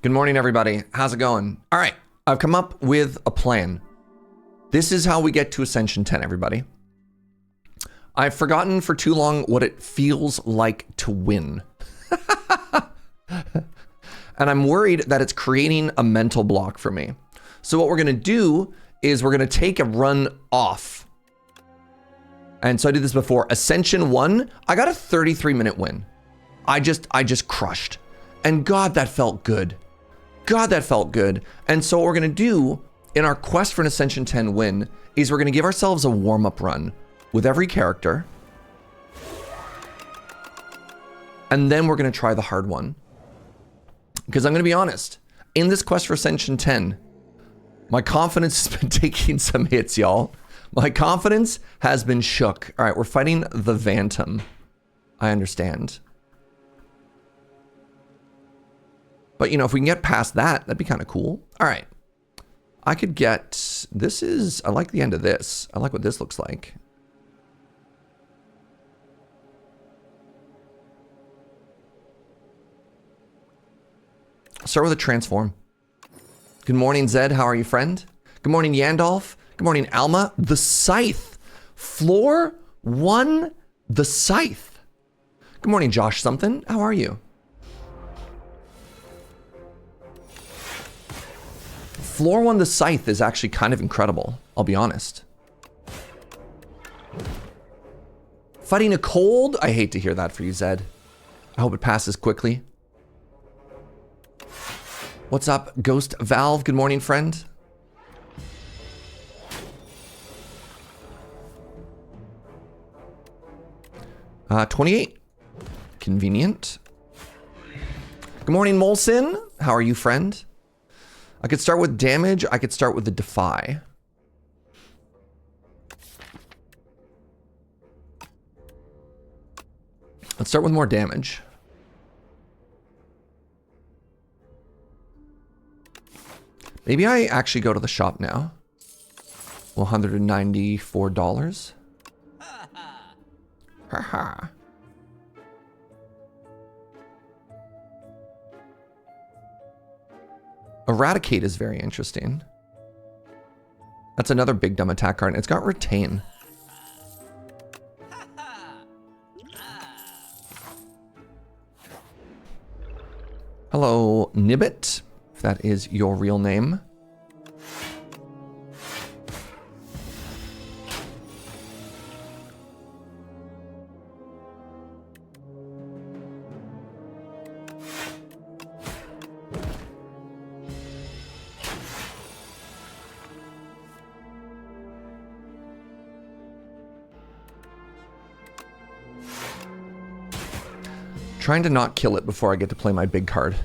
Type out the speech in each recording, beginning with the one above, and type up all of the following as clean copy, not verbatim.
Good morning, everybody. How's it going? All right, I've come up with a plan. This is how we get to Ascension 10, everybody. I've forgotten for too long what it feels like to win. And I'm worried that it's creating a mental block for me. So what we're gonna do is we're gonna take a run off. And so I did this before. Ascension 1, I got a 33-minute win. I just crushed. And God, that felt good. God, that felt good. And so what we're gonna do in our quest for an Ascension 10 win is we're gonna give ourselves a warm-up run with every character. And then we're gonna try the hard one. Because I'm gonna be honest, in this quest for Ascension 10, my confidence has been taking some hits, y'all. My confidence has been shook. All right, we're fighting the Phantom. I understand. But you know, if we can get past that, that'd be kind of cool. All right. I could get, this is, I like the end of this. I like what this looks like. Start with a transform. Good morning, Zed. How are you, friend? Good morning, Yandolf. Good morning, Alma. The Scythe. Floor 1, the Scythe. Good morning, Josh something. How are you? Floor 1, the Scythe is actually kind of incredible. I'll be honest. Fighting a cold? I hate to hear that for you, Zed. I hope it passes quickly. What's up, Ghost Valve? Good morning, friend. Uh, 28. Convenient. Good morning, Molson. How are you, friend? I could start with damage. I could start with the Defy. Let's start with more damage. Maybe I actually go to the shop now. $194. Haha. Eradicate is very interesting. That's another big dumb attack card. It's got Retain. Hello, Nibbit, if that is your real name. Trying to not kill it before I get to play my big card.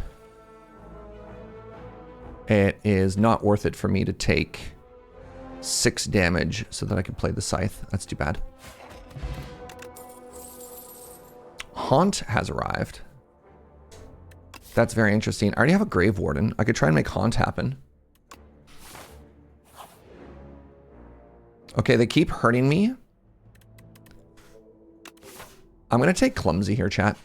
It is not worth it for me to take 6 damage so that I can play the Scythe. That's too bad. Haunt has arrived. That's very interesting. I already have a Grave Warden. I could try and make Haunt happen. Okay, they keep hurting me. I'm gonna take Clumsy here, chat.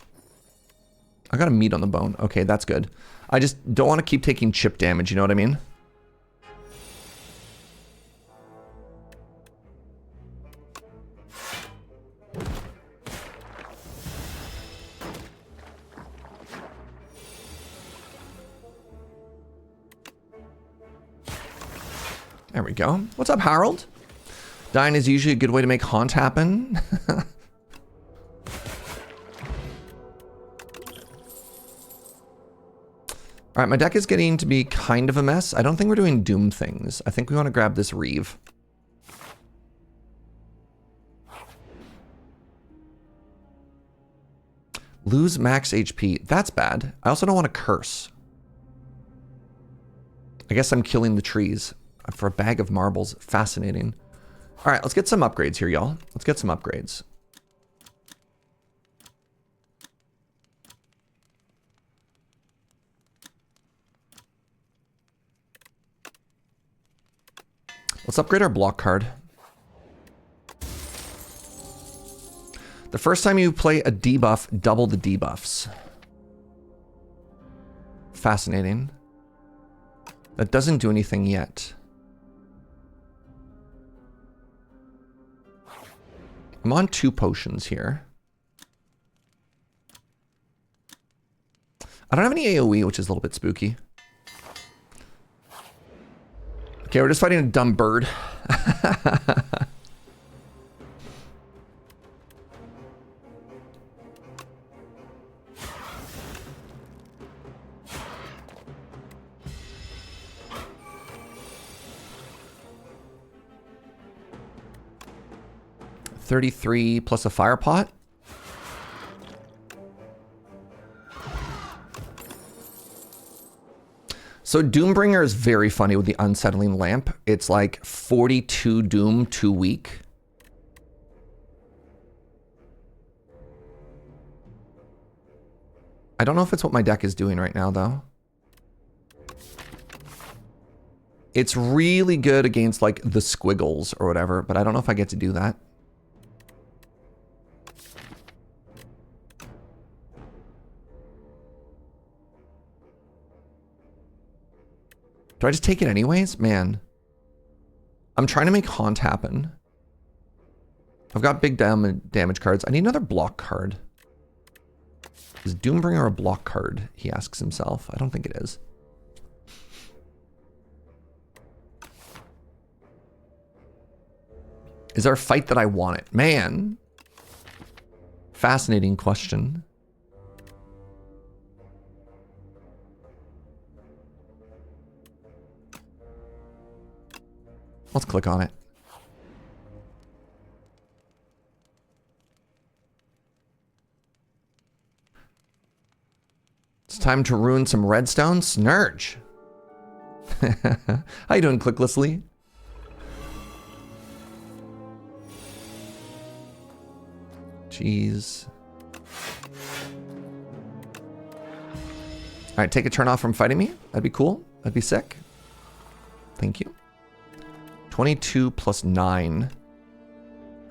I got a meat on the bone. Okay, that's good. I just don't want to keep taking chip damage, you know what I mean? There we go. What's up, Harold? Dying is usually a good way to make Haunt happen. All right, my deck is getting to be kind of a mess. I don't think we're doing Doom things. I think we want to grab this Reeve. Lose max HP. That's bad. I also don't want to curse. I guess I'm killing the trees for a bag of marbles. Fascinating. All right, let's get some upgrades here, y'all. Let's get some upgrades. Let's upgrade our block card. The first time you play a debuff, double the debuffs. Fascinating. That doesn't do anything yet. I'm on 2 potions here. I don't have any AoE, which is a little bit spooky. Okay, we're just fighting a dumb bird. $33 plus a fire pot. So Doombringer is very funny with the unsettling lamp. It's like 42 Doom 2 week. I don't know if it's what my deck is doing right now though. It's really good against like the squiggles or whatever, but I don't know if I get to do that. Do I just take it anyways? Man. I'm trying to make Haunt happen. I've got big damage cards. I need another block card. Is Doombringer a block card? He asks himself. I don't think it is. Is there a fight that I want it? Man. Fascinating question. Let's click on it. It's time to ruin some redstone. Snurge. How you doing, Clicklessly? Jeez. All right, take a turn off from fighting me. That'd be cool. That'd be sick. Thank you. 22 plus 9.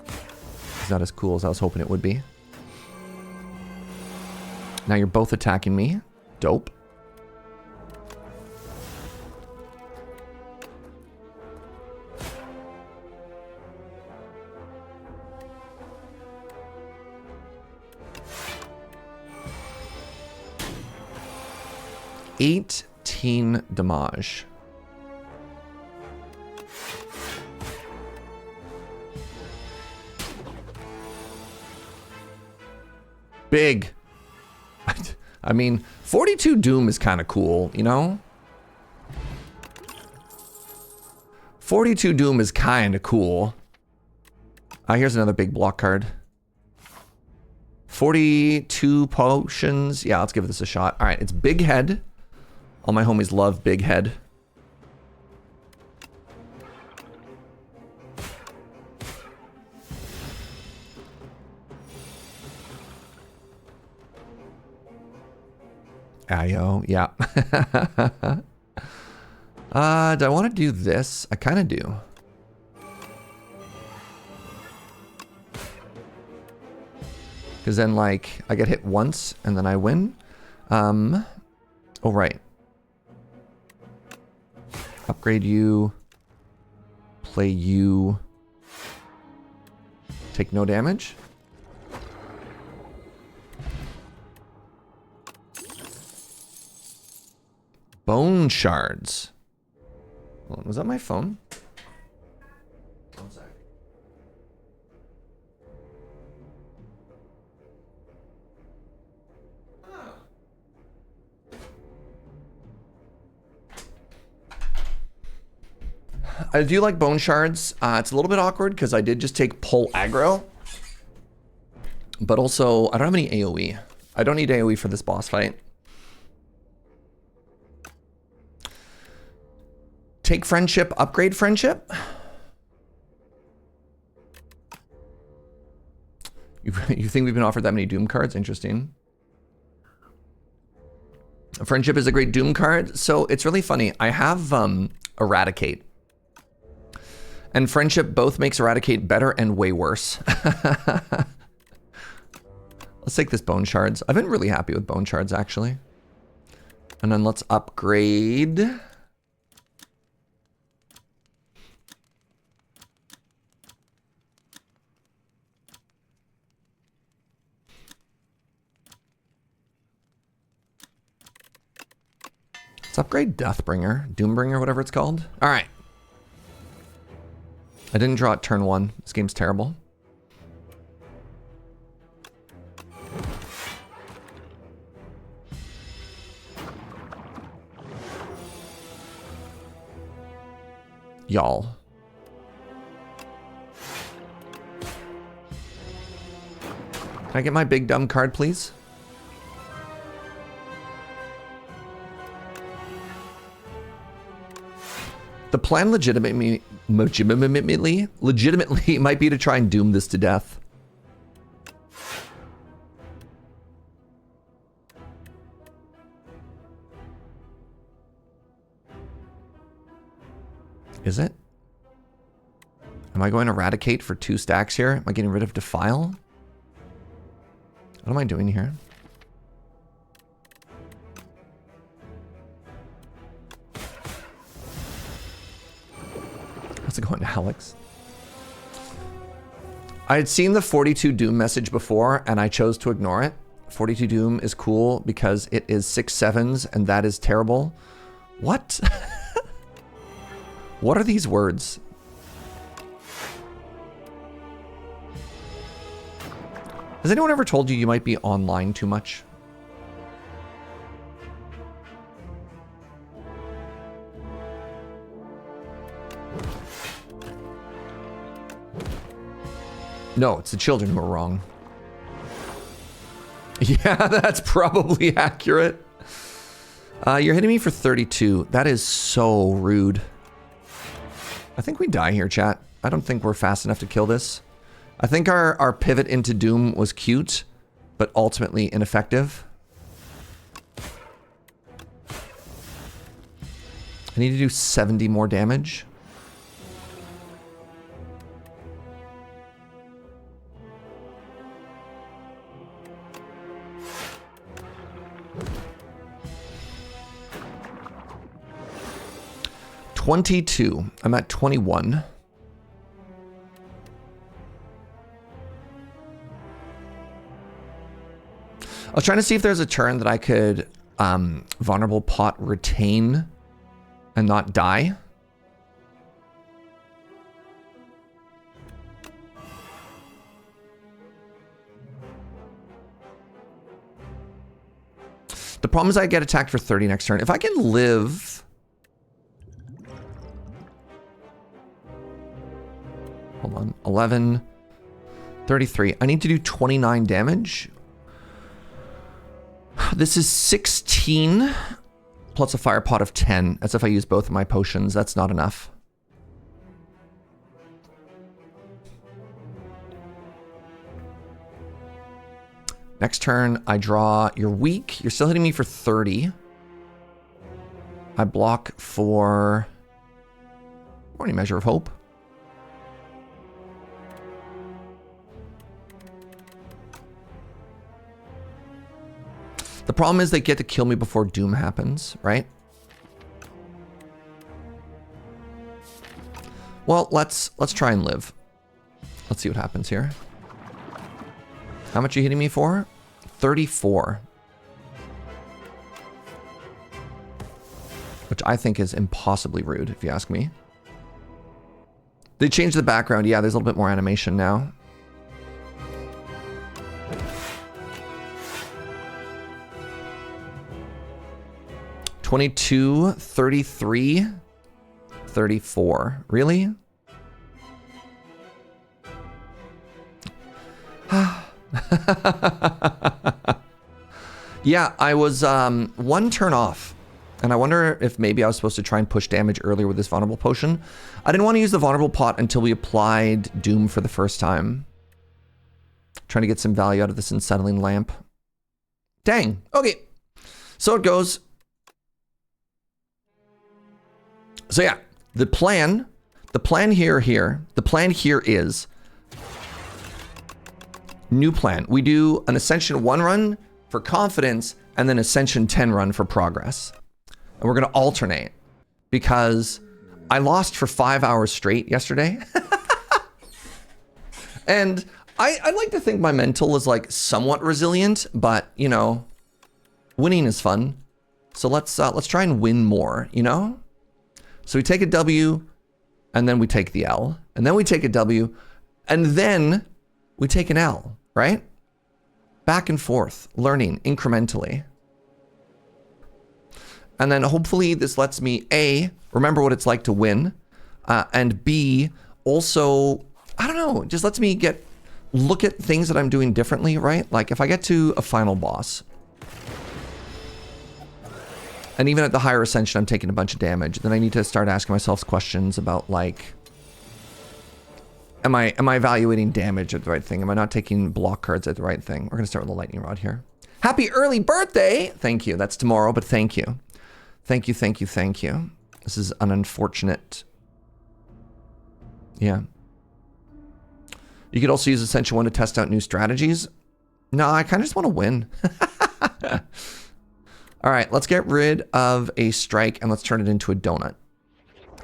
It's not as cool as I was hoping it would be. Now you're both attacking me. Dope. $18 damage. Big. I mean, 42 Doom is kind of cool, you know? 42 Doom is kind of cool. Here's another big block card. 42 potions. Yeah, let's give this a shot. All right, it's Big Head. All my homies love Big Head. Ayo, yeah. Do I want to do this? I kind of do. Because then, like, I get hit once and then I win. Oh, right. Upgrade you. Play you. Take no damage. Bone shards. Hold on, was that my phone? One sec. I do like bone shards. It's a little bit awkward because I did just take pull aggro. But also, I don't have any AoE. I don't need AoE for this boss fight. Take friendship, upgrade friendship. You think we've been offered that many Doom cards? Interesting. Friendship is a great Doom card. So it's really funny. I have Eradicate. And friendship both makes Eradicate better and way worse. Let's take this bone shards. I've been really happy with bone shards, actually. And then let's upgrade Let's upgrade Deathbringer, Doombringer, whatever it's called. All right. I didn't draw it turn 1. This game's terrible. Y'all. Can I get my big dumb card, please? The plan legitimately might be to try and doom this to death. Is it? Am I going to eradicate for 2 stacks here? Am I getting rid of Defile? What am I doing here? How's it going, Alex? I had seen the 42 Doom message before and I chose to ignore it. 42 Doom is cool because it is 6/7s and that is terrible. What? What are these words? Has anyone ever told you you might be online too much? No, it's the children who are wrong. Yeah, that's probably accurate. You're hitting me for 32. That is so rude. I think we die here, chat. I don't think we're fast enough to kill this. I think our pivot into Doom was cute, but ultimately ineffective. I need to do 70 more damage. $22. I'm at 21. I was trying to see if there's a turn that I could vulnerable pot retain and not die. The problem is I get attacked for 30 next turn. If I can live... Hold on. 11, 33. I need to do 29 damage. This is 16 plus a fire pot of 10. That's if I use both of my potions. That's not enough. Next turn, I draw. You're weak. You're still hitting me for 30. I block for... Morning Measure of Hope. The problem is they get to kill me before Doom happens, right? Well, let's try and live. Let's see what happens here. How much are you hitting me for? 34. Which I think is impossibly rude, if you ask me. They changed the background. Yeah, there's a little bit more animation now. $22, 33, 34. Really? Yeah, I was one turn off. And I wonder if maybe I was supposed to try and push damage earlier with this vulnerable potion. I didn't want to use the vulnerable pot until we applied Doom for the first time. Trying to get some value out of this unsettling lamp. Dang. Okay. So it goes. So yeah, the plan here is new plan. We do an Ascension 1 run for confidence and then Ascension 10 run for progress. And we're going to alternate because I lost for 5 hours straight yesterday. And I like to think my mental is like somewhat resilient, but you know, winning is fun. So let's try and win more, you know? So we take a W, and then we take the L, and then we take a W, and then we take an L, right? Back and forth, learning incrementally. And then hopefully this lets me A, remember what it's like to win, and B, also, I don't know, just lets me look at things that I'm doing differently, right? Like if I get to a final boss, and even at the higher ascension, I'm taking a bunch of damage, then I need to start asking myself questions about like, am I evaluating damage at the right thing? Am I not taking block cards at the right thing? We're gonna start with the lightning rod here. Happy early birthday! Thank you, that's tomorrow, but thank you. Thank you, thank you, thank you. This is an unfortunate, yeah. You could also use Ascension 1 to test out new strategies. No, I kind of just want to win. All right, let's get rid of a strike and let's turn it into a donut.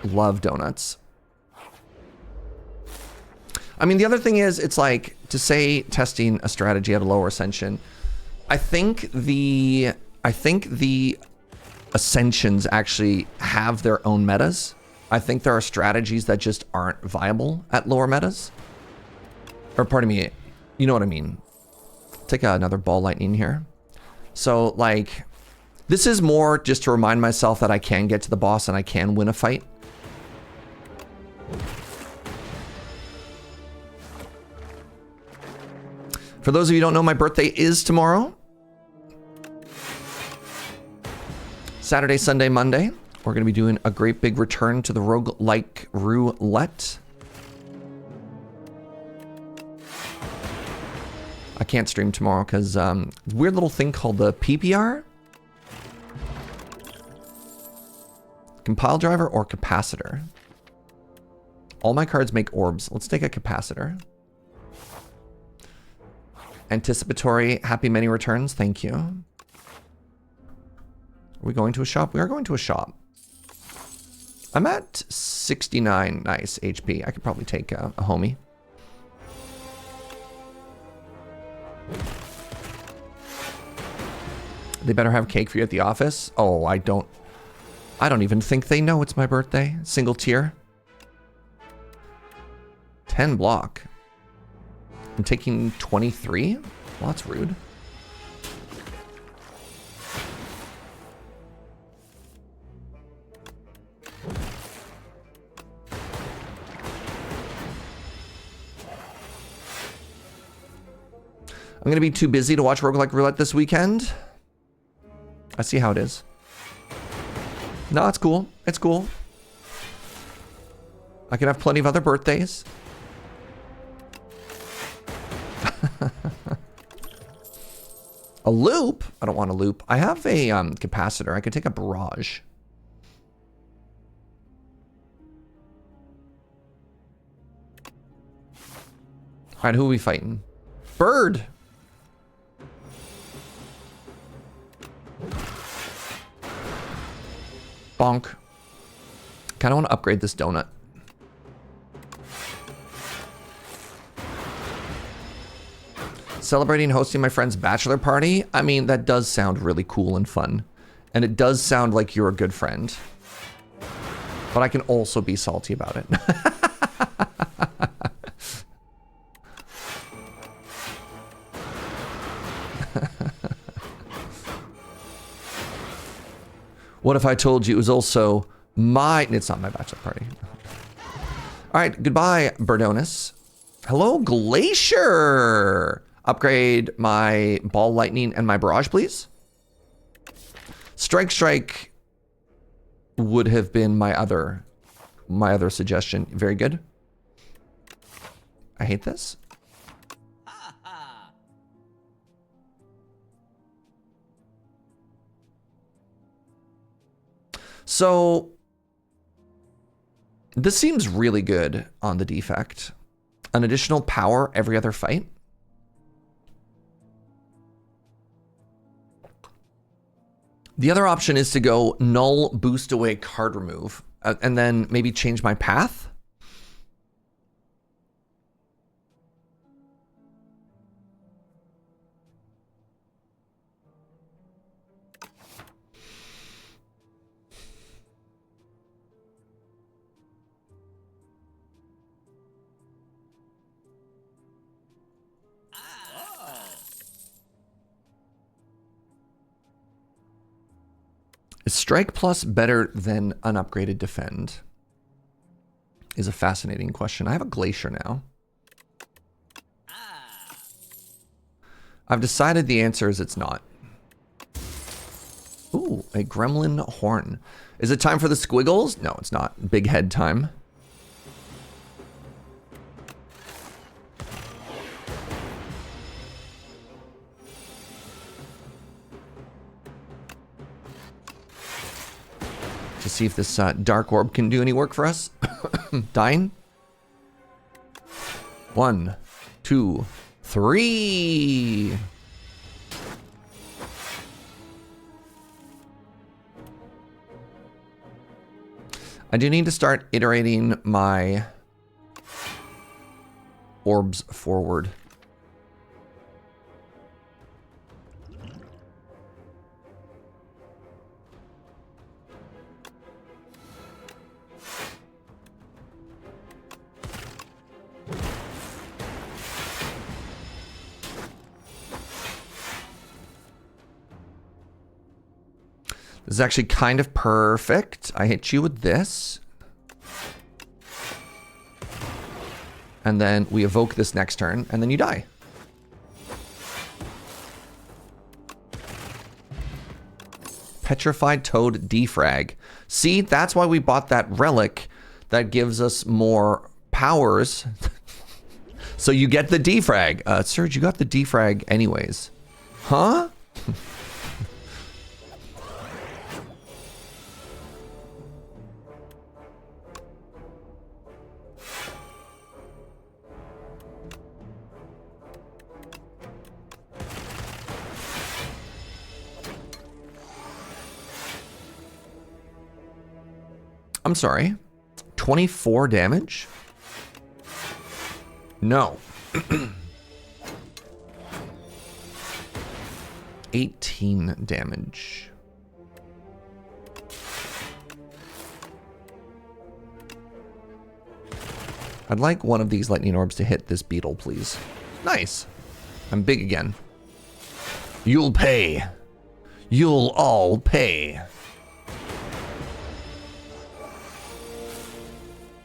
Love donuts. I mean, the other thing is, it's like, to say testing a strategy at a lower ascension, I think the ascensions actually have their own metas. I think there are strategies that just aren't viable at lower metas. Or pardon me, you know what I mean. Take another ball lightning here. So like, this is more just to remind myself that I can get to the boss and I can win a fight. For those of you who don't know, my birthday is tomorrow. Saturday, Sunday, Monday. We're going to be doing a great big return to the roguelike roulette. I can't stream tomorrow because weird little thing called the PPR. Compile driver or capacitor. All my cards make orbs. Let's take a capacitor. Anticipatory, happy many returns. Thank you. Are we going to a shop? We are going to a shop. I'm at 69 nice HP. I could probably take a homie. They better have cake for you at the office. Oh, I don't even think they know it's my birthday. Single tier. 10 block. I'm taking 23? Well, that's rude. I'm going to be too busy to watch Roguelike Roulette this weekend. I see how it is. No, it's cool. It's cool. I can have plenty of other birthdays. A loop? I don't want a loop. I have a capacitor. I could take a barrage. All right, who are we fighting? Bird. Bonk. Kind of want to upgrade this donut. Celebrating hosting my friend's bachelor party. I mean, that does sound really cool and fun. And it does sound like you're a good friend. But I can also be salty about it. What if I told you it was also my... It's not my bachelor party. All right, goodbye, Berdonis. Hello, Glacier. Upgrade my ball lightning and my barrage, please. Strike would have been my other suggestion. Very good. I hate this. So this seems really good on the defect. An additional power every other fight. The other option is to go null boost away card remove and then maybe change my path. Is Strike Plus better than unupgraded Defend? Is a fascinating question. I have a Glacier now. I've decided the answer is it's not. Ooh, a Gremlin Horn. Is it time for the squiggles? No, it's not. Big head time. To see if this Dark Orb can do any work for us. Dying. 1, 2, 3. I do need to start iterating my orbs forward. This is actually kind of perfect. I hit you with this. And then we evoke this next turn, and then you die. Petrified Toad Defrag. See, that's why we bought that relic that gives us more powers. So you get the defrag. Serge, you got the defrag anyways. Huh? I'm sorry. 24 damage? No. 18 damage. I'd like one of these lightning orbs to hit this beetle, please. Nice. I'm big again. You'll pay. You'll all pay.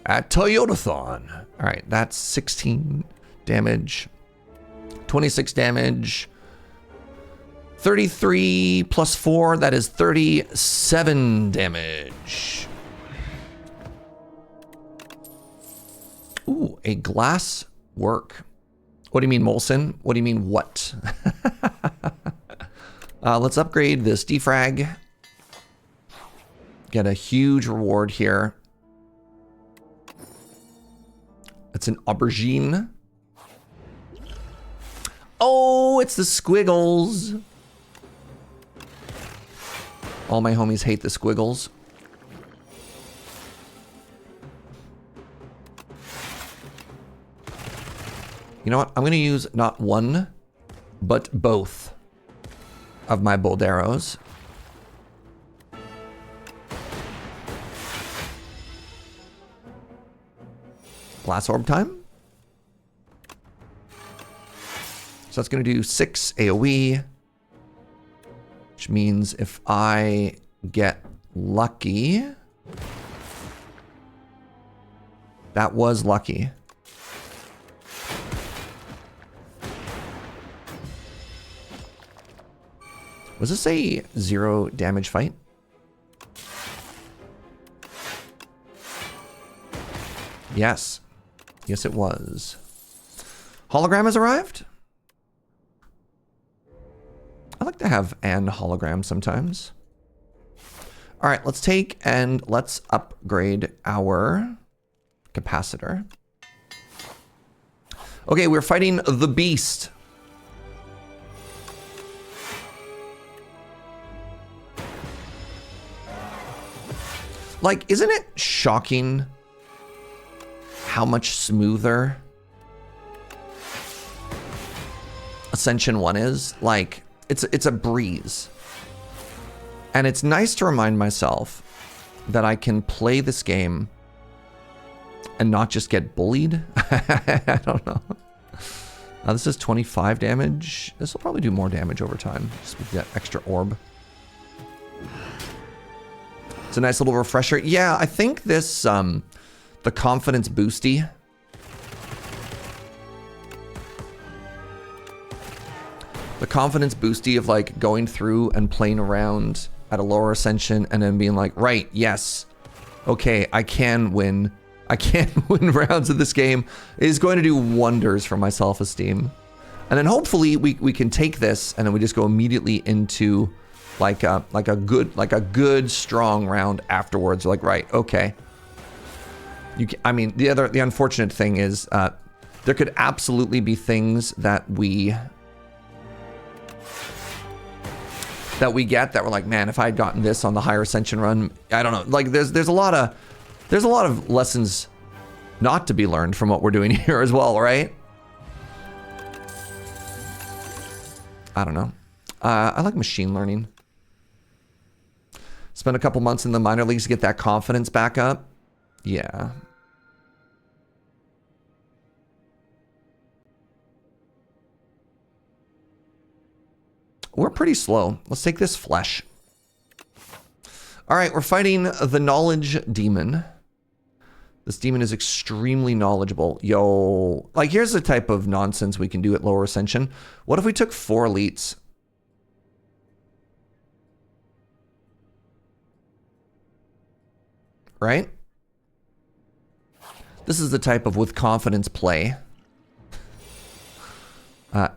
At Toyotathon. All right, that's 16 damage, 26 damage, 33 plus 4, that is 37 damage. Ooh, a glass work. What do you mean, Molson? What do you mean, what? Let's upgrade this defrag. Get a huge reward here. It's an aubergine. Oh, it's the squiggles. All my homies hate the squiggles. You know what? I'm going to use not one, but both of my bolderos. Glass orb time. So that's going to do 6 AoE, which means if I get lucky, that was lucky. Was this a 0 damage fight? Yes. Yes, it was. Hologram has arrived? I like to have an hologram sometimes. All right, let's take and let's upgrade our capacitor. Okay, we're fighting the beast. Like, isn't it shocking how much smoother Ascension 1 is? Like, it's a breeze. And it's nice to remind myself that I can play this game and not just get bullied. I don't know. This is 25 damage. This will probably do more damage over time, just with that extra orb. It's a nice little refresher. Yeah, I think this, the confidence boosty. The confidence boosty of like going through and playing around at a lower ascension and then being like, right, yes, okay, I can win. I can win rounds of this game is going to do wonders for my self-esteem. And then hopefully we can take this and then we just go immediately into like a good strong round afterwards. Like, right, okay. I mean, the unfortunate thing is there could absolutely be things that we get that we're like, man, if I had gotten this on the higher ascension run, I don't know. Like there's a lot of lessons not to be learned from what we're doing here as well, right? I don't know. I like machine learning. Spent a couple months in the minor leagues to get that confidence back up. Yeah. We're pretty slow. Let's take this flesh. All right, we're fighting the knowledge demon. This demon is extremely knowledgeable. Yo, like here's the type of nonsense we can do at lower ascension. What if we took 4 elites? Right? This is the type of with confidence play.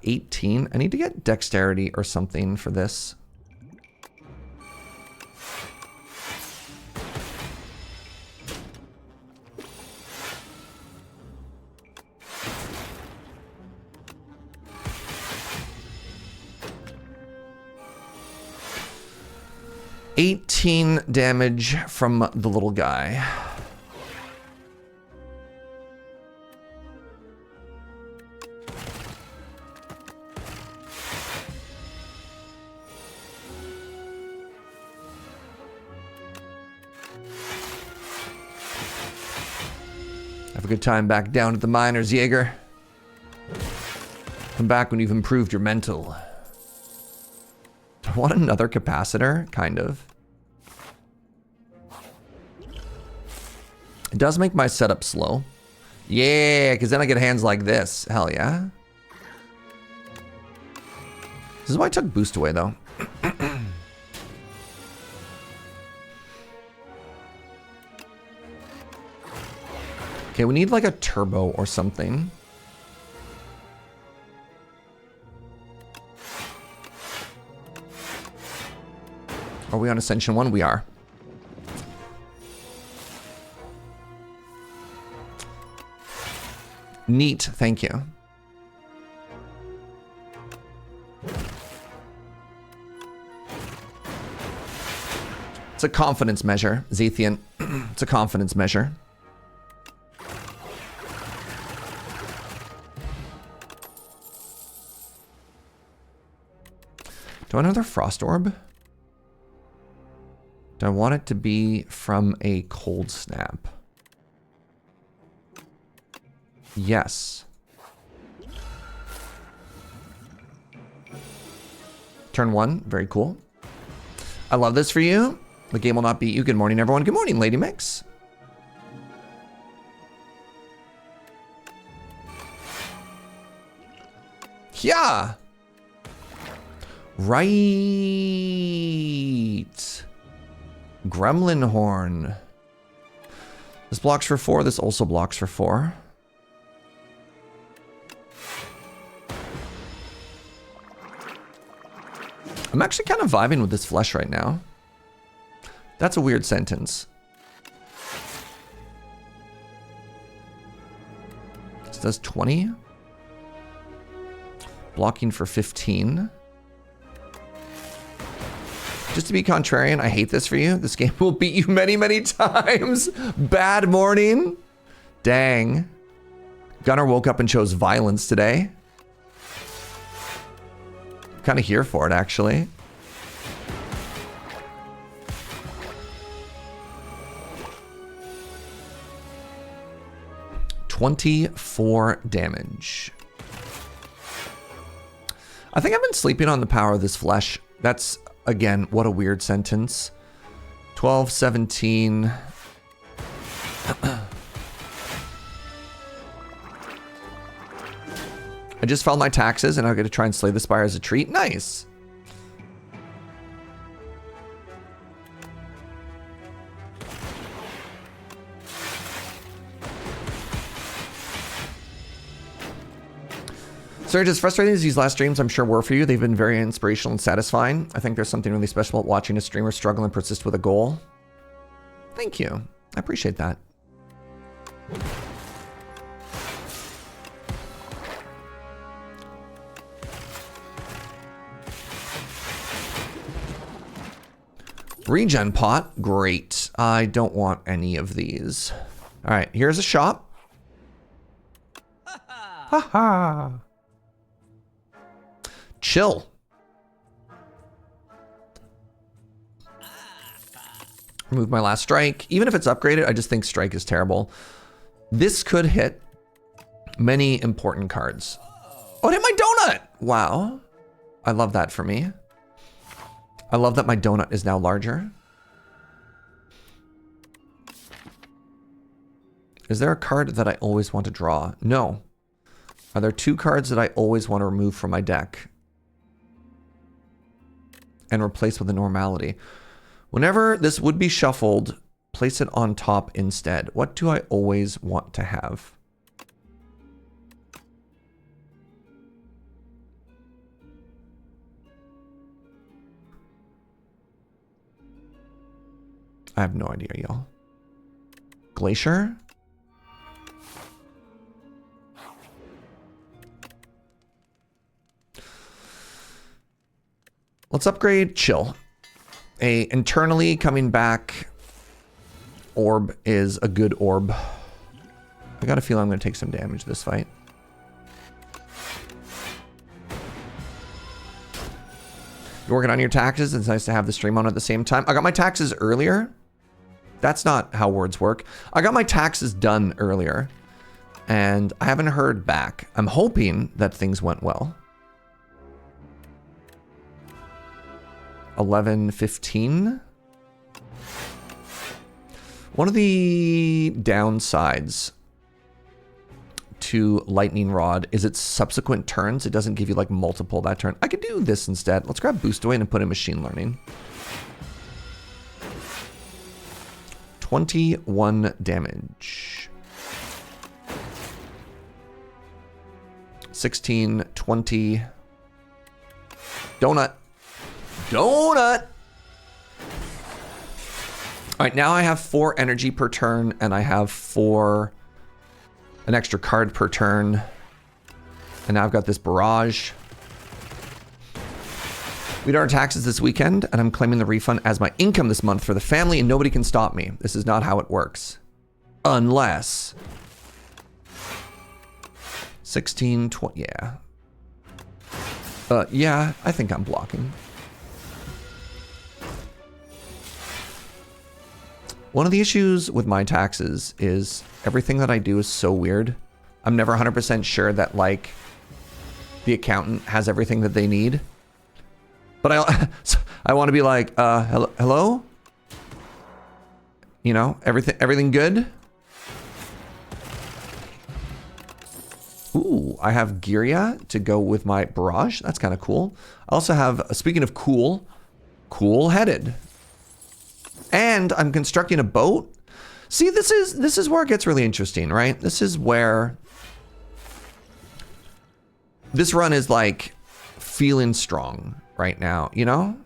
18. I need to get dexterity or something for this. $18 damage from the little guy. Have a good time back down to the miners, Jaeger. Come back when you've improved your mental. Do I want another capacitor? Kind of. It does make my setup slow. Yeah, because then I get hands like this. Hell yeah. This is why I took boost away, though. Okay, we need like a turbo or something. Are we on Ascension 1? We are. Neat, thank you. It's a confidence measure, Zethian. It's a confidence measure. Do I want another frost orb? Do I want it to be from a cold snap? Yes. Turn 1, very cool. I love this for you. The game will not beat you. Good morning, everyone. Good morning, Lady Mix. Yeah. Right. Gremlin Horn. This blocks for 4. This also blocks for 4. I'm actually kind of vibing with this flesh right now. That's a weird sentence. This does 20. Blocking for 15. Just to be contrarian, I hate this for you. This game will beat you many, many times. Bad morning. Dang. Gunnar woke up and chose violence today. I'm kind of here for it, actually. $24 damage. I think I've been sleeping on the power of this flesh. That's, again, what a weird sentence. 12, 17. I just filed my taxes and I'll get to try and slay the Spire as a treat. Nice. Serge, as frustrating as these last streams I'm sure were for you, they've been very inspirational and satisfying. I think there's something really special about watching a streamer struggle and persist with a goal. Thank you. I appreciate that. Regen pot, great. I don't want any of these. All right, here's a shop. Haha. Chill. Remove my last strike. Even if it's upgraded, I just think strike is terrible. This could hit many important cards. Oh, it hit my donut. Wow. I love that for me. I love that my donut is now larger. Is there a card that I always want to draw? No. Are there two cards that I always want to remove from my deck and replace with a normality? Whenever this would be shuffled, place it on top instead. What do I always want to have? I have no idea, y'all. Glacier? Let's upgrade Chill. A internally coming back orb is a good orb. I got a feeling I'm going to take some damage this fight. You're working on your taxes. It's nice to have the stream on at the same time. I got my taxes earlier. That's not how words work. I got my taxes done earlier, and I haven't heard back. I'm hoping that things went well. 11:15. One of the downsides to Lightning Rod is its subsequent turns. It doesn't give you like multiple that turn. I could do this instead. Let's grab Boost Away and put in Machine Learning. 21 damage. 16, 20. Donut. Donut! All right, now I have 4 energy per turn, and I have an extra card per turn. And now I've got this barrage. We did our taxes this weekend, and I'm claiming the refund as my income this month for the family, and nobody can stop me. This is not how it works. Unless... 16, 20, yeah. Yeah, I think I'm blocking. One of the issues with my taxes is everything that I do is so weird. I'm never 100% sure that, like, the accountant has everything that they need. But I want to be like, hello? You know, everything good? Ooh, I have Giria to go with my barrage. That's kind of cool. I also have, speaking of cool, cool-headed. And I'm constructing a boat. See, this is where it gets really interesting, right? This is where this run is like feeling strong right now, you know?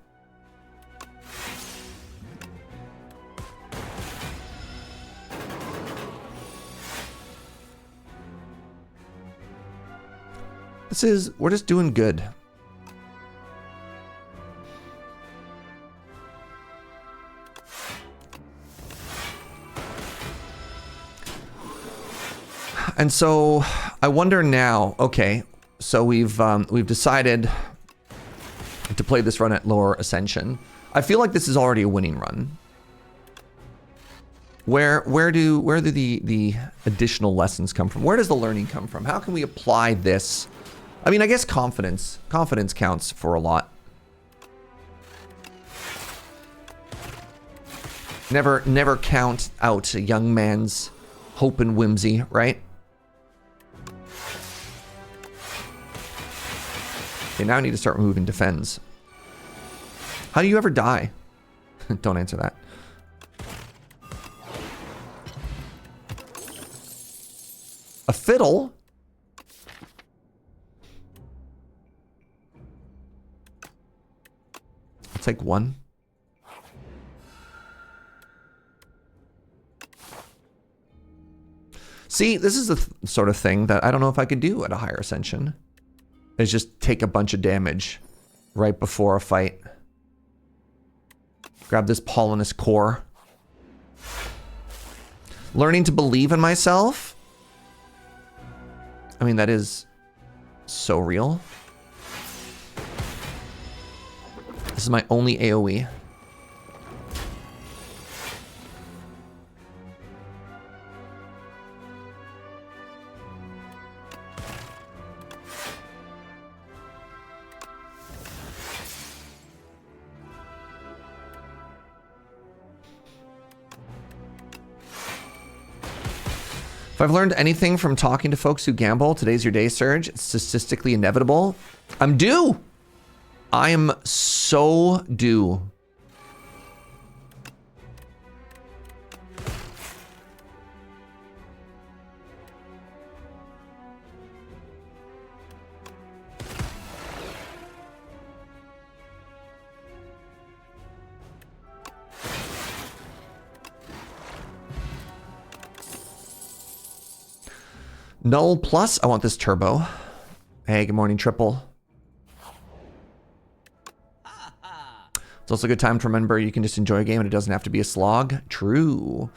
We're just doing good. And so I wonder now, okay, so we've decided to play this run at lower ascension. I feel like this is already a winning run. Where do the additional lessons come from? Where does the learning come from? How can we apply this? I mean, I guess confidence counts for a lot. Never count out a young man's hope and whimsy, right? Okay, now I need to start removing defends. How do you ever die? Don't answer that. A fiddle? I'll take one. See, this is the sort of thing that I don't know if I could do at a higher ascension. Is just take a bunch of damage right before a fight. Grab this pollenous core. Learning to believe in myself. I mean, that is so real. This is my only AoE. If I've learned anything from talking to folks who gamble, today's your day, Surge. It's statistically inevitable. I'm due. I am so due. Null plus, I want this turbo. Hey, good morning, Triple. It's also a good time to remember you can just enjoy a game and it doesn't have to be a slog. True.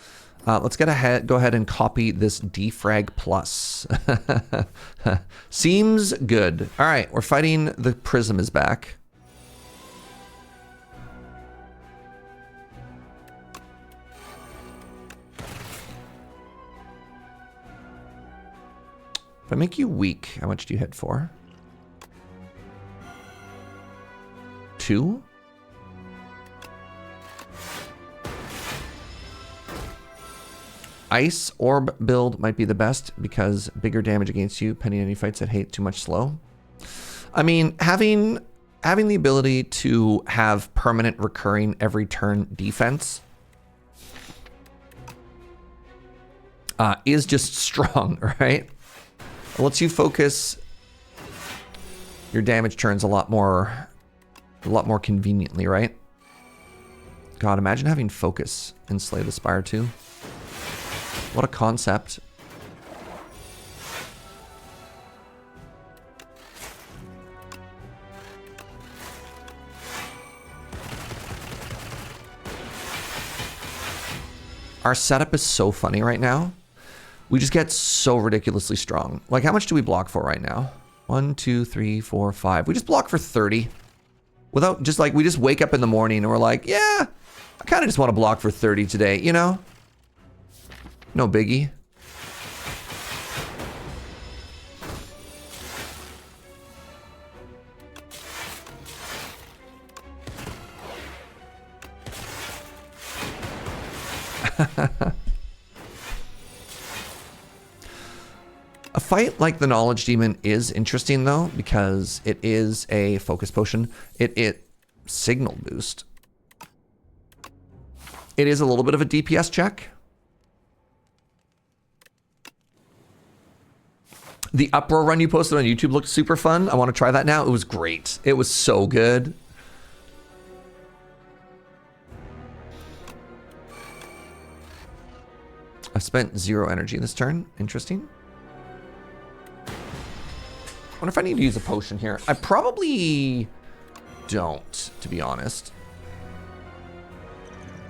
Let's go ahead and copy this defrag plus. Seems good. All right, we're fighting. The prism is back. If I make you weak, how much do you hit for? 2? Ice orb build might be the best because bigger damage against you, pending any fights that hate too much slow. I mean, having the ability to have permanent recurring every turn defense is just strong, right? It lets you focus your damage turns a lot more conveniently, right? God, imagine having focus in Slay the Spire 2. What a concept. Our setup is so funny right now. We just get so ridiculously strong. Like, how much do we block for right now? 1, 2, 3, 4, 5. We just block for 30. Without just like, we just wake up in the morning and we're like, yeah, I kind of just want to block for 30 today, you know? No biggie. A fight like the Knowledge Demon is interesting though, because it is a focus potion. It signal boost. It is a little bit of a DPS check. The Uproar run you posted on YouTube looked super fun. I want to try that now. It was great. It was so good. I spent 0 energy this turn. Interesting. I wonder if I need to use a potion here. I probably don't, to be honest.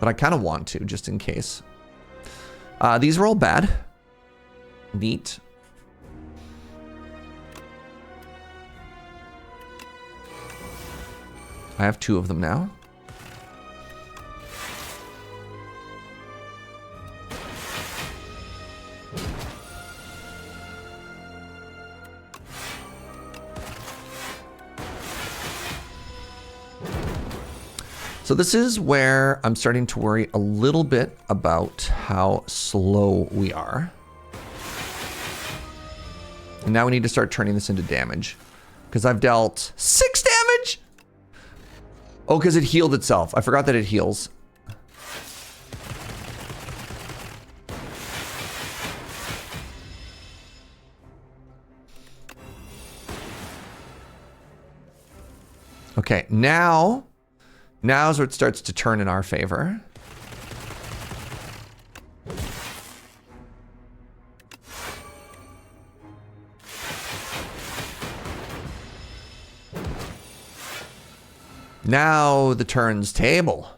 But I kind of want to, just in case. These are all bad. Neat. I have 2 of them now. So this is where I'm starting to worry a little bit about how slow we are. And now we need to start turning this into damage. Because I've dealt 6 damage! Oh, because it healed itself. I forgot that it heals. Okay, now's where it starts to turn in our favor. Now the turns table.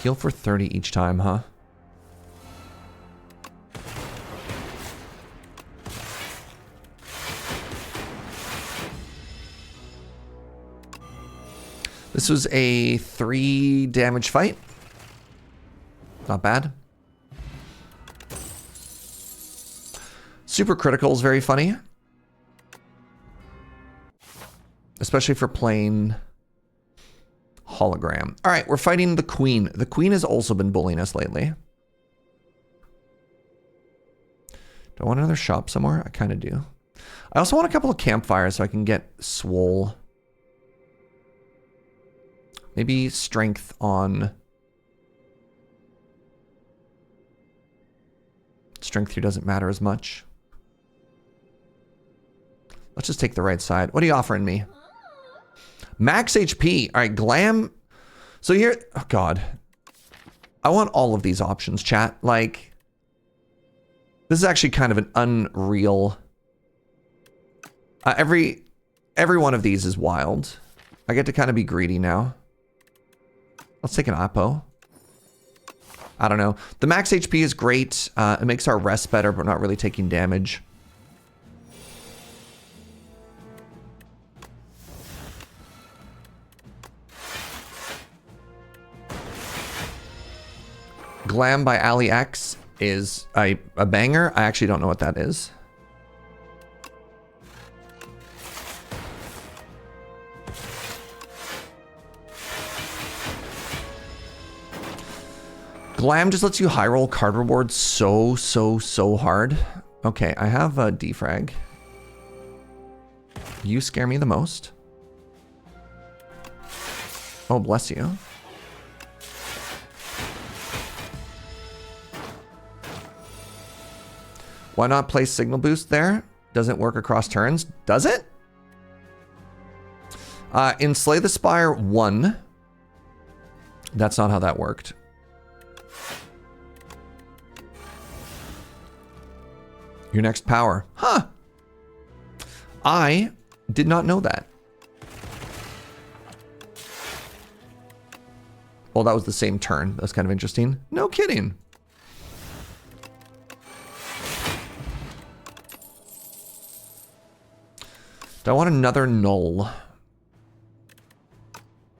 Heal for 30 each time, huh? This was a 3 damage fight. Not bad. Super critical is very funny. Especially for playing hologram. All right, we're fighting the queen. The queen has also been bullying us lately. Do I want another shop somewhere? I kind of do. I also want a couple of campfires so I can get swole. Maybe strength on... Strength here doesn't matter as much. Let's just take the right side. What are you offering me? Max HP. All right, glam. So here... Oh, God. I want all of these options, chat. Like... This is actually kind of an unreal... Every one of these is wild. I get to kind of be greedy now. Let's take an Oppo. I don't know. The max HP is great. It makes our rest better, but not really taking damage. Glam by Ali X is a banger. I actually don't know what that is. Glam just lets you high roll card rewards so hard. Okay, I have a defrag. You scare me the most. Oh, bless you. Why not place signal boost there? Doesn't work across turns. Does it? In Slay the Spire 1, that's not how that worked. Your next power. Huh. I did not know that. Well, that was the same turn. That's kind of interesting. No kidding. Do I want another null?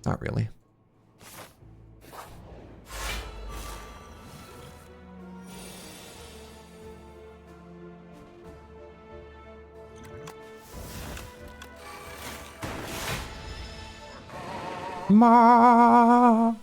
Not really. Ma.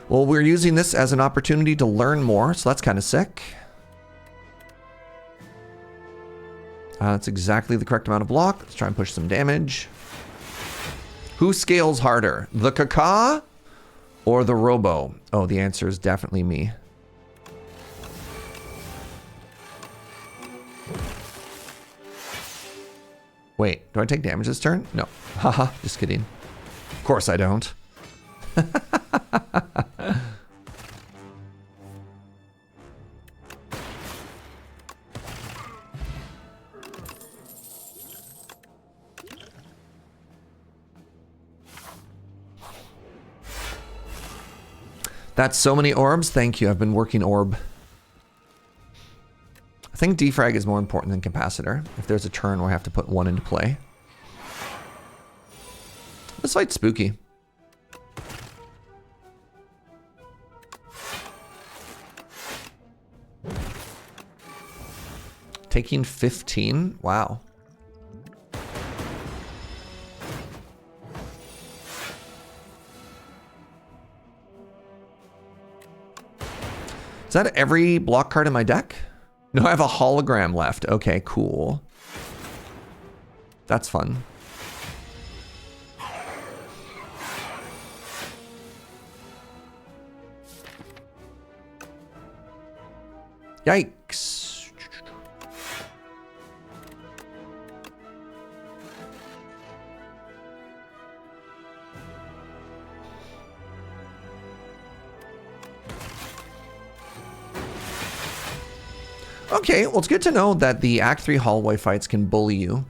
Well, we're using this as an opportunity to learn more, so that's kind of sick. That's exactly the correct amount of block. Let's try and push some damage. Who scales harder, the Kaka or the Robo? Oh, the answer is definitely me. Wait, do I take damage this turn? No. Haha, just kidding. Of course I don't. That's so many orbs. Thank you. I've been working orb. I think defrag is more important than capacitor. If there's a turn where I have to put one into play. This fight's spooky. Taking 15? Wow. Is that every block card in my deck? No, I have a hologram left. Okay, cool. That's fun. Yikes. Okay, well, it's good to know that the Act 3 hallway fights can bully you,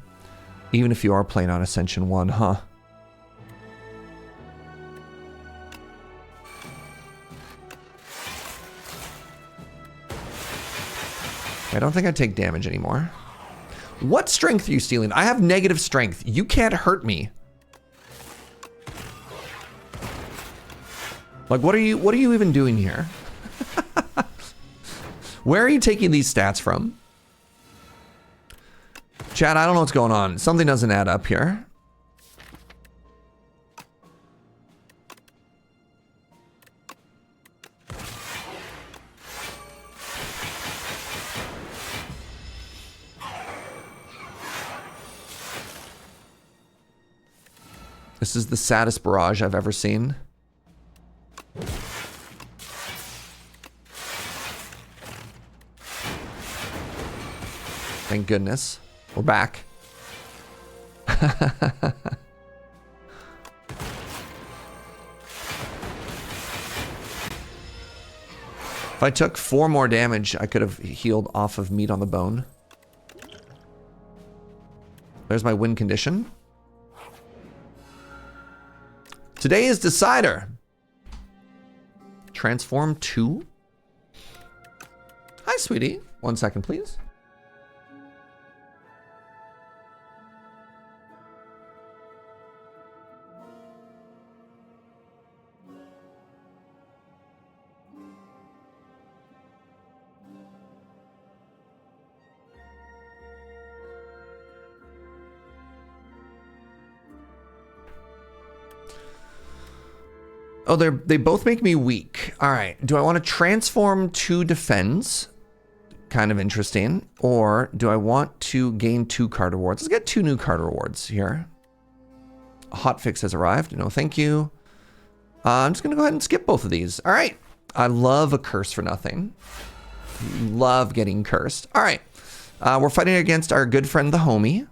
even if you are playing on Ascension 1, huh? I don't think I take damage anymore. What strength are you stealing? I have negative strength. You can't hurt me. Like, what are you even doing here? Where are you taking these stats from? Chat, I don't know what's going on. Something doesn't add up here. This is the saddest barrage I've ever seen. Thank goodness. We're back. If I took 4 more damage, I could have healed off of meat on the bone. There's my win condition. Today is Decider. Transform 2. Hi, sweetie. 1 second, please. Oh, they both make me weak. All right. Do I want to transform to defense? Kind of interesting. Or do I want to gain 2 card rewards? Let's get 2 new card rewards here. A hotfix has arrived. No, thank you. I'm just going to go ahead and skip both of these. All right. I love a curse for nothing. Love getting cursed. All right. We're fighting against our good friend, the homie.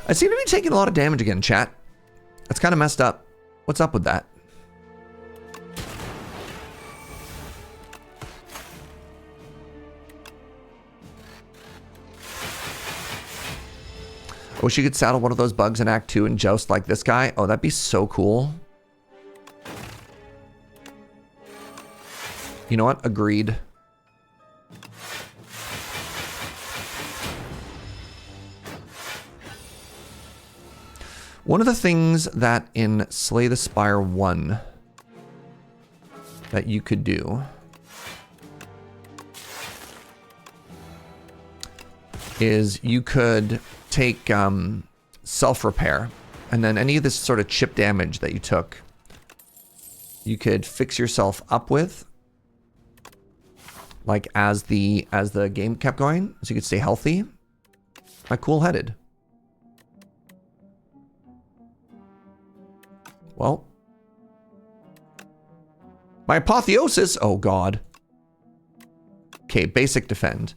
I seem to be taking a lot of damage again, chat. That's kind of messed up. What's up with that? I wish you could saddle one of those bugs in Act 2 and joust like this guy. Oh, that'd be so cool. You know what? Agreed. One of the things that in Slay the Spire 1 that you could do is you could take self-repair, and then any of this sort of chip damage that you took, you could fix yourself up with, like as the game kept going, so you could stay healthy. Like cool-headed. Well. My apotheosis. Oh, God. Okay, basic defend.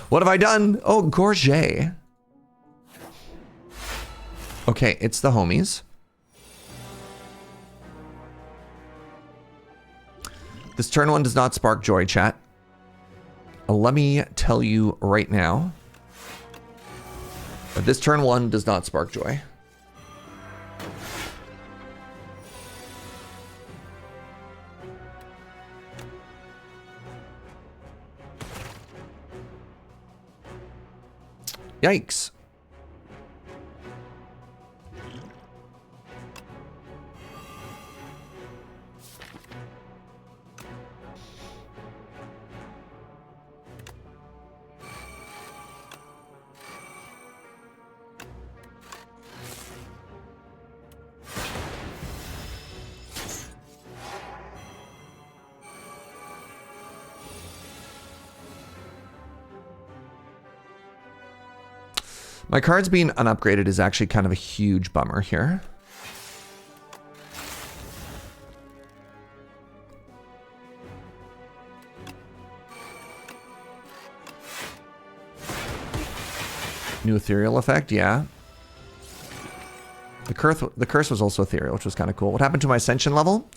What have I done? Oh, Gorget. Okay, it's the homies. This turn one does not spark joy, chat. Let me tell you right now that this turn one does not spark joy. Yikes. My cards being unupgraded is actually kind of a huge bummer here. New ethereal effect, yeah. The curse was also ethereal, which was kind of cool. What happened to my ascension level?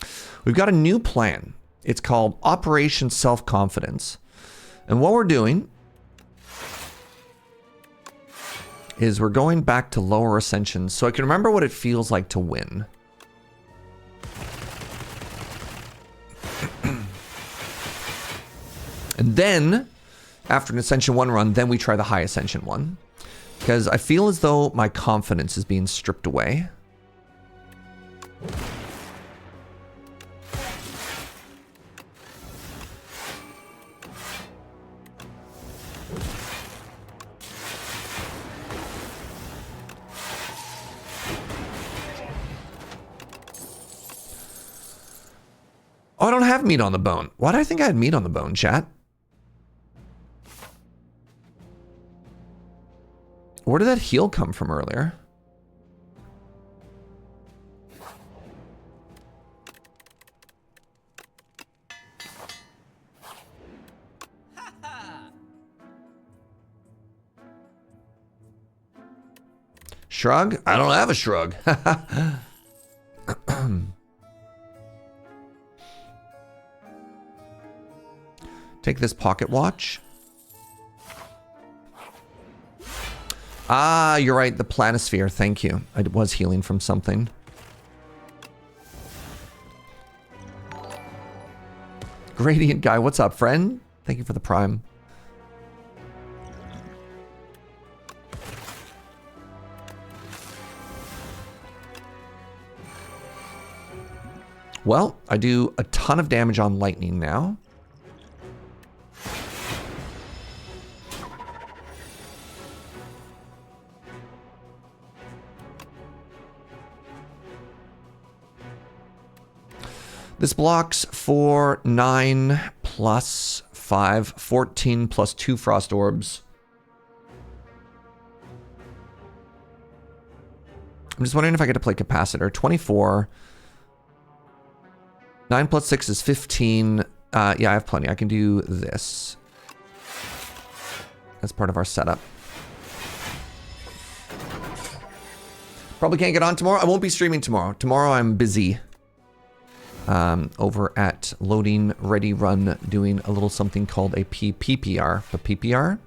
We've got a new plan. It's called Operation Self-Confidence. And what we're doing is we're going back to lower ascensions so I can remember what it feels like to win. And then, after an Ascension 1 run, then we try the high Ascension 1. Because I feel as though my confidence is being stripped away. Oh, I don't have meat on the bone. Why do I think I had meat on the bone, chat? Where did that heal come from earlier? Shrug? I don't have a shrug. Take this pocket watch. Ah, you're right. The planisphere. Thank you. I was healing from something. Gradient guy. What's up, friend? Thank you for the prime. Well, I do a ton of damage on lightning now. This blocks for 9 plus 5, 14 plus 2 frost orbs. I'm just wondering if I get to play capacitor. 24. 9 plus 6 is 15. Yeah, I have plenty. I can do this. That's part of our setup. Probably can't get on tomorrow. I won't be streaming tomorrow. Tomorrow I'm busy. Over at Loading Ready Run doing a little something called a PPR. A PPR.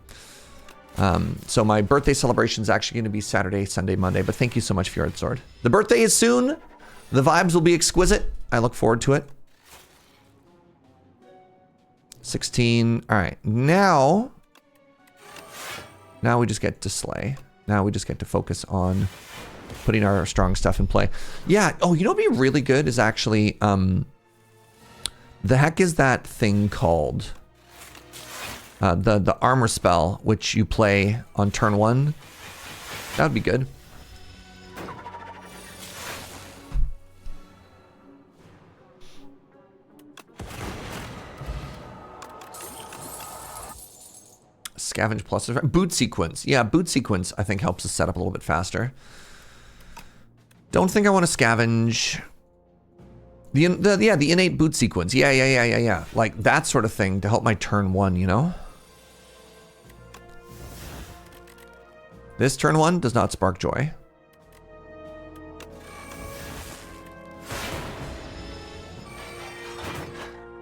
So my birthday celebration is actually going to be Saturday, Sunday, Monday. But thank you so much, Fjord Sword. The birthday is soon. The vibes will be exquisite. I look forward to it. 16. All right. Now we just get to slay. Now we just get to focus on putting our strong stuff in play. Yeah. Oh, you know what'd be really good is actually, the heck is that thing called? The armor spell, which you play on turn 1. That would be good. Scavenge plus boot sequence. Yeah, boot sequence I think helps us set up a little bit faster. Don't think I want to scavenge. The innate boot sequence. Yeah. Like that sort of thing to help my turn 1, you know? This turn 1 does not spark joy.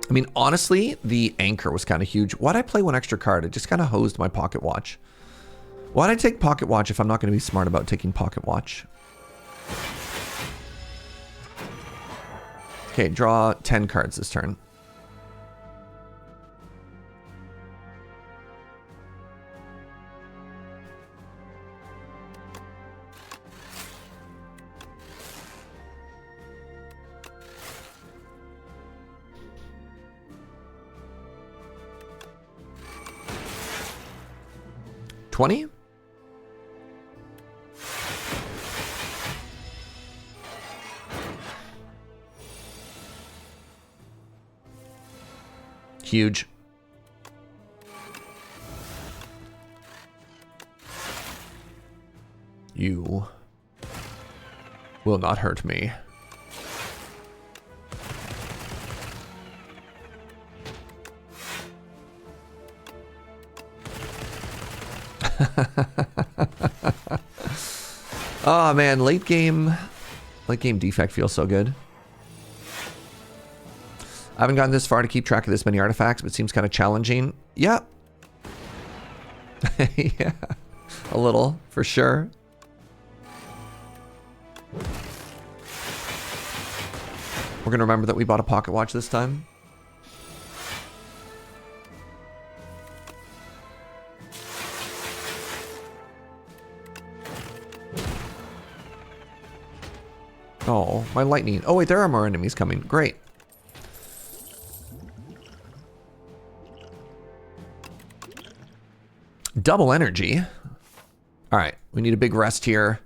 I mean, honestly, the anchor was kind of huge. Why'd I play 1 extra card? It just kind of hosed my pocket watch. Why'd I take pocket watch if I'm not going to be smart about taking pocket watch? Okay, draw 10 cards this turn. $20? Huge. You will not hurt me. Oh man, late game defect feels so good. I haven't gotten this far to keep track of this many artifacts, but it seems kind of challenging. Yeah. Yeah, a little, for sure. We're gonna remember that we bought a pocket watch this time. Oh, my lightning. Oh wait, there are more enemies coming. Great. Double energy. All right, we need a big rest here.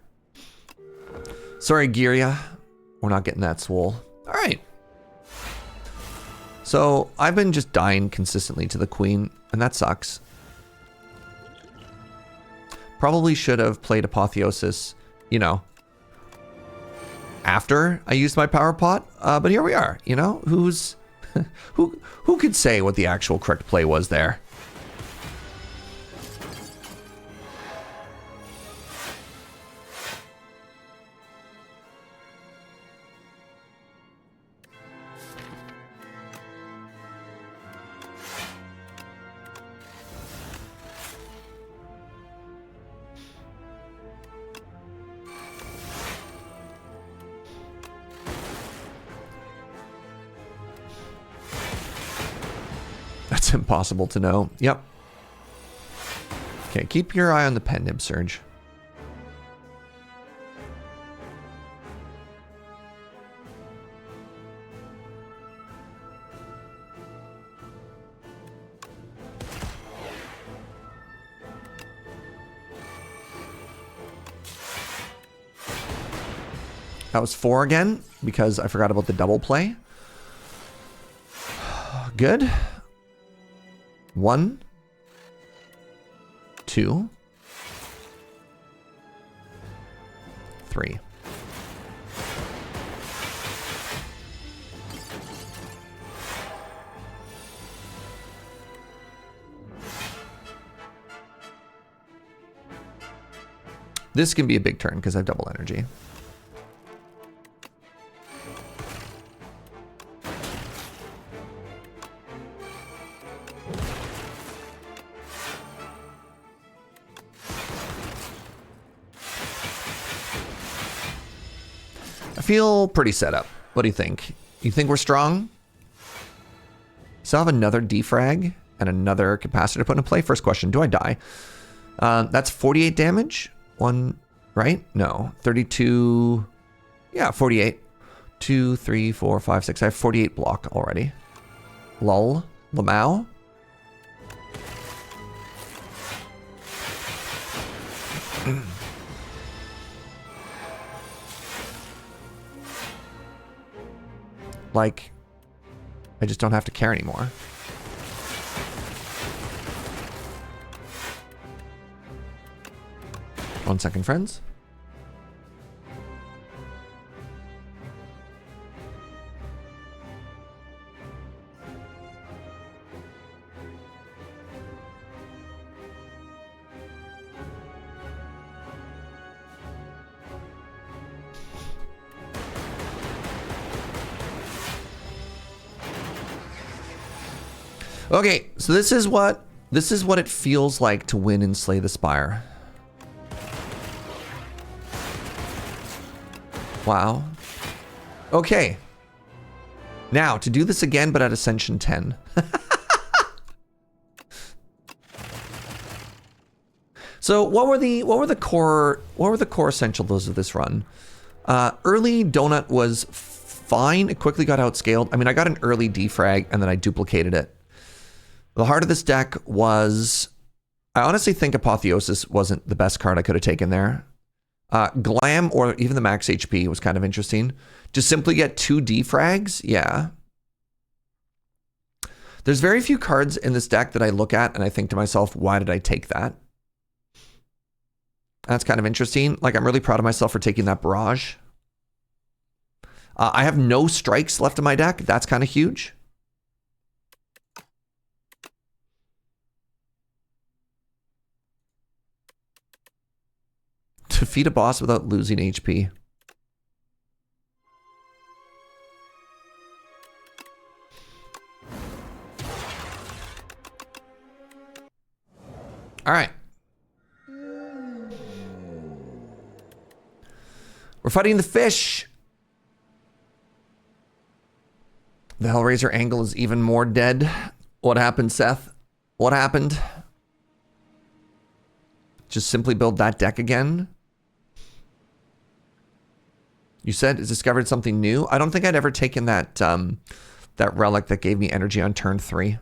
Sorry, Giria. We're not getting that swole. All right. So I've been just dying consistently to the queen, and that sucks. Probably should have played Apotheosis, you know, after I used my power pot. But here we are, you know, who could say what the actual correct play was there? That's impossible to know. Yep. Okay, keep your eye on the pen nib surge. That was 4 again because I forgot about the double play. Good. 1, 2, 3. This can be a big turn because I have double energy. I feel pretty set up. What do you think? You think we're strong? So I have another defrag and another capacitor to put into play. First question, do I die? That's 48 damage. 1, right? No, 32. Yeah, 48. 2, 3, 4, 5, 6. I have 48 block already. Lol. Lamau. Like, I just don't have to care anymore. One second, friends. Okay, so this is what it feels like to win and slay the Spire. Wow. Okay. Now, to do this again, but at Ascension 10. So what were the core essentials of this run? Early Donut was fine. It quickly got outscaled. I mean, I got an early defrag and then I duplicated it. The heart of this deck was, I honestly think Apotheosis wasn't the best card I could have taken there. Glam or even the max HP was kind of interesting. Just simply get 2 defrags, yeah. There's very few cards in this deck that I look at and I think to myself, why did I take that? That's kind of interesting. Like, I'm really proud of myself for taking that Barrage. I have no strikes left in my deck. That's kind of huge. Defeat a boss without losing HP. All right. We're fighting the fish. The Hellraiser angle is even more dead. What happened, Seth? What happened? Just simply build that deck again? You said it's discovered something new? I don't think I'd ever taken that that relic that gave me energy on turn 3.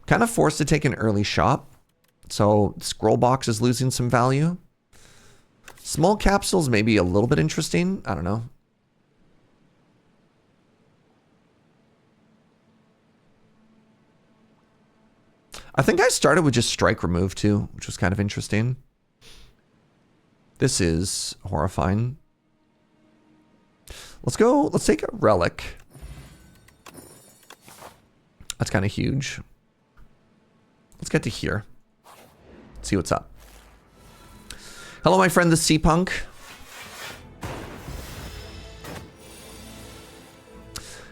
Kind of forced to take an early shop. So scroll box is losing some value. Small capsules may be a little bit interesting. I don't know. I think I started with just strike remove too, which was kind of interesting. This is horrifying. Let's take a relic. That's kind of huge. Let's get to here. See what's up. Hello, my friend, the Sea Punk.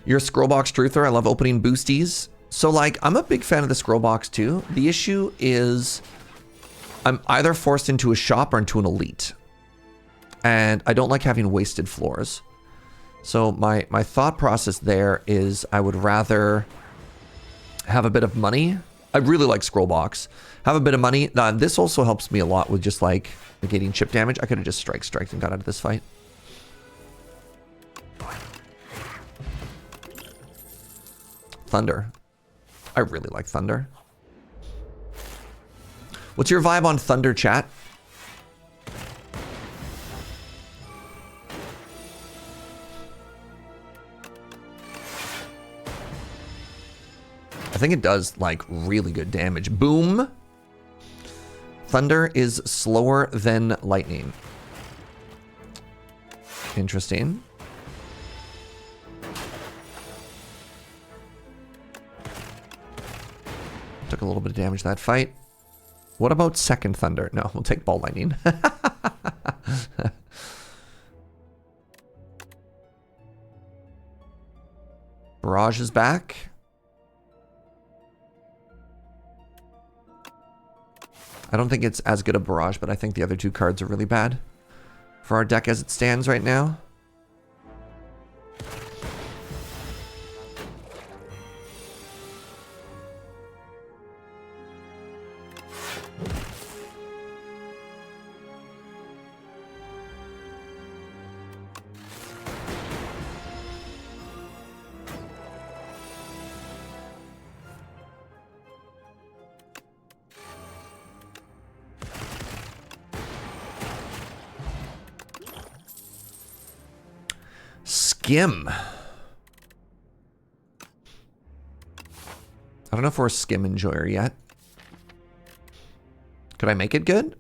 You're a Scrollbox truther. I love opening boosties. So, like, I'm a big fan of the Scrollbox too. The issue is I'm either forced into a shop or into an elite. And I don't like having wasted floors. So my thought process there is I would rather have a bit of money. I really like Scrollbox. Have a bit of money. This also helps me a lot with just like negating chip damage. I could have just striked and got out of this fight. Thunder. I really like Thunder. What's your vibe on Thunder, chat? I think it does like really good damage. Boom. Thunder is slower than lightning. Interesting. Took a little bit of damage that fight. What about second Thunder? No, we'll take ball lightning. Barrage is back. I don't think it's as good a Barrage, but I think the other two cards are really bad for our deck as it stands right now. Skim. I don't know if we're a skim enjoyer yet. Could I make it good?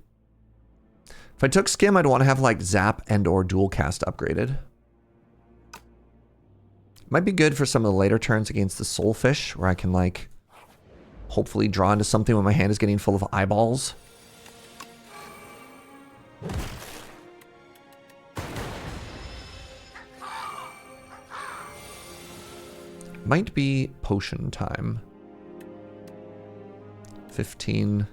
If I took skim, I'd want to have like zap and or dual cast upgraded. Might be good for some of the later turns against the soulfish, where I can like hopefully draw into something when my hand is getting full of eyeballs. Might be potion time. 15.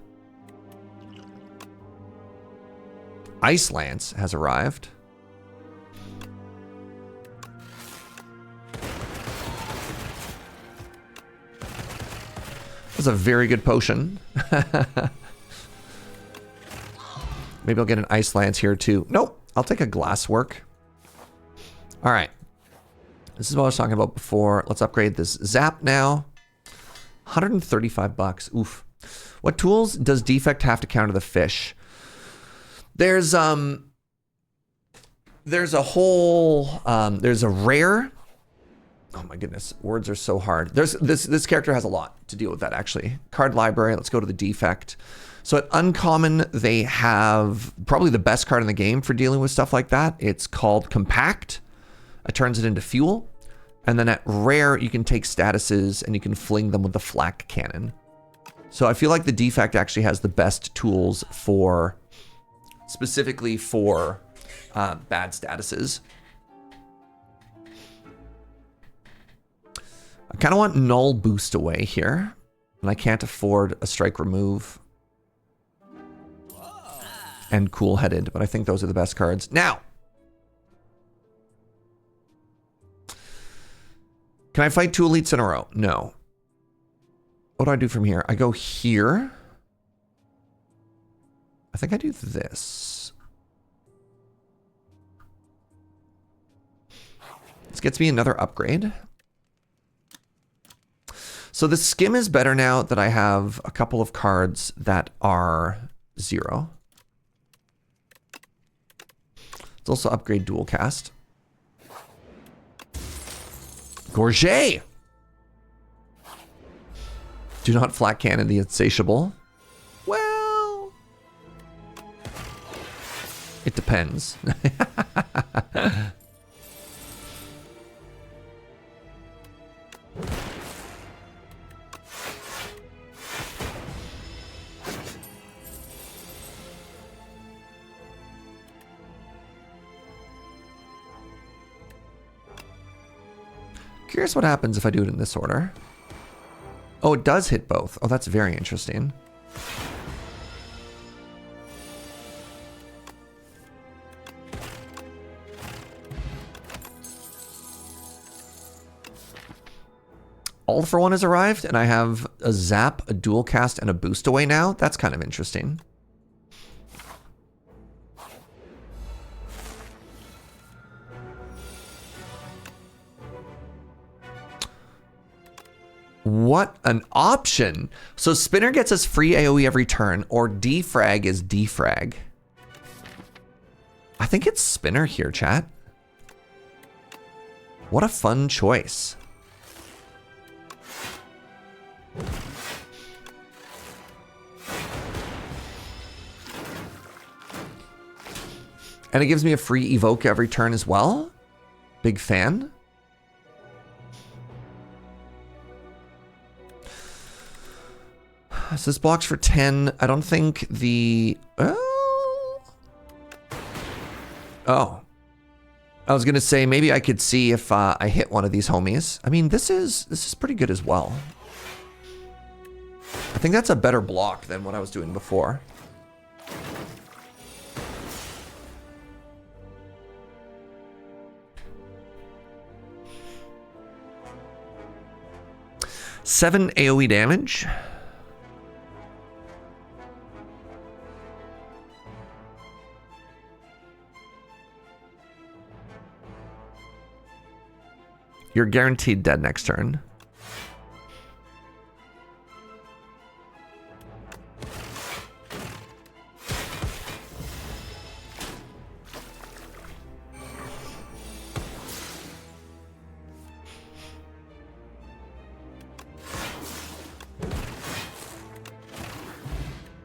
Ice Lance has arrived. That's a very good potion. Maybe I'll get an Ice Lance here too. Nope, I'll take a Glasswork. All right. This is what I was talking about before. Let's upgrade this Zap now. 135 bucks. Oof. What tools does Defect have to counter the fish? There's a whole there's a rare. Oh my goodness, words are so hard. There's this character has a lot to deal with that actually. Card library, let's go to the Defect. So at uncommon, they have probably the best card in the game for dealing with stuff like that. It's called Compact. It turns it into fuel. And then at rare, you can take statuses and you can fling them with the flak cannon. So I feel like the Defect actually has the best tools for, specifically for bad statuses. I kind of want null boost away here. And I can't afford a strike remove. And cool-headed, but I think those are the best cards. Now! Can I fight 2 elites in a row? No. What do I do from here? I go here. I think I do this. This gets me another upgrade. So the skim is better now that I have a couple of cards that are 0. Let's also upgrade dual cast. Gorget! Do not flat cannon the Insatiable. Well, it depends. Curious what happens if I do it in this order. Oh, it does hit both. Oh, that's very interesting. All for one has arrived, and I have a zap, a dual cast, and a boost away now. That's kind of interesting. What an option. So Spinner gets us free AoE every turn, or defrag is defrag. I think it's Spinner here, chat. What a fun choice. And it gives me a free evoke every turn as well. Big fan. So this blocks for 10. I don't think the... Oh. I was going to say, maybe I could see if I hit one of these homies. I mean, this is pretty good as well. I think that's a better block than what I was doing before. Seven AoE damage. You're guaranteed dead next turn.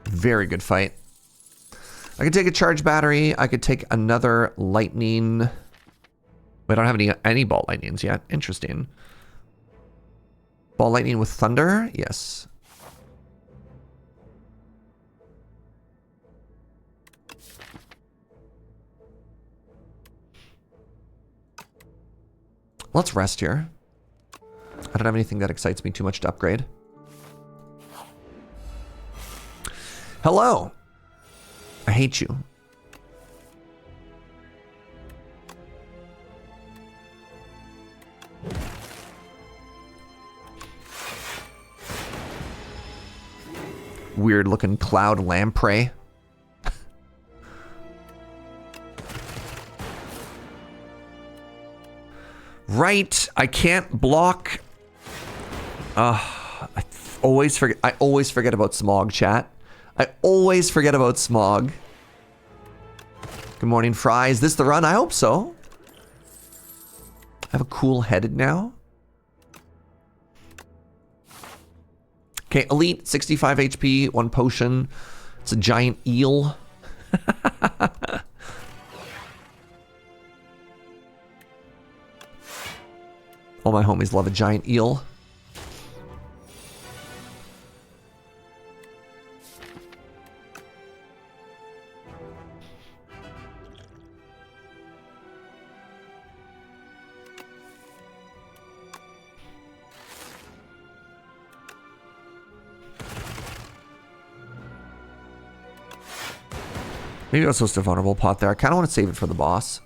Very good fight. I could take a charge battery. I could take another lightning. We don't have any ball lightnings yet. Interesting. Ball lightning with thunder? Yes. Let's rest here. I don't have anything that excites me too much to upgrade. Hello. I hate you. Weird looking cloud lamprey. Right, I can't block. I always forget about smog, chat. I always forget about smog. Good morning, Fry. Is this the run? I hope so. I have a cool headed now. Okay, elite, 65 HP, 1 potion. It's a giant eel. All my homies love a giant eel. Maybe I was supposed to vulnerable pot there. I kind of want to save it for the boss.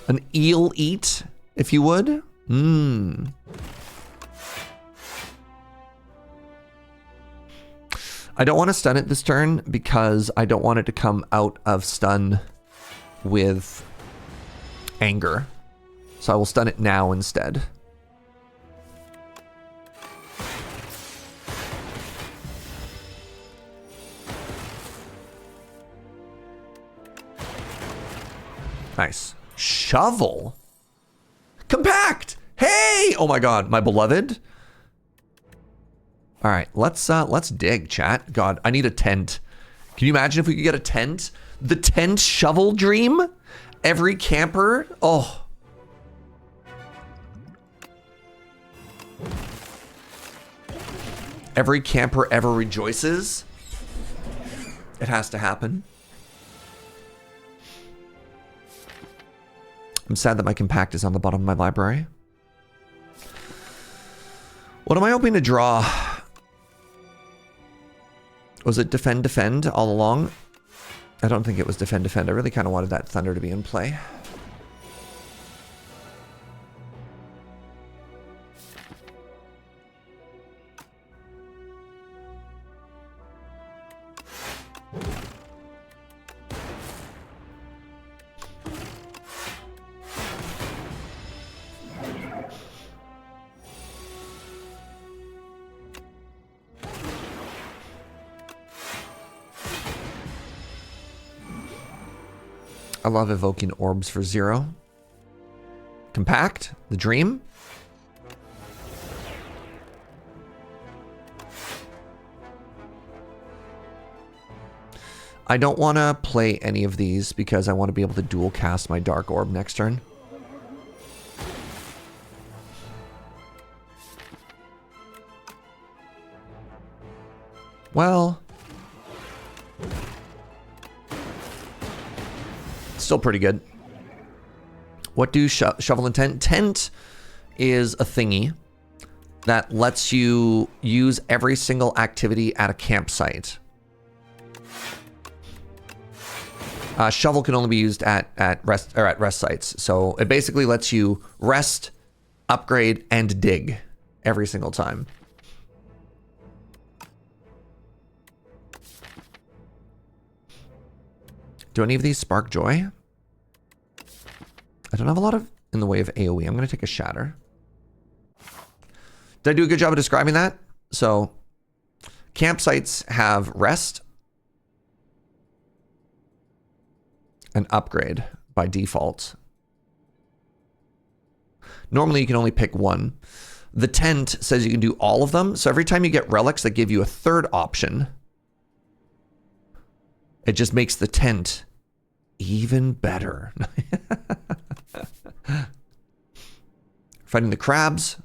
An eel eat, if you would. I don't want to stun it this turn because I don't want it to come out of stun with anger. So I will stun it now instead. Nice. Shovel. Compact. Hey! Oh my god, my beloved. All right, let's dig, chat. God, I need a tent. Can you imagine if we could get a tent? The tent shovel dream? Every camper? Oh. Every camper ever rejoices. It has to happen. I'm sad that my compact is on the bottom of my library. What am I hoping to draw? Was it defend all along? I don't think it was defend. I really kind of wanted that thunder to be in play. I love evoking orbs for 0. Compact, the dream. I don't want to play any of these because I want to be able to dual cast my dark orb next turn. Well, still pretty good. What do shovel and tent? Tent is a thingy that lets you use every single activity at a campsite. Shovel can only be used at rest sites. So it basically lets you rest, upgrade, and dig every single time. Do any of these spark joy? I don't have a lot of in the way of AoE. I'm going to take a shatter. Did I do a good job of describing that? So campsites have rest and upgrade by default. Normally you can only pick one. The tent says you can do all of them. So every time you get relics that give you a third option, it just makes the tent even better. Fighting the crabs.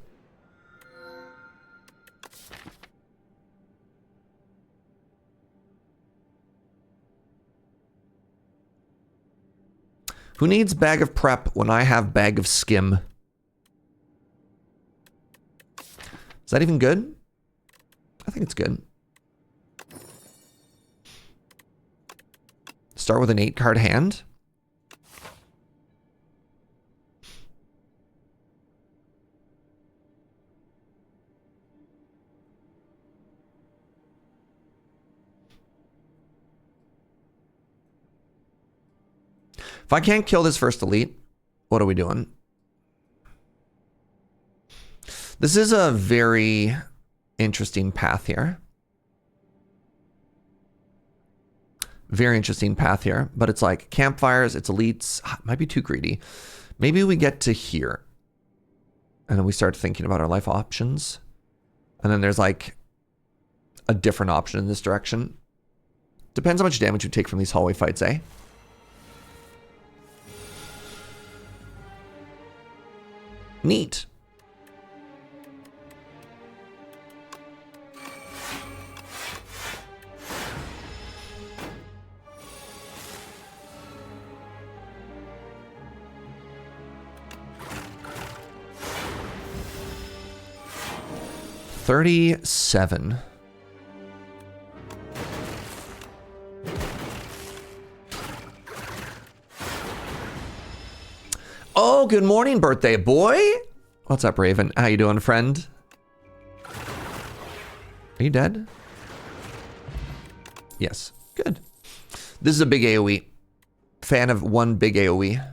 Who needs bag of prep when I have bag of skim? Is that even good? I think it's good. Start with an 8-card hand. If I can't kill this first elite, what are we doing? This is a very interesting path here. Very interesting path here, but it's like campfires, it's elites. Might be too greedy. Maybe we get to here and then we start thinking about our life options. And then there's like a different option in this direction. Depends how much damage we take from these hallway fights, eh? Neat. $37. Oh, good morning, birthday boy. What's up, Raven? How you doing, friend? Are you dead? Yes. Good. This is a big AoE. Fan of one big AoE.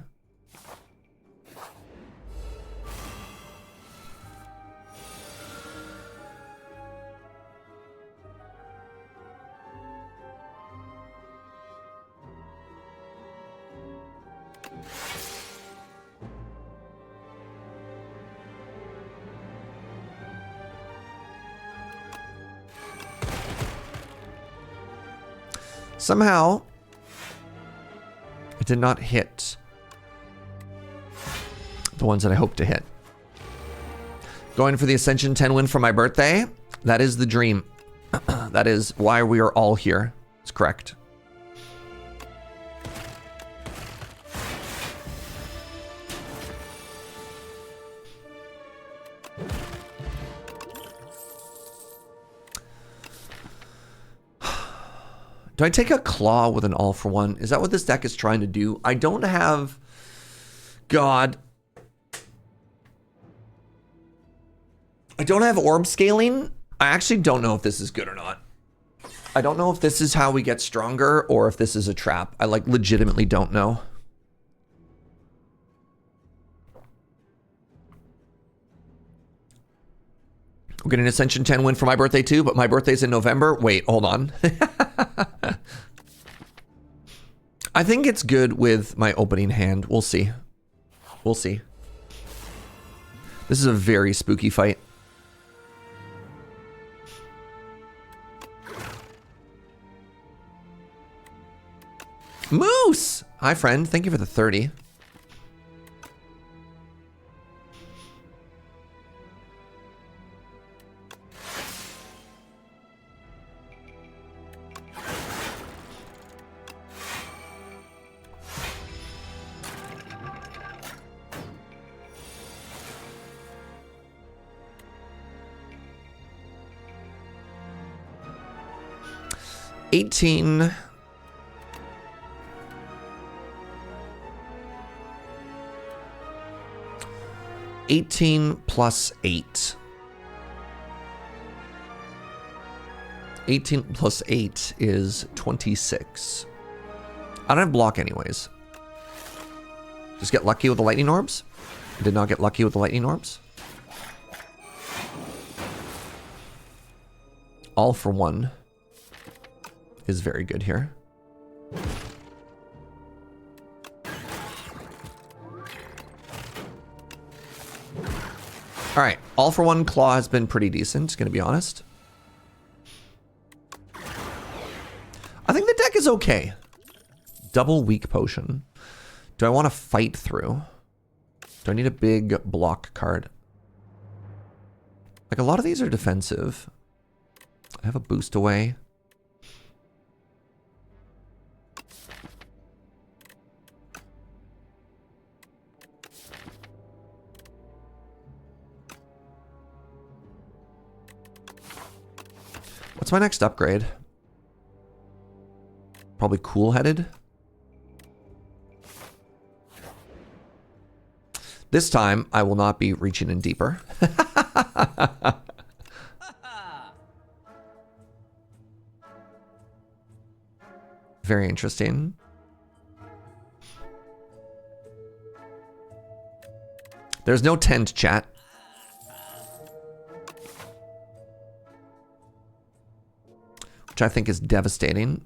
Somehow, it did not hit the ones that I hoped to hit. Going for the Ascension 10 win for my birthday. That is the dream. That is why we are all here. It's correct. Do I take a claw with an all for one? Is that what this deck is trying to do? I don't have... God. I don't have orb scaling. I actually don't know if this is good or not. I don't know if this is how we get stronger or if this is a trap. I like legitimately don't know. We're getting an Ascension 10 win for my birthday too, but my birthday's in November. Wait, hold on. I think it's good with my opening hand. We'll see. We'll see. This is a very spooky fight. Moose! Hi, friend. Thank you for the 30. $18. $18 plus 8. 18 plus 8 is 26. I don't have block anyways. Just get lucky with the lightning orbs? I did not get lucky with the lightning orbs. All for one is very good here. All right, all for one claw has been pretty decent, gonna be honest. I think the deck is okay. Double weak potion. Do I want to fight through? Do I need a big block card? Like a lot of these are defensive. I have a boost away. What's my next upgrade? Probably cool-headed. This time, I will not be reaching in deeper. Very interesting. There's no tent, chat. Which I think is devastating.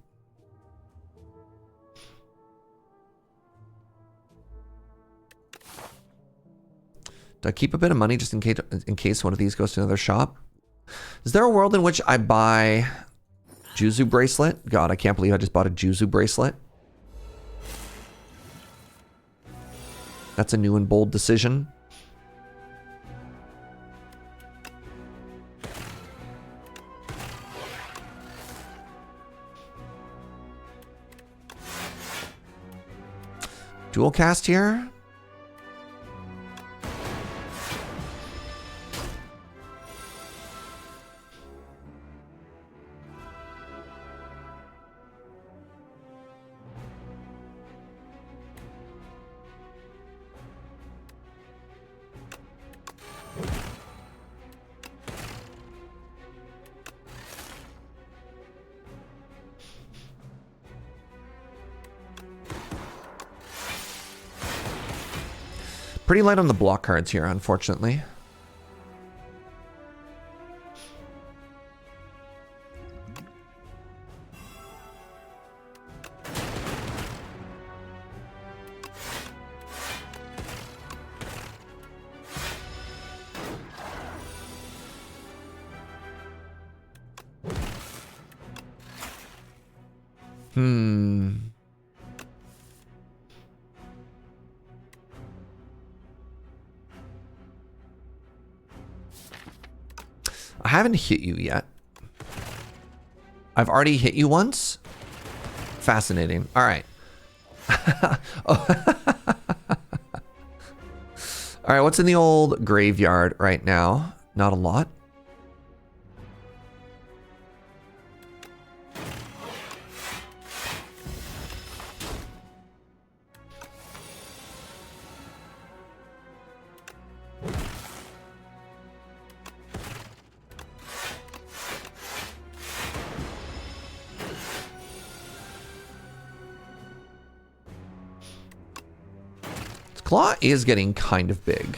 Do I keep a bit of money just in case one of these goes to another shop? Is there a world in which I buy Juzu bracelet? God, I can't believe I just bought a Juzu bracelet. That's a new and bold decision. Dual cast here. Pretty light on the block cards here, unfortunately. I haven't hit you yet. I've already hit you once? Fascinating. All right. All right, what's in the old graveyard right now? Not a lot. Claw is getting kind of big.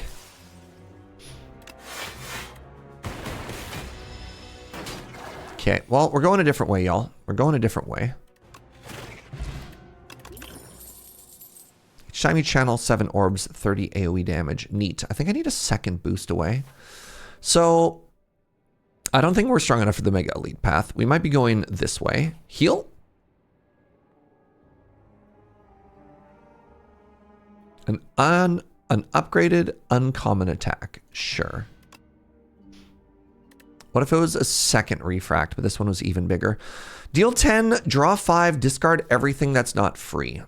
Okay, well, we're going a different way, y'all. We're going a different way. Shiny channel, 7 orbs, 30 AoE damage. Neat. I think I need a second boost away. So, I don't think we're strong enough for the Mega Elite path. We might be going this way. Heal? An upgraded uncommon attack. Sure. What if it was a second refract, but this one was even bigger? Deal 10, draw 5, discard everything that's not free.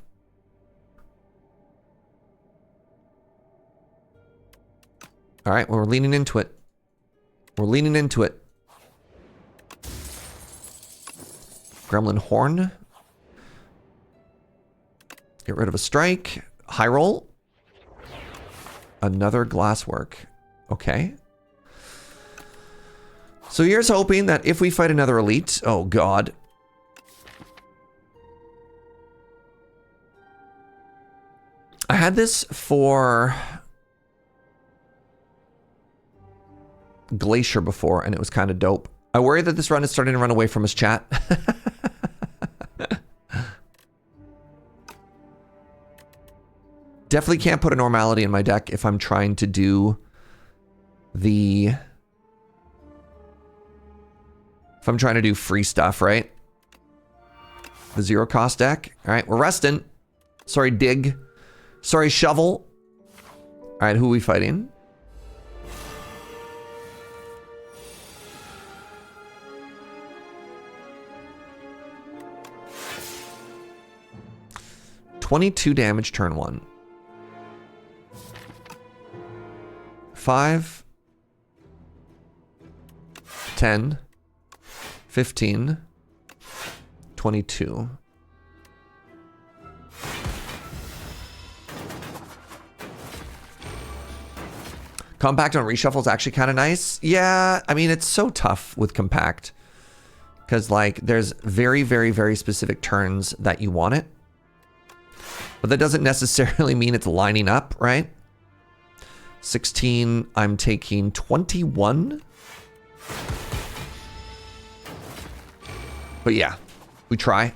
All right, well, we're leaning into it. We're leaning into it. Gremlin Horn. Get rid of a strike. High roll. Another glasswork. Okay. So here's hoping that if we fight another elite... Oh, God. I had this for Glacier before, and it was kind of dope. I worry that this run is starting to run away from us, chat. Definitely can't put a normality in my deck if I'm trying to do the... If I'm trying to do free stuff, right? The zero cost deck. All right, we're resting. Sorry, dig. Sorry, shovel. All right, who are we fighting? $22 damage turn 1. 5, 10, 15. 22. Compact on reshuffle is actually kind of nice. Yeah, I mean, it's so tough with compact. Because, like, there's very, very, very specific turns that you want it. But that doesn't necessarily mean it's lining up, right? 16, I'm taking 21. But yeah, we try.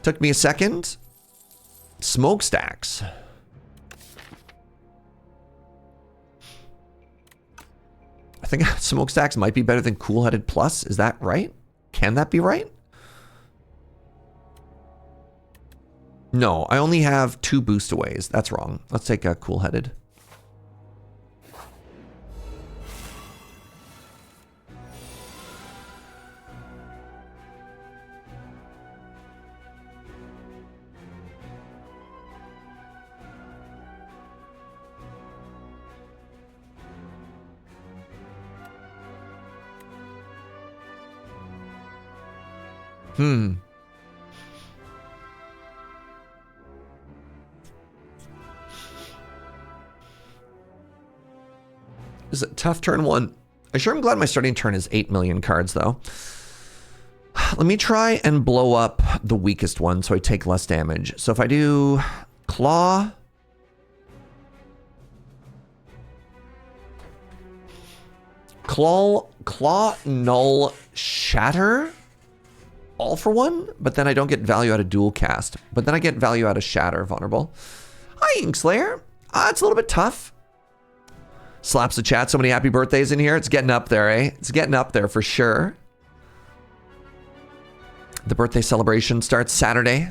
Took me a second. Smokestacks. I think smokestacks might be better than cool-headed plus. Is that right? Can that be right? No, I only have 2 boost aways. That's wrong. Let's take a cool-headed. This is a tough turn 1. I sure am glad my starting turn is 8 million cards, though. Let me try and blow up the weakest one so I take less damage. So if I do Claw... Claw, Null, Shatter... all for 1, but then I don't get value out of dual cast. But then I get value out of Shatter, vulnerable. Hi, Inkslayer. It's a little bit tough. Slaps the chat. So many happy birthdays in here. It's getting up there, eh? It's getting up there for sure. The birthday celebration starts Saturday.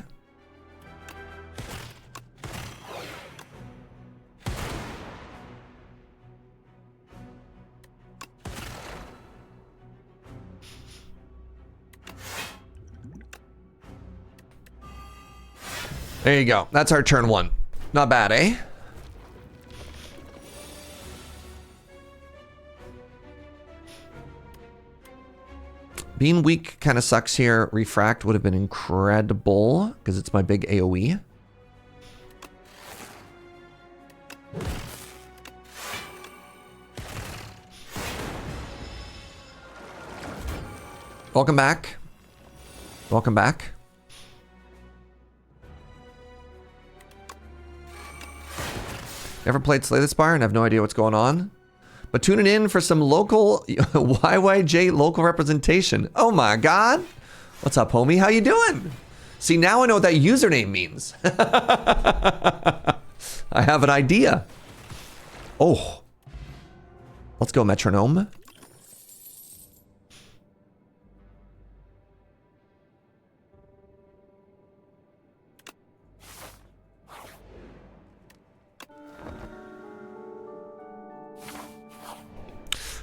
There you go. That's our turn 1. Not bad, eh? Being weak kind of sucks here. Refract would have been incredible because it's my big AoE. Welcome back. Welcome back. Never played Slay the Spire and have no idea what's going on. But tuning in for some local YYJ local representation. Oh my God. What's up, homie? How you doing? See, now I know what that username means. I have an idea. Oh. Let's go, metronome.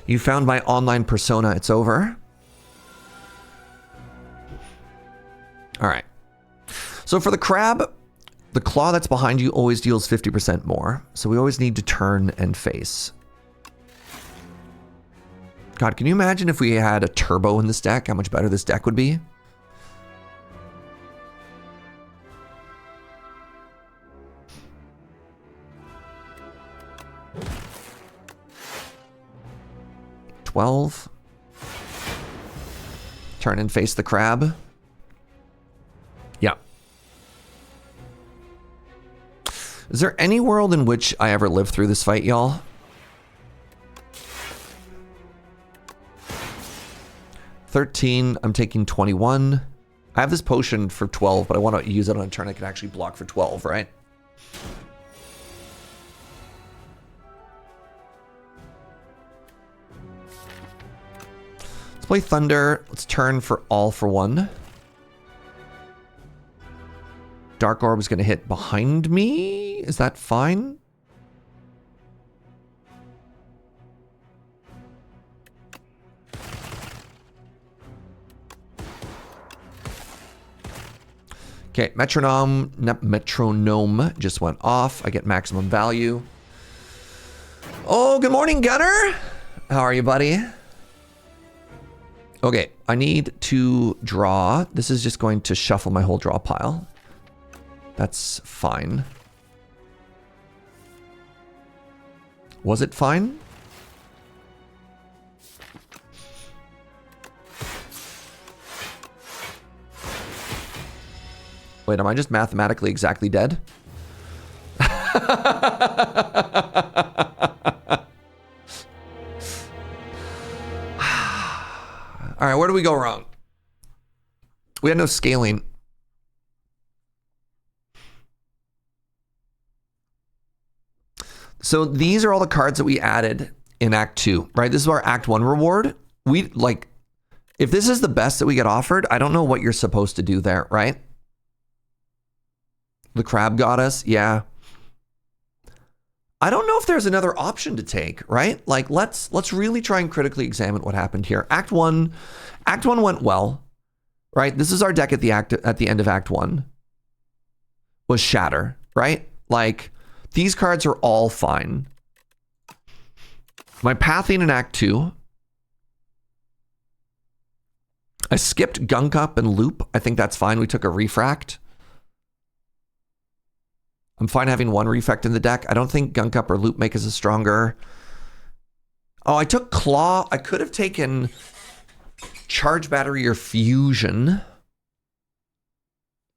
You found my online persona. It's over. All right. So for the crab, the claw that's behind you always deals 50% more. So we always need to turn and face. God, can you imagine if we had a turbo in this deck? How much better this deck would be? Turn and face the crab. Yeah. Is there any world in which I ever live through this fight, y'all? $13. I'm taking 21. I have this potion for 12, but I want to use it on a turn I can actually block for 12, right? Play Thunder. Let's turn for all for 1. Dark Orb is going to hit behind me. Is that fine? Okay, metronome just went off. I get maximum value. Oh, good morning, Gunner. How are you, buddy? Okay, I need to draw. This is just going to shuffle my whole draw pile. That's fine. Was it fine? Wait, am I just mathematically exactly dead? All right, where do we go wrong? We had no scaling. So these are all the cards that we added in Act 2, right? This is our Act 1 reward. We like, if this is the best that we get offered, I don't know what you're supposed to do there, right? The crab goddess, yeah. I don't know if there's another option to take, right? Like, let's really try and critically examine what happened here. Act 1 went well, right? This is our deck at the end of Act 1. Was Shatter, right? Like, these cards are all fine. My pathing in Act 2. I skipped Gunk Up and Loop. I think that's fine. We took a Refract. I'm fine having one Refect in the deck. I don't think Gunk Up or Loop make us a stronger. Oh, I took Claw. I could have taken Charge Battery or Fusion.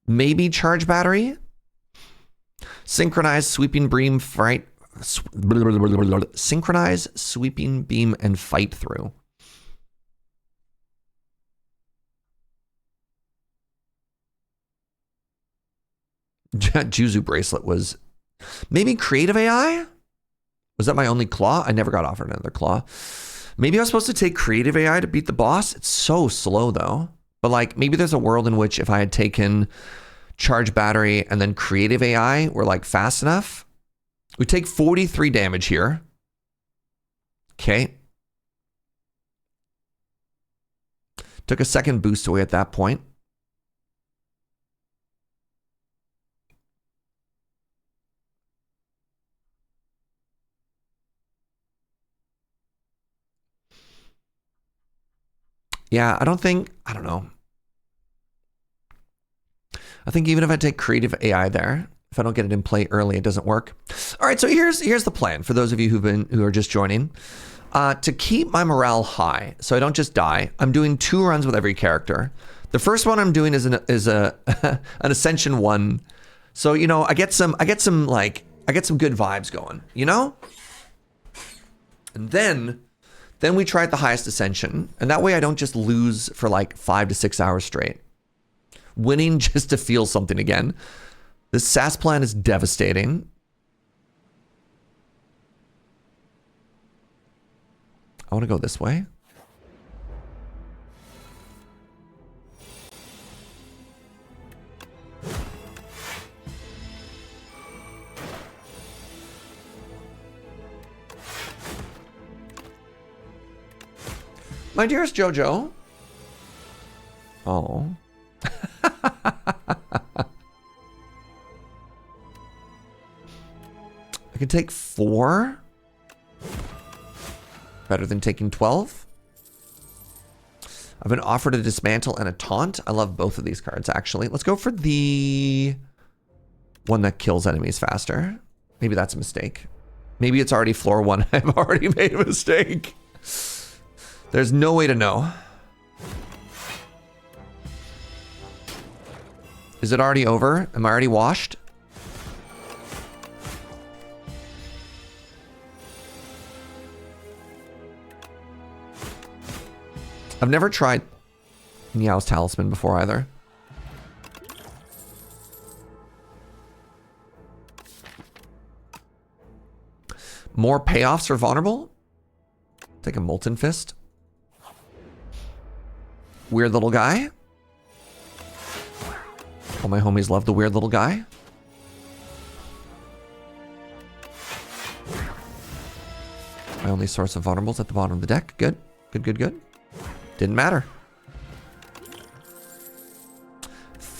Maybe Charge Battery. Synchronize, Sweeping Beam, Fight. Synchronize, Sweeping Beam, and Fight Through. Juzu Bracelet was maybe Creative AI? Was that my only Claw? I never got offered another Claw. Maybe I was supposed to take Creative AI to beat the boss. It's so slow though. But like maybe there's a world in which if I had taken Charge Battery and then Creative AI were like fast enough. We take 43 damage here. Okay. Took a second boost away at that point. Yeah, I don't know. I think even if I take Creative AI there, if I don't get it in play early, it doesn't work. All right, so here's the plan for those of you who are just joining. To keep my morale high, so I don't just die, I'm doing 2 runs with every character. The first one I'm doing is an Ascension 1. So, you know, I get some good vibes going, you know? And then we try at the highest Ascension, and that way I don't just lose for like 5 to 6 hours straight. Winning just to feel something again. This SAS plan is devastating. I want to go this way. My dearest Jojo. Oh. I can take 4. Better than taking 12. I've been offered a dismantle and a taunt. I love both of these cards, actually. Let's go for the one that kills enemies faster. Maybe that's a mistake. Maybe it's already floor 1. I've already made a mistake. There's no way to know. Is it already over? Am I already washed? I've never tried Meow's Talisman before either. More payoffs are vulnerable. Take a Molten Fist. Weird little guy. All my homies love the weird little guy. My only source of vulnerables at the bottom of the deck. Good. Good, good, good. Didn't matter.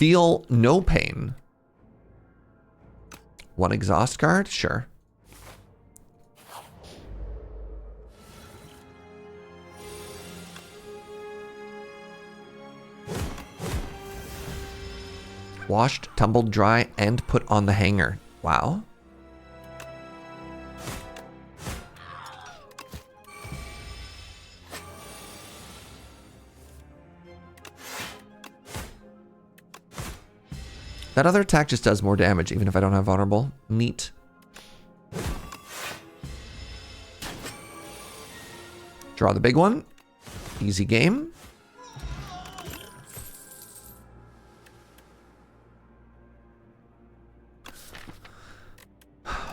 Feel no pain. 1 exhaust card? Sure. Washed, tumbled dry, and put on the hanger. Wow. That other attack just does more damage, even if I don't have vulnerable. Neat. Draw the big one. Easy game.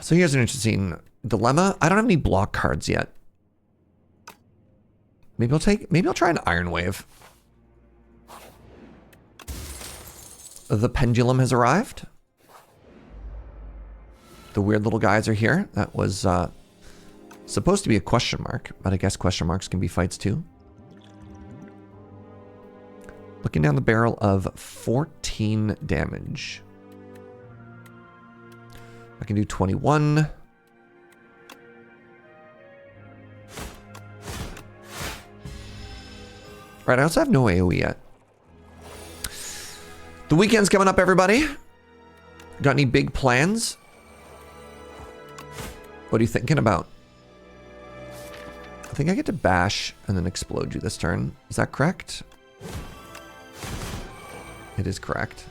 So here's an interesting dilemma. I don't have any block cards yet. Maybe I'll try an Iron Wave. The pendulum has arrived. The weird little guys are here. That was supposed to be a question mark, but I guess question marks can be fights too. Looking down the barrel of 14 damage. I can do 21. Right, I also have no AoE yet. The weekend's coming up, everybody. Got any big plans? What are you thinking about? I think I get to bash and then explode you this turn. Is that correct? It is correct.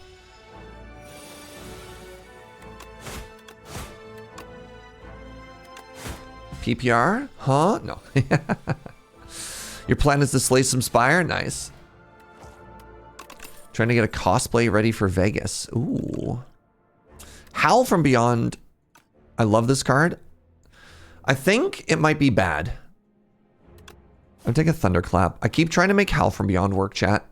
PPR? Huh? No. Your plan is to slay some Spire? Nice. Trying to get a cosplay ready for Vegas. Ooh. Howl from Beyond. I love this card. I think it might be bad. I'm taking a Thunderclap. I keep trying to make Howl from Beyond work, chat.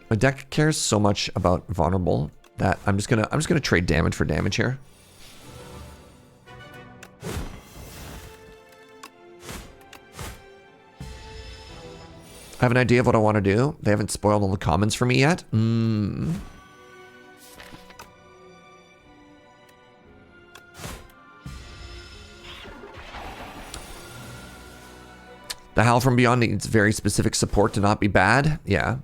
My deck cares so much about vulnerable that I'm just gonna trade damage for damage here. I have an idea of what I want to do. They haven't spoiled all the commons for me yet. The Howl from Beyond needs very specific support to not be bad. Yeah.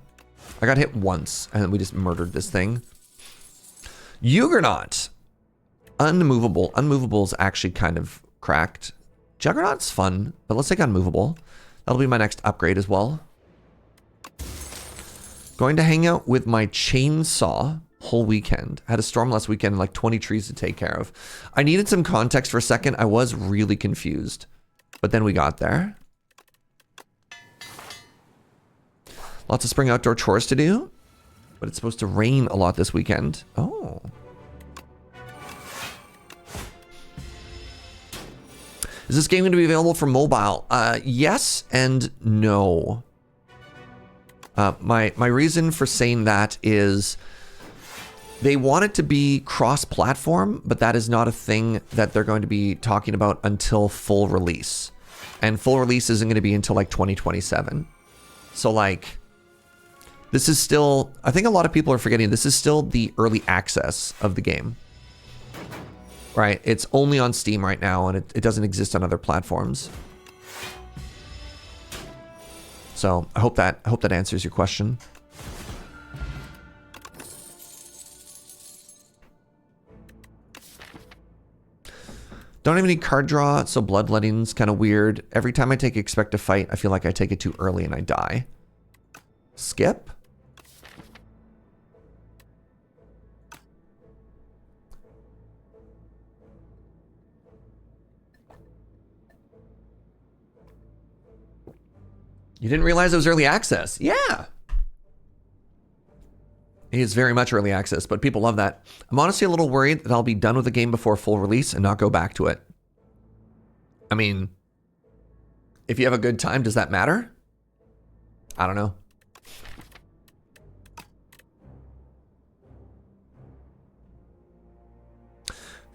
I got hit once, and then we just murdered this thing. Juggernaut. Unmovable. Unmovable is actually kind of cracked. Juggernaut's fun, but let's take Unmovable. That'll be my next upgrade as well. Going to hang out with my chainsaw whole weekend. Had a storm last weekend and like 20 trees to take care of. I needed some context for a second. I was really confused, but then we got there. Lots of spring outdoor chores to do, but it's supposed to rain a lot this weekend. Oh. Is this game going to be available for mobile? Yes and no. My reason for saying that is they want it to be cross-platform, but that is not a thing that they're going to be talking about until full release. And full release isn't going to be until like 2027. So like... This is still, I think a lot of people are forgetting, this is still the early access of the game. Right? It's only on Steam right now, and it doesn't exist on other platforms. So I hope that answers your question. Don't have any card draw, so bloodletting's kind of weird. Every time I take expect to fight, I feel like I take it too early and I die. Skip? You didn't realize it was early access? Yeah. It is very much early access, but people love that. I'm honestly a little worried that I'll be done with the game before full release and not go back to it. I mean, if you have a good time, does that matter? I don't know.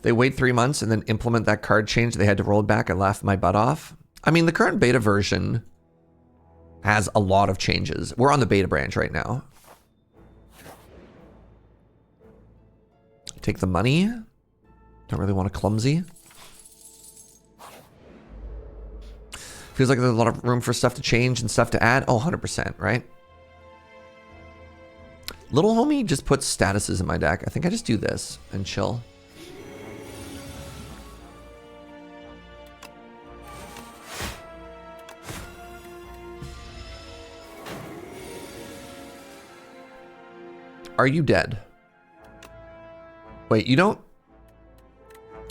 They wait 3 months and then implement that card change. They had to roll it back. I laughed my butt off. I mean, the current beta version has a lot of changes. We're on the beta branch right now. Take the money. Don't really want a clumsy. Feels like there's a lot of room for stuff to change and stuff to add. Oh, 100%, right? Little homie just puts statuses in my deck. I think I just do this and chill. Are you dead? Wait, you don't?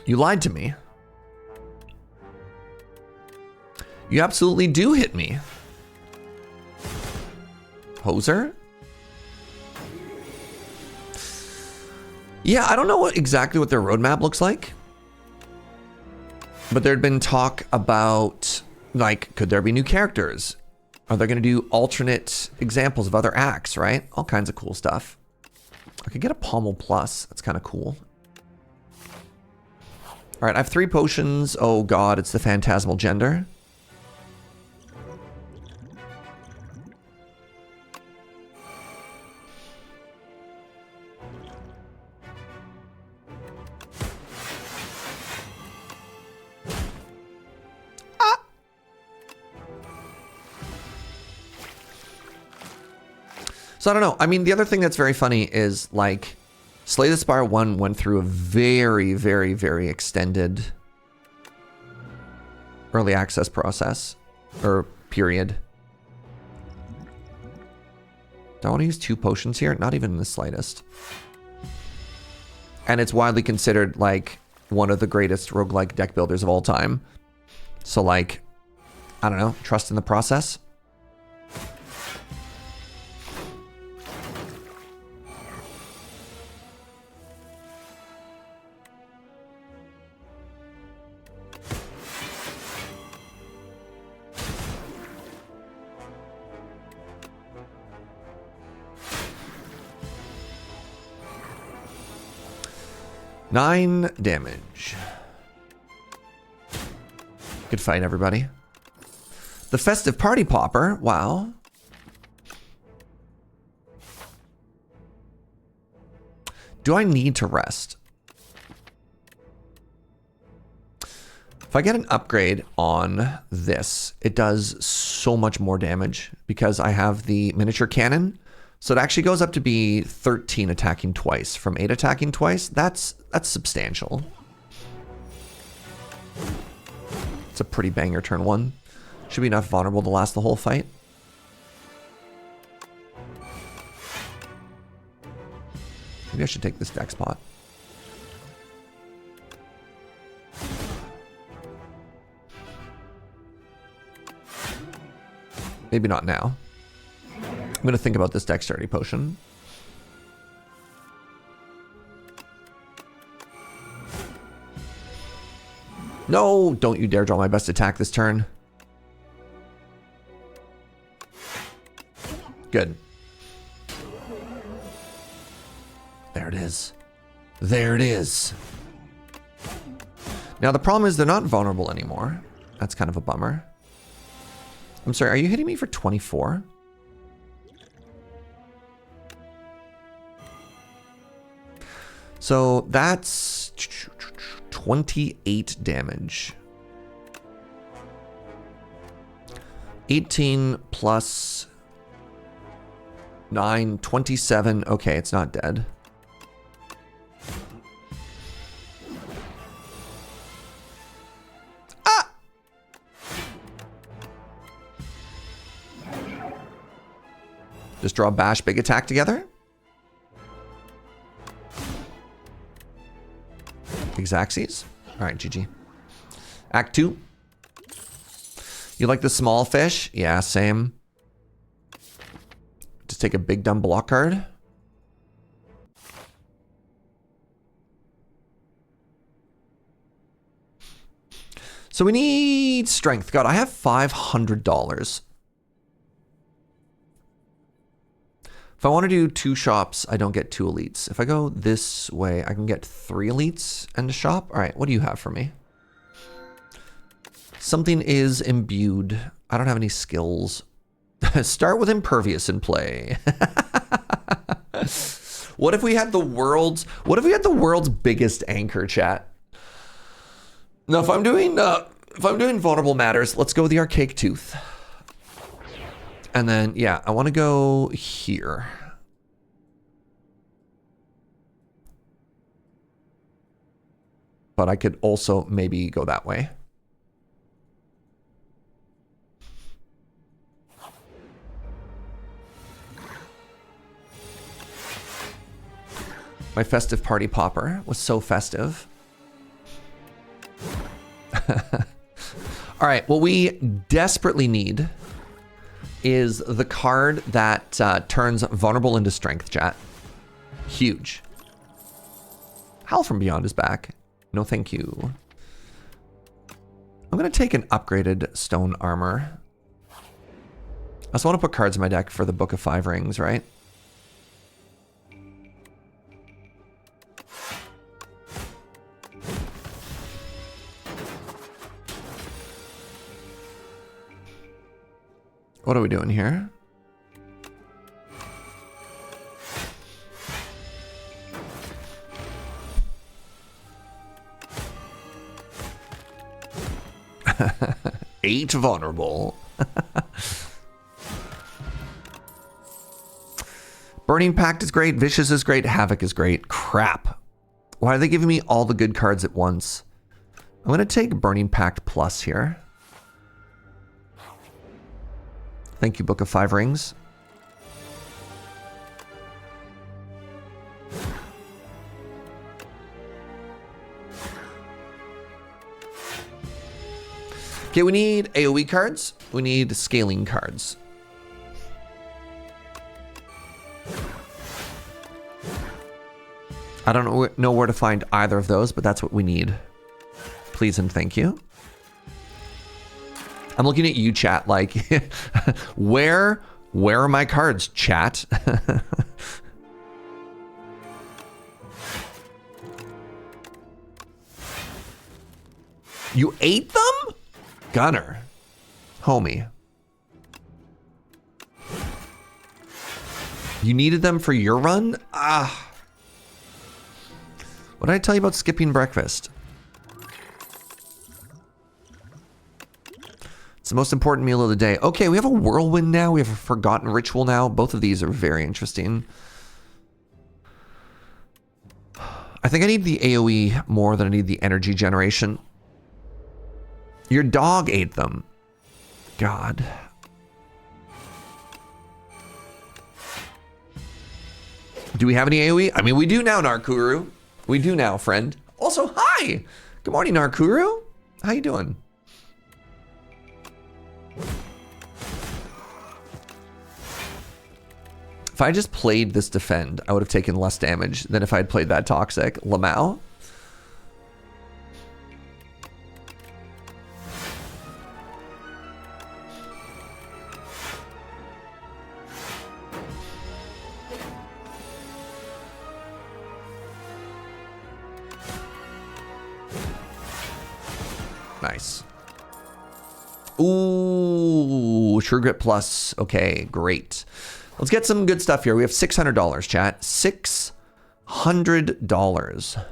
You lied to me. You absolutely do hit me. Hoser? Yeah, I don't know exactly what their roadmap looks like. But there'd been talk about, like, could there be new characters? Are they going to do alternate examples of other acts, right? All kinds of cool stuff. I could get a Pommel Plus. That's kind of cool. All right, I have 3 potions. Oh god, it's the Phantasmal Gender. So I don't know. I mean, the other thing that's very funny is, like, Slay the Spire 1 went through a very, very, very extended early access process, or period. Do I want to use 2 potions here? Not even in the slightest. And it's widely considered, like, one of the greatest roguelike deck builders of all time. So, like, I don't know, trust in the process. Nine damage. Good fight, everybody. The Festive Party Popper. Wow. Do I need to rest? If I get an upgrade on this, it does so much more damage because I have the miniature cannon. So it actually goes up to be 13 attacking twice from 8 attacking twice. That's substantial. It's a pretty banger turn 1. Should be enough vulnerable to last the whole fight. Maybe I should take this deck spot. Maybe not now. I'm going to think about this dexterity potion. No, don't you dare draw my best attack this turn. Good. There it is. There it is. Now the problem is they're not vulnerable anymore. That's kind of a bummer. I'm sorry, are you hitting me for 24? So that's 28 damage. 18 plus 9, 27. Okay, it's not dead. Ah! Just draw bash, big attack together. Xaxes. All right, GG. Act 2. You like the small fish? Yeah, same. Just take a big dumb block card. So we need strength. God, I have $500. If I want to do 2 shops, I don't get 2 elites. If I go this way, I can get 3 elites and a shop. All right, what do you have for me? Something is imbued. I don't have any skills. Start with impervious in play. What if we had the world's biggest anchor, chat? No, if I'm doing vulnerable matters, let's go with the archaic tooth. And then, yeah, I want to go here. But I could also maybe go that way. My festive party popper was so festive. All right, what we desperately need is the card that turns vulnerable into strength, chat. Huge. Howl from Beyond is back. No, thank you. I'm going to take an upgraded stone armor. I also want to put cards in my deck for the Book of 5 Rings, right? What are we doing here? Eight vulnerable. Burning Pact is great. Vicious is great. Havoc is great. Crap. Why are they giving me all the good cards at once? I'm going to take Burning Pact Plus here. Thank you, Book of 5 Rings. Okay, we need AoE cards. We need scaling cards. I don't know where to find either of those, but that's what we need. Please and thank you. I'm looking at you, chat, like, where are my cards, chat? You ate them? Gunner. Homie. You needed them for your run? Ah. What did I tell you about skipping breakfast? It's the most important meal of the day. Okay, we have a whirlwind now. We have a forgotten ritual now. Both of these are very interesting. I think I need the AoE more than I need the energy generation. Your dog ate them. God. Do we have any AoE? I mean, we do now, Narkuru. We do now, friend. Also, hi! Good morning, Narkuru. How you doing? If I just played this defend, I would have taken less damage than if I had played that toxic. Lamau. Nice. Ooh, True Grit Plus. Okay, great. Let's get some good stuff here. We have $600, chat. $600.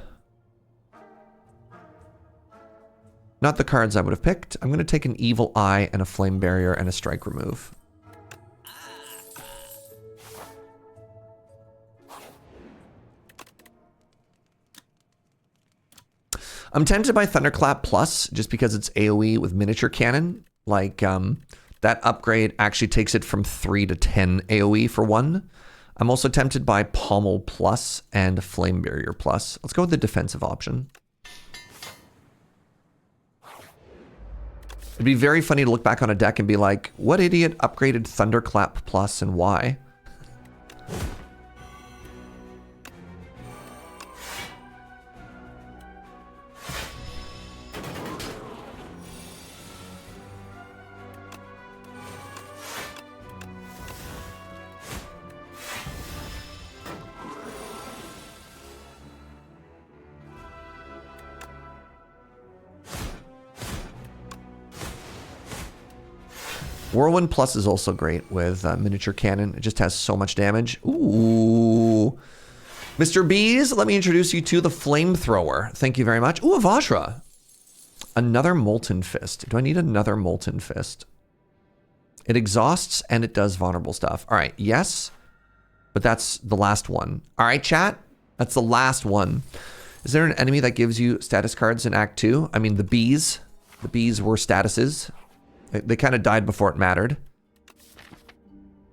Not the cards I would have picked. I'm going to take an Evil Eye and a Flame Barrier and a Strike Remove. I'm tempted by Thunderclap Plus just because it's AoE with miniature cannon. Like, that upgrade actually takes it from 3 to 10 AoE for 1. I'm also tempted by Pommel Plus and Flame Barrier Plus. Let's go with the defensive option. It'd be very funny to look back on a deck and be like, what idiot upgraded Thunderclap Plus and why? Whirlwind Plus is also great with miniature cannon. It just has so much damage. Ooh. Mr. Bees, let me introduce you to the flamethrower. Thank you very much. Ooh, a Vajra. Another Molten Fist. Do I need another Molten Fist? It exhausts and it does vulnerable stuff. All right, yes, but that's the last one. All right, chat, that's the last one. Is there an enemy that gives you status cards in Act 2? I mean, the bees. The bees were statuses. They kind of died before it mattered.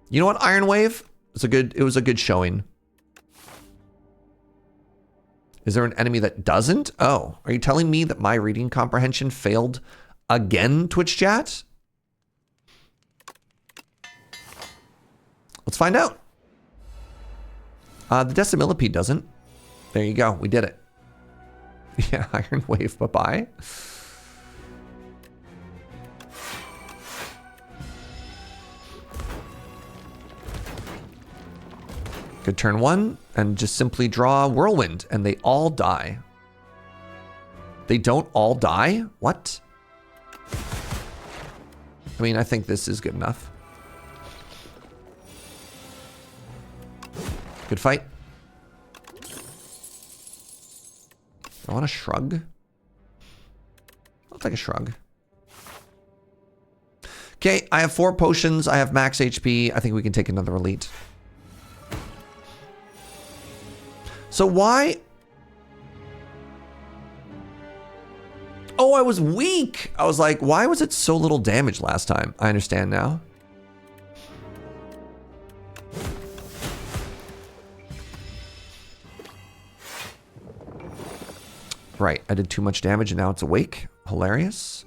You know what, Iron Wave? It was a good showing. Is there an enemy that doesn't? Oh, are you telling me that my reading comprehension failed again, Twitch chat? Let's find out. The Decimillipede doesn't. There you go. We did it. Yeah, Iron Wave, bye-bye. Good turn one, and just simply draw Whirlwind, and they all die. They don't all die? What? I mean, I think this is good enough. Good fight. I want a shrug. I'll take a shrug. Okay, I have 4 potions. I have max HP. I think we can take another elite. So why? Oh, I was weak. I was like, why was it so little damage last time? I understand now. Right, I did too much damage and now it's awake. Hilarious.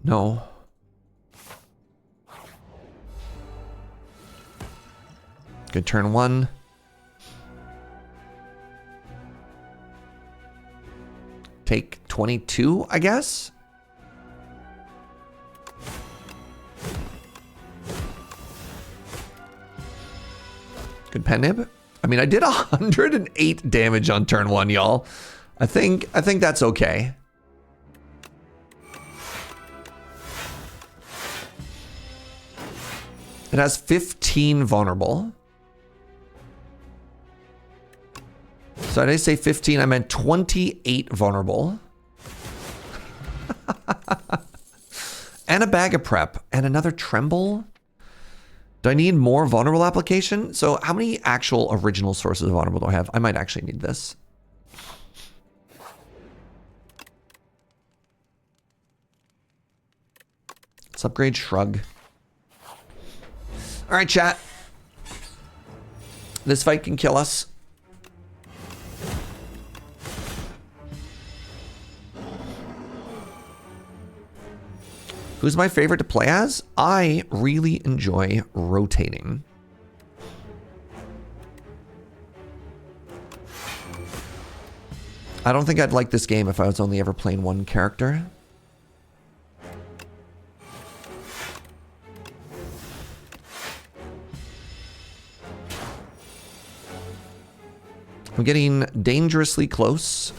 No. Good turn one. Take 22, I guess. Good pen nib. I mean, I did 108 damage on turn one, y'all. I think that's okay. It has 15 vulnerable. So did I say 15? I meant 28 vulnerable. And a bag of prep. And another tremble. Do I need more vulnerable application? So how many actual original sources of vulnerable do I have? I might actually need this. Let's upgrade Shrug. All right, chat. This fight can kill us. Who's my favorite to play as? I really enjoy rotating. I don't think I'd like this game if I was only ever playing one character. I'm getting dangerously close.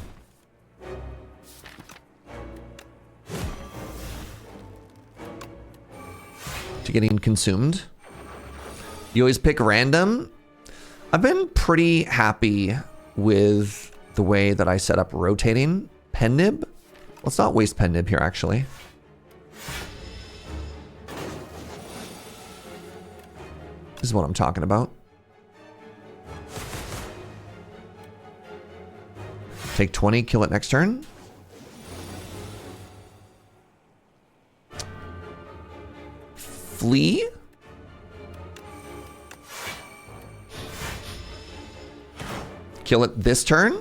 To getting consumed. You always pick random. I've been pretty happy with the way that I set up rotating. Pen nib? Let's not waste pen nib here, actually. This is what I'm talking about. Take 20, kill it next turn. Flee. Kill it this turn.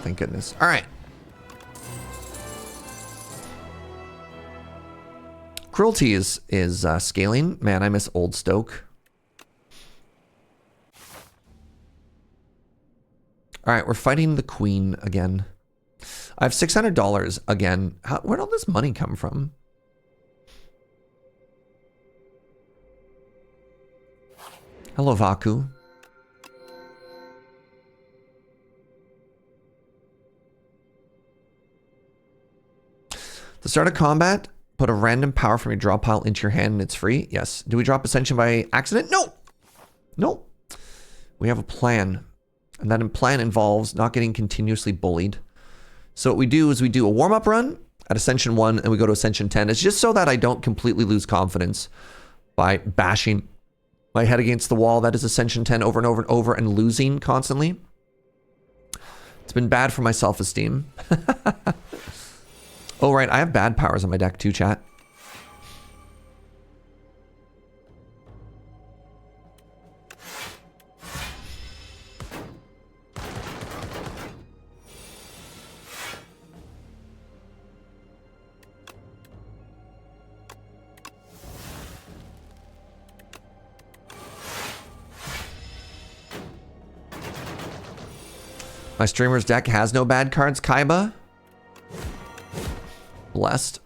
Thank goodness. All right. Cruelty is scaling. Man, I miss Old Stoke. All right, we're fighting the queen again. I have $600 again. Where'd all this money come from? Hello, Vaku. To start a combat, put a random power from your draw pile into your hand and it's free. Yes. Do we drop Ascension by accident? No. No. We have a plan. And that plan involves not getting continuously bullied. So what we do is we do a warm-up run at Ascension 1 and we go to Ascension 10. It's just so that I don't completely lose confidence by bashing my head against the wall. That is Ascension 10 over and over and over and losing constantly. It's been bad for my self-esteem. Oh, right. I have bad powers on my deck too, chat. My streamer's deck has no bad cards, Kaiba. Blessed.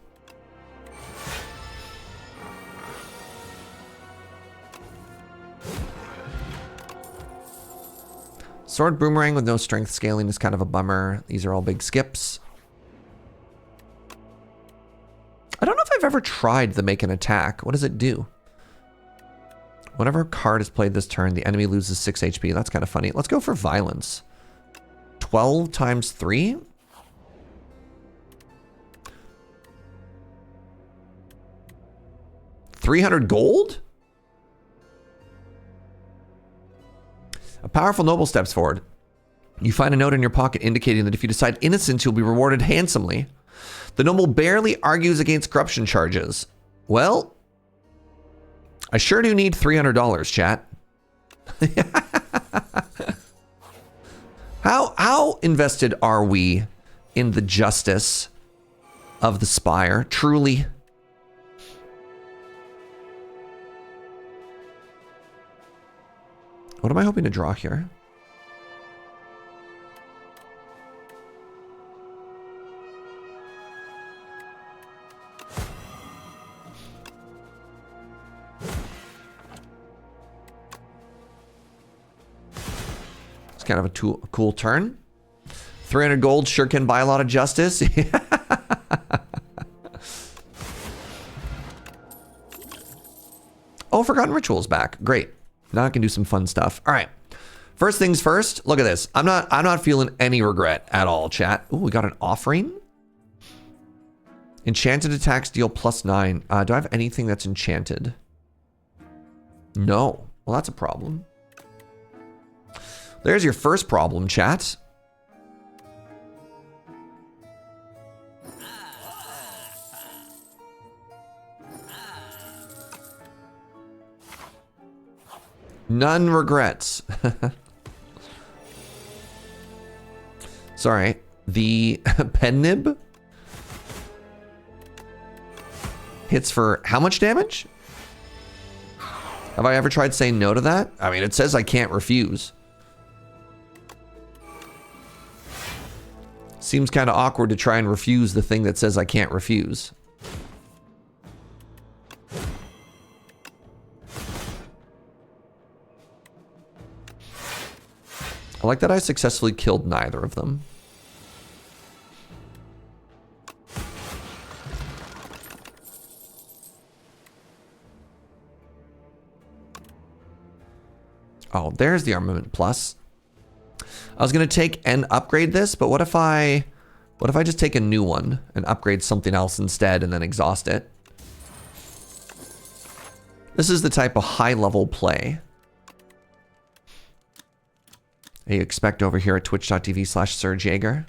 Sword Boomerang with no strength scaling is kind of a bummer. These are all big skips. I don't know if I've ever tried the make an attack. What does it do? Whenever a card is played this turn, the enemy loses 6 HP. That's kind of funny. Let's go for violence. 12 times 3? $300 gold? A powerful noble steps forward. You find a note in your pocket indicating that if you decide innocence, you'll be rewarded handsomely. The noble barely argues against corruption charges. Well, I sure do need $300, chat. How invested are we in the justice of the Spire? Truly. What am I hoping to draw here? It's kind of a cool turn. 300 gold sure can buy a lot of justice. Oh, Forgotten Ritual's back. Great. Now I can do some fun stuff. All right. First things first. Look at this. I'm not feeling any regret at all, chat. Ooh, we got an offering. Enchanted attacks deal +9. Do I have anything that's enchanted? No. Well, that's a problem. There's your first problem, chat. None regrets. Sorry. The pen nib hits for how much damage? Have I ever tried saying no to that? I mean, it says I can't refuse. Seems kind of awkward to try and refuse the thing that says I can't refuse. I like that I successfully killed neither of them. Oh, there's the armament plus. I was going to take and upgrade this, but what if I just take a new one and upgrade something else instead and then exhaust it? This is the type of high-level play you expect over here at twitch.tv/SirJager.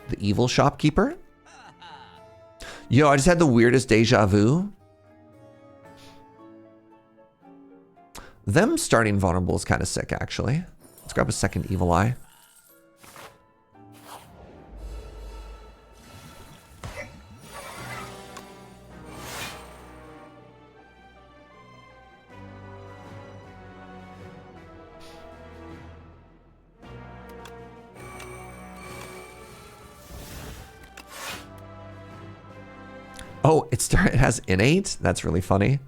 The evil shopkeeper? Yo, I just had the weirdest deja vu. Them starting vulnerable is kind of sick, actually. Let's grab a second evil eye. Oh, it has innate? That's really funny.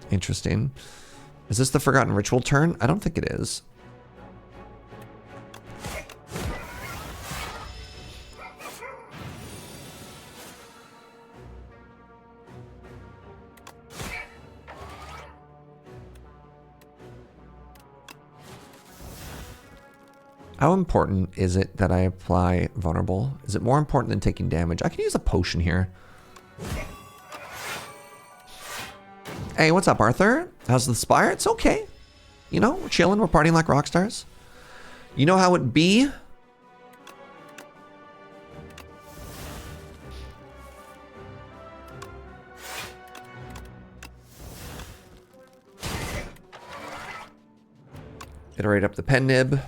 Interesting. Is this the Forgotten Ritual turn? I don't think it is. How important is it that I apply vulnerable? Is it more important than taking damage? I can use a potion here. Hey, what's up, Arthur? How's the Spire? It's okay. You know, we're chilling, we're partying like rock stars. You know how it be? Iterate up the pen nib.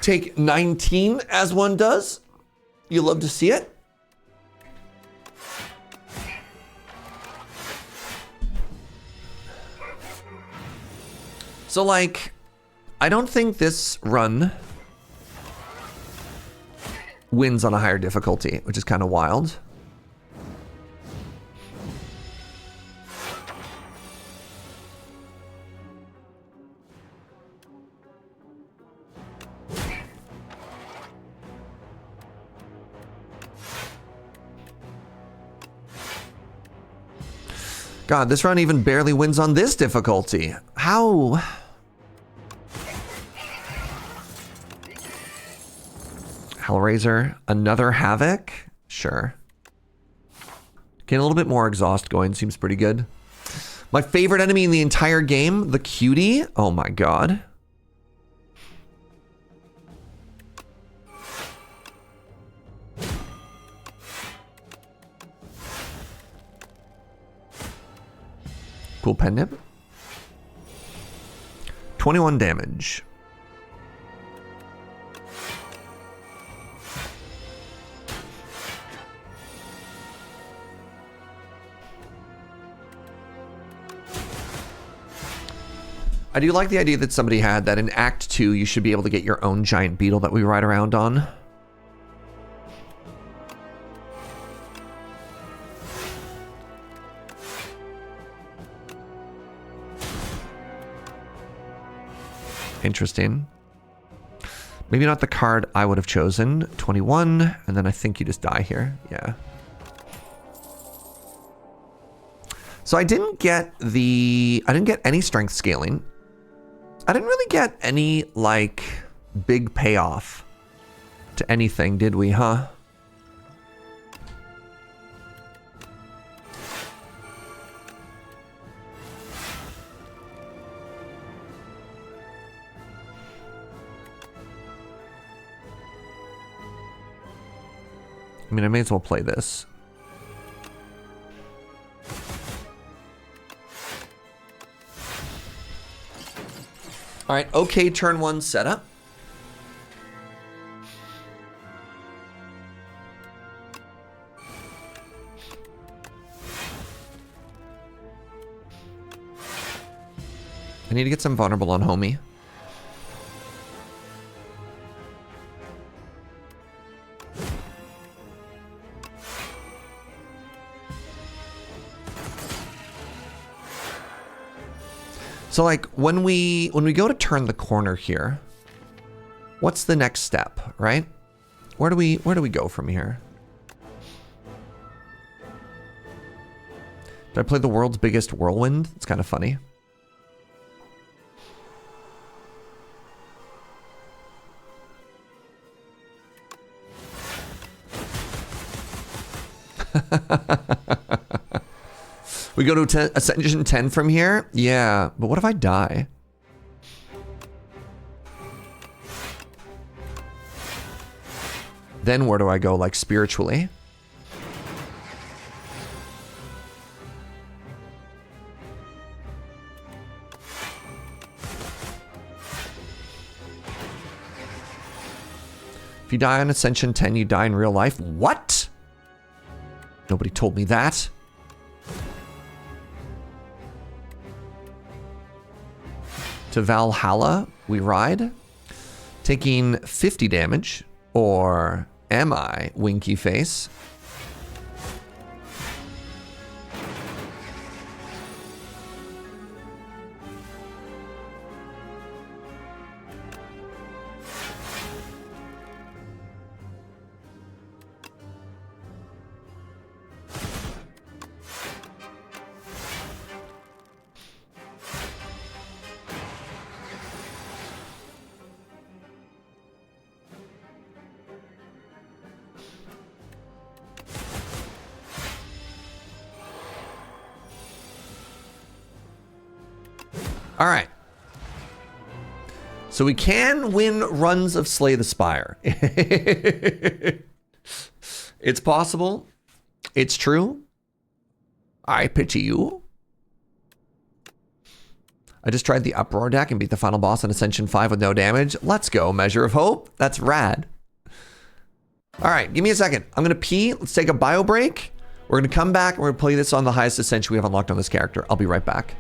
Take 19 as one does. You love to see it. So, like, I don't think this run wins on a higher difficulty, which is kind of wild. God, this run even barely wins on this difficulty. How? Hellraiser, another Havoc? Sure. Getting a little bit more exhaust going, seems pretty good. My favorite enemy in the entire game, the cutie. Oh my god. Cool pen nib. 21 damage. I do like the idea that somebody had that in Act 2 you should be able to get your own giant beetle that we ride around on. Interesting. Maybe not the card I would have chosen. 21, and then I think you just die here. Yeah. So I didn't get any strength scaling. I didn't really get any, like, big payoff to anything, did we, huh? I mean, I may as well play this. All right, okay, turn one setup. I need to get some vulnerable on homie. So like when we go to turn the corner here, what's the next step, right? Where do we go from here? Did I play the world's biggest whirlwind? It's kind of funny. We go to Ascension 10 from here? Yeah, but what if I die? Then where do I go, like, spiritually? If you die on Ascension 10, you die in real life? What? Nobody told me that. To Valhalla, we ride. Taking 50 damage. Or am I, Winky Face? All right. So we can win runs of Slay the Spire. It's possible. It's true. I pity you. I just tried the Uproar deck and beat the final boss on Ascension 5 with no damage. Let's go, Measure of Hope. That's rad. All right, give me a second. I'm going to pee. Let's take a bio break. We're going to come back and we're going to play this on the highest Ascension we have unlocked on this character. I'll be right back.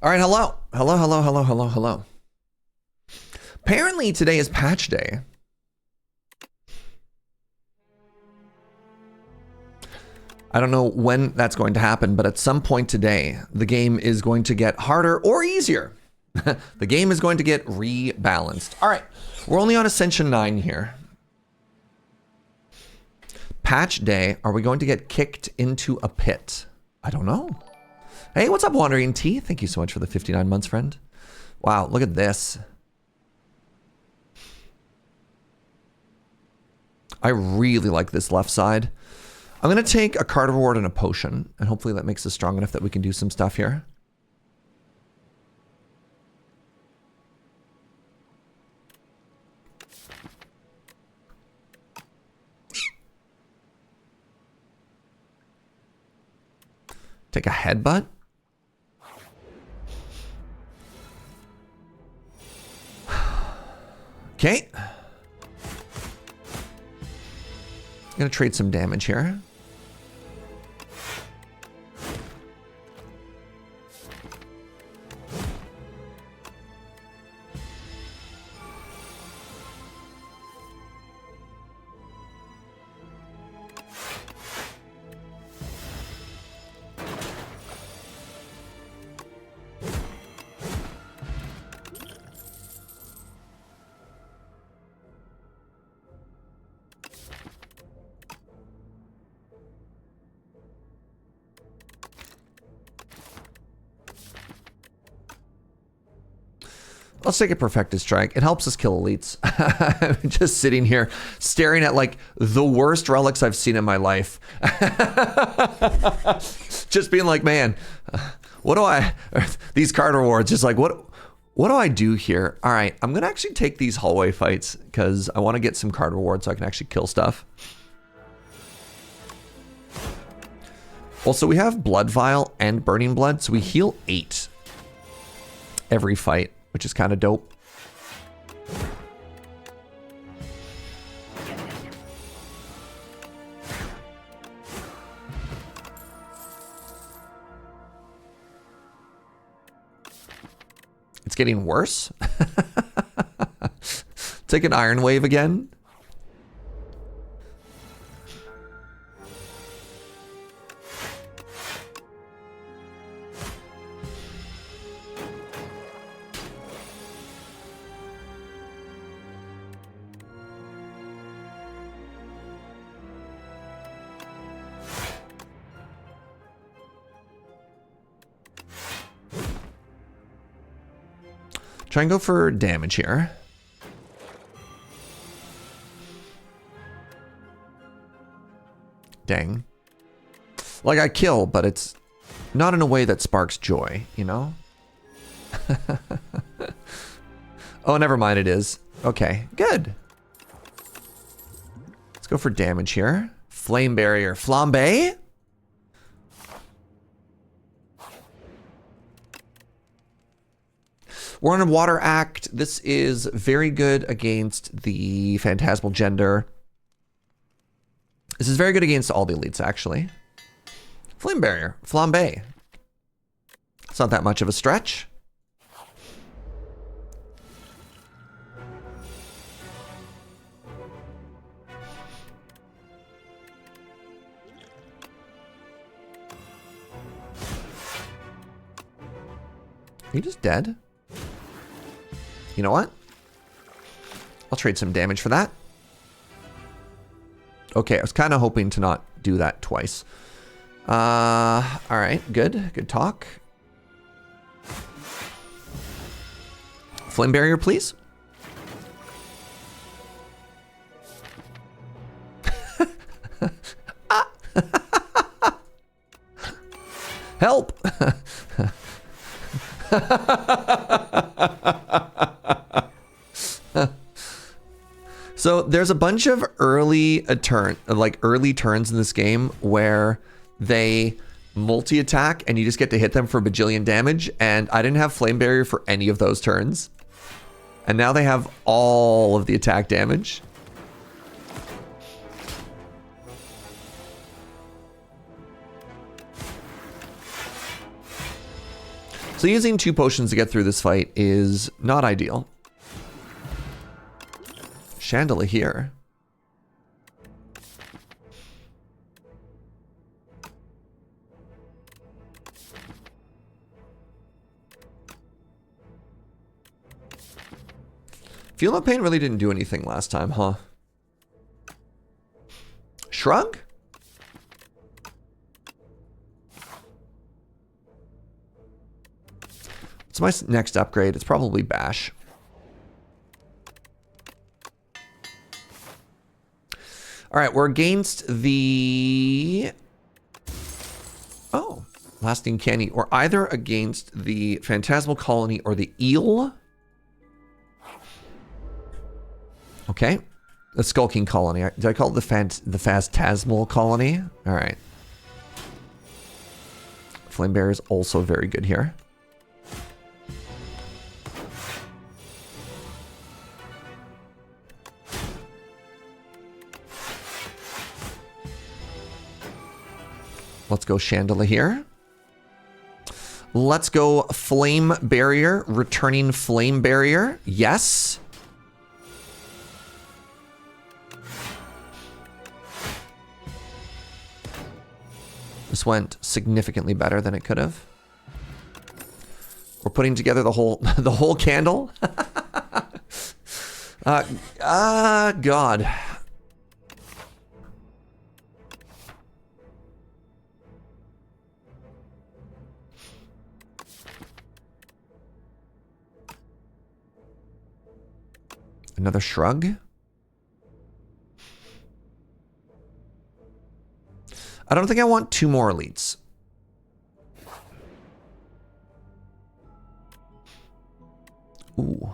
All right, hello. Hello, hello, hello, hello, hello. Apparently today is patch day. I don't know when that's going to happen, but at some point today, the game is going to get harder or easier. The game is going to get rebalanced. All right, we're only on Ascension 9 here. Patch day, are we going to get kicked into a pit? I don't know. Hey, what's up, Wandering T? Thank you so much for the 59 months, friend. Wow, look at this. I really like this left side. I'm going to take a card reward and a potion, and hopefully that makes us strong enough that we can do some stuff here. Take a headbutt. Okay. I'm gonna trade some damage here. Let's take a Perfected Strike. It helps us kill elites. I'm just sitting here staring at like the worst relics I've seen in my life. Just being like, man, what do I, these card rewards, just like, what do I do here? All right, I'm gonna actually take these hallway fights because I want to get some card rewards so I can actually kill stuff. Also, we have Blood Vial and Burning Blood, so we heal 8 every fight, which is kind of dope. It's getting worse. Take an Iron Wave again. Try and go for damage here. Dang. Like, I kill, but it's not in a way that sparks joy, you know? Oh, never mind, it is. Okay, good. Let's go for damage here. Flame Barrier. Flambe? We're on a Water Act. This is very good against the Phantasmal Gender. This is very good against all the elites, actually. Flame Barrier. Flambe. It's not that much of a stretch. Are you just dead? You know what? I'll trade some damage for that. Okay, I was kind of hoping to not do that twice. All right, good. Good talk. Flame Barrier, please. Help! So there's a bunch of early turns in this game where they multi-attack and you just get to hit them for a bajillion damage, and I didn't have Flame Barrier for any of those turns. And now they have all of the attack damage. So using 2 potions to get through this fight is not ideal. Chandelier here. Feel No Pain really didn't do anything last time, huh? Shrug? What's my next upgrade? It's probably Bash. All right, we're against the... Oh, lasting canny. We're either against the Phantasmal Colony or the Eel. Okay. The Skulking Colony. Did I call it the Phantasmal Colony? All right. Flame Bear is also very good here. Let's go Chandelier. Let's go Flame Barrier. Returning Flame Barrier. Yes. This went significantly better than it could have. We're putting together the whole candle. God. Another shrug. I don't think I want 2 more elites. Ooh.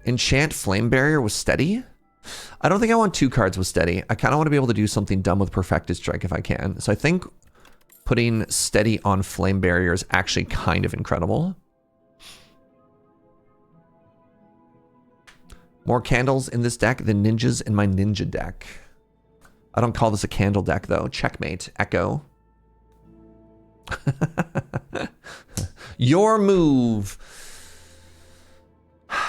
Enchant Flame Barrier with Steady? I don't think I want 2 cards with Steady. I kind of want to be able to do something dumb with Perfected Strike if I can. So I think putting Steady on Flame Barrier is actually kind of incredible. More candles in this deck than ninjas in my ninja deck. I don't call this a candle deck, though. Checkmate. Echo. Your move.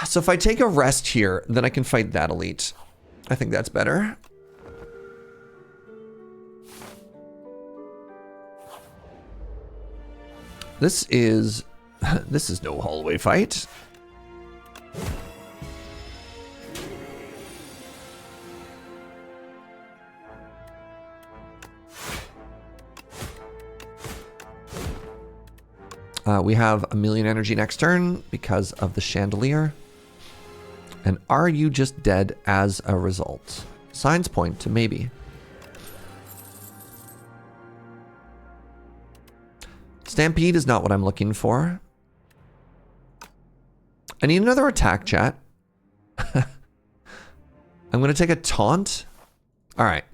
So if I take a rest here, then I can fight that elite. I think that's better. This is no hallway fight. We have 1,000,000 energy next turn because of the Chandelier. And are you just dead as a result? Signs point to maybe. Stampede is not what I'm looking for. I need another attack, chat. I'm going to take a taunt. All right.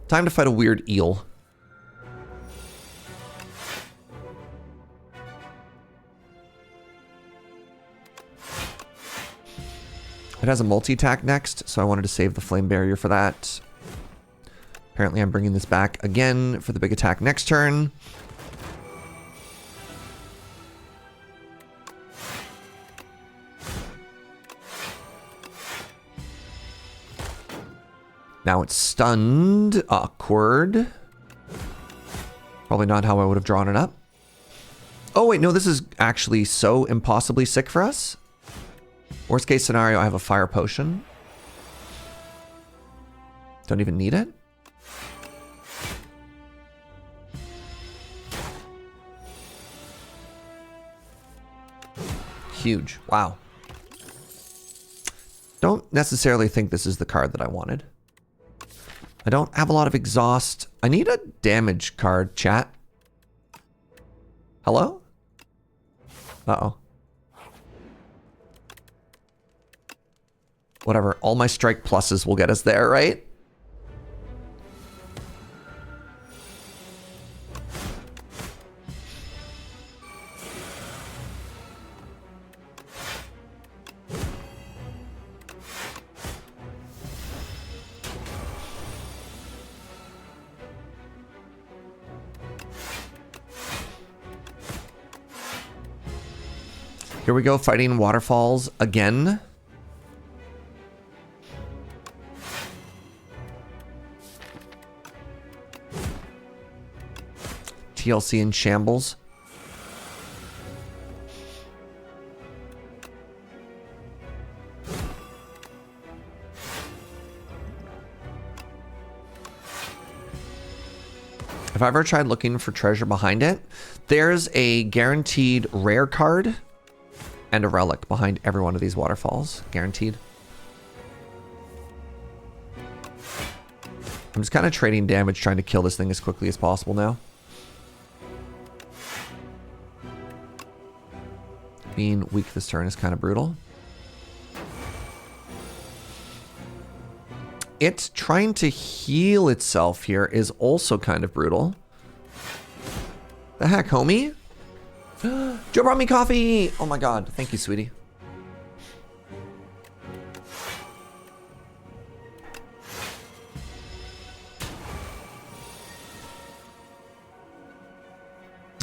Time to fight a weird eel. It has a multi-attack next, so I wanted to save the Flame Barrier for that. Apparently I'm bringing this back again for the big attack next turn. Now it's stunned. Awkward. Probably not how I would have drawn it up. Oh wait, no, this is actually so impossibly sick for us. Worst case scenario, I have a fire potion. Don't even need it. Huge. Wow. Don't necessarily think this is the card that I wanted. I don't have a lot of exhaust. I need a damage card, chat. Hello? Uh-oh. Whatever, all my strike pluses will get us there, right? Here we go, fighting waterfalls again. TLC in shambles. If I ever tried looking for treasure behind it, there's a guaranteed rare card and a relic behind every one of these waterfalls. Guaranteed. I'm just kind of trading damage, trying to kill this thing as quickly as possible now. Being weak this turn is kind of brutal. It trying to heal itself here is also kind of brutal. The heck, homie? Joe brought me coffee! Oh my god, thank you, sweetie.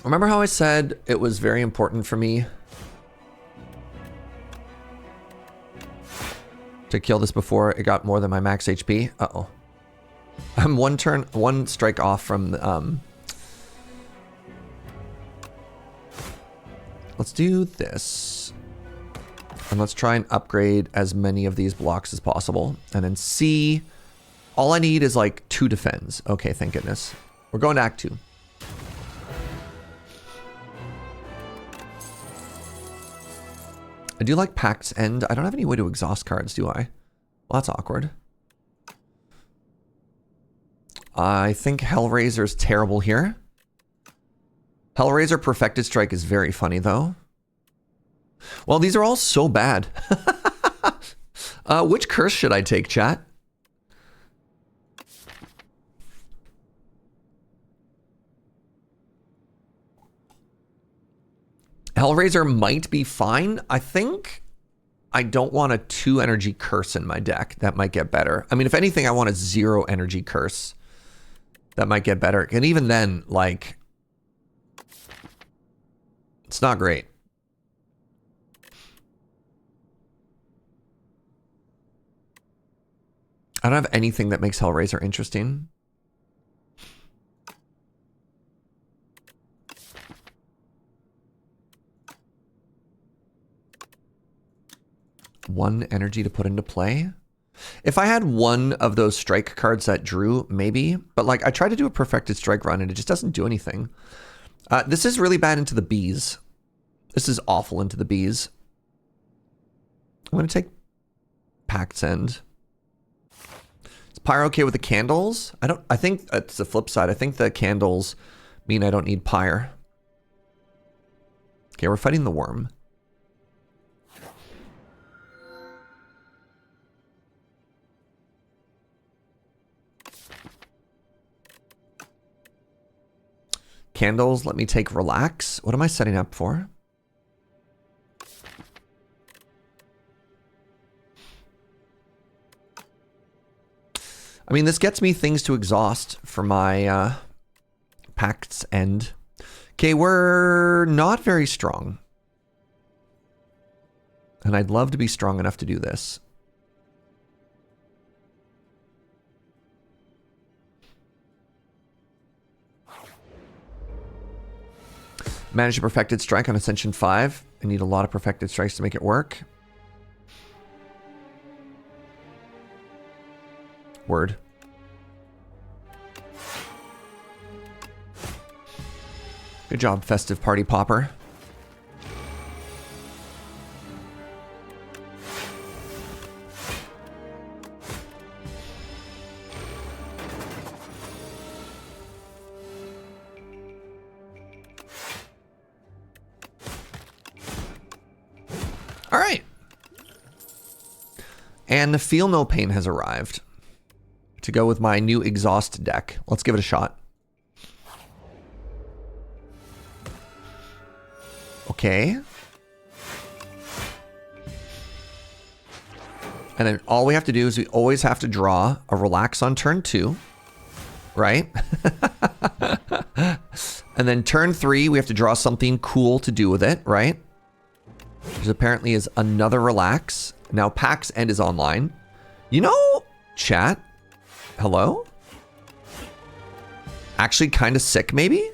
Remember how I said it was very important for me to kill this before it got more than my max HP? Uh-oh. I'm one strike off from let's do this. And let's try and upgrade as many of these blocks as possible. And then C, all I need is like 2 defends. Okay, thank goodness. We're going to Act 2. I do like Pact's End. I don't have any way to exhaust cards, do I? Well, that's awkward. I think Hellraiser's terrible here. Hellraiser Perfected Strike is very funny, though. Well, these are all so bad. Which curse should I take, chat? Hellraiser might be fine. I think I don't want a 2 energy curse in my deck. That might get better. I mean, if anything, I want a 0 energy curse. That might get better. And even then, like, it's not great. I don't have anything that makes Hellraiser interesting. One energy to put into play. If I had one of those strike cards that drew, maybe. But like, I tried to do a perfected strike run and it just doesn't do anything. This is really bad into the bees. This is awful into the bees. I'm going to take Pact's End. Is Pyre okay with the candles? I think it's the flip side. I think the candles mean I don't need Pyre. Okay, we're fighting the worm. Candles, let me take Relax. What am I setting up for? I mean, this gets me things to exhaust for my Pact's End. Okay, we're not very strong. And I'd love to be strong enough to do this. Manage a Perfected Strike on Ascension 5. I need a lot of Perfected Strikes to make it work. Word. Good job, Festive Party Popper. All right. And the Feel No Pain has arrived to go with my new exhaust deck. Let's give it a shot. Okay. And then all we have to do is we always have to draw a Relax on turn 2, right? And then turn 3, we have to draw something cool to do with it, right? Which apparently is another Relax. Now Pact's End is online. You know, chat, hello? Actually kind of sick, maybe?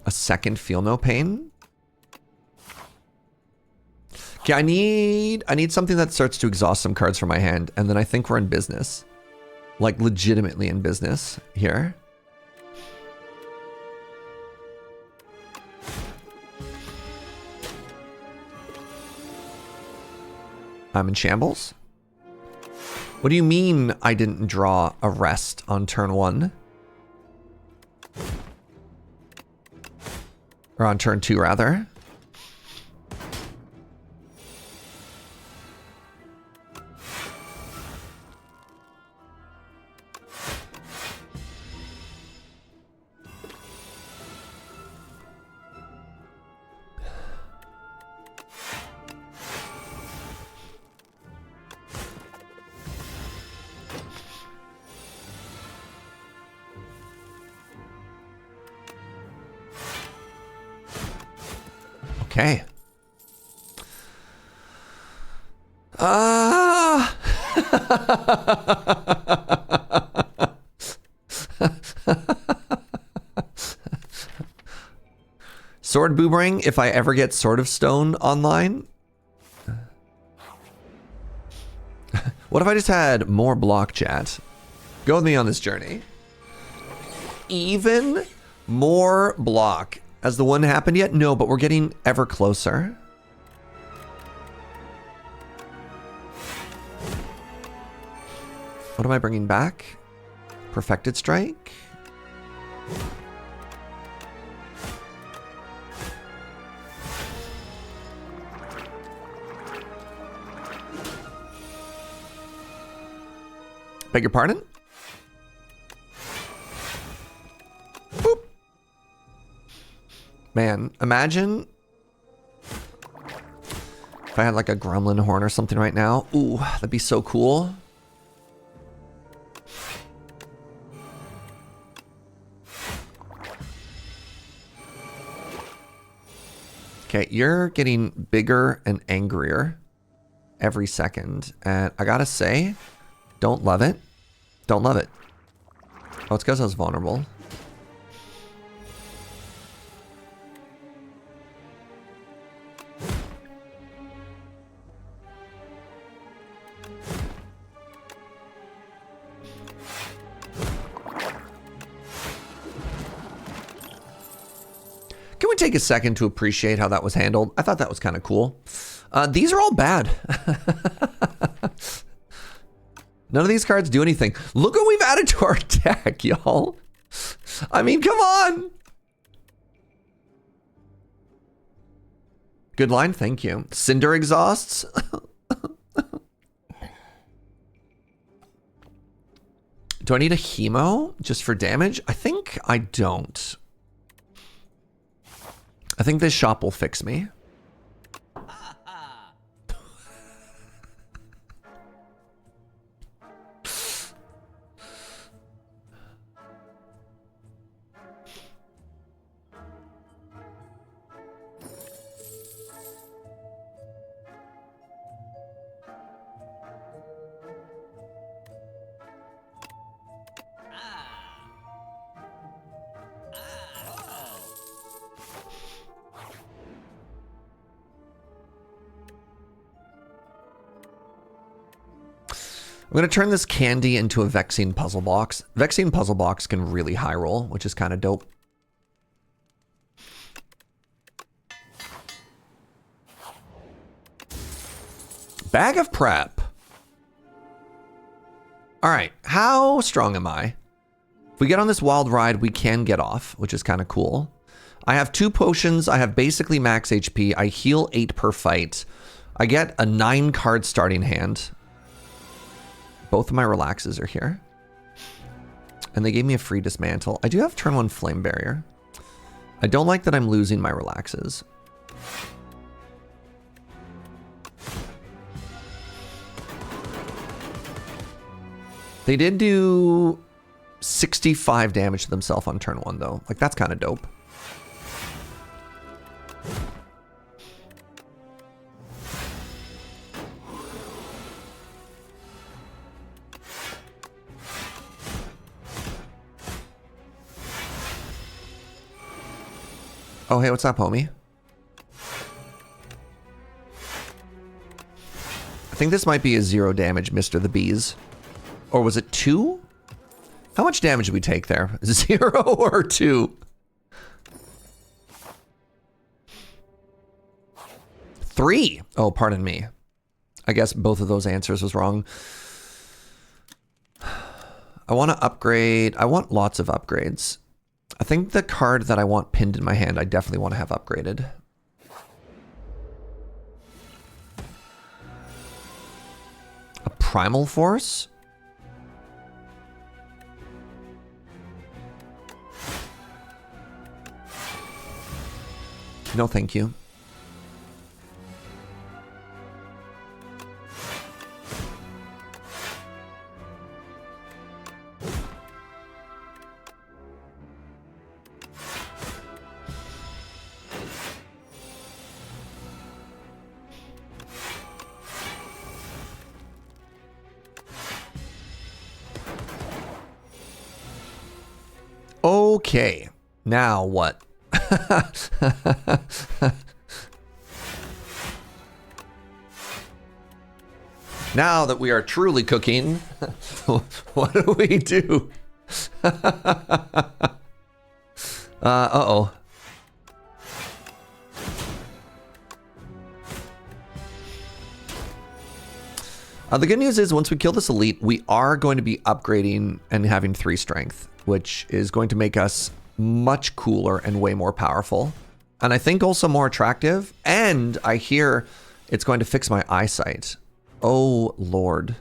A second Feel No Pain? Okay, I need something that starts to exhaust some cards from my hand, and then I think we're in business. Like, legitimately in business here. I'm in shambles. What do you mean I didn't draw a rest on turn 1? Or on turn 2, rather. Okay. Sword Boomerang, if I ever get Sword of Stone online. What if I just had more block, chat? Go with me on this journey. Even more block. Has the one happened yet? No, but we're getting ever closer. What am I bringing back? Perfected Strike? Beg your pardon? Boop. Man, imagine if I had like a gremlin horn or something right now. Ooh, that'd be so cool. Okay, you're getting bigger and angrier every second. And I gotta say, don't love it. Don't love it. Oh, it's because I was vulnerable. Can we take a second to appreciate how that was handled? I thought that was kind of cool. These are all bad. None of these cards do anything. Look what we've added to our deck, y'all. I mean, come on. Good line, thank you. Cinder Exhausts. Do I need a hemo just for damage? I think I don't. I think this shop will fix me. I'm going to turn this candy into a Vexing Puzzle Box. Vexing Puzzle Box can really high roll, which is kind of dope. Bag of Prep. All right, how strong am I? If we get on this wild ride, we can get off, which is kind of cool. I have 2 potions. I have basically max HP. I heal 8 per fight. I get a 9 card starting hand. Both of my relaxes are here. And they gave me a free dismantle. I do have turn 1 flame barrier. I don't like that I'm losing my relaxes. They did do 65 damage to themselves on turn 1 though. Like, that's kind of dope. Oh, hey, what's up, homie? think this might be a 0 damage, Mr. the Bees. Or was it 2? How much damage did we take there? 0 or 2? 3. Oh, pardon me. I guess both of those answers was wrong. I want to upgrade. I want lots of upgrades. I think the card that I want pinned in my hand, I definitely want to have upgraded. A Primal Force? No, thank you. Okay, now what? Now that we are truly cooking, what do we do? Uh-oh. The good news is once we kill this elite, we are going to be upgrading and having 3 strength, which is going to make us much cooler and way more powerful. And I think also more attractive. And I hear it's going to fix my eyesight. Oh, Lord.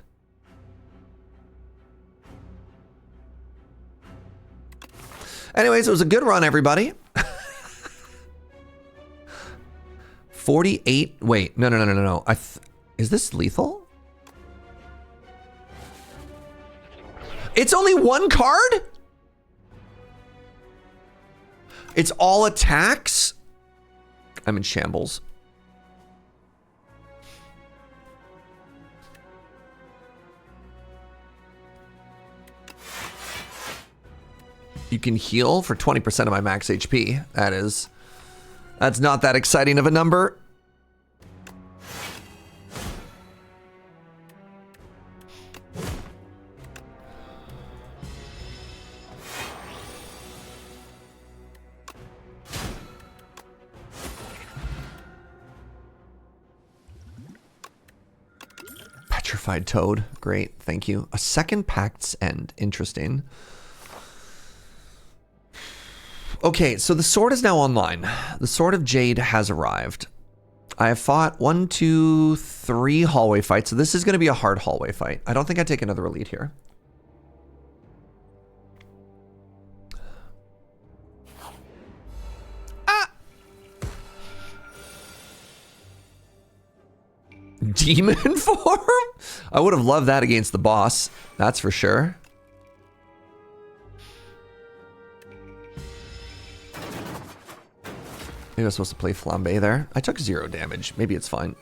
Anyways, it was a good run, everybody. 48. Wait, no. Is this lethal? It's only 1 card? It's all attacks? I'm in shambles. You can heal for 20% of my max HP. That's not that exciting of a number. Petrified Toad. Great, thank you. A second Pact's End. Interesting. Okay, so the sword is now online. The Sword of Jade has arrived. I have fought 1, 2, 3 hallway fights, so this is going to be a hard hallway fight. I don't think I take another elite here. Ah! Demon form? I would have loved that against the boss, that's for sure. Maybe I was supposed to play Flambe there. I took 0 damage. Maybe it's fine.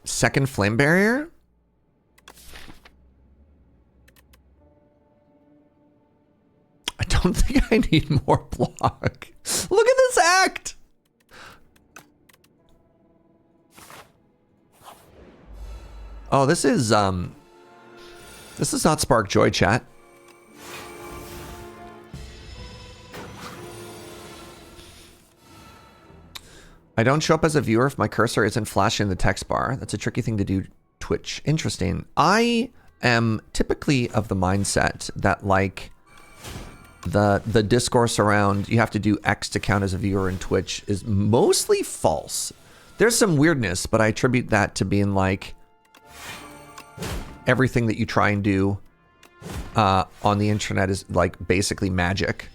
Second flame barrier? I don't think I need more block. Look at this act! Oh, this is not Spark Joy, chat. I don't show up as a viewer if my cursor isn't flashing the text bar. That's a tricky thing to do, Twitch. Interesting. I am typically of the mindset that, like, the discourse around you have to do X to count as a viewer in Twitch is mostly false. There's some weirdness, but I attribute that to being like everything that you try and do on the internet is like basically magic.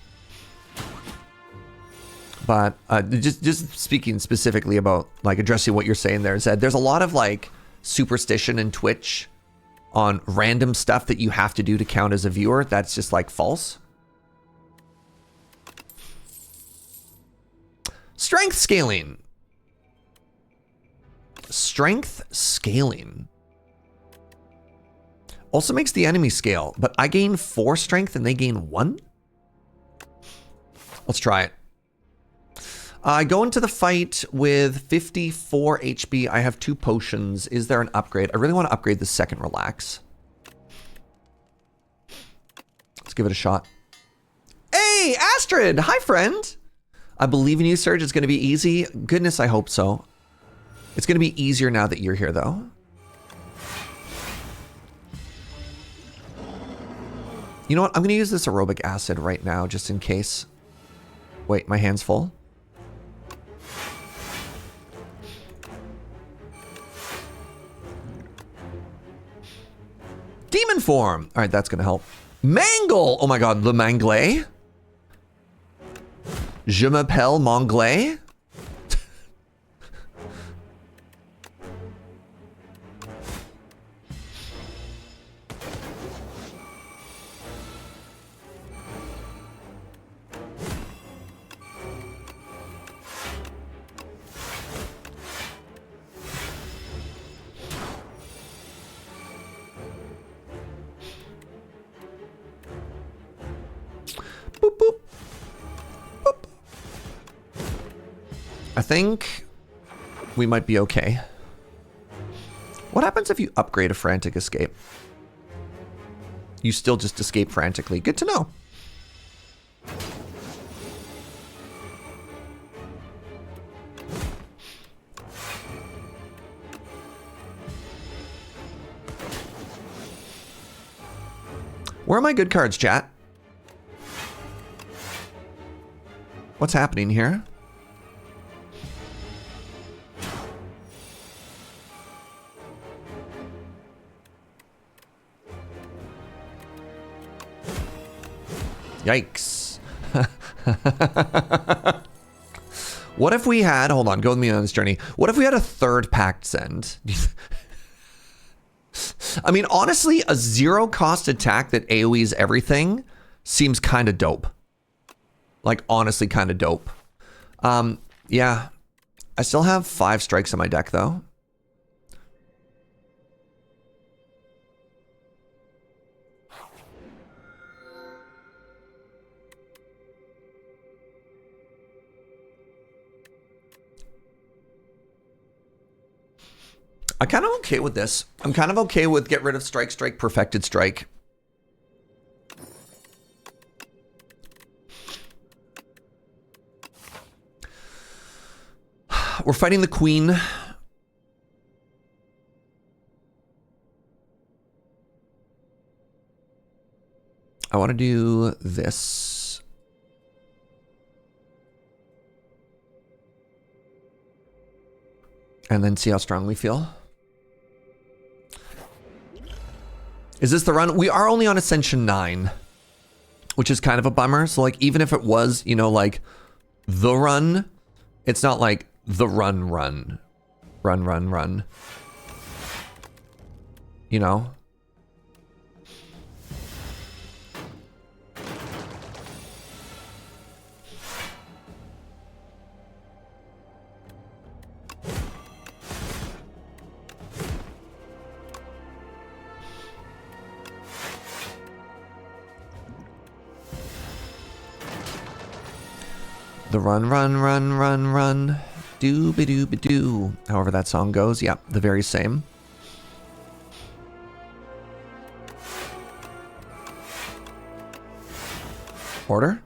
But just speaking specifically about like addressing what you're saying there, Zed, there's a lot of like superstition in Twitch on random stuff that you have to do to count as a viewer. That's just like false. Strength scaling. Strength scaling. Also makes the enemy scale, but I gain 4 strength and they gain 1? Let's try it. I go into the fight with 54 HP. I have 2 potions. Is there an upgrade? I really want to upgrade the second relax. Let's give it a shot. Hey, Astrid! Hi, friend! I believe in you, Serge. It's going to be easy. Goodness, I hope so. It's going to be easier now that you're here, though. You know what? I'm going to use this aerobic acid right now, just in case. Wait, my hand's full. Demon form. All right, that's going to help. Mangle. Oh my god, le Manglais. Je m'appelle Manglais. Boop, boop. Boop. I think we might be okay. What happens if you upgrade a frantic escape? You still just escape frantically. Good to know. Where are my good cards, chat? What's happening here? Yikes. What if we had, hold on, go with me on this journey. What if we had a third pact send? I mean, honestly, a 0-cost attack that AoEs everything seems kind of dope. Like, honestly, kind of dope. Yeah. I still have 5 strikes in my deck, though. I'm kind of okay with this. I'm kind of okay with get rid of strike, strike, perfected strike. We're fighting the queen. I want to do this. And then see how strong we feel. Is this the run? We are only on Ascension 9, which is kind of a bummer. So like, even if it was, you know, like the run, it's not like the run. You know? The run. Doo-ba-doo-ba-doo. However that song goes. Yep, the very same. Order.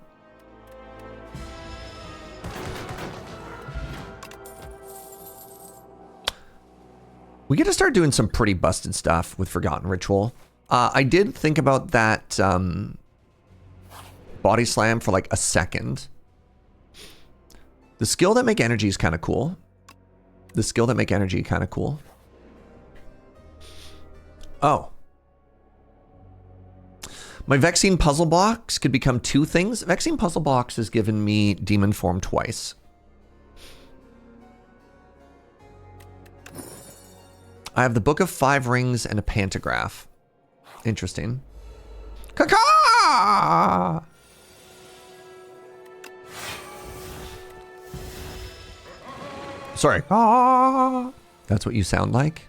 We get to start doing some pretty busted stuff with Forgotten Ritual. I did think about that body slam for like a second. The skill that make energy is kind of cool. Oh. My Vexine puzzle box could become two things. Vexine puzzle box has given me demon form twice. I have the Book of 5 Rings and a pantograph. Interesting. Caca! Sorry. Ah! That's what you sound like?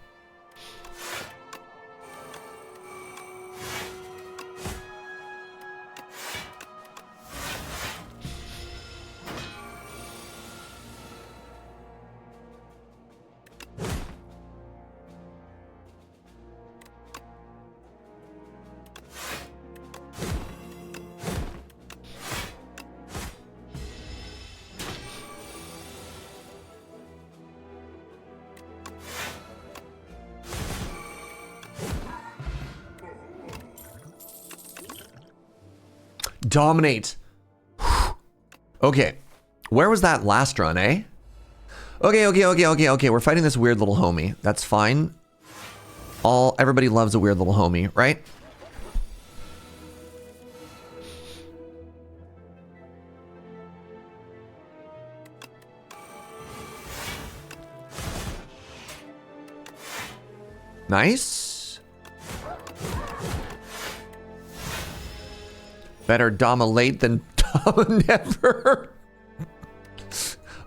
Dominate. Okay. Where was that last run, eh? Okay. We're fighting this weird little homie. That's fine. Everybody loves a weird little homie, right? Nice. Better dominate than never.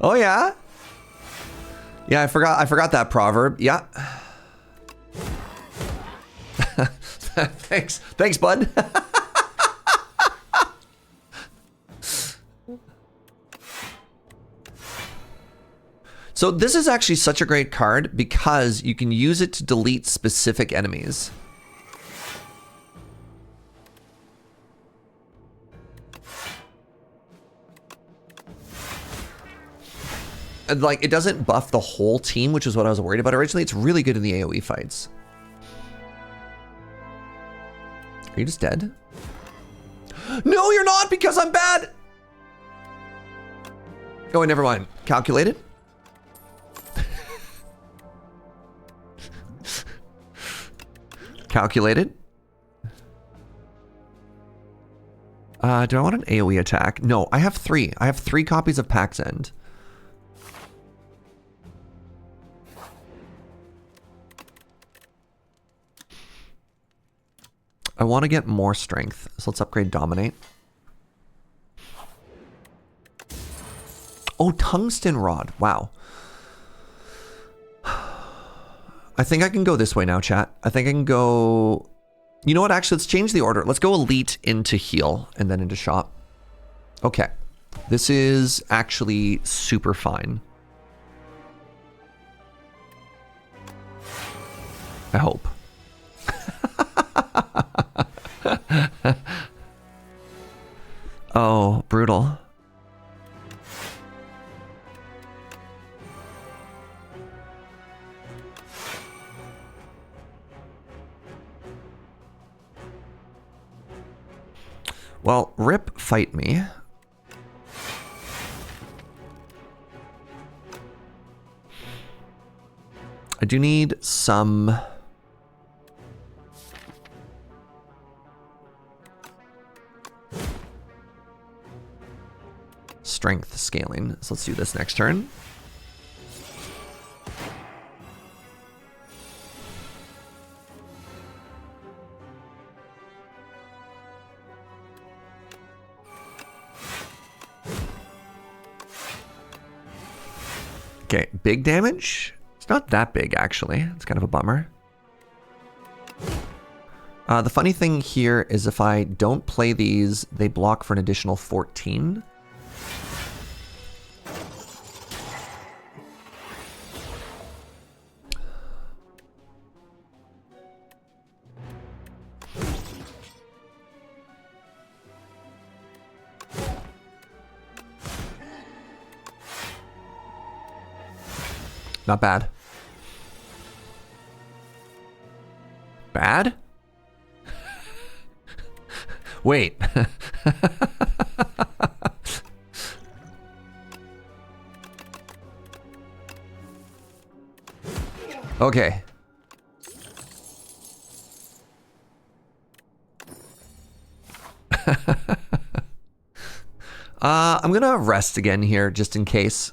Oh yeah. Yeah, I forgot that proverb. Yeah. Thanks, bud. So this is actually such a great card because you can use it to delete specific enemies. Like, it doesn't buff the whole team, which is what I was worried about originally. It's really good in the AoE fights. Are you just dead? No, you're not, because I'm bad! Oh, never mind. Calculated? Calculated? Do I want an AoE attack? No, I have 3. I have 3 copies of Pax End. I want to get more strength, so let's upgrade Dominate. Oh, Tungsten Rod. Wow. I think I can go this way now, chat. I think I can go... You know what? Actually, let's change the order. Let's go Elite into Heal and then into Shop. Okay. This is actually super fine. I hope. Oh, brutal. Well, rip, fight me. I do need some... strength scaling. So let's do this next turn. Okay, big damage. It's not that big, actually. It's kind of a bummer. The funny thing here is if I don't play these, they block for an additional 14. Not bad. Bad? Wait. Okay. I'm gonna rest again here just in case.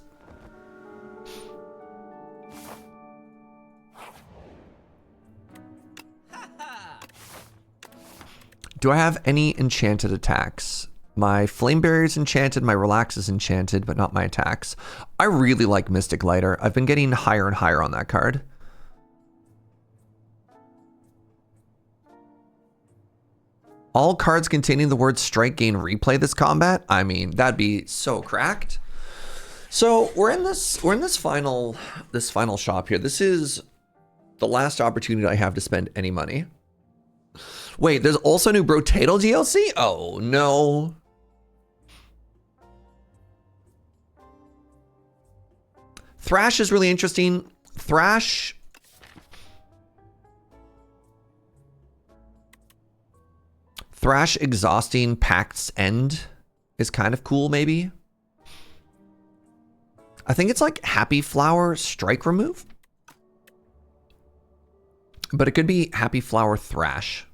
Do I have any enchanted attacks? My Flame Barrier is enchanted, my Relax is enchanted, but not my attacks. I really like Mystic Lighter. I've been getting higher and higher on that card. All cards containing the word strike gain replay this combat. I mean, that'd be so cracked. So we're in this final shop here. This is the last opportunity I have to spend any money. Wait, there's also new Brotato DLC? Oh no. Thrash is really interesting. Thrash exhausting Pact's End is kind of cool, maybe. I think it's like Happy Flower Strike Remove. But it could be Happy Flower Thrash.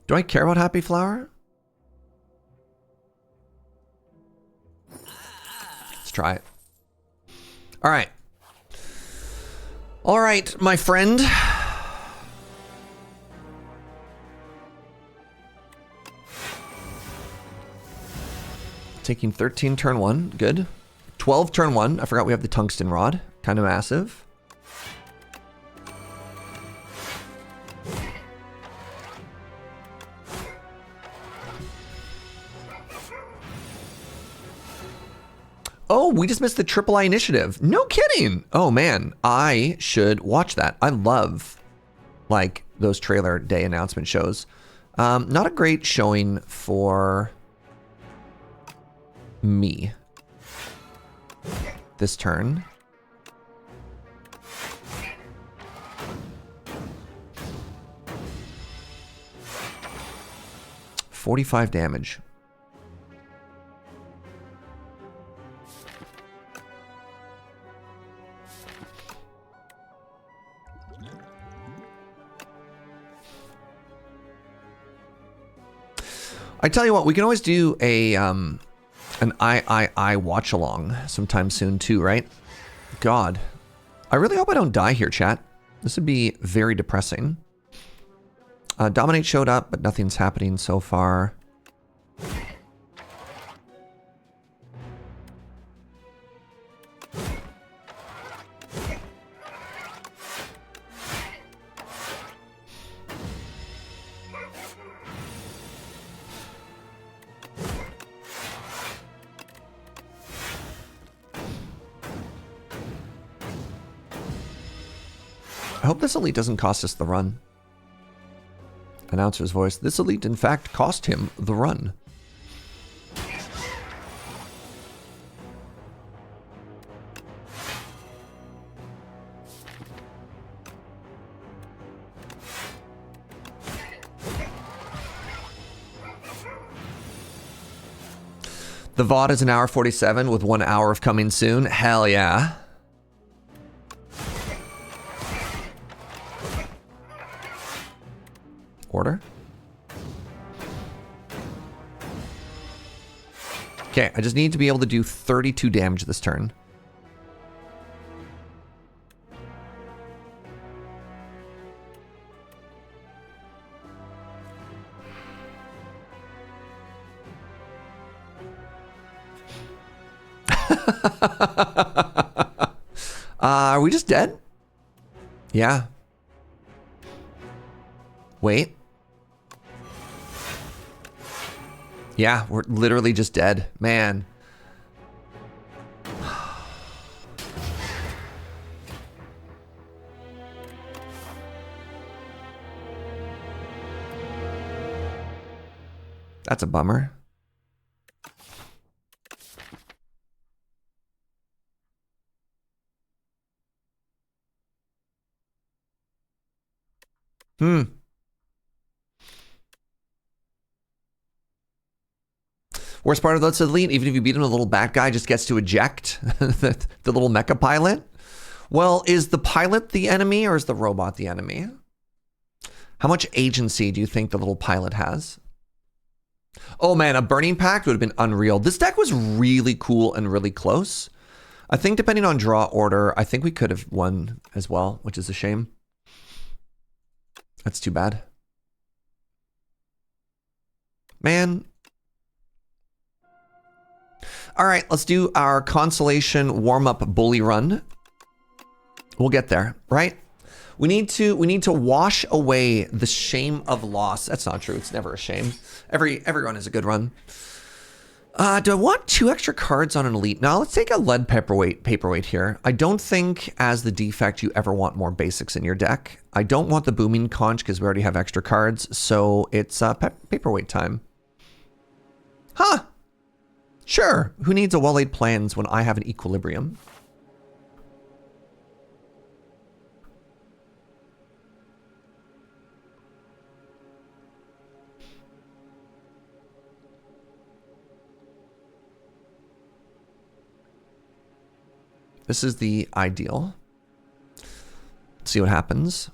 Do I care about Happy Flower? Let's try it. All right. All right, my friend. Taking 13 turn 1, good. 12 turn 1, I forgot we have the Tungsten Rod, kind of massive. Oh, we just missed the Triple I initiative. No kidding. Oh man, I should watch that. I love like those trailer day announcement shows. Not a great showing for me this turn. $45 damage. I tell you what, we can always do a an I watch along sometime soon too, right? God, I really hope I don't die here, chat. This would be very depressing. Dominate showed up, but nothing's happening so far. I hope this elite doesn't cost us the run. Announcer's voice. This elite, in fact, cost him the run. The VOD is an hour 47 with 1 hour of coming soon. Hell yeah. Order. Okay, I just need to be able to do 32 damage this turn. Are we just dead? Yeah. Wait. Yeah, we're literally just dead. Man. That's a bummer. Worst part of that's elite, even if you beat him, the little bat guy just gets to eject the little mecha pilot. Well, is the pilot the enemy or is the robot the enemy? How much agency do you think the little pilot has? Oh man, a Burning Pact would have been unreal. This deck was really cool and really close. I think depending on draw order, I think we could have won as well, which is a shame. That's too bad. Man. All right, let's do our Constellation warm-up bully run. We'll get there, right? We need to wash away the shame of loss. That's not true. It's never a shame. Every run is a good run. Do I want 2 extra cards on an elite? Now let's take a lead paperweight here. I don't think as the defect you ever want more basics in your deck. I don't want the booming conch because we already have extra cards. So it's paperweight time. Huh? Sure. Who needs a well-laid plans when I have an equilibrium? This is the ideal. Let's see what happens.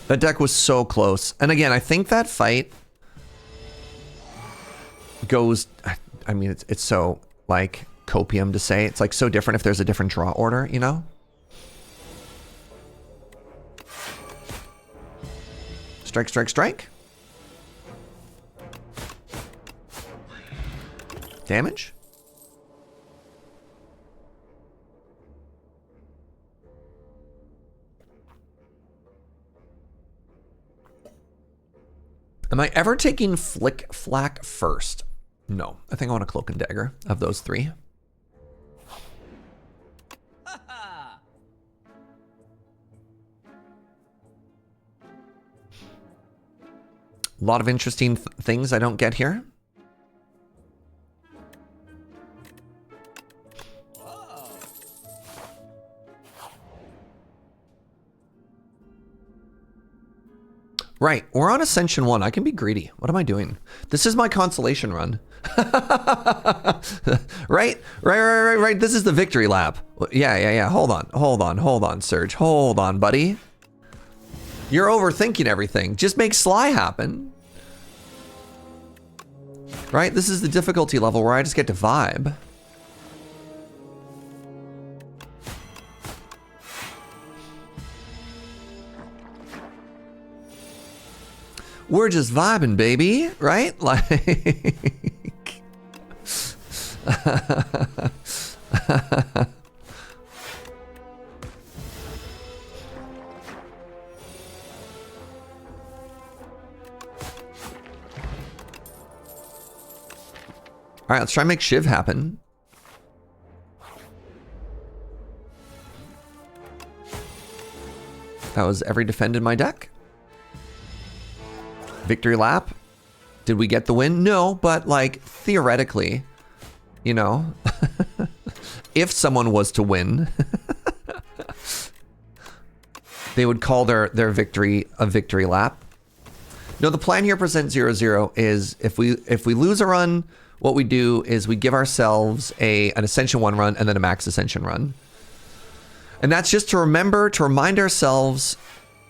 That deck was so close. And again, I think that fight goes, I mean, it's so like copium to say. It's like so different if there's a different draw order, you know? Strike, strike, strike. Damage. Am I ever taking Flick Flack first? No. I think I want a Cloak and Dagger of those 3. A lot of interesting things I don't get here. Right, we're on Ascension 1. I can be greedy. What am I doing? This is my consolation run. Right? Right. This is the victory lap. Yeah. Hold on, Surge. Hold on, buddy. You're overthinking everything. Just make Sly happen. Right? This is the difficulty level where I just get to vibe. We're just vibing, baby, right? Like... All right, let's try and make Shiv happen. That was every defend in my deck. Victory lap. Did we get the win? No, but like theoretically, you know, if someone was to win, they would call their victory a victory lap. No, the plan here present 0-0 is if we lose a run, what we do is we give ourselves an Ascension 1 run and then a Max Ascension run. And that's just to remind ourselves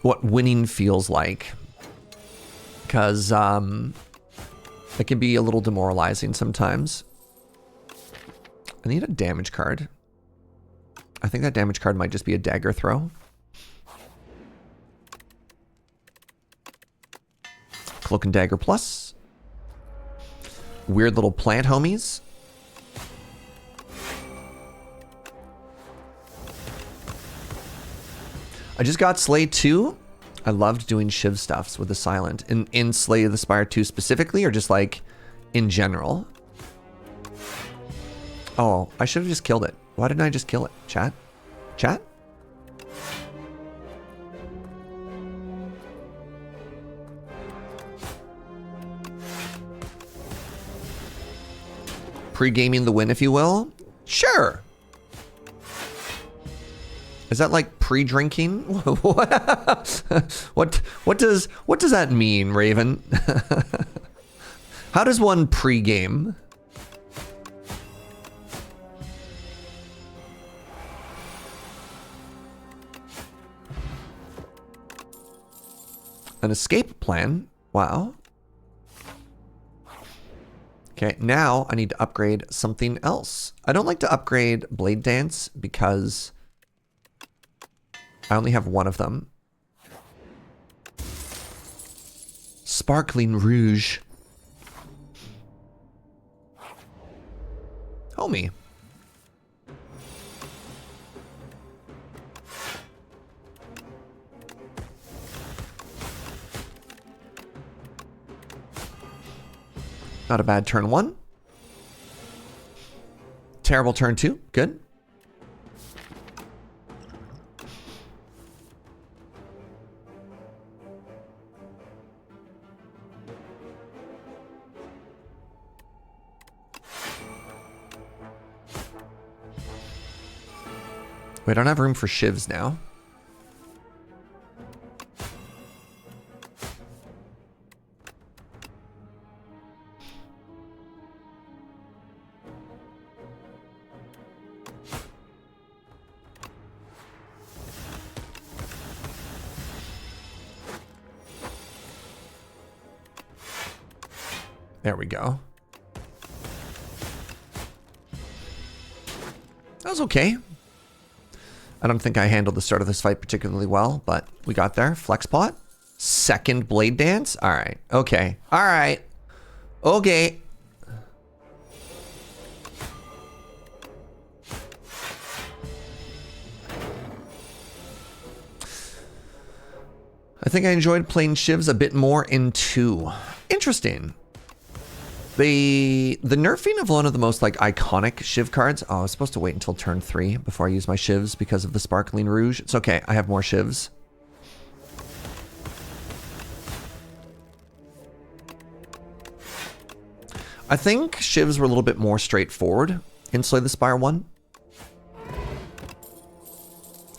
what winning feels like. Because it can be a little demoralizing sometimes. I need a damage card. I think that damage card might just be a dagger throw. Cloak and Dagger plus. Weird little plant homies. I just got Slay 2. I loved doing Shiv stuffs with the Silent. In Slay the Spire 2 specifically, or just like in general? Oh, I should have just killed it. Why didn't I just kill it? Chat? Chat? Pre-gaming the win, if you will? Sure. Is that like pre-drinking? what does that mean, Raven? How does one pre-game? An escape plan. Wow. Okay, now I need to upgrade something else. I don't like to upgrade Blade Dance because I only have one of them. Sparkling Rouge. Homie. Not a bad turn 1. Terrible turn 2. Good. We don't have room for shivs now. There we go. That was okay. I don't think I handled the start of this fight particularly well, but we got there. Flex pot. Second Blade Dance. All right. Okay. All right. Okay. I think I enjoyed playing shivs a bit more in 2. Interesting. The nerfing of one of the most like iconic shiv cards. Oh, I was supposed to wait until turn 3 before I use my shivs because of the Sparkling Rouge. It's okay. I have more shivs. I think shivs were a little bit more straightforward in Slay the Spire 1.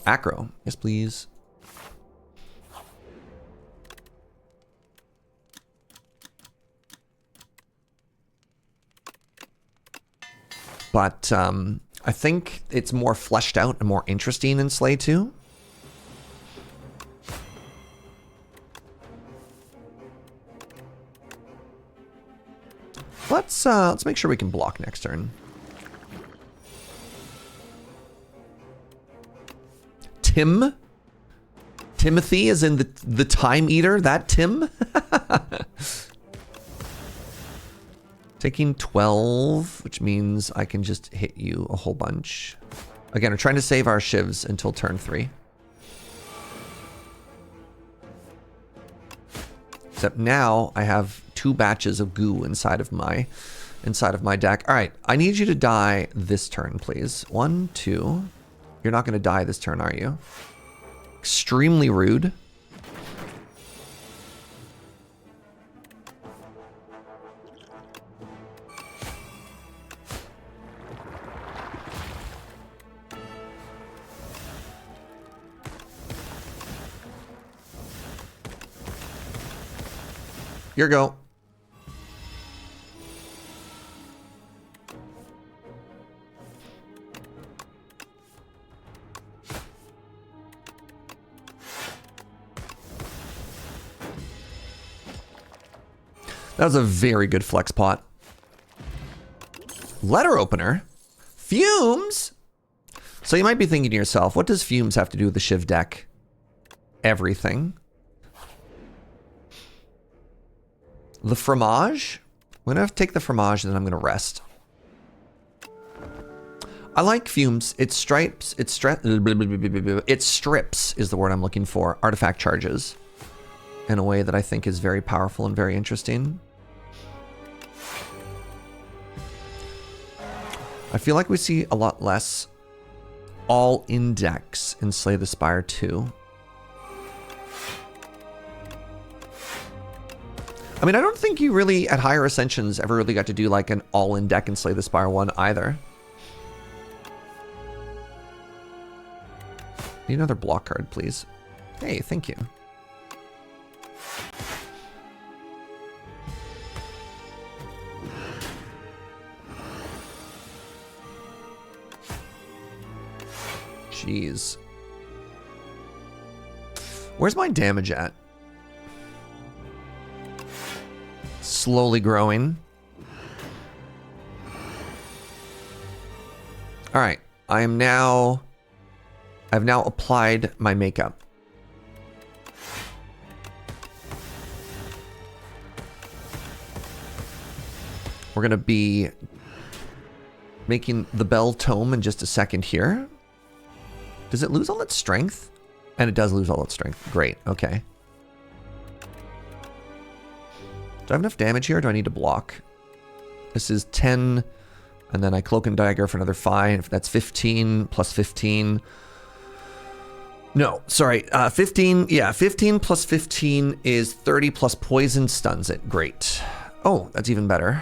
Acro. Yes, please. But I think it's more fleshed out and more interesting in Slay 2. Let's make sure we can block next turn. Timothy is in the Time Eater. That Tim. Taking 12, which means I can just hit you a whole bunch. Again, we're trying to save our shivs until turn 3. Except now I have 2 batches of goo inside of my deck. All right, I need you to die this turn, please. 1, 2. You're not going to die this turn, are you? Extremely rude. Your go. That was a very good flex pot. Letter opener? Fumes? So you might be thinking to yourself, what does Fumes have to do with the Shiv deck? Everything. The fromage? I'm gonna have to take the fromage and then I'm gonna rest. I like Fumes. It strips is the word I'm looking for. Artifact charges in a way that I think is very powerful and very interesting. I feel like we see a lot less all-in decks in Slay the Spire 2. I mean, I don't think you really, at higher Ascensions, ever really got to do like an all-in deck in Slay the Spire 1 either. Need another block card, please. Hey, thank you. Jeez. Where's my damage at? Slowly growing. All right, I've now applied my makeup. We're gonna be making the bell tome in just a second here. Does it lose all its strength? And it does lose all its strength. Great, okay. Do I have enough damage here or do I need to block? This is 10, and then I cloak and dagger for another 5. That's 15 plus 15. No, sorry, 15, yeah, 15 plus 15 is 30 plus poison stuns it. Great. Oh, that's even better.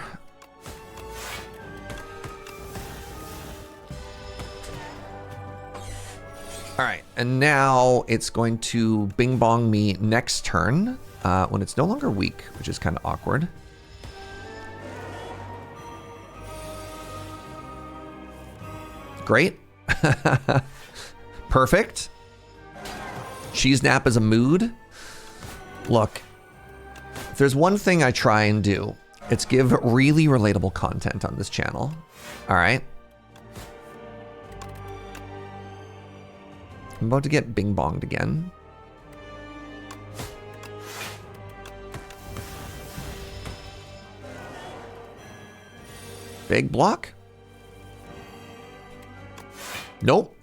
All right, and now it's going to bing bong me next turn when it's no longer weak, which is kind of awkward. Great. Perfect. Cheese nap is a mood. Look, if there's one thing I try and do, it's give really relatable content on this channel. All right. I'm about to get bing bonged again. Big block? Nope.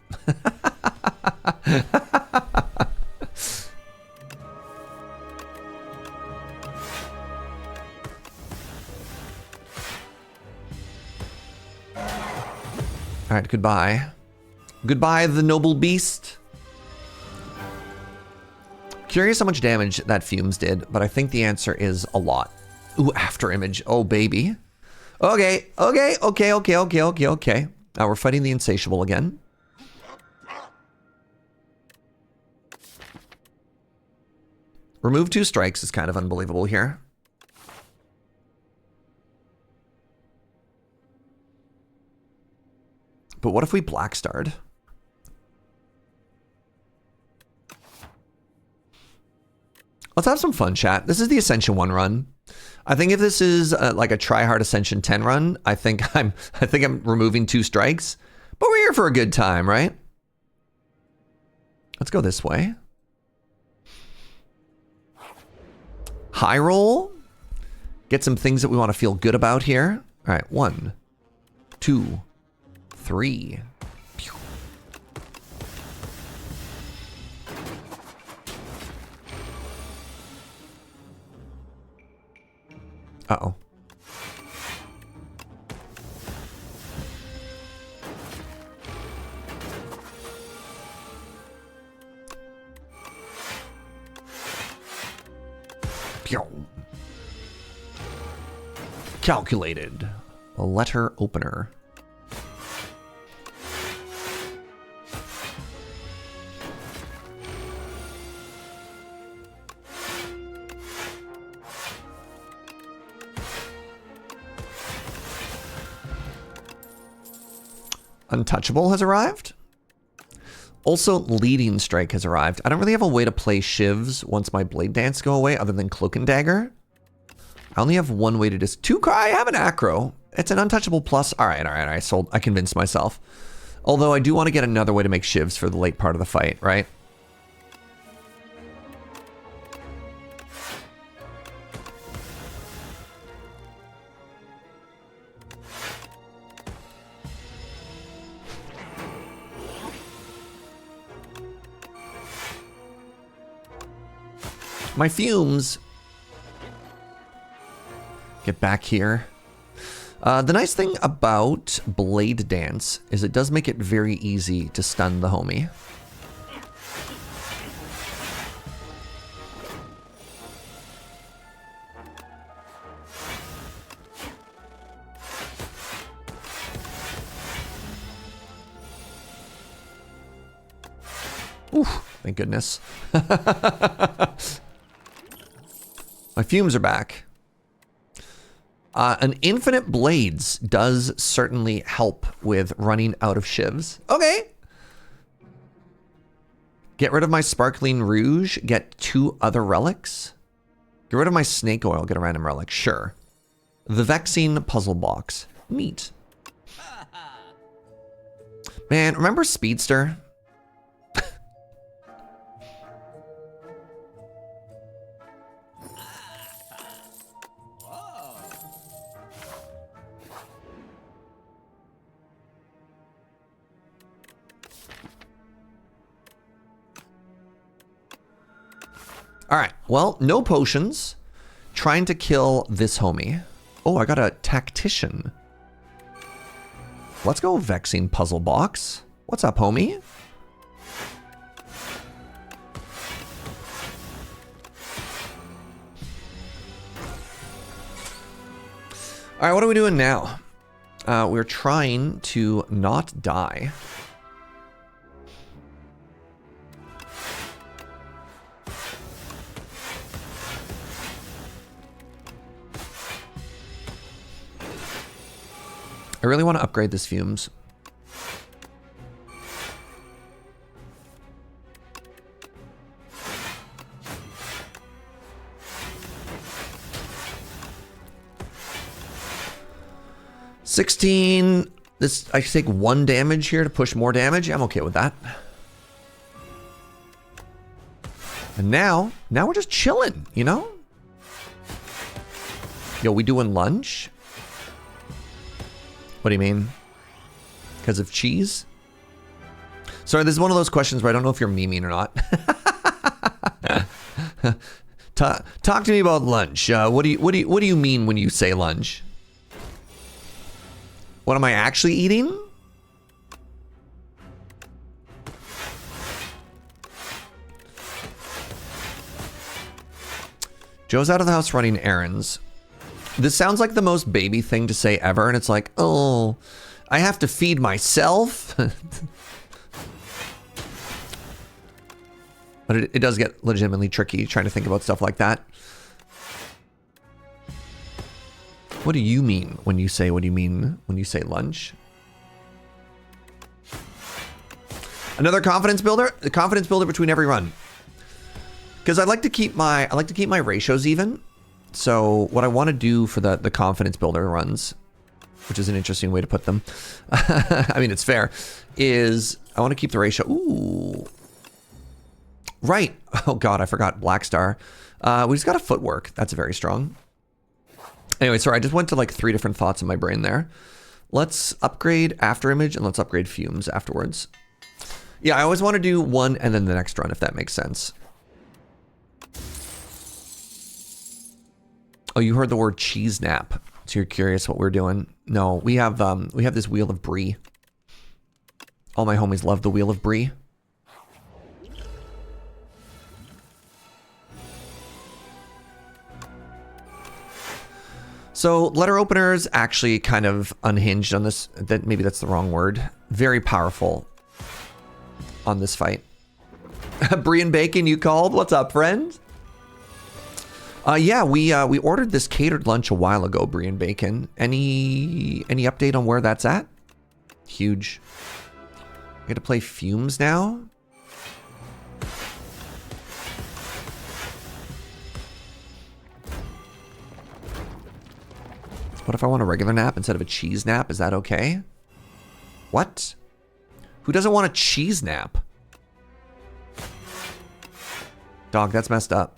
All right, goodbye. Goodbye, the noble beast. Curious how much damage that fumes did, but I think the answer is a lot. Ooh, after image. Oh, baby. Okay. Now we're fighting the insatiable again. Remove 2 strikes is kind of unbelievable here. But what if we black starred? Let's have some fun, chat. This is the Ascension 1 run. I think if this is like a try-hard Ascension 10 run, I think I'm removing 2 strikes. But we're here for a good time, right? Let's go this way. High roll. Get some things that we want to feel good about here. All right, 1, 2, 3. Uh-oh. Calculated. A letter opener. Untouchable has arrived. Also, Leading Strike has arrived. I don't really have a way to play shivs once my Blade Dance go away other than Cloak and Dagger. I only have one way to just... I have an Acro. It's an untouchable plus. All right. I convinced myself. Although I do want to get another way to make shivs for the late part of the fight, right? My fumes. Get back here. The nice thing about Blade Dance is it does make it very easy to stun the homie. Whew, thank goodness. My fumes are back. An infinite blades does certainly help with running out of shivs. Okay. Get rid of my sparkling rouge, get 2 other relics. Get rid of my snake oil, get a random relic. Sure. The vexing puzzle box. Neat. Man, remember Speedster? All right, well, no potions. Trying to kill this homie. Oh, I got a tactician. Let's go vexing puzzle box. What's up, homie? All right, what are we doing now? We're trying to not die. I really want to upgrade this fumes. $16. This, I take 1 damage here to push more damage. I'm okay with that. And now we're just chilling, you know? Yo, we doing lunch? What do you mean? Because of cheese? Sorry, this is one of those questions where I don't know if you're memeing or not. Talk to me about lunch. What do you mean when you say lunch? What am I actually eating? Joe's out of the house running errands. This sounds like the most baby thing to say ever, and it's like, oh, I have to feed myself. But it does get legitimately tricky trying to think about stuff like that. What do you mean when you say what do you mean when you say lunch? Another confidence builder? The confidence builder between every run. Because I like to keep my ratios even. So what I want to do for the confidence builder runs, which is an interesting way to put them. I mean, it's fair, is I want to keep the ratio. Ooh. Right. Oh God, I forgot Black Star. We just got a footwork. That's very strong. Anyway, sorry, I just went to like 3 different thoughts in my brain there. Let's upgrade After Image and let's upgrade Fumes afterwards. Yeah, I always want to do one and then the next run, if that makes sense. Oh, you heard the word cheese nap, so you're curious what we're doing. No, we have this Wheel of Brie. All my homies love the Wheel of Brie. So letter openers actually kind of unhinged on this. That maybe that's the wrong word. Very powerful on this fight. Brie and Bacon, you called? What's up, friend? Yeah, we ordered this catered lunch a while ago, Brie and Bacon. Any update on where that's at? Huge. I get to play Fumes now? What if I want a regular nap instead of a cheese nap? Is that okay? What? Who doesn't want a cheese nap? Dog, that's messed up.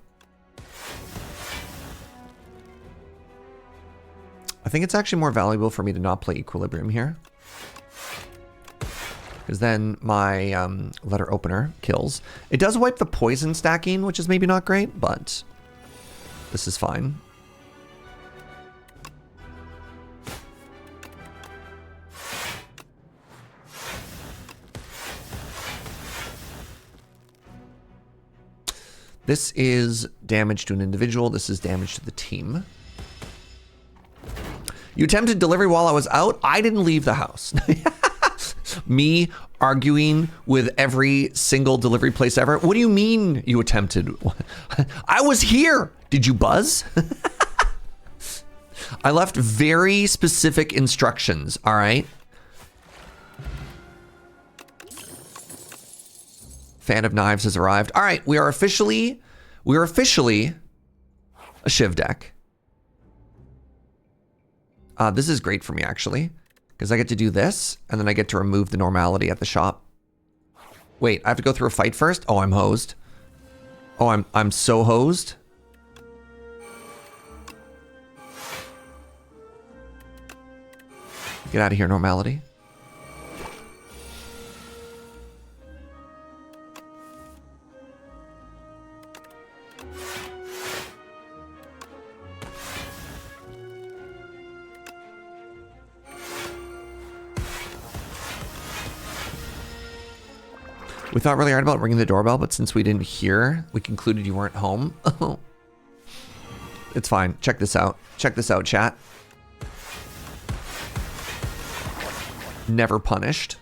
I think it's actually more valuable for me to not play Equilibrium here. Because then my letter opener kills. It does wipe the poison stacking, which is maybe not great, but this is fine. This is damage to an individual. This is damage to the team. You attempted delivery while I was out. I didn't leave the house. Me arguing with every single delivery place ever. What do you mean you attempted? I was here. Did you buzz? I left very specific instructions, all right? Fan of Knives has arrived. All right, we are officially a Shiv deck. This is great for me, actually, because I get to do this, and then I get to remove the normality at the shop. Wait, I have to go through a fight first? Oh, I'm hosed. Oh, I'm so hosed. Get out of here, normality. We thought really hard about ringing the doorbell, but since we didn't hear, we concluded you weren't home. It's fine. Check this out. Check this out, chat. Never punished.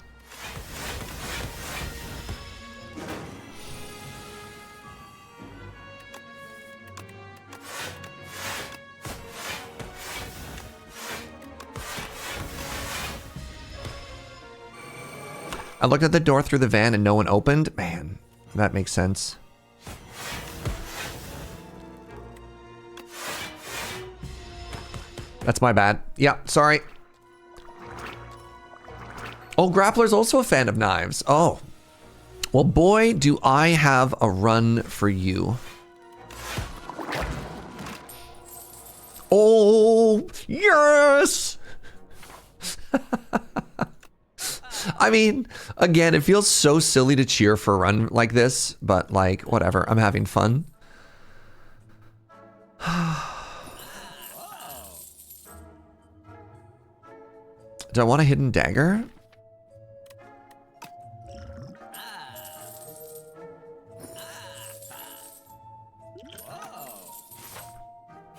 I looked at the door through the van and no one opened. Man, that makes sense. That's my bad. Yeah, sorry. Oh, Grappler's also a fan of knives. Oh. Well, boy, do I have a run for you. Oh, yes! I mean, again, it feels so silly to cheer for a run like this, but like, whatever, I'm having fun. Do I want a hidden dagger?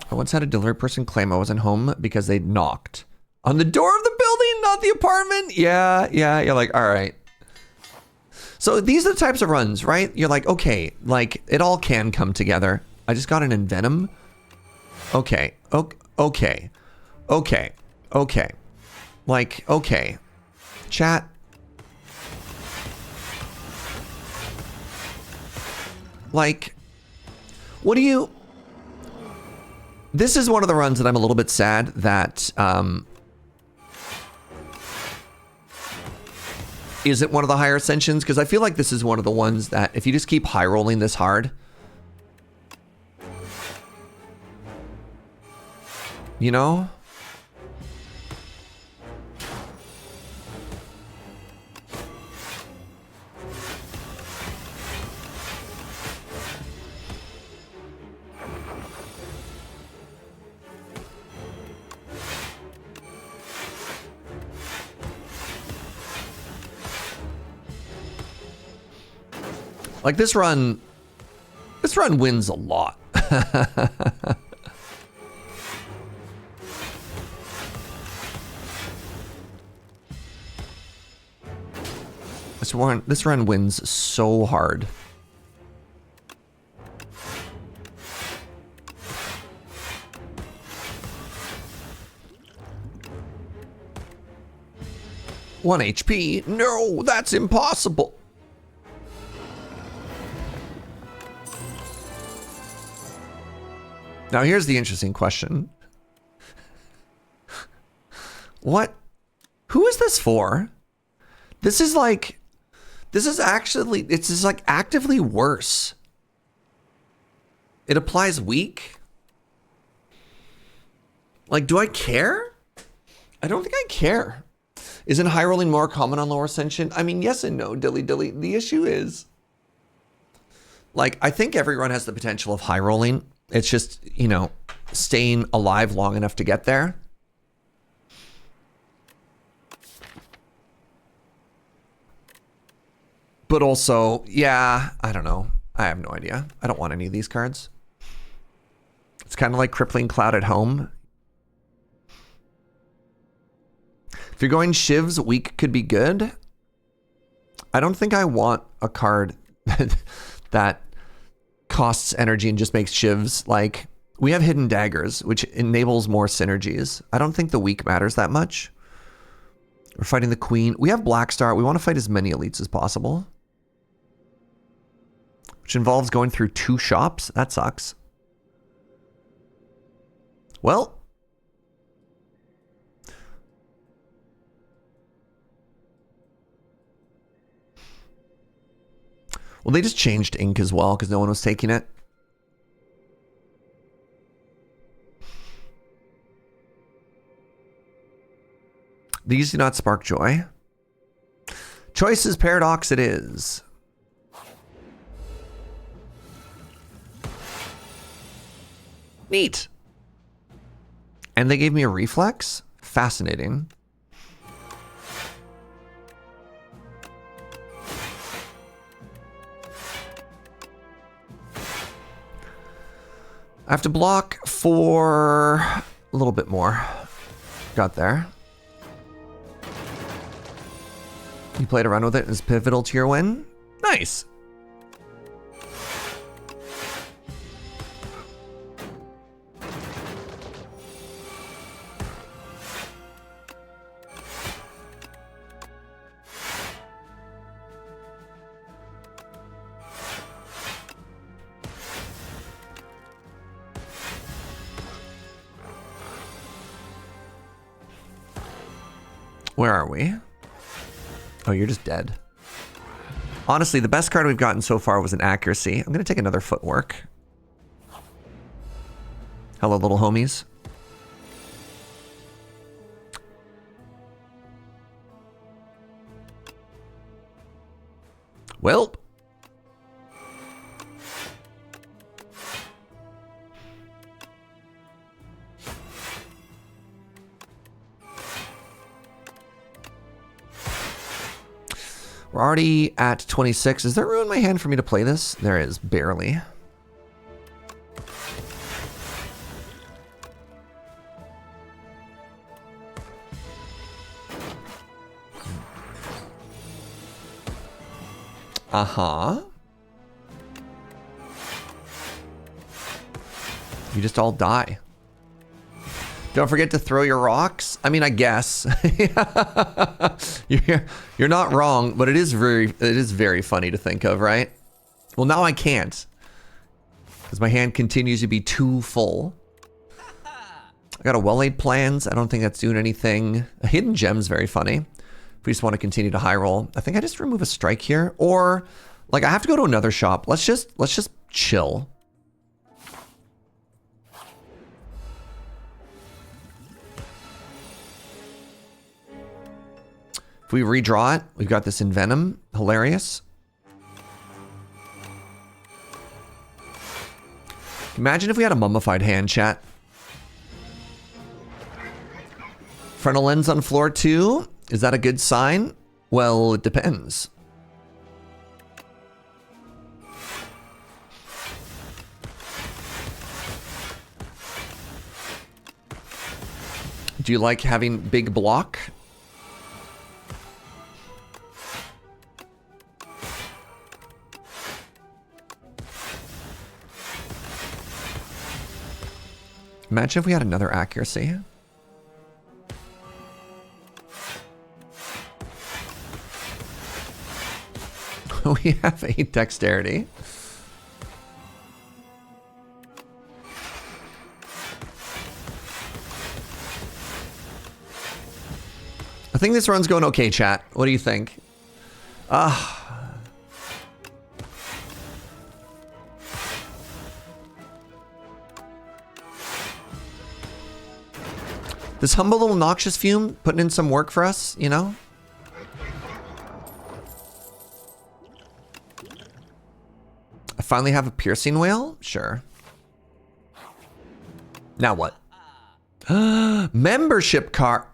I once had a delivery person claim I wasn't home because they'd knocked on the door of the building, not the apartment. Yeah, you're like, all right. So these are the types of runs, right? You're like, okay, like it all can come together. I just got an envenom. Okay, okay. Like, okay. Chat. Like, what do you... This is one of the runs that I'm a little bit sad that isn't one of the higher ascensions, because I feel like this is one of the ones that if you just keep high rolling this hard, you know? Like this run wins a lot. This run wins so hard. One HP? No, that's impossible. Now here's the interesting question. What? Who is this for? This is like, it's just like actively worse. It applies weak. Like, do I care? I don't think I care. Isn't high rolling more common on lower ascension? I mean, yes and no, dilly. The issue is, like, I think every run has the potential of high rolling. It's just, you know, staying alive long enough to get there. But also, yeah, I don't know. I have no idea. I don't want any of these cards. It's kind of like Crippling Cloud at home. If you're going Shivs, weak could be good. I don't think I want a card that costs energy and just makes shivs. Like, we have hidden daggers, which enables more synergies. I don't think the weak matters that much. We're fighting the queen. We have Black Star. We want to fight as many elites as possible. Which involves going through 2 shops. That sucks. Well. Well, they just changed ink as well because no one was taking it. These do not spark joy. Choices paradox it is. Neat. And they gave me a reflex? Fascinating. I have to block for a little bit more. Got there. You played around with it and it's pivotal to your win? Nice. Where are we? Oh, you're just dead. Honestly, the best card we've gotten so far was an accuracy. I'm going to take another footwork. Hello, little homies. Well. We're already at 26. Is there room in my hand for me to play this? There is, barely. Uh-huh. You just all die. Don't forget to throw your rocks. I mean, I guess. You're not wrong, but it is very funny to think of, right? Well, now I can't. Because my hand continues to be too full. I got a well-laid plans. I don't think that's doing anything. A hidden gem's very funny. If we just want to continue to high roll. I think I just remove a strike here. Or, like, I have to go to another shop. Let's just chill. If we redraw it, we've got this Envenom. Hilarious. Imagine if we had a mummified hand, chat. Frontal lens on floor 2. Is that a good sign? Well, it depends. Do you like having big block? Imagine if we had another accuracy. We have 8 dexterity. I think this run's going okay, chat. What do you think? This humble little noxious fume putting in some work for us, you know? I finally have a piercing whale? Sure. Now what? Membership card.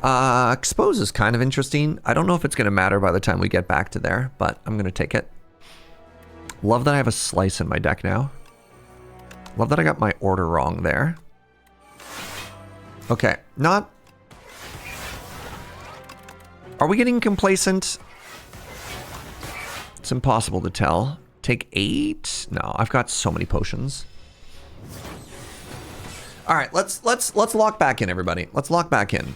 Expose is kind of interesting. I don't know if it's going to matter by the time we get back to there, but I'm going to take it. Love that I have a slice in my deck now. Love that I got my order wrong there. Okay, not... Are we getting complacent? It's impossible to tell. Take 8? No, I've got so many potions. All right, let's lock back in, everybody. Let's lock back in.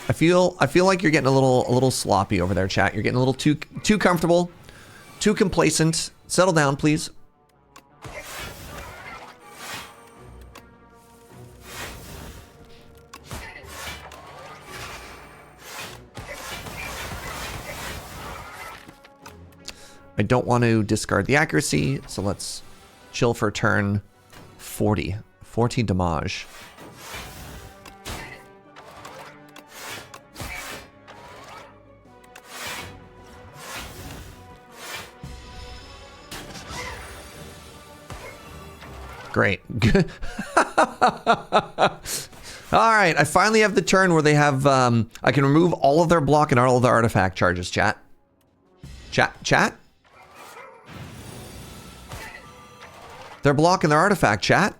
I feel like you're getting a little sloppy over there, chat. You're getting a little too comfortable, too complacent. Settle down, please. I don't want to discard the accuracy, so let's chill for turn 40. 40 damage. Great. All right, I finally have the turn where they have, I can remove all of their block and all of their artifact charges, chat. Chat? Their block and their artifact, chat.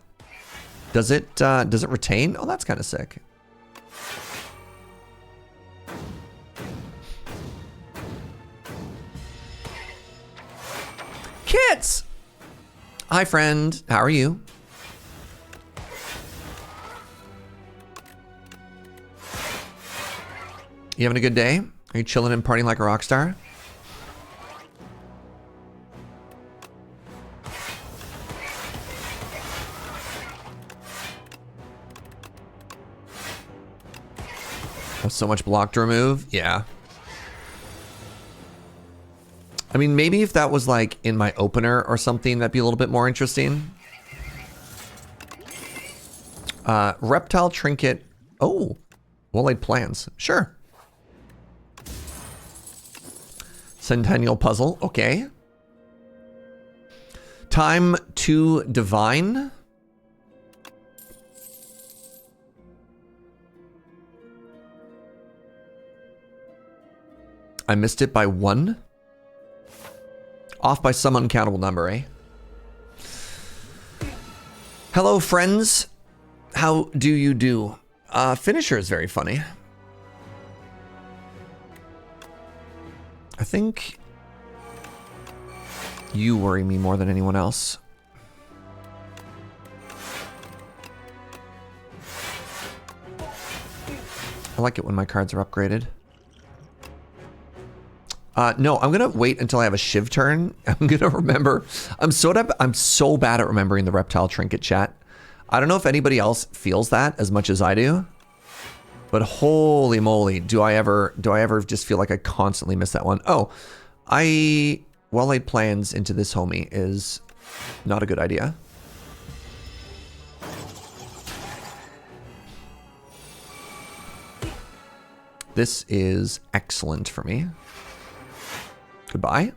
Does it retain? Oh, that's kind of sick. Kits! Hi, friend. How are you? You having a good day? Are you chilling and partying like a rock star? Oh, so much block to remove? Yeah. I mean, maybe if that was like in my opener or something, that'd be a little bit more interesting. Reptile trinket. Oh, well-laid plans. Sure. Centennial puzzle. Okay. Time to divine. I missed it by 1. Off by some uncountable number, eh? Hello, friends. How do you do? Finisher is very funny. I think you worry me more than anyone else. I like it when my cards are upgraded. No, I'm gonna wait until I have a Shiv turn. I'm gonna remember. I'm so bad at remembering the reptile trinket, chat. I don't know if anybody else feels that as much as I do, but holy moly, do I ever just feel like I constantly miss that one. Oh, well-laid plans into this homie is not a good idea. This is excellent for me. Goodbye.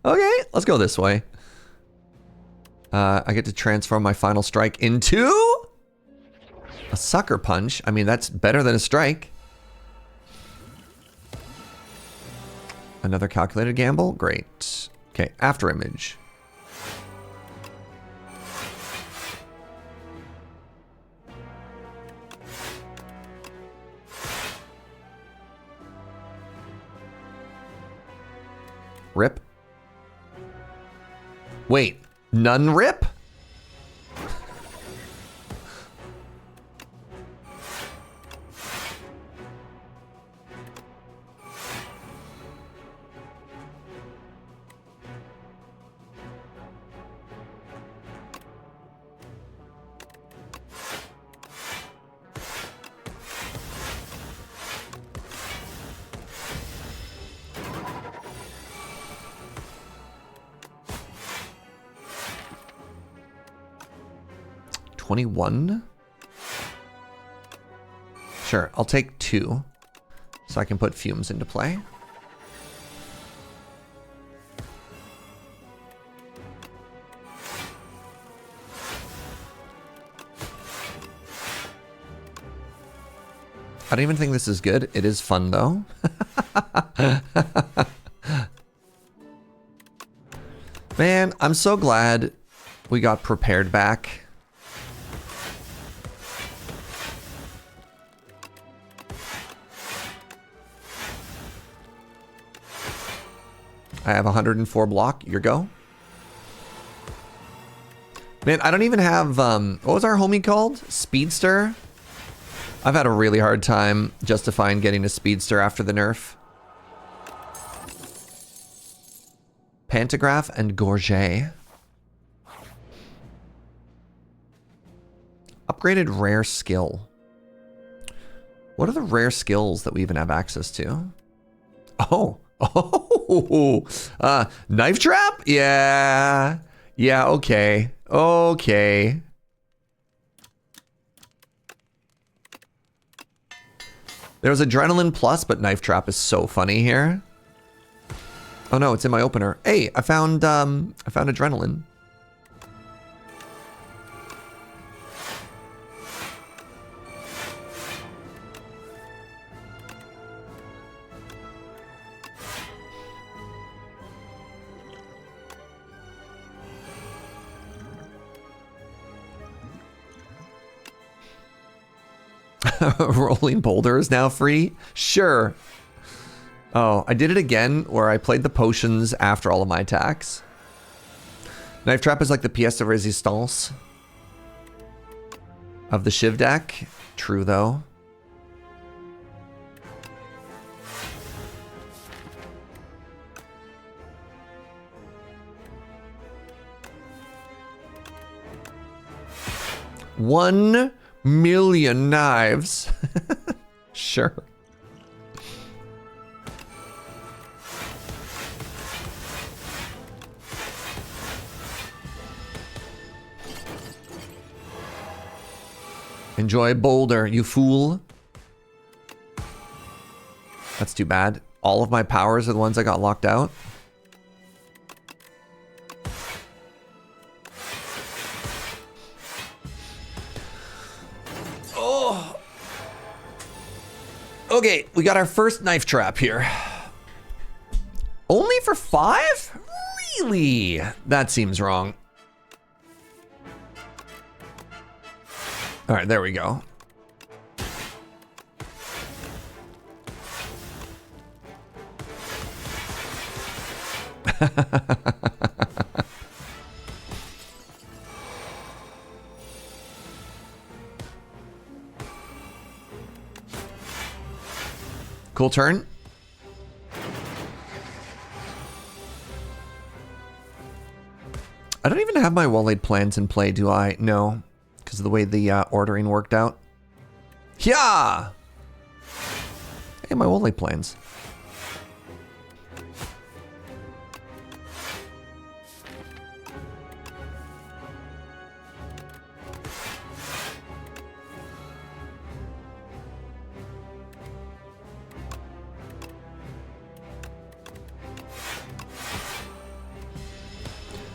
Okay, let's go this way. I get to transform my final strike into a sucker punch. I mean, that's better than a strike. Another calculated gamble. Great. Okay, after image. Rip. Wait, none rip? 21? Sure, I'll take 2. So I can put fumes into play. I don't even think this is good. It is fun though. Man, I'm so glad we got prepared back. I have 104 block. Your go. Man, I don't even have, what was our homie called? Speedster? I've had a really hard time justifying getting a Speedster after the nerf. Pantograph and Gorget. Upgraded rare skill. What are the rare skills that we even have access to? Oh. Knife trap? Yeah. Yeah, okay. Okay. There was Adrenaline Plus, but Knife Trap is so funny here. Oh no, it's in my opener. Hey, I found Adrenaline. Rolling Boulder is now free? Sure. Oh, I did it again where I played the potions after all of my attacks. Knife Trap is like the pièce de résistance of the Shiv deck. True though. $1 million knives. Sure. Enjoy Boulder, you fool. That's too bad. All of my powers are the ones I got locked out. Oh. Okay, we got our first knife trap here. Only for 5? Really? That seems wrong. All right, there we go. Cool turn. I don't even have my well-laid plans in play, do I? No. Because of the way the ordering worked out. Yeah. Hey, my well-laid plans.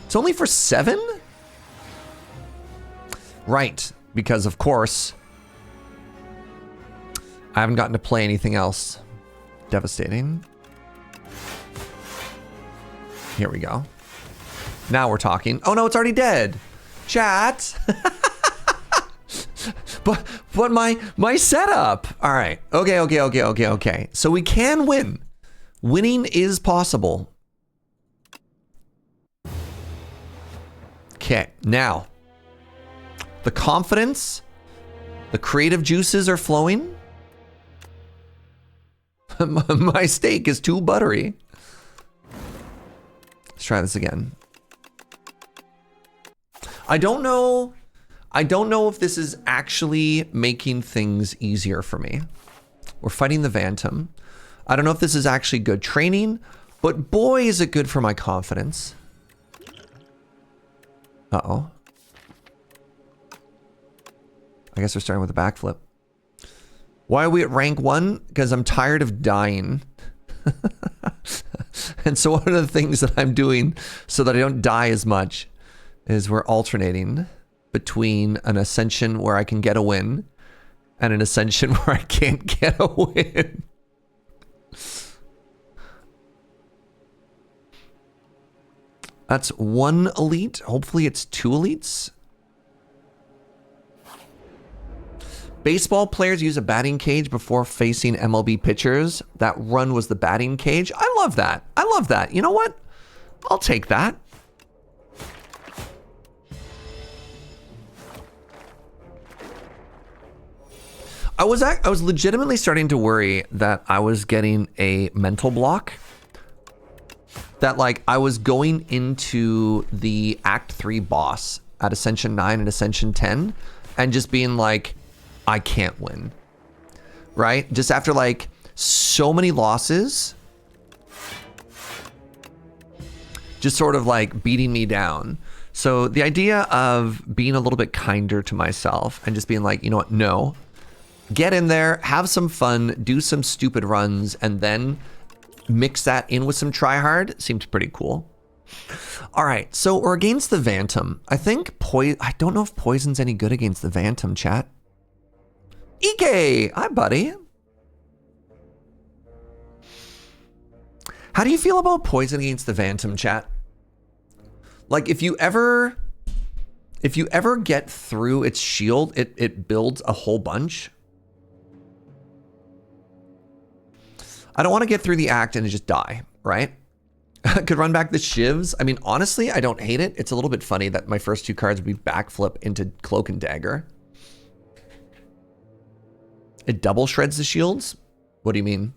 It's only for 7? Right, because of course, I haven't gotten to play anything else. Devastating. Here we go. Now we're talking. Oh no, it's already dead. Chat. but my setup. All right. Okay. So we can win. Winning is possible. Okay, now. The confidence, the creative juices are flowing. My steak is too buttery. Let's try this again. I don't know if this is actually making things easier for me. We're fighting the Phantom. I don't know if this is actually good training, but boy, is it good for my confidence. Uh-oh. I guess we're starting with a backflip. Why are we at rank 1? Because I'm tired of dying. And so one of the things that I'm doing so that I don't die as much is we're alternating between an ascension where I can get a win and an ascension where I can't get a win. That's 1 elite. Hopefully it's 2 elites. Baseball players use a batting cage before facing MLB pitchers. That run was the batting cage. I love that. I love that. You know what? I'll take that. I was legitimately starting to worry that I was getting a mental block. That like I was going into the Act 3 boss at Ascension 9 and Ascension 10 and just being like, I can't win, right? Just after like so many losses, just sort of like beating me down. So the idea of being a little bit kinder to myself and just being like, you know what? No, get in there, have some fun, do some stupid runs, and then mix that in with some try hard seems pretty cool. All right, so we're against the Phantom. I think I don't know if Poison's any good against the Phantom, chat. Ike! Hi, buddy. How do you feel about Poison against the Phantom, chat? Like, if you ever get through its shield, it builds a whole bunch. I don't want to get through the act and just die, right? Could run back the shivs. I mean, honestly, I don't hate it. It's a little bit funny that my first 2 cards would be backflip into Cloak and Dagger. It double shreds the shields? What do you mean?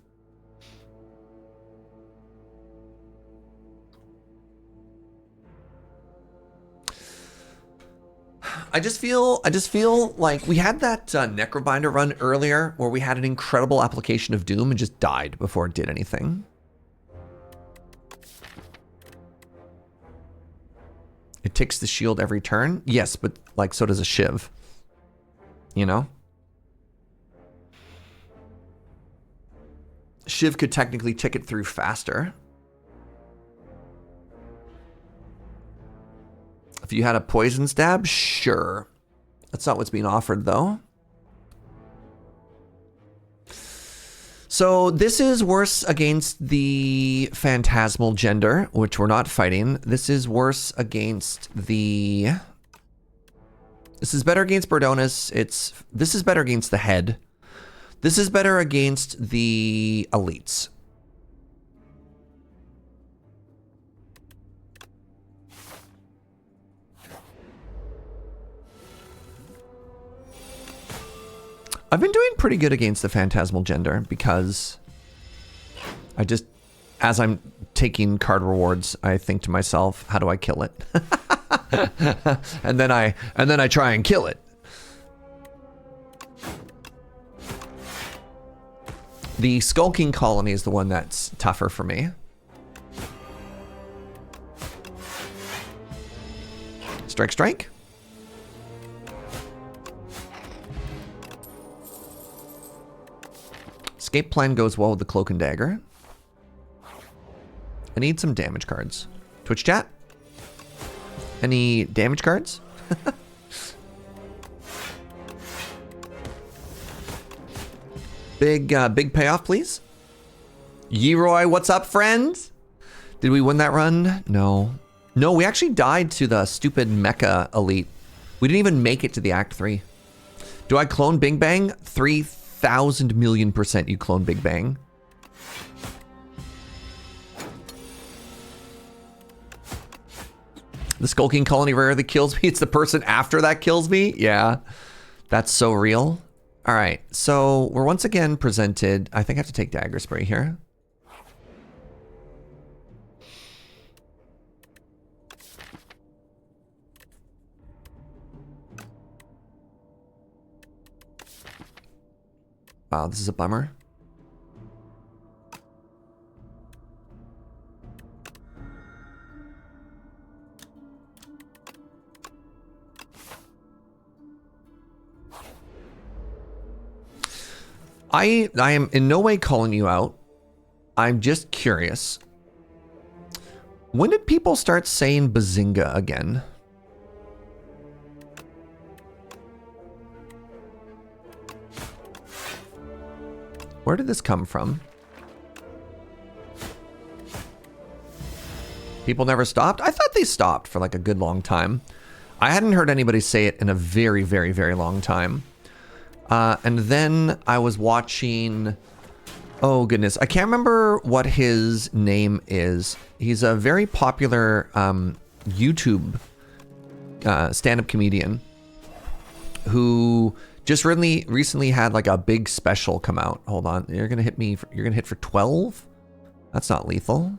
I just feel like we had that Necrobinder run earlier where we had an incredible application of Doom and just died before it did anything. It ticks the shield every turn? Yes, but like so does a Shiv. You know? Shiv could technically tick it through faster. If you had a poison stab, sure. That's not what's being offered, though. So this is worse against the Phantasmal Gender, which we're not fighting. This is worse against the... This is better against Burdonus. This is better against the Head. This is better against the elites. I've been doing pretty good against the Phantasmal Gender because I just, as I'm taking card rewards, I think to myself, how do I kill it? and then I try and kill it. The Skulking Colony is the one that's tougher for me. Strike, strike. Escape plan goes well with the Cloak and Dagger. I need some damage cards. Twitch chat? Any damage cards? Big payoff, please. Yeroy, what's up, friend? Did we win that run? No. No, we actually died to the stupid Mecha Elite. We didn't even make it to the Act 3. Do I clone Big Bang? 3,000 million % you clone Big Bang. The Skulking Colony rarely kills me. It's the person after that kills me. Yeah, that's so real. All right, so we're once again presented. I think I have to take Dagger Spray here. Wow, this is a bummer. I am in no way calling you out. I'm just curious. When did people start saying Bazinga again? Where did this come from? People never stopped? I thought they stopped for like a good long time. I hadn't heard anybody say it in a very, very, very long time. And then I was watching... Oh, goodness. I can't remember what his name is. He's a very popular YouTube stand-up comedian who just really recently had like a big special come out. Hold on. You're going to hit me. You're going to hit for 12? That's not lethal.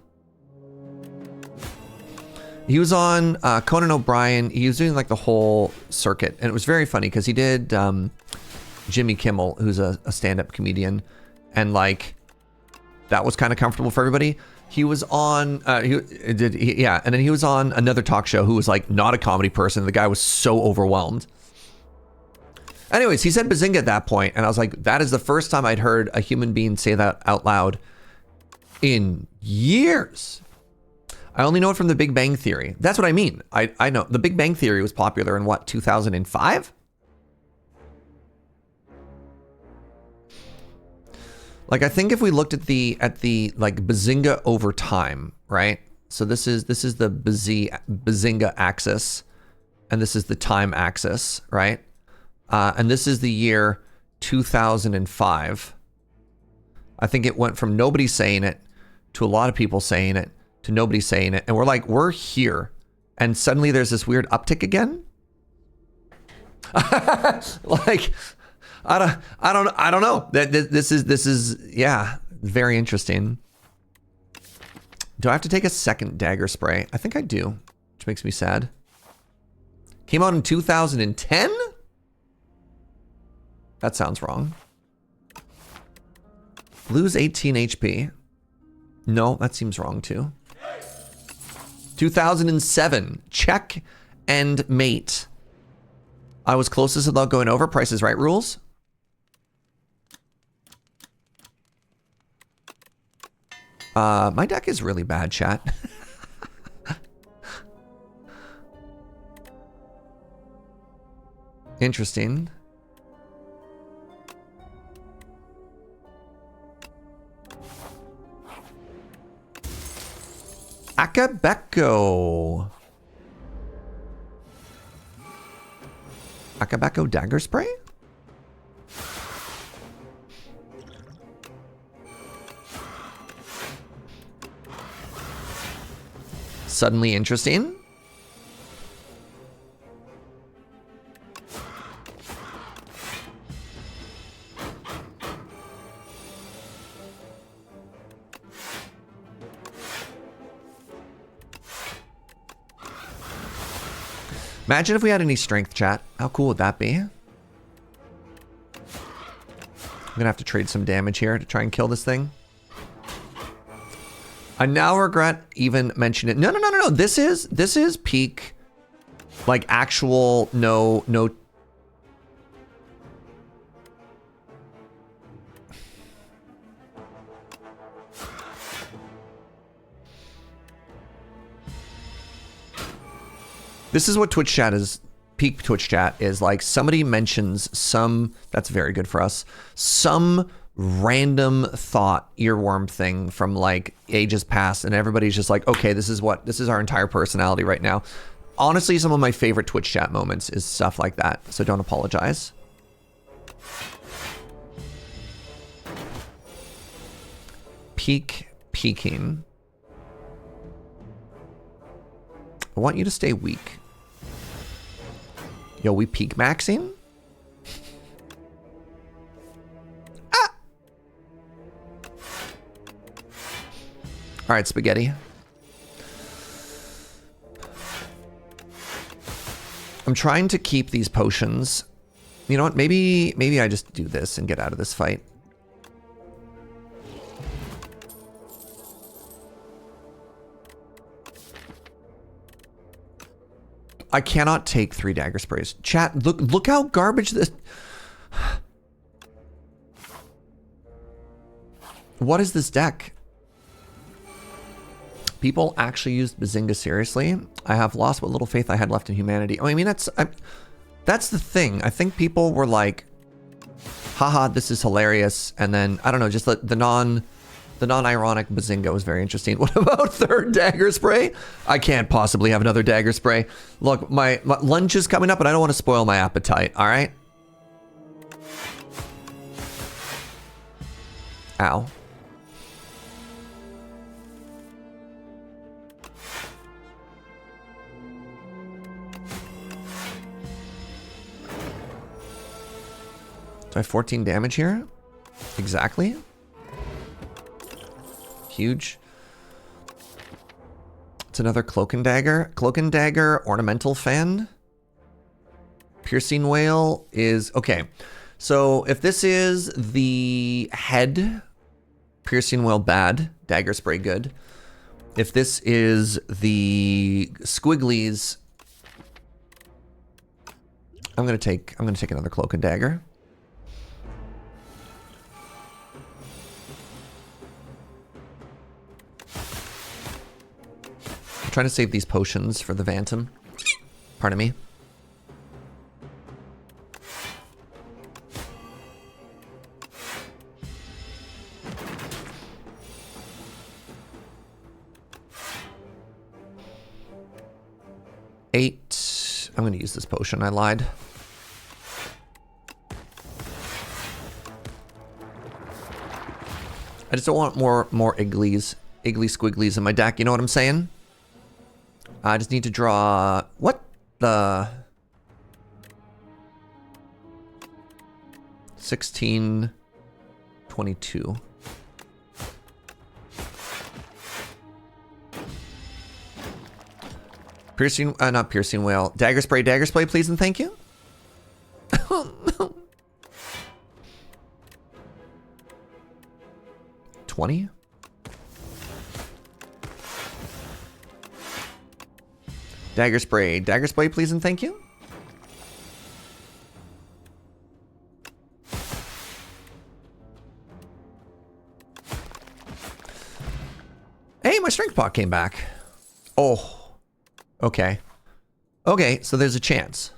He was on Conan O'Brien. He was doing like the whole circuit. And it was very funny because he did Jimmy Kimmel, who's a stand-up comedian. And like, that was kind of comfortable for everybody. He was on, and then he was on another talk show who was like not a comedy person. The guy was so overwhelmed. Anyways, he said Bazinga at that point, and I was like, that is the first time I'd heard a human being say that out loud in years. I only know it from The Big Bang Theory. That's what I mean. I know The Big Bang Theory was popular in what, 2005? Like, I think if we looked at the like Bazinga over time, right? So this is the Bazinga axis, and this is the time axis, right? And this is the year 2005. I think it went from nobody saying it to a lot of people saying it to nobody saying it, and we're like, we're here, and suddenly there's this weird uptick again. Like, I don't know. This is yeah, very interesting. Do I have to take a second dagger spray? I think I do, which makes me sad. Came out in 2010? That sounds wrong. Lose 18 HP. No, that seems wrong too. 2007. Check and mate. I was closest without going over. Price is Right rules. My deck is really bad, chat. Interesting. Akabeko. Akabeko dagger spray? Suddenly interesting. Imagine if we had any strength, chat. How cool would that be? I'm gonna have to trade some damage here to try and kill this thing. I now regret even mentioning it. No. This is peak, like actual no. This is what Twitch chat is. Peak Twitch chat is like somebody mentions some, that's very good for us, some random thought earworm thing from like ages past, and everybody's just like, okay, this is our entire personality right now. Honestly, some of my favorite Twitch chat moments is stuff like that, so don't apologize. Peaking. I want you to stay weak. Yo, we peak maxing? Ah! All right, spaghetti. I'm trying to keep these potions. You know what? Maybe I just do this and get out of this fight. I cannot take 3 dagger sprays. Chat, look how garbage this... What is this deck? People actually used Bazinga seriously. I have lost what little faith I had left in humanity. Oh, I mean, that's the thing. I think people were like, haha, this is hilarious. And then, I don't know, just the non-ironic Bazinga was very interesting. What about third dagger spray? I can't possibly have another dagger spray. Look, my lunch is coming up and I don't want to spoil my appetite, all right? Ow. Do I have 14 damage here? Exactly. Huge. It's another Cloak and Dagger. Cloak and Dagger, Ornamental Fan. Piercing Whale is... Okay. So if this is the head, Piercing Whale bad, Dagger Spray good. If this is the squigglies, I'm gonna take another Cloak and Dagger. I'm trying to save these potions for the Phantom. Pardon me. I'm going to use this potion. I lied. I just don't want more igglies, squigglies in my deck. You know what I'm saying? I just need to draw... What the... 16... 22... Piercing, not Piercing Whale. Dagger Spray, please and thank you. Oh, no. 20? Dagger Spray, please and thank you. Hey, my strength pot came back. Oh. Okay. Okay, so there's a chance.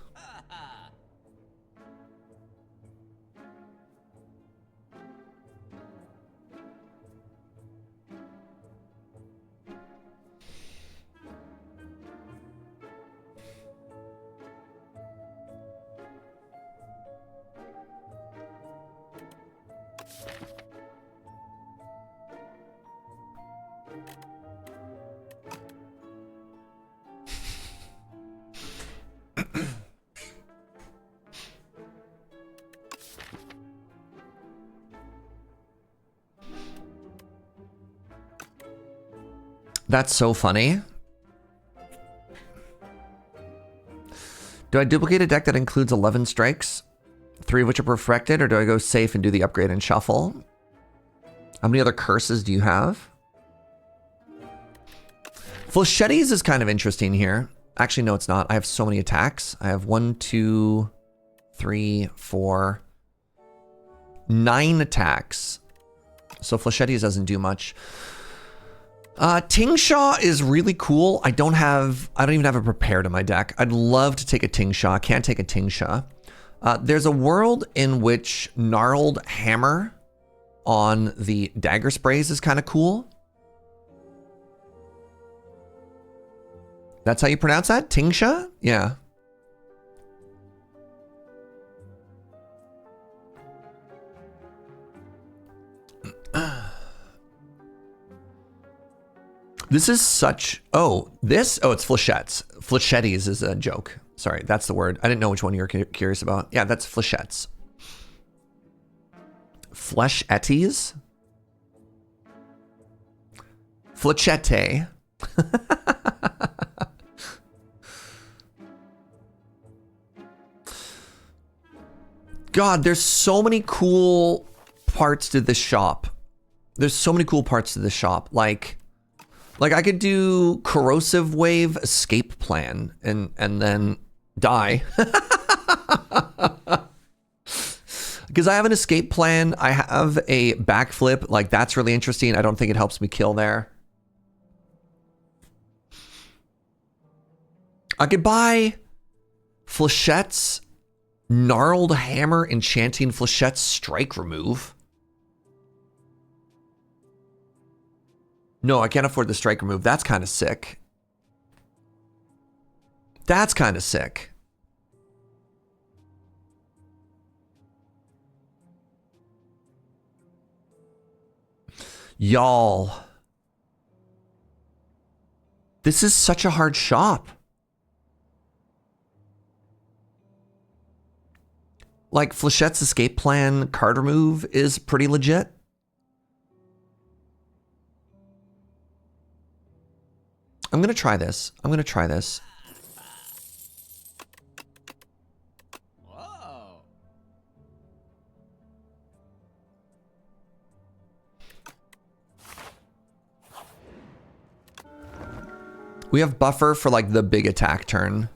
That's so funny. Do I duplicate a deck that includes 11 strikes? 3 of which are perfected, or do I go safe and do the upgrade and shuffle? How many other curses do you have? Flechettes is kind of interesting here. Actually, no, it's not. I have so many attacks. I have 1, 2, 3, 4, 9 attacks. So Flechettes doesn't do much. Tingshaw is really cool. I don't even have it prepared in my deck. I'd love to take a Tingshaw. Can't take a Tingshaw. There's a world in which Gnarled Hammer on the Dagger Sprays is kind of cool. That's how you pronounce that? Tingshaw? Yeah. This is such... Oh, this? Oh, it's flechettes. Flechettes is a joke. Sorry, that's the word. I didn't know which one you were curious about. Yeah, that's flechettes. Flechettes? Flechette. God, there's so many cool parts to this shop. There's so many cool parts to this shop. Like I could do Corrosive Wave Escape Plan and then die. Because I have an escape plan. I have a backflip. Like, that's really interesting. I don't think it helps me kill there. I could buy Flechette's Gnarled Hammer Enchanting Flechette's Strike Remove. No, I can't afford the Strike Remove. That's kind of sick. That's kind of sick. Y'all. This is such a hard shop. Like, Flechette's Escape Plan card remove is pretty legit. I'm going to try this. I'm going to try this. Whoa. We have buffer for like the big attack turn.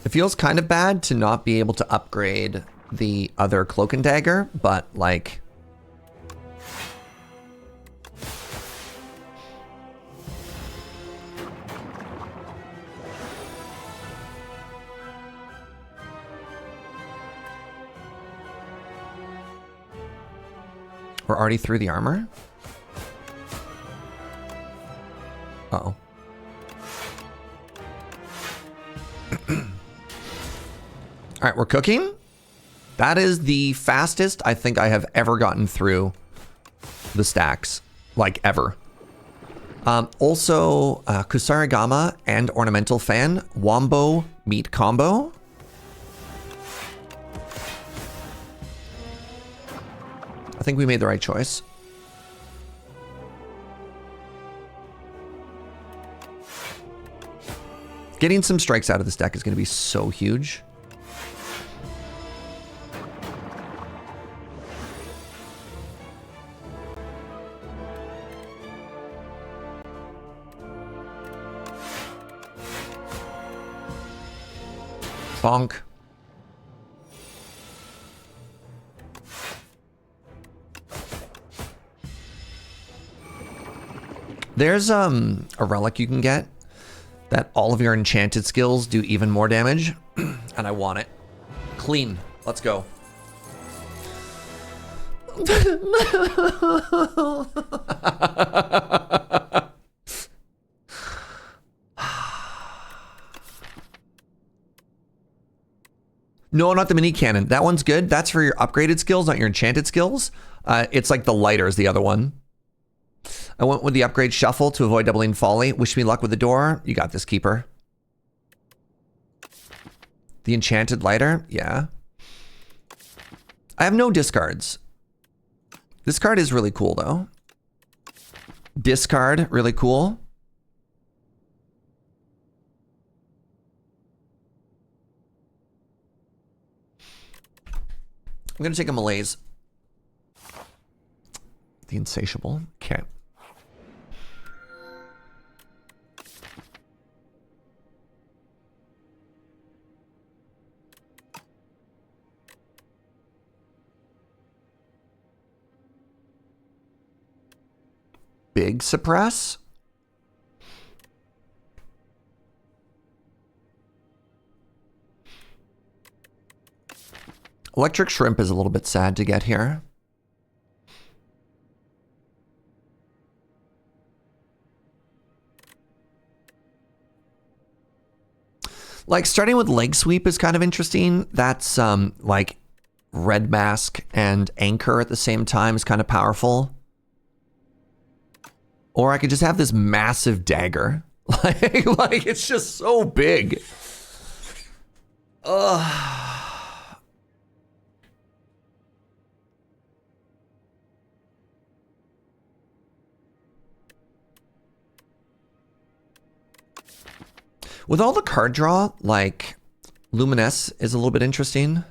It feels kind of bad to not be able to upgrade the other Cloak and Dagger, but like... We're already through the armor? Uh-oh. All right, we're cooking. That is the fastest I think I have ever gotten through the stacks, like ever. Also, Kusarigama and Ornamental Fan, Wombo Meat Combo. I think we made the right choice. Getting some strikes out of this deck is going to be so huge. Bonk. There's a relic you can get that all of your enchanted skills do even more damage, and I want it. Clean. Let's go. No, not the mini cannon. That one's good. That's for your upgraded skills, not your enchanted skills. It's like the lighter is the other one. I went with the upgrade shuffle to avoid doubling folly. Wish me luck with the door. You got this, keeper. The enchanted lighter. Yeah. I have no discards. This card is really cool, though. Discard, really cool. I'm going to take a malaise. The insatiable. Okay. Big suppress. Electric Shrimp is a little bit sad to get here. Like, starting with Leg Sweep is kind of interesting. That's like Red Mask and Anchor at the same time is kind of powerful. Or I could just have this massive dagger. Like it's just so big. Ugh. With all the card draw, like, Luminous is a little bit interesting.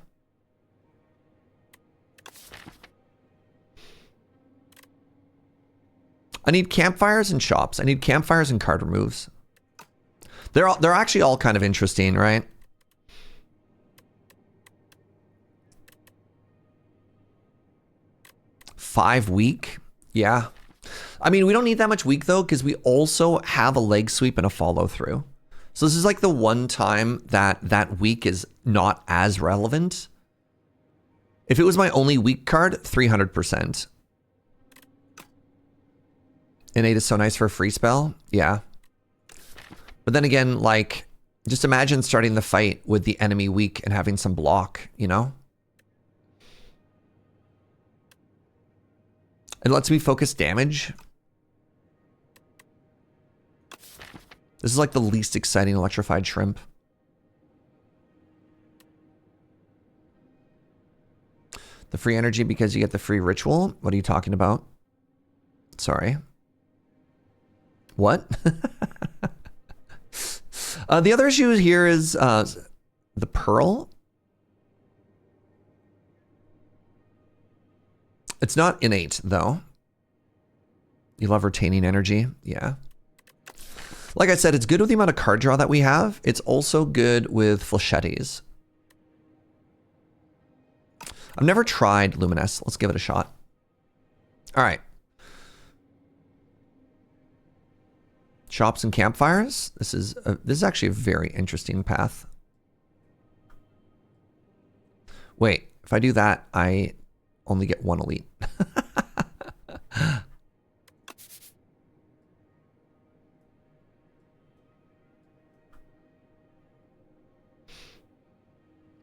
I need campfires and shops. I need campfires and card removes. They're actually all kind of interesting, right? Five weak? Yeah. I mean, we don't need that much weak though, because we also have a leg sweep and a follow through. So this is like the one time that that weak is not as relevant. If it was my only weak card, 300%. Innate is so nice for a free spell. Yeah. But then again, like, just imagine starting the fight with the enemy weak and having some block, you know? It lets me focus damage. This is like the least exciting electrified shrimp. The free energy because you get the free ritual? What are you talking about? Sorry. What? The other issue here is the pearl. It's not innate, though. You love retaining energy. Yeah. Like I said, it's good with the amount of card draw that we have. It's also good with flechettes. I've never tried Luminous. Let's give it a shot. All right. Shops and campfires. This is actually a very interesting path. Wait, if I do that, I only get one elite.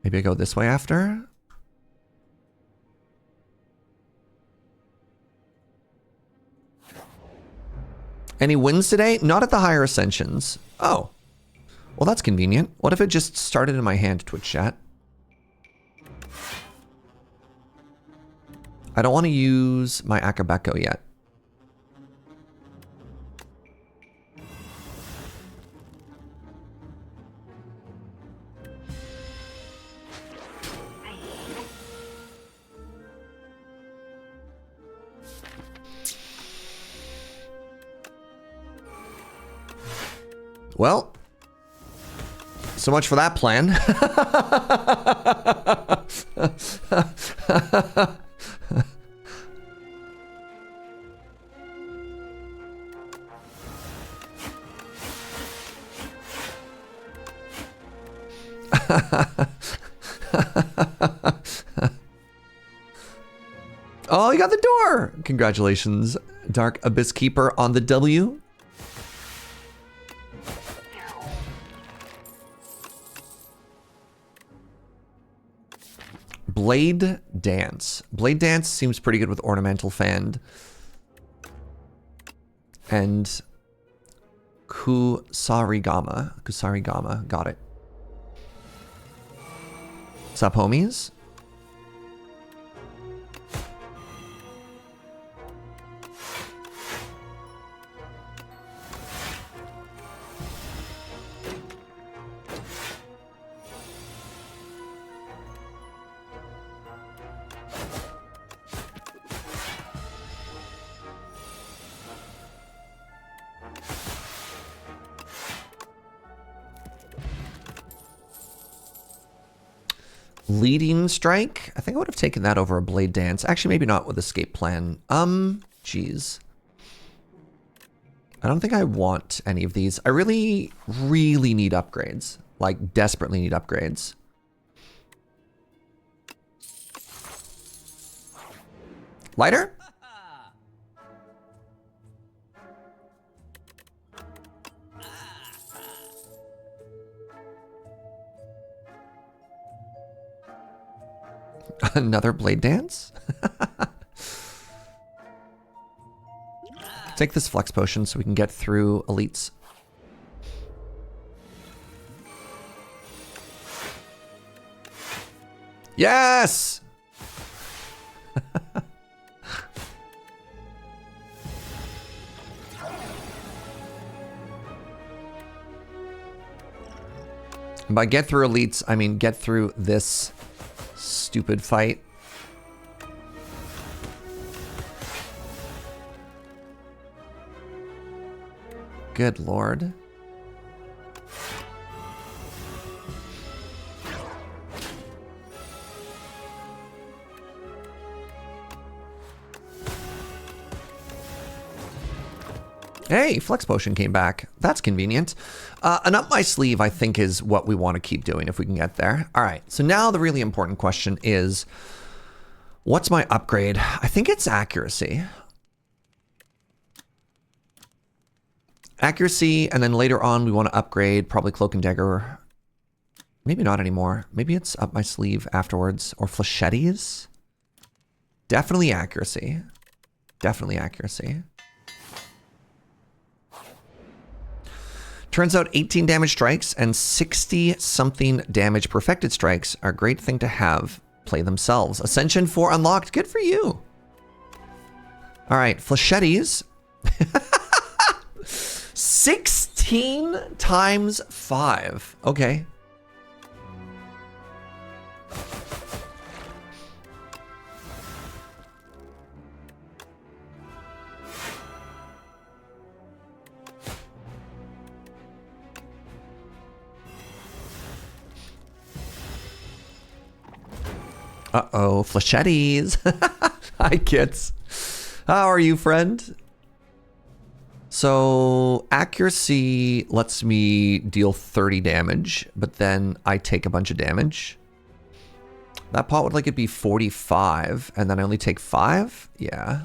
Maybe I go this way after. Any wins today? Not at the higher ascensions. Oh. Well, that's convenient. What if it just started in my hand, Twitch chat? I don't want to use my Akabeko yet. Well, so much for that plan. Oh, you got the door! Congratulations, Dark Abyss Keeper, on the W. Blade Dance. Blade Dance seems pretty good with Ornamental Fand. And Kusarigama. Kusarigama. Got it. What's up, homies? Leading Strike. I think I would have taken that over a Blade Dance. Actually, maybe not with Escape Plan. Jeez. I don't think I want any of these. I really, really need upgrades. Like, desperately need upgrades. Lighter? Another Blade Dance? Take this Flex Potion so we can get through elites. Yes! And by get through elites, I mean get through this stupid fight. Good lord. Hey, Flex Potion came back. That's convenient. An up my sleeve, I think, is what we want to keep doing if we can get there. All right, so now the really important question is, what's my upgrade? I think it's accuracy. Accuracy, and then later on we want to upgrade probably Cloak and Dagger. Maybe not anymore. Maybe it's up my sleeve afterwards. Or Flechettes? Definitely accuracy. Definitely accuracy. Turns out 18 damage strikes and 60-something damage perfected strikes are a great thing to have play themselves. Ascension 4 unlocked. Good for you. All right, Flechettes. 16 times 5. Okay. Uh-oh, Flechettes. Hi, kids. How are you, friend? So, accuracy lets me deal 30 damage, but then I take a bunch of damage. That pot would like it be 45, and then I only take 5? Yeah.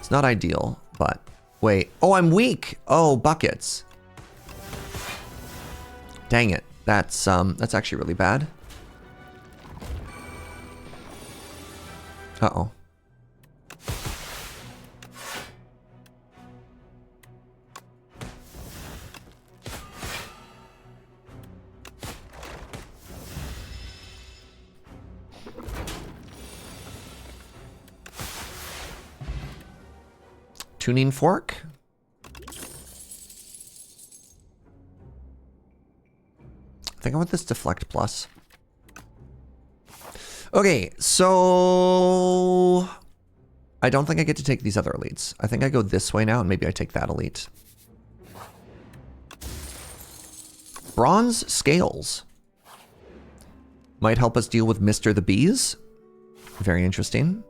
It's not ideal, but... Wait. Oh, I'm weak! Oh, buckets. Dang it. That's actually really bad. Uh-oh. Tuning fork. I think I want this deflect plus. Okay, so I don't think I get to take these other elites. I think I go this way now, and maybe I take that elite. Bronze scales might help us deal with Mr. the Bees. Very interesting.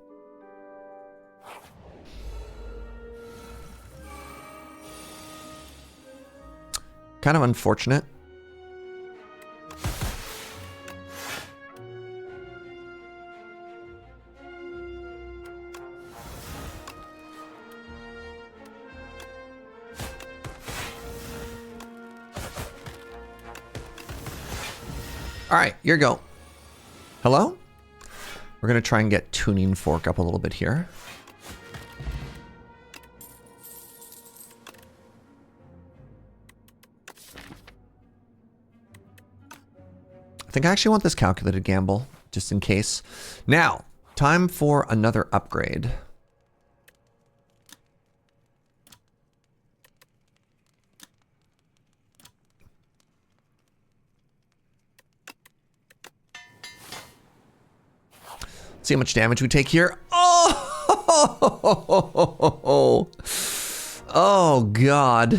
Kind of unfortunate. All right, your go. Hello? We're going to try and get Tuning Fork up a little bit here. I think I actually want this calculated gamble, just in case. Now, time for another upgrade. See how much damage we take here. Oh, oh God.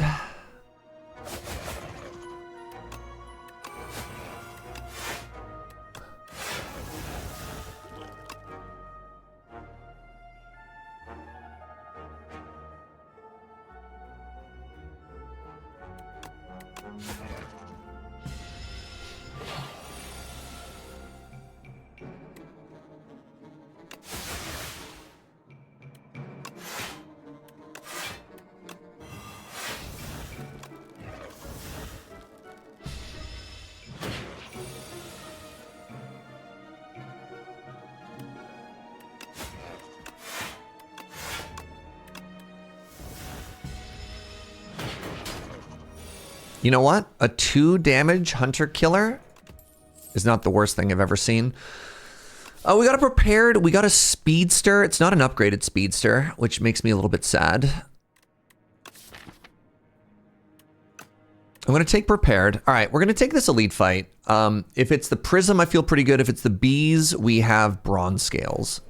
You know what? A 2 damage hunter killer is not the worst thing I've ever seen. Oh, we got a prepared. We got a speedster. It's not an upgraded speedster, which makes me a little bit sad. I'm going to take prepared. All right, we're going to take this elite fight. If it's the prism, I feel pretty good. If it's the bees, we have bronze scales.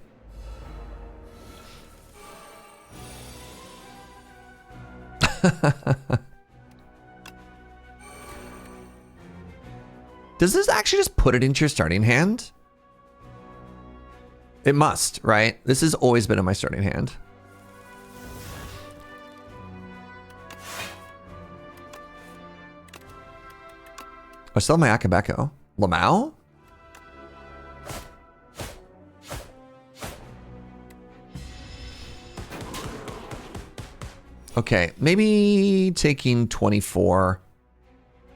Does this actually just put it into your starting hand? It must, right? This has always been in my starting hand. I still have my Akabeko. Lamau? Okay, maybe taking 24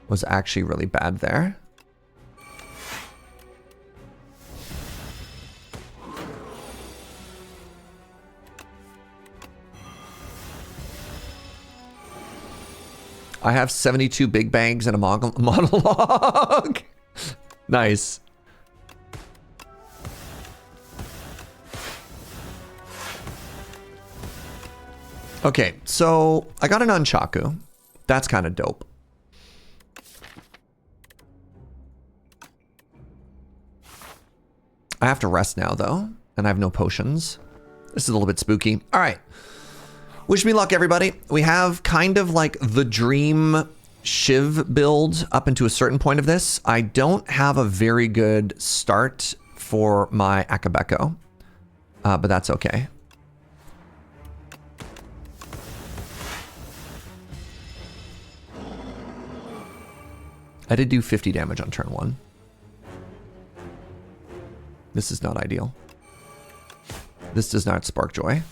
was actually really bad there. I have 72 big bags and a monologue. Nice. Okay, so I got an Nunchaku. That's kind of dope. I have to rest now, though, and I have no potions. This is a little bit spooky. All right. Wish me luck, everybody. We have kind of like the dream Shiv build up into a certain point of this. I don't have a very good start for my Akabeko, but that's okay. I did do 50 damage on turn 1. This is not ideal. This does not spark joy.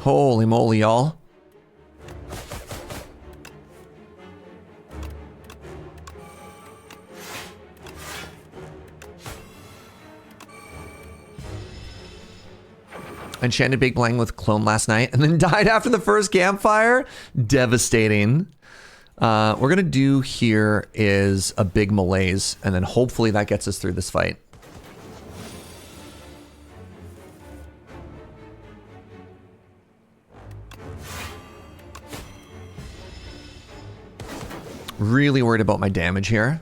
Holy moly, y'all. Enchanted Big Blang with Clone last night and then died after the first campfire. Devastating. We're going to do here is a big malaise, and then hopefully that gets us through this fight. Really worried about my damage here.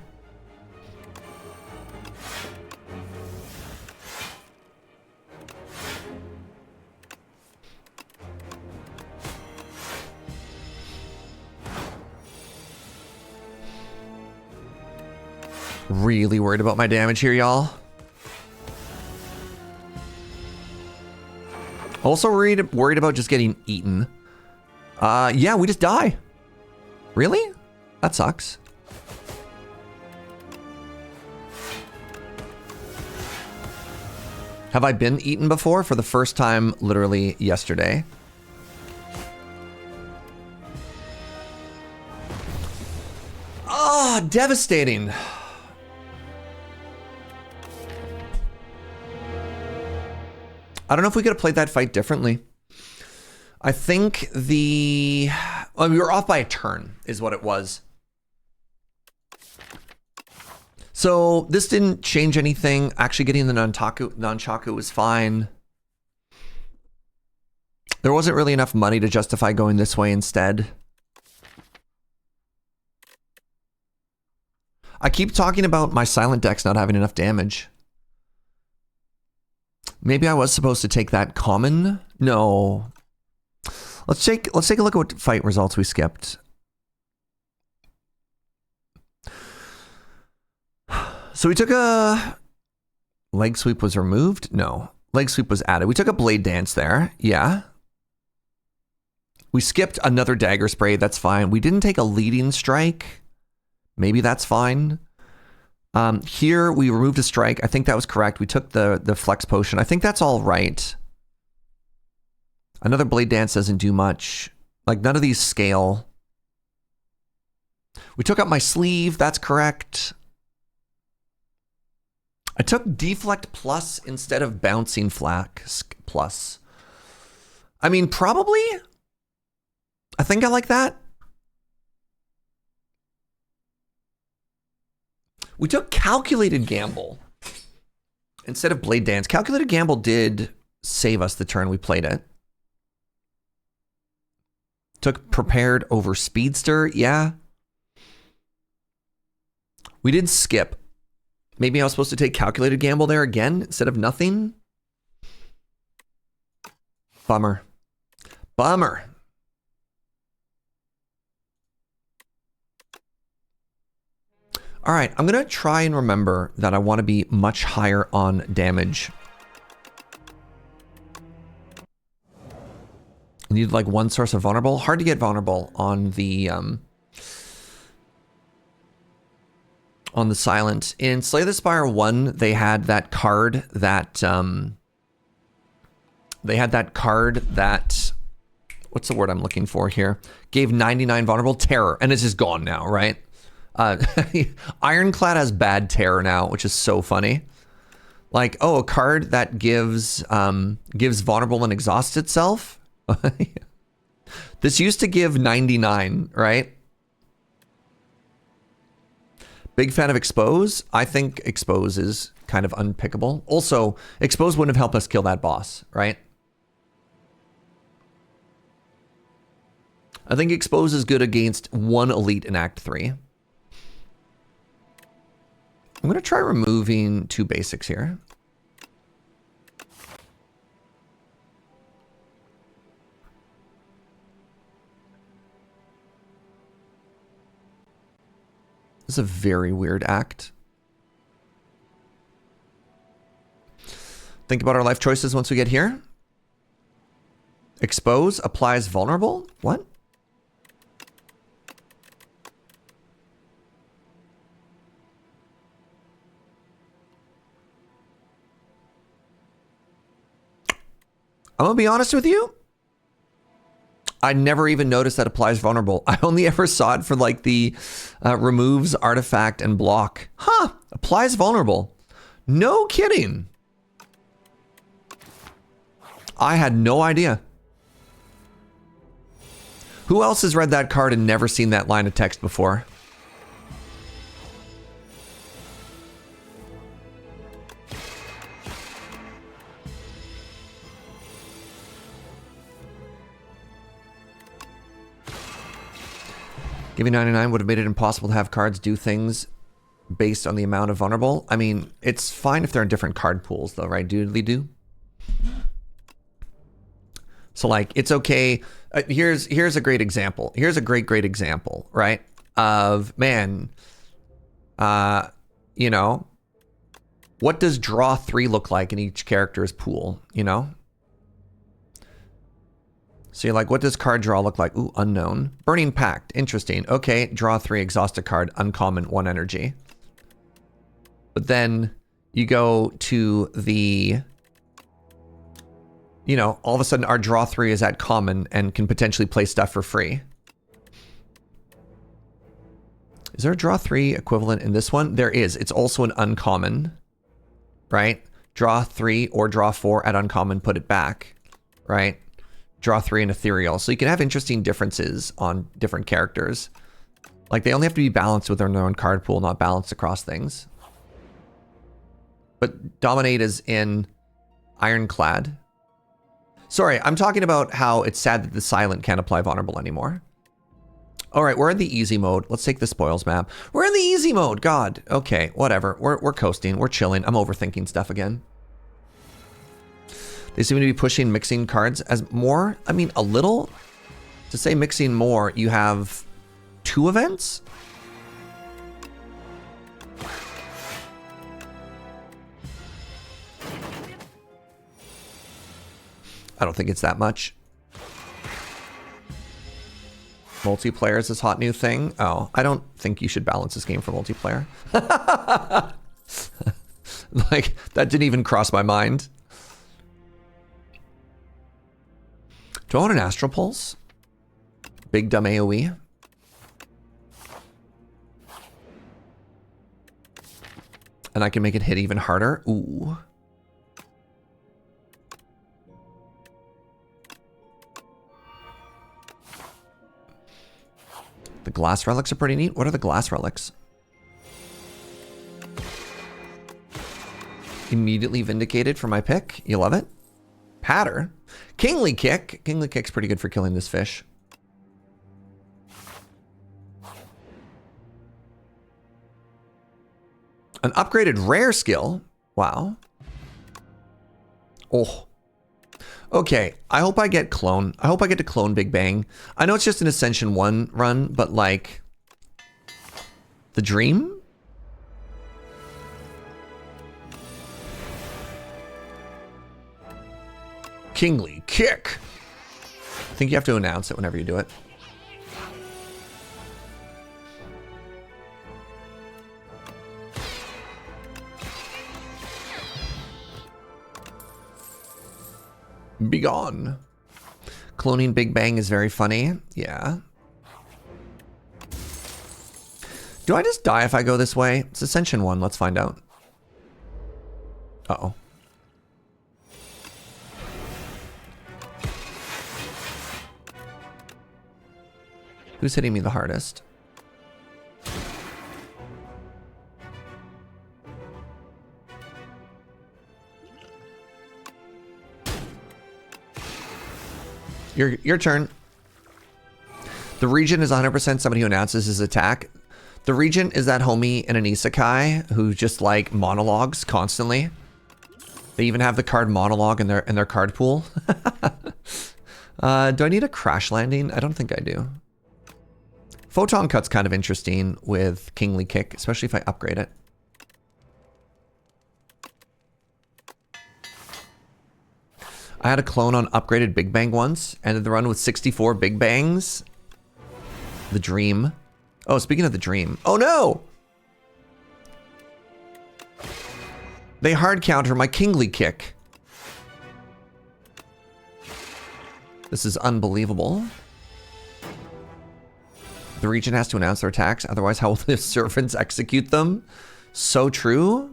Really worried about my damage here, y'all. Also worried about just getting eaten. Yeah, we just die. Really? That sucks. Have I been eaten before? For the first time, literally yesterday. Ah, devastating. I don't know if we could have played that fight differently. I think we were off by a turn is what it was. So this didn't change anything. Actually getting the Nunchaku was fine. There wasn't really enough money to justify going this way instead. I keep talking about my silent decks not having enough damage. Maybe I was supposed to take that common? No. Let's take a look at what fight results we skipped. So we took a leg sweep was removed? No. Leg sweep was added. We took a blade dance there. Yeah. We skipped another dagger spray. That's fine. We didn't take a leading strike. Maybe that's fine. Here we removed a strike. I think that was correct. We took the flex potion. I think that's all right. Another blade dance doesn't do much. Like none of these scale. We took up my sleeve. That's correct. I took deflect plus instead of bouncing flask plus. I mean, probably. I think I like that. We took Calculated Gamble instead of Blade Dance. Calculated Gamble did save us the turn we played it. Took Prepared over Speedster. Yeah. We did skip. Maybe I was supposed to take Calculated Gamble there again instead of nothing. Bummer. Bummer. All right, I'm going to try and remember that I want to be much higher on damage. I need like one source of vulnerable. Hard to get vulnerable on the silent. In Slay the Spire 1, they had that card that what's the word I'm looking for here? Gave 99 vulnerable terror, and it's just gone now, right? Ironclad has bad terror now, which is so funny. Like, oh, a card that gives vulnerable and exhausts itself. This used to give 99, right? Big fan of Expose. I think Expose is kind of unpickable. Also, Expose wouldn't have helped us kill that boss, right? I think Expose is good against one elite in Act 3. I'm going to try removing 2 basics here. This is a very weird act. Think about our life choices once we get here. Expose applies vulnerable. What? I'm gonna be honest with you. I never even noticed that applies vulnerable. I only ever saw it for like the removes artifact and block. Huh, applies vulnerable. No kidding. I had no idea. Who else has read that card and never seen that line of text before? Giving 99 would have made it impossible to have cards do things based on the amount of vulnerable. I mean, it's fine if they're in different card pools though, right, doodly do? So like, it's okay. Here's a great example. Here's a great example, right? Of, man, you know, what does draw 3 look like in each character's pool, you know? So you're like, what does card draw look like? Ooh, unknown. Burning Pact, interesting. Okay, draw 3, exhaust a card, uncommon, 1 energy. But then you go to the, you know, all of a sudden our draw 3 is at common and can potentially play stuff for free. Is there a draw 3 equivalent in this one? There is. It's also an uncommon, right? Draw 3 or draw 4 at uncommon, put it back, right? Draw 3 and ethereal. So you can have interesting differences on different characters. Like they only have to be balanced within their own card pool, not balanced across things. But Dominate is in Ironclad. Sorry, I'm talking about how it's sad that the silent can't apply vulnerable anymore. All right, we're in the easy mode. Let's take the spoils map. We're in the easy mode. God. Okay, whatever. We're coasting. We're chilling. I'm overthinking stuff again. They seem to be pushing mixing cards as more. I mean, a little. To say mixing more, you have 2 events? I don't think it's that much. Multiplayer is this hot new thing. Oh, I don't think you should balance this game for multiplayer. Like, that didn't even cross my mind. Do I want an Astral Pulse? Big dumb AoE. And I can make it hit even harder. Ooh. The glass relics are pretty neat. What are the glass relics? Immediately vindicated for my pick. You love it? Patter. Kingly Kick. Kingly Kick's pretty good for killing this fish. An upgraded rare skill. Wow. Oh. Okay, I hope I get clone. I hope I get to clone Big Bang. I know it's just an Ascension 1 run, but like... The dream? Kingly Kick. I think you have to announce it whenever you do it. Be gone. Cloning Big Bang is very funny. Yeah. Do I just die if I go this way? It's Ascension 1. Let's find out. Uh-oh. Who's hitting me the hardest? Your turn. The Regent is 100% somebody who announces his attack. The Regent is that homie in an isekai who just like monologues constantly. They even have the card monologue in their card pool. Do I need a crash landing? I don't think I do. Photon Cut's kind of interesting with Kingly Kick, especially if I upgrade it. I had a clone on upgraded Big Bang once, ended the run with 64 Big Bangs. The dream. Oh, speaking of the dream. Oh no! They hard counter my Kingly Kick. This is unbelievable. The Regent has to announce their attacks, otherwise how will the servants execute them? So true.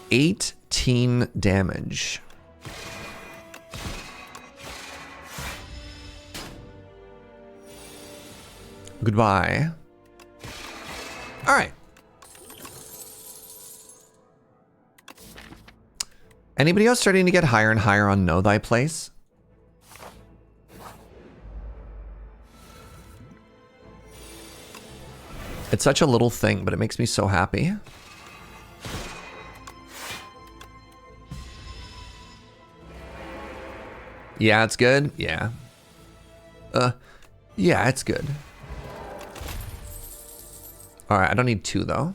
$18 damage. Goodbye. All right. Anybody else starting to get higher and higher on Know Thy Place? It's such a little thing, but it makes me so happy. Yeah, it's good. Yeah. Yeah, it's good. All right, I don't need 2 though.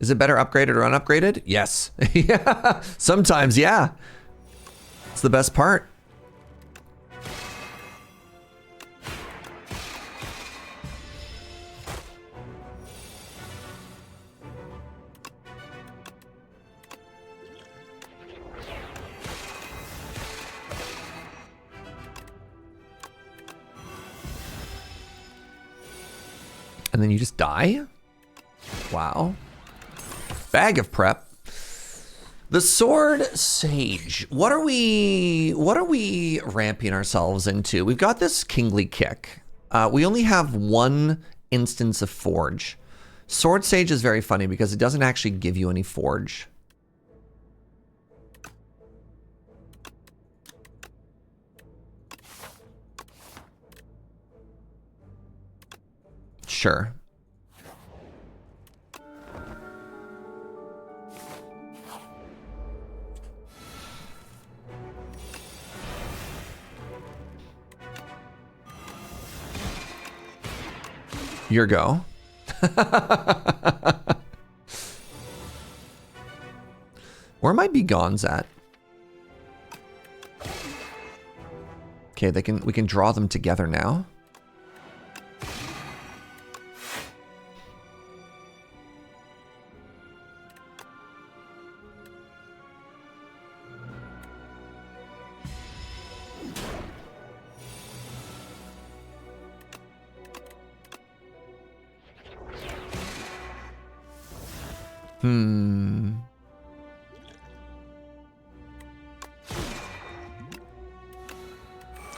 Is it better upgraded or unupgraded? Yes. Yeah. Sometimes, yeah. It's the best part. And then you just die? Wow. Bag of prep. The Sword Sage. What are we ramping ourselves into? We've got this Kingly Kick. We only have 1 instance of Forge. Sword Sage is very funny because it doesn't actually give you any Forge. Sure. Your go. Where are my Begons at? Okay, we can draw them together now.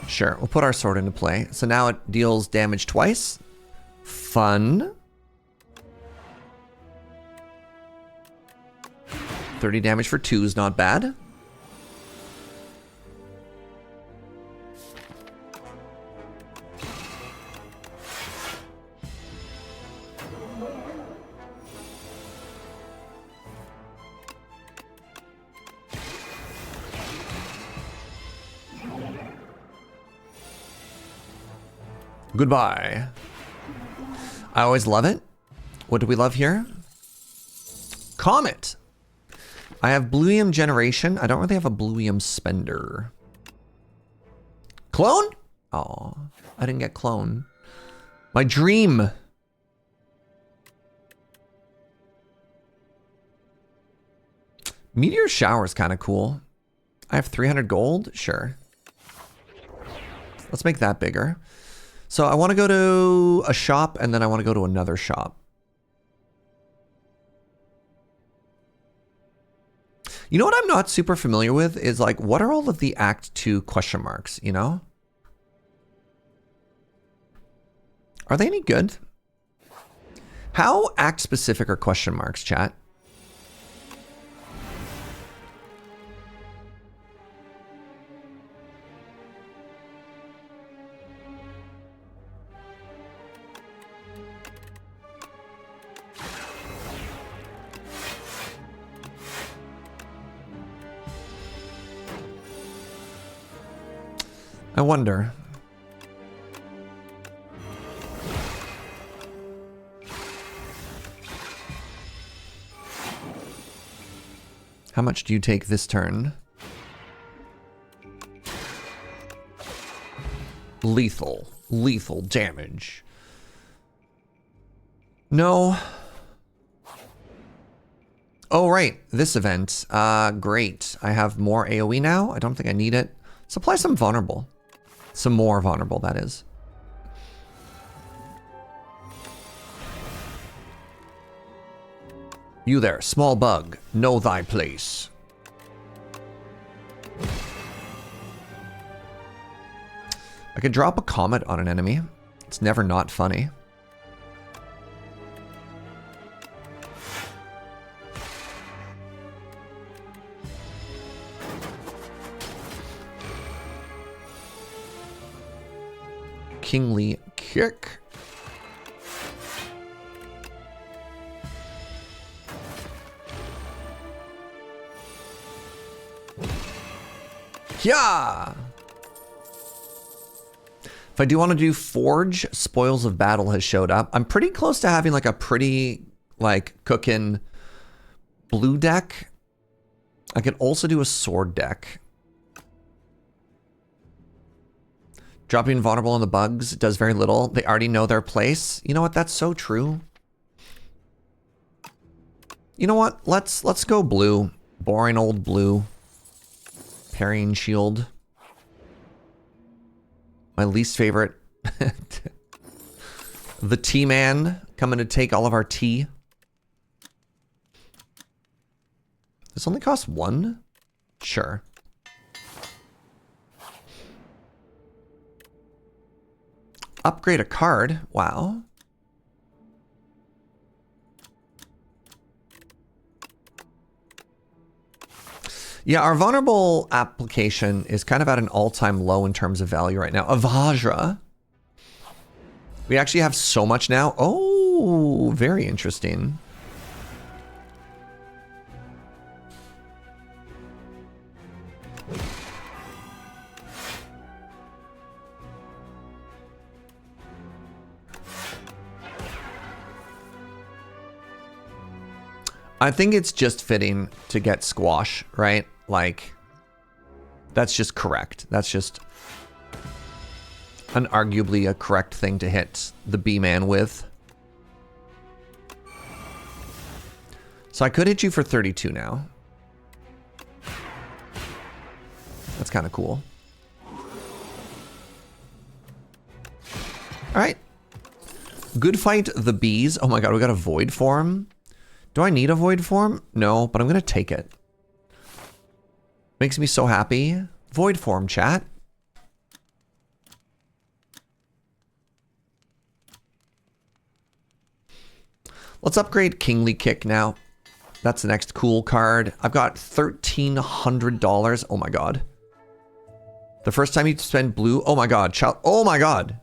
Sure, we'll put our sword into play. So now it deals damage twice. Fun. 30 damage for 2 is not bad. Goodbye. I always love it. What do we love here? Comet. I have Bluium Generation. I don't really have a Bluium Spender. Clone? Oh, I didn't get Clone. My dream. Meteor Shower is kind of cool. I have 300 gold. Sure. Let's make that bigger. So I want to go to a shop and then I want to go to another shop. You know what I'm not super familiar with is like, what are all of the Act 2 question marks, you know? Are they any good? How act specific are question marks, chat? I wonder. How much do you take this turn? Lethal. Lethal damage. No. Oh, right. This event. Great. I have more AoE now. I don't think I need it. Supply some vulnerable. Some more vulnerable, that is. You there, small bug. Know thy place. I could drop a comet on an enemy. It's never not funny. Kingly kick. Yeah. If I do want to do Forge, Spoils of Battle has showed up. I'm pretty close to having like a pretty like cooking blue deck. I could also do a sword deck. Dropping vulnerable on the bugs does very little. They already know their place. You know what? That's so true. You know what? Let's go blue. Boring old blue. Parrying shield. My least favorite. The T-Man coming to take all of our tea. This only costs 1? Sure. Upgrade a card. Wow. Yeah, our vulnerable application is kind of at an all-time low in terms of value right now. Avajra. We actually have so much now. Oh, very interesting. I think it's just fitting to get Squash, right? Like, that's just correct. That's just unarguably a correct thing to hit the B-Man with. So I could hit you for 32 now. That's kind of cool. All right. Good fight, the bees. Oh my god, we got a Void form. Do I need a void form? No, but I'm gonna take it. Makes me so happy. Void form, chat. Let's upgrade Kingly Kick now. That's the next cool card. I've got $1,300. Oh my god. The first time you spend blue. Oh my god. Child. Oh my god.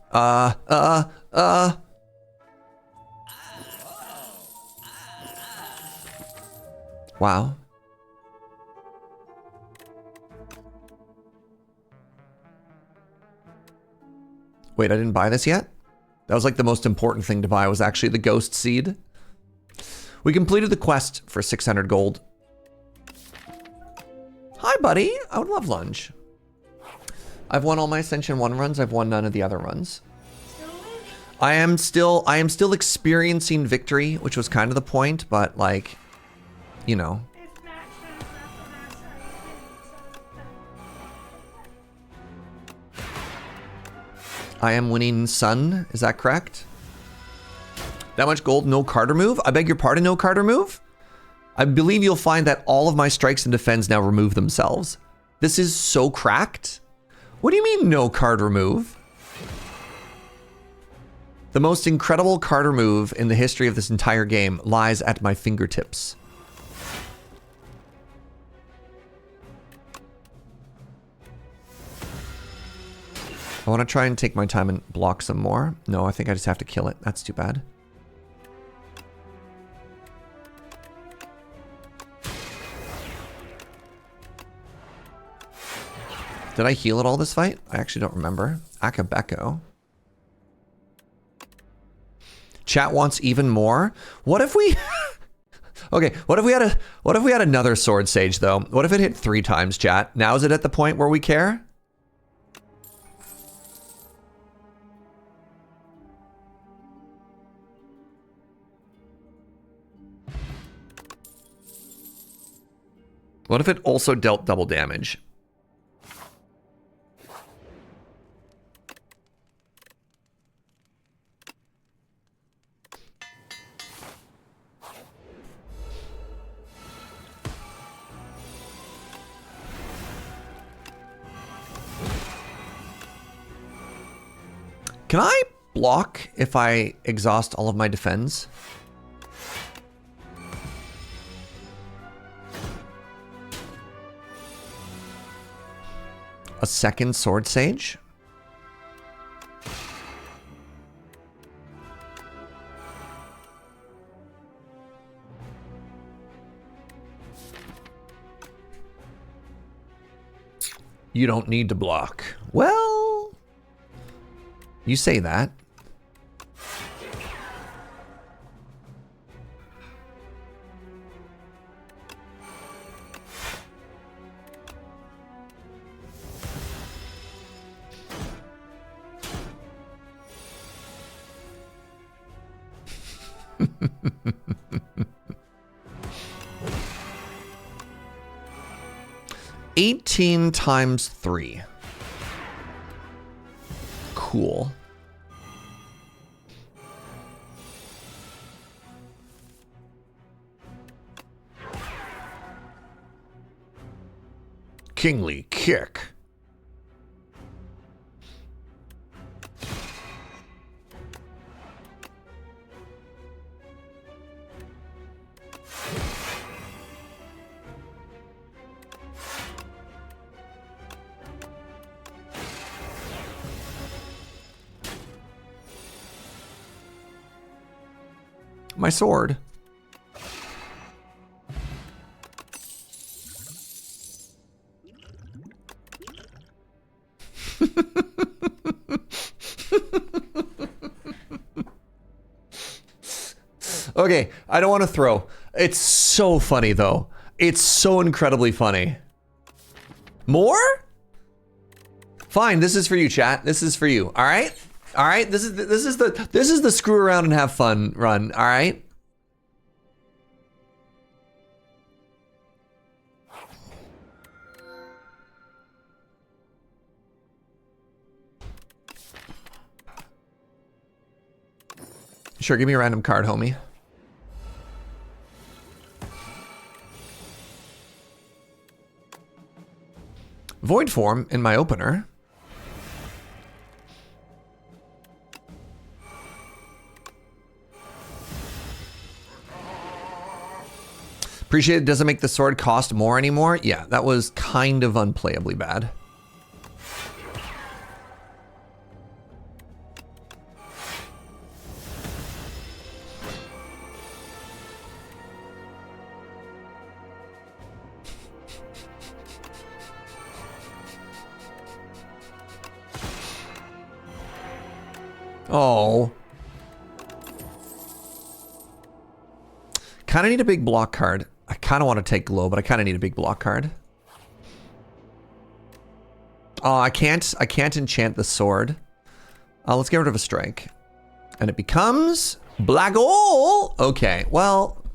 Wow. Wait, I didn't buy this yet? That was like the most important thing to buy was actually the ghost seed. We completed the quest for 600 gold. Hi, buddy. I would love lunch. I've won all my Ascension 1 runs. I've won none of the other runs. I am still experiencing victory, which was kind of the point, but like, you know. I am winning sun. Is that correct? That much gold, no card remove? I beg your pardon, no card remove? I believe you'll find that all of my strikes and defense now remove themselves. This is so cracked. What do you mean no card remove? The most incredible card remove in the history of this entire game lies at my fingertips. I want to try and take my time and block some more. No, I think I just have to kill it. That's too bad. Did I heal at all this fight? I actually don't remember. Akabeko. Chat wants even more. What if we... Okay, what if we had another sword sage though? What if it hit 3 times, chat? Now is it at the point where we care? What if it also dealt double damage? Can I block if I exhaust all of my defense? A second sword sage? You don't need to block. Well, you say that. $18 times 3. Cool. Kingly kick. My sword. Okay, I don't want to throw. It's so funny though. It's so incredibly funny. More? Fine, this is for you, chat. This is for you. All right? All right? This is the screw around and have fun run, all right? Sure, give me a random card, homie. Void form in my opener. Appreciate it doesn't make the sword cost more anymore. Yeah, that was kind of unplayably bad. Oh. Kind of need a big block card. I kind of want to take glow, but I kind of need a big block card. Oh, I can't enchant the sword. Let's get rid of a strike. And it becomes black hole. Okay, well,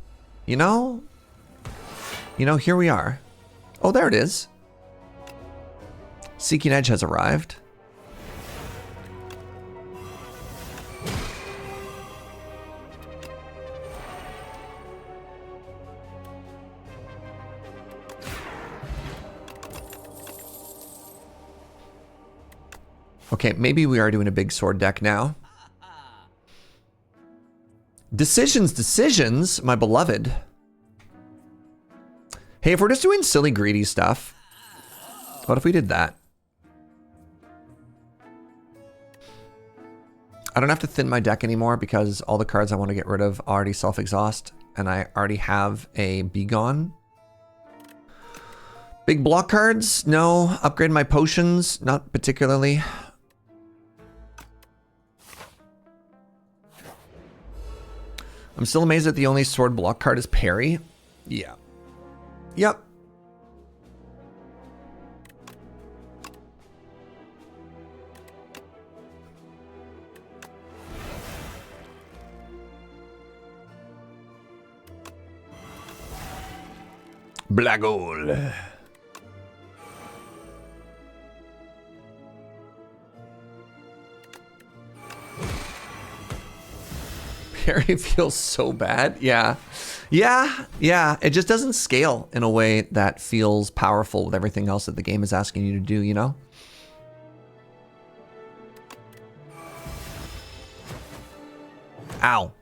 you know, here we are. Oh, there it is. Seeking Edge has arrived. Okay, maybe we are doing a big sword deck now. Decisions, my beloved. Hey, if we're just doing silly greedy stuff, what if we did that? I don't have to thin my deck anymore because all the cards I want to get rid of already self-exhaust, and I already have a Be Gone. Big block cards? No. Upgrade my potions? Not particularly. I'm still amazed that the only sword block card is parry. Yeah. Yep. Black hole. Parry feels so bad. Yeah. It just doesn't scale in a way that feels powerful with everything else that the game is asking you to do, you know? Ow.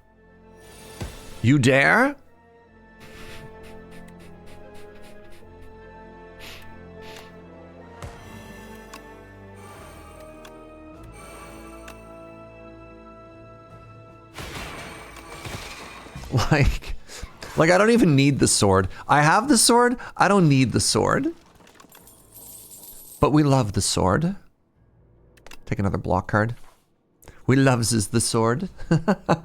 You dare? Like I don't even need the sword. I have the sword. I don't need the sword. But we love the sword. Take another block card. We loves is the sword. All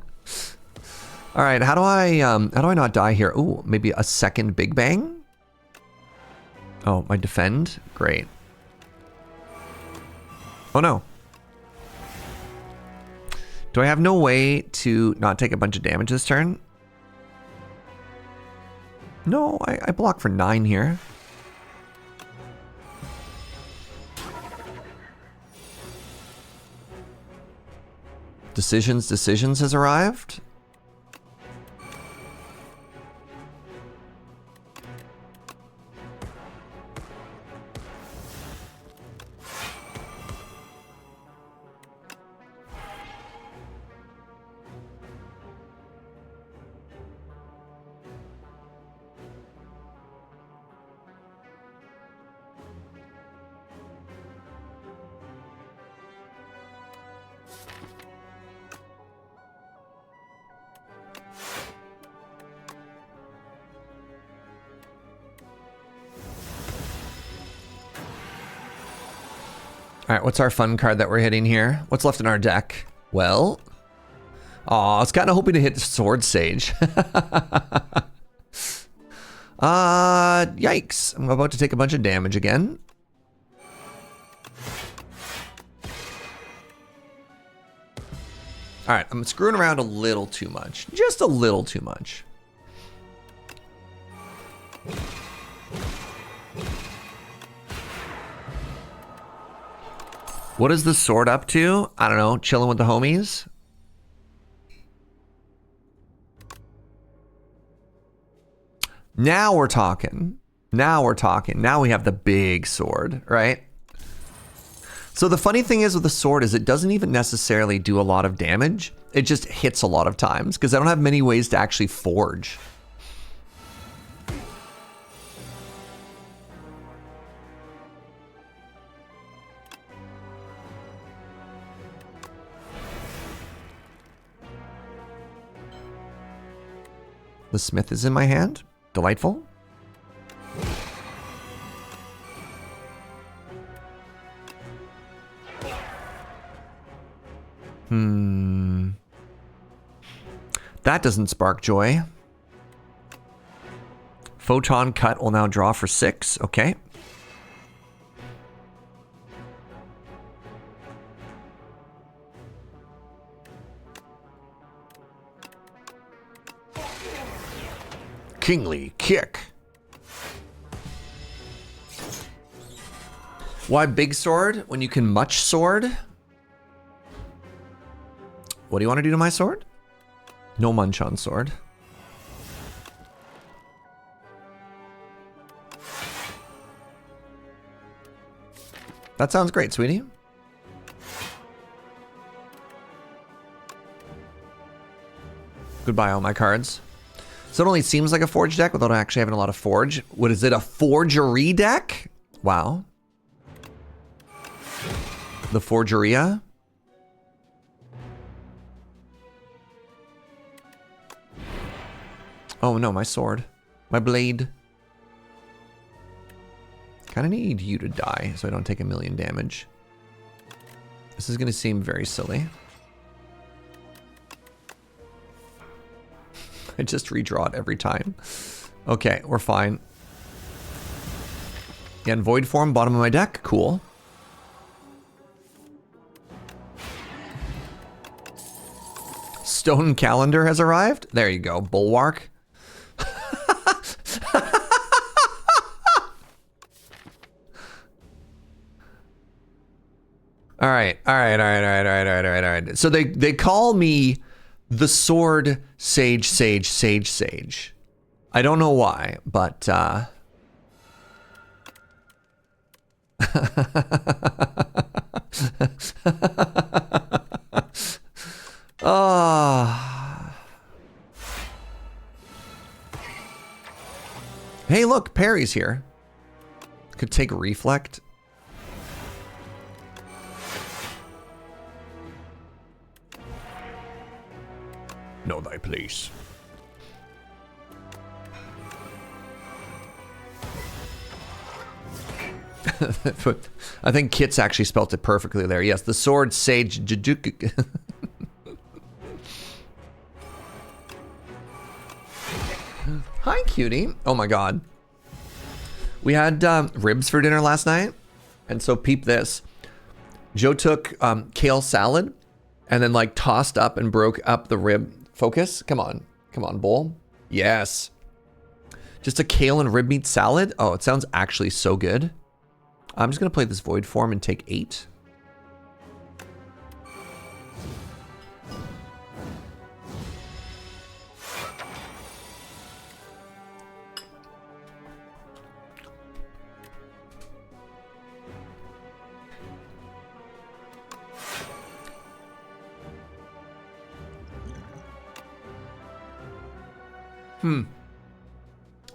right, how do I not die here? Ooh, maybe a second Big Bang? Oh, my defend? Great. Oh no. Do I have no way to not take a bunch of damage this turn? No, I block for 9 here. Decisions has arrived. All right, what's our fun card that we're hitting here? What's left in our deck? Well, I was kind of hoping to hit Sword Sage. Yikes. I'm about to take a bunch of damage again. All right, I'm screwing around a little too much. Just a little too much. What is the sword up to? I don't know, chilling with the homies? Now we're talking. Now we're talking. Now we have the big sword, right? So the funny thing is with the sword is it doesn't even necessarily do a lot of damage. It just hits a lot of times because I don't have many ways to actually forge. The smith is in my hand. Delightful. That doesn't spark joy. Photon cut will now draw for 6. Okay. Kingly kick. Why big sword when you can much sword? What do you want to do to my sword? No munch on sword. That sounds great, sweetie. Goodbye, all my cards. So it only seems like a forge deck without actually having a lot of forge. What is it, a forgery deck? Wow. The forgeria? Oh no, my sword. My blade. Kinda need you to die so I don't take 1,000,000 damage. This is gonna seem very silly. I just redraw it every time. Okay, we're fine. And void form, bottom of my deck. Cool. Stone calendar has arrived. There you go. Bulwark. All right. So they call me the sword sage. I don't know why, but Hey, look, Perry's here. Could take reflect. Know thy place. I think Kit's actually spelt it perfectly there. Yes, the sword sage Jajuk. Hi, cutie. Oh my god. We had ribs for dinner last night, and so peep this. Joe took kale salad and then like tossed up and broke up the rib. Focus. Come on, bowl. Yes. Just a kale and rib meat salad. Oh, it sounds actually so good. I'm just gonna play this void form and take 8.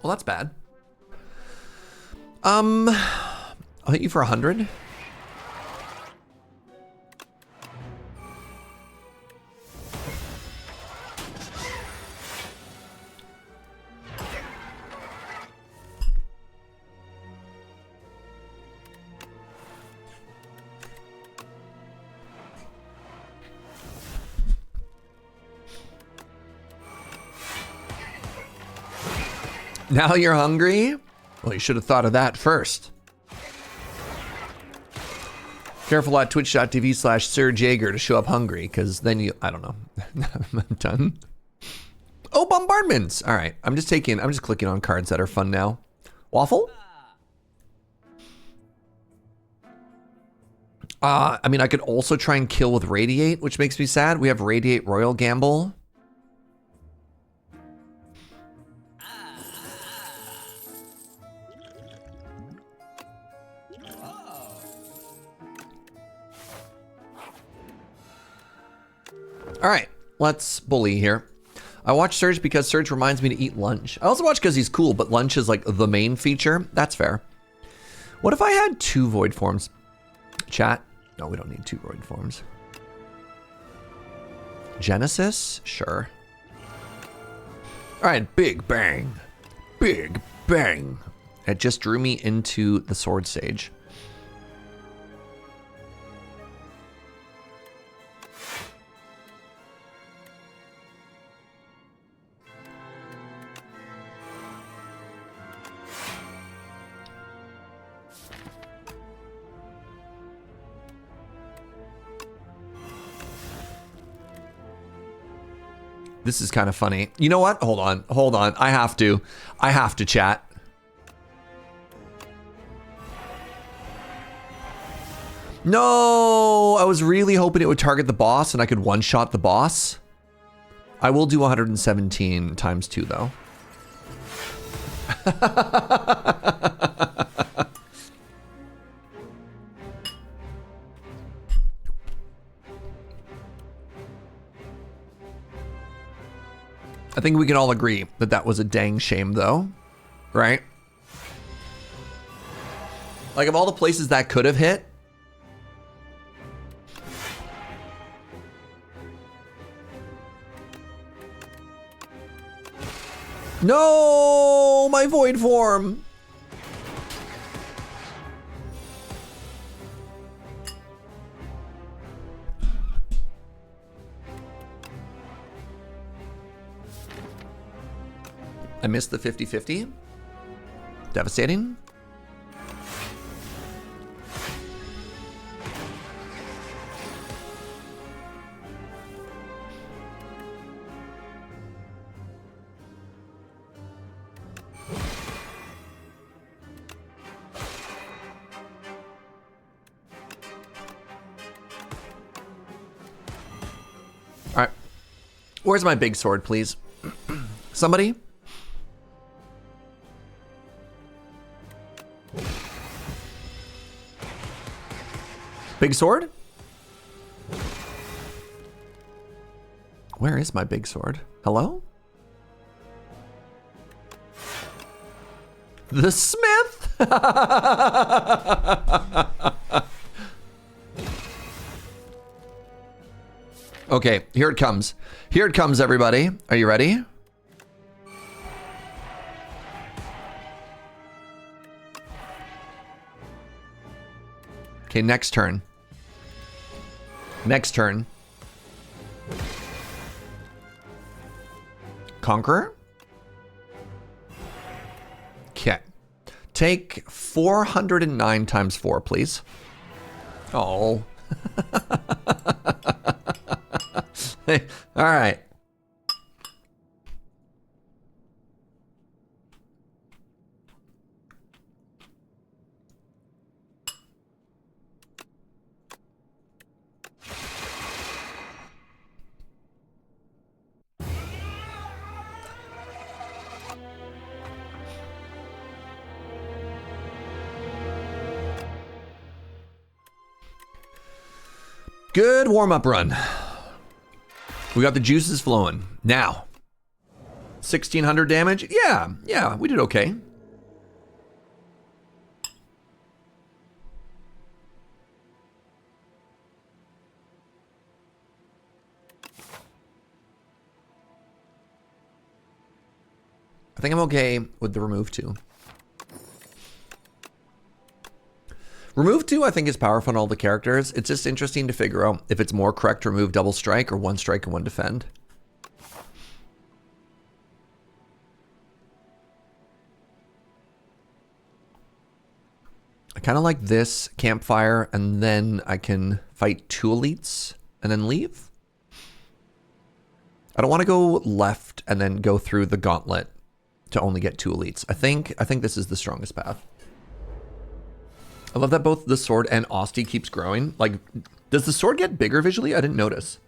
Well, that's bad. I'll hit you for 100. Now you're hungry? Well, you should have thought of that first. Careful at twitch.tv/Sir Jaeger to show up hungry, because then you, I don't know. I'm done. Oh, bombardments. All right, I'm just clicking on cards that are fun now. Waffle? I mean, I could also try and kill with Radiate, which makes me sad. We have Radiate Royal Gamble. All right, let's bully here. I watch Surge because Surge reminds me to eat lunch. I also watch because he's cool, but lunch is like the main feature. That's fair. What if I had 2 void forms? Chat? No, we don't need 2 void forms. Genesis? Sure. All right, big bang. Big bang. It just drew me into the Sword Sage. This is kind of funny. You know what? Hold on. Hold on. I have to chat. No, I was really hoping it would target the boss and I could one-shot the boss. I will do 117 times 2 though. I think we can all agree that that was a dang shame though, right? Like of all the places that could have hit, no, my void form. I missed the 50-50. Devastating. All right. Where's my big sword, please? Somebody? Big sword? Where is my big sword? Hello? The smith? Okay, here it comes. Here it comes, everybody. Are you ready? Okay, next turn. Next turn. Conqueror? Okay. Take 409 times 4, please. Oh. Hey, all right. Good warm-up run. We got the juices flowing. Now, 1,600 damage. Yeah, we did okay. I think I'm okay with the remove 2. Remove 2, I think, is powerful on all the characters. It's just interesting to figure out if it's more correct to remove double strike or 1 strike and 1 defend. I kind of like this campfire, and then I can fight 2 elites and then leave. I don't want to go left and then go through the gauntlet to only get 2 elites. I think this is the strongest path. I love that both the sword and Osti keeps growing. Like, does the sword get bigger visually? I didn't notice.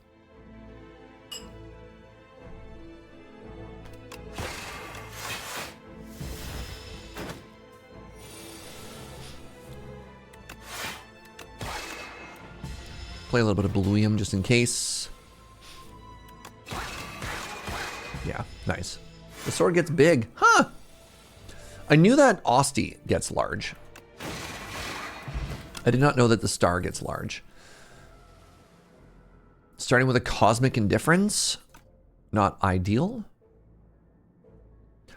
Play a little bit of Bluium just in case. The sword gets big. Huh. I knew that Asti gets large. I did not know that the star gets large. Starting with a cosmic indifference. Not ideal.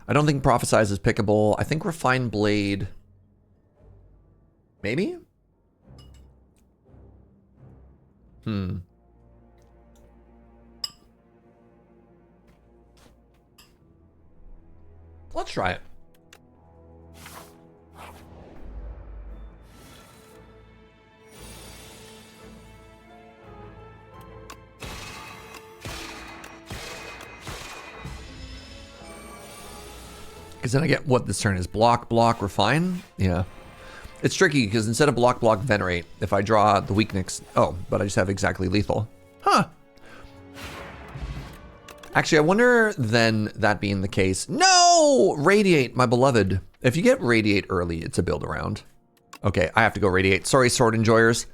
I don't think Prophesize is pickable. I think Refined Blade. Maybe? Let's try it. Because then I get what this turn is. Block, block, refine. Yeah. It's tricky because instead of block, block, venerate, if I draw the weakness... Oh, but I just have exactly lethal. Huh. Actually, I wonder then, that being the case... No! Radiate, my beloved. If you get Radiate early, it's a build around. Okay, I have to go Radiate. Sorry, Sword Enjoyers.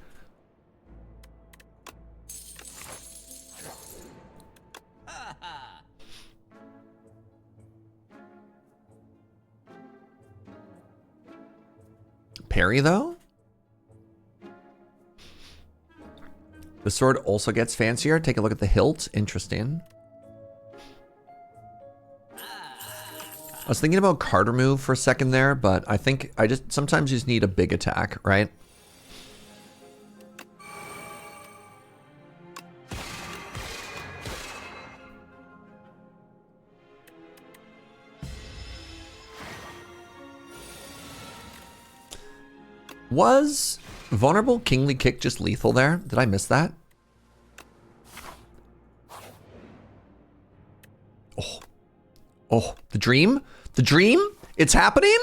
Parry, though? The sword also gets fancier. Take a look at the hilt. Interesting. I was thinking about card remove for a second there, but I think sometimes you just need a big attack, right? Was Vulnerable Kingly Kick just lethal there? Did I miss that? Oh. Oh, the dream? The dream? It's happening?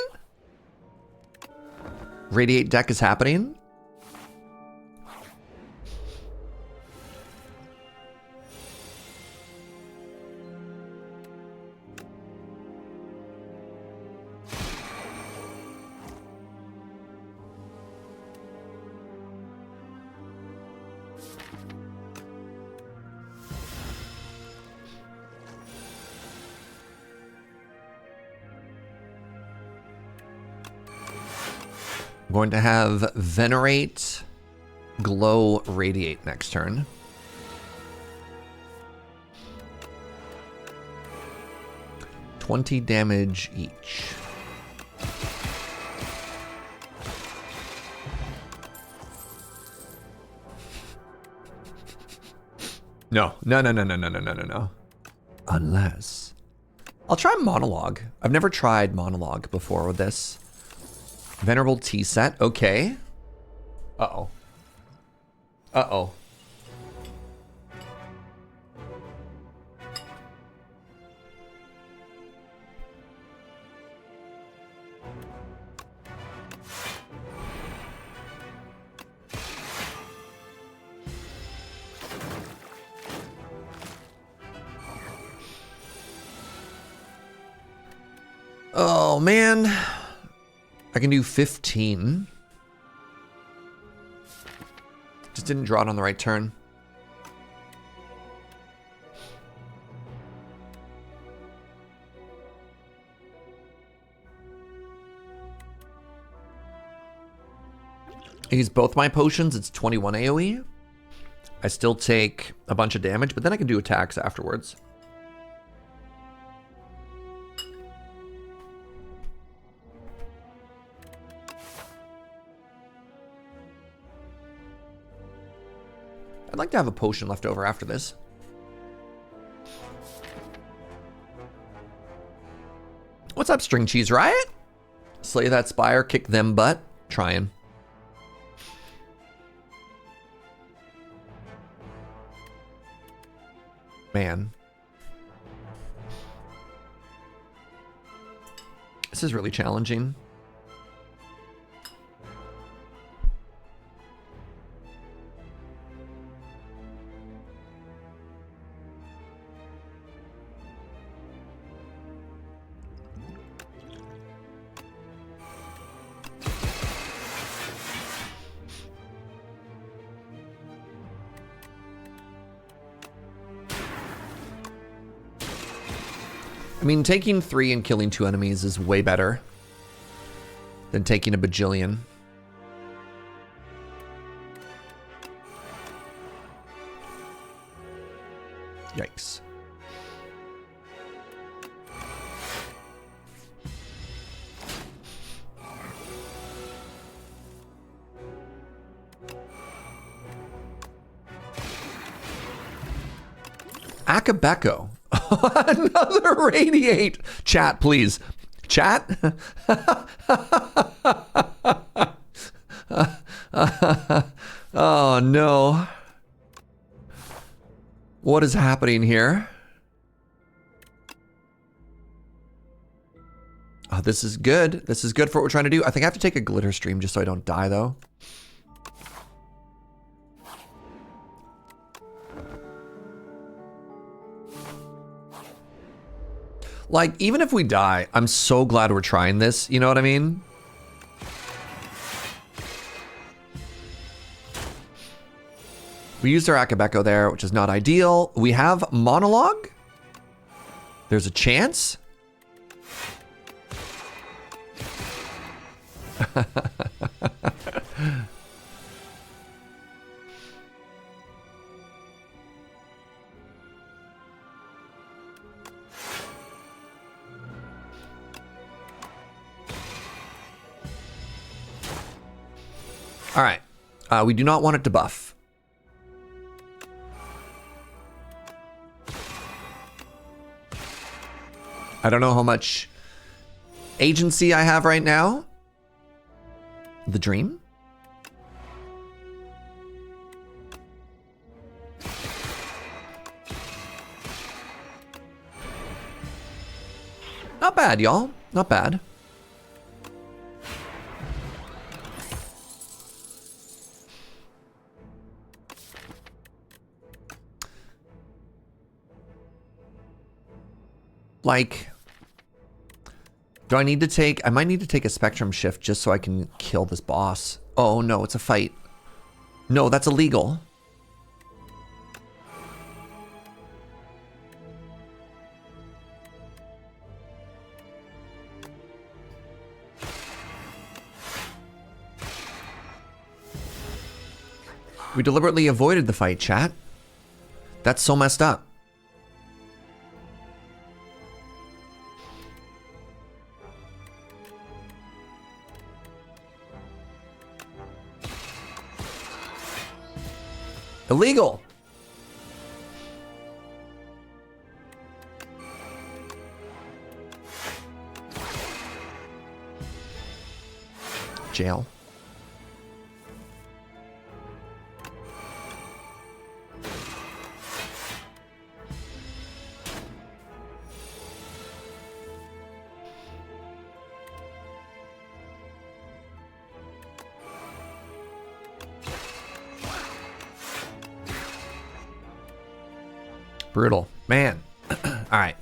Radiate deck is happening? I'm going to have Venerate, Glow, Radiate next turn. $20 damage each. No. Unless... I'll try Monologue. I've never tried Monologue before with this. Venerable Tea set. Okay. Uh-oh. Uh-oh. Oh, man. I can do 15. Just didn't draw it on the right turn. I use both my potions. It's 21 AoE. I still take a bunch of damage, but then I can do attacks afterwards. I'd like to have a potion left over after this. What's up, String Cheese Riot? Slay that Spire, kick them butt. Trying. Man. This is really challenging. I mean, taking 3 and killing 2 enemies is way better than taking a bajillion. Yikes. Akabeko. Another radiate. Chat, please. Chat? Oh, no. What is happening here? Oh, this is good. This is good for what we're trying to do. I think I have to take a glitter stream just so I don't die, though. Like, even if we die, I'm so glad we're trying this. You know what I mean? We used our Akabeko there, which is not ideal. We have monologue. There's a chance. All right. We do not want it to buff. I don't know how much agency I have right now. The dream? Not bad, y'all. Not bad. Like, do I need to take, I might need to take a spectrum shift just so I can kill this boss. Oh no, it's a fight. No, that's illegal. We deliberately avoided the fight, chat. That's so messed up. Illegal. Jail. Brutal. Man. All right.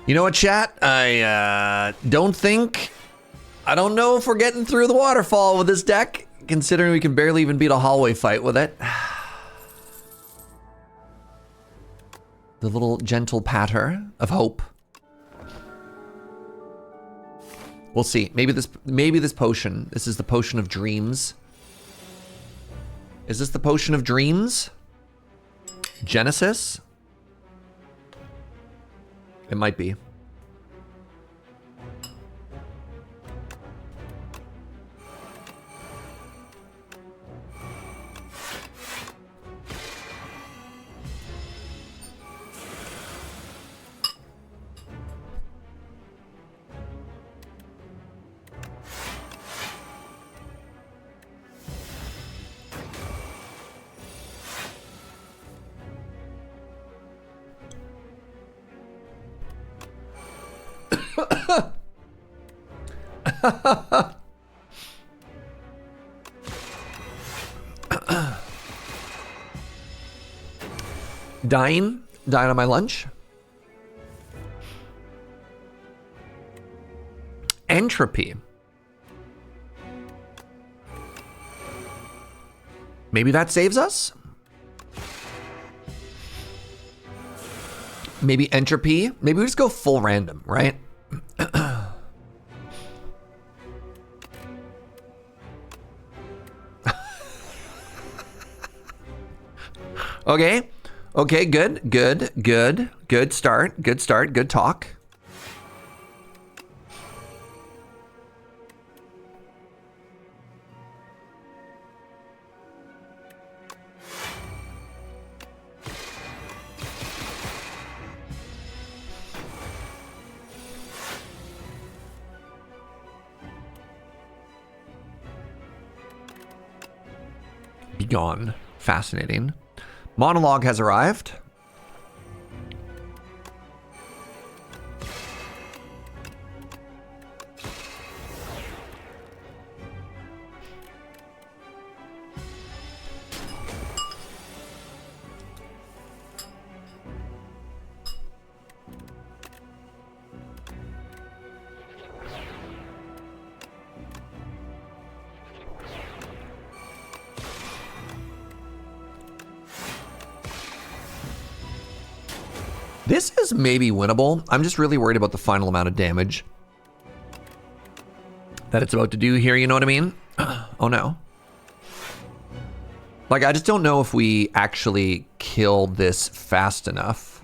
You know what, chat? I don't know if we're getting through the waterfall with this deck, considering we can barely even beat a hallway fight with it. The little gentle patter of hope. We'll see. Maybe this potion. This is the potion of dreams. Is this the potion of dreams? Genesis? It might be. Dying on my lunch. Entropy. Maybe that saves us? Maybe entropy. Maybe we just go full random, right? Okay. Okay, good, good, good. Good start, good start, good talk. Be gone. Fascinating. Monologue has arrived. This is maybe winnable. I'm just really worried about the final amount of damage that it's about to do here, you know what I mean? Oh no. Like, I just don't know if we actually kill this fast enough.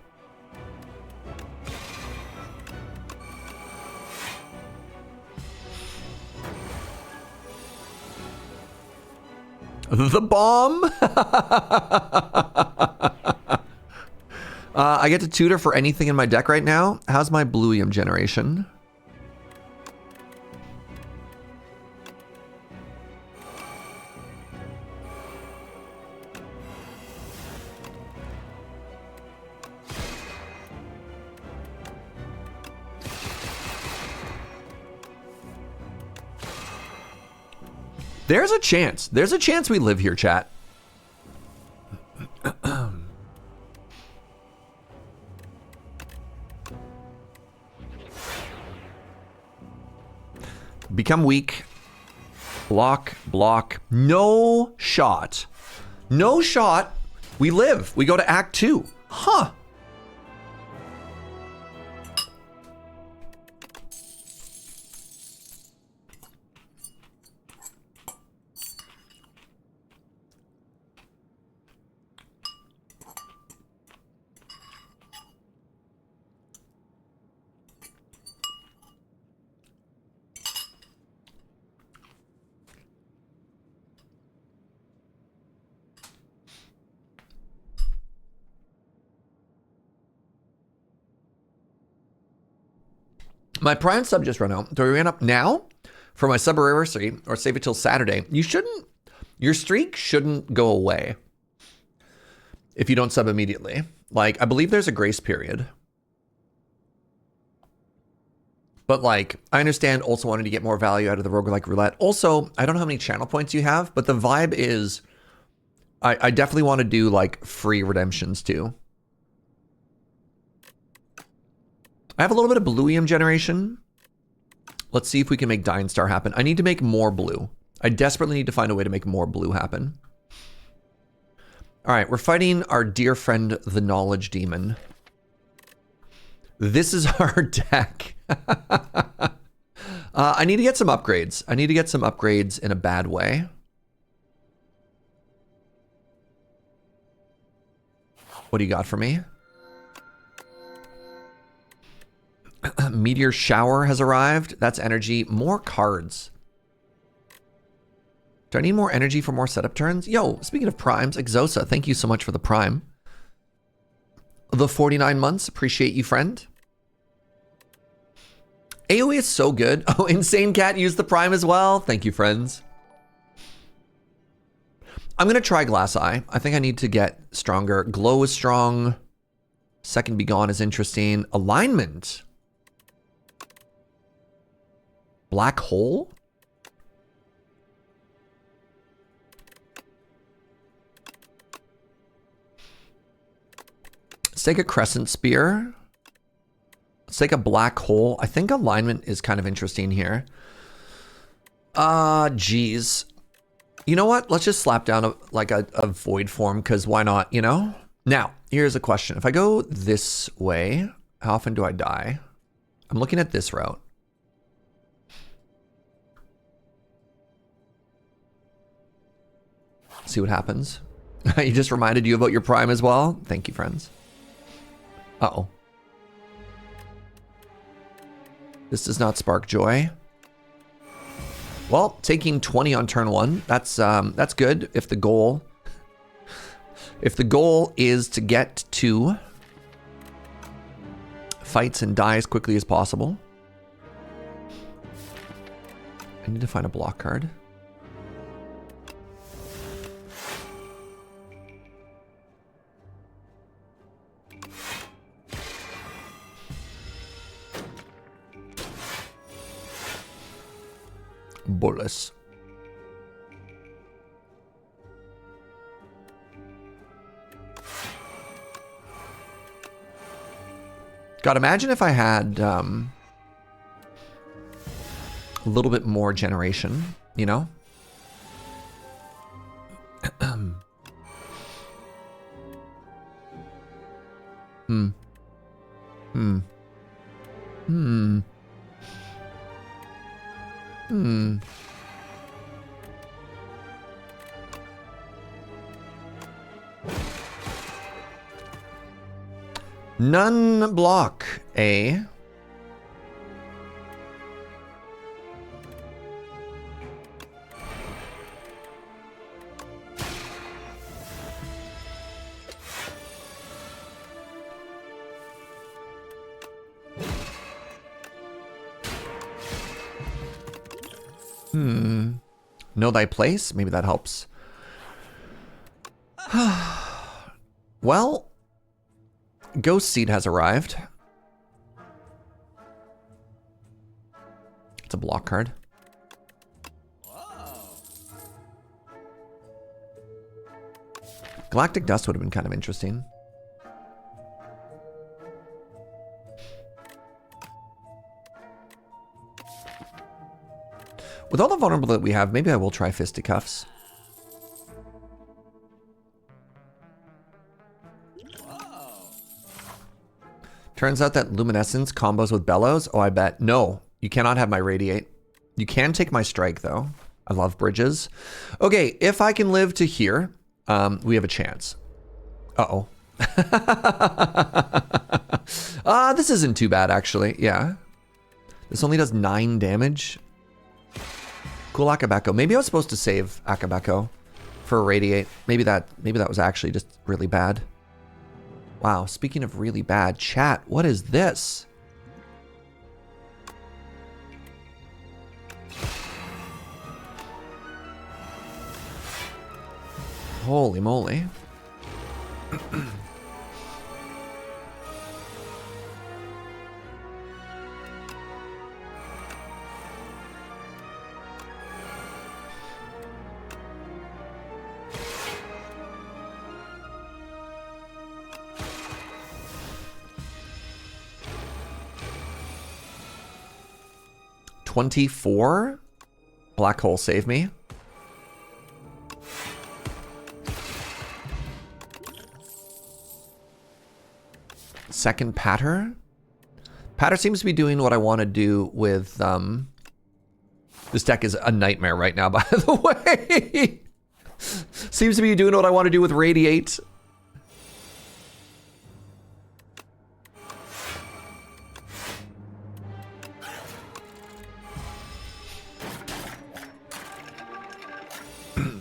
The bomb? I get to tutor for anything in my deck right now. How's my bluium generation? There's a chance. There's a chance we live here, chat. Become weak. Block, block. No shot. No shot. We live. We go to Act 2. Huh. My Prime sub just run out. Do we run up now for my sub anniversary or save it till Saturday? You shouldn't, your streak shouldn't go away if you don't sub immediately. Like, I believe there's a grace period. But like, I understand also wanting to get more value out of the roguelike roulette. Also, I don't know how many channel points you have, but the vibe is, I definitely want to do like free redemptions too. I have a little bit of bluium generation. Let's see if we can make Dying Star happen. I need to make more blue. I desperately need to find a way to make more blue happen. All right, we're fighting our dear friend, the Knowledge Demon. This is our deck. I need to get some upgrades. I need to get some upgrades in a bad way. What do you got for me? Meteor Shower has arrived. That's energy. More cards. Do I need more energy for more setup turns? Yo, speaking of primes, Exosa, thank you so much for the prime. The 49 months. Appreciate you, friend. AoE is so good. Oh, Insane Cat used the prime as well. Thank you, friends. I'm going to try Glass Eye. I think I need to get stronger. Glow is strong. Second Be Gone is interesting. Alignment. Black Hole? Let's take a Crescent Spear. Let's take a Black Hole. I think Alignment is kind of interesting here. Geez. You know what? Let's just slap down a Void form, because why not, you know? Now, here's a question. If I go this way, how often do I die? I'm looking at this route. See what happens. He just reminded you about your prime as well. Thank you, friends. Uh-oh. This does not spark joy. Well, taking 20 on turn 1, that's good if the goal is to get to fights and die as quickly as possible. I need to find a block card. Bolus. God, imagine if I had a little bit more generation, you know? None block, eh? Know thy place? Maybe that helps. Well, Ghost Seed has arrived. It's a block card. Galactic Dust would have been kind of interesting. With all the vulnerable that we have, maybe I will try Fisticuffs. Turns out that Luminescence combos with Bellows. Oh, I bet. No, you cannot have my Radiate. You can take my Strike, though. I love bridges. Okay, if I can live to here, we have a chance. Uh-oh. This isn't too bad, actually. Yeah. This only does 9 damage. Cool Akabeko. Maybe I was supposed to save Akabeko for a Radiate. Maybe that was actually just really bad. Wow, speaking of really bad, chat, what is this? Holy moly. $24? Black hole, save me. Second Patter. Patter seems to be doing what I want to do with, this deck is a nightmare right now, by the way. Seems to be doing what I want to do with Radiate.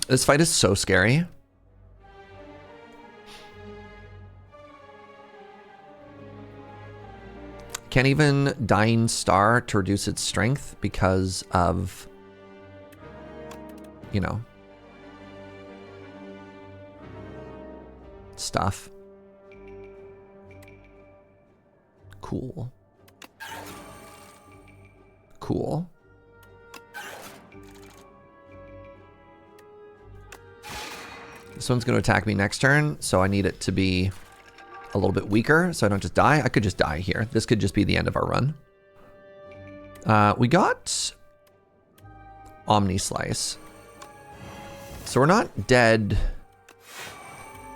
This fight is so scary. Can't even Dying Star to reduce its strength because of, you know, stuff. Cool. Cool. This one's going to attack me next turn, so I need it to be a little bit weaker so I don't just die. I could just die here. This could just be the end of our run. We got Omni Slice. So we're not dead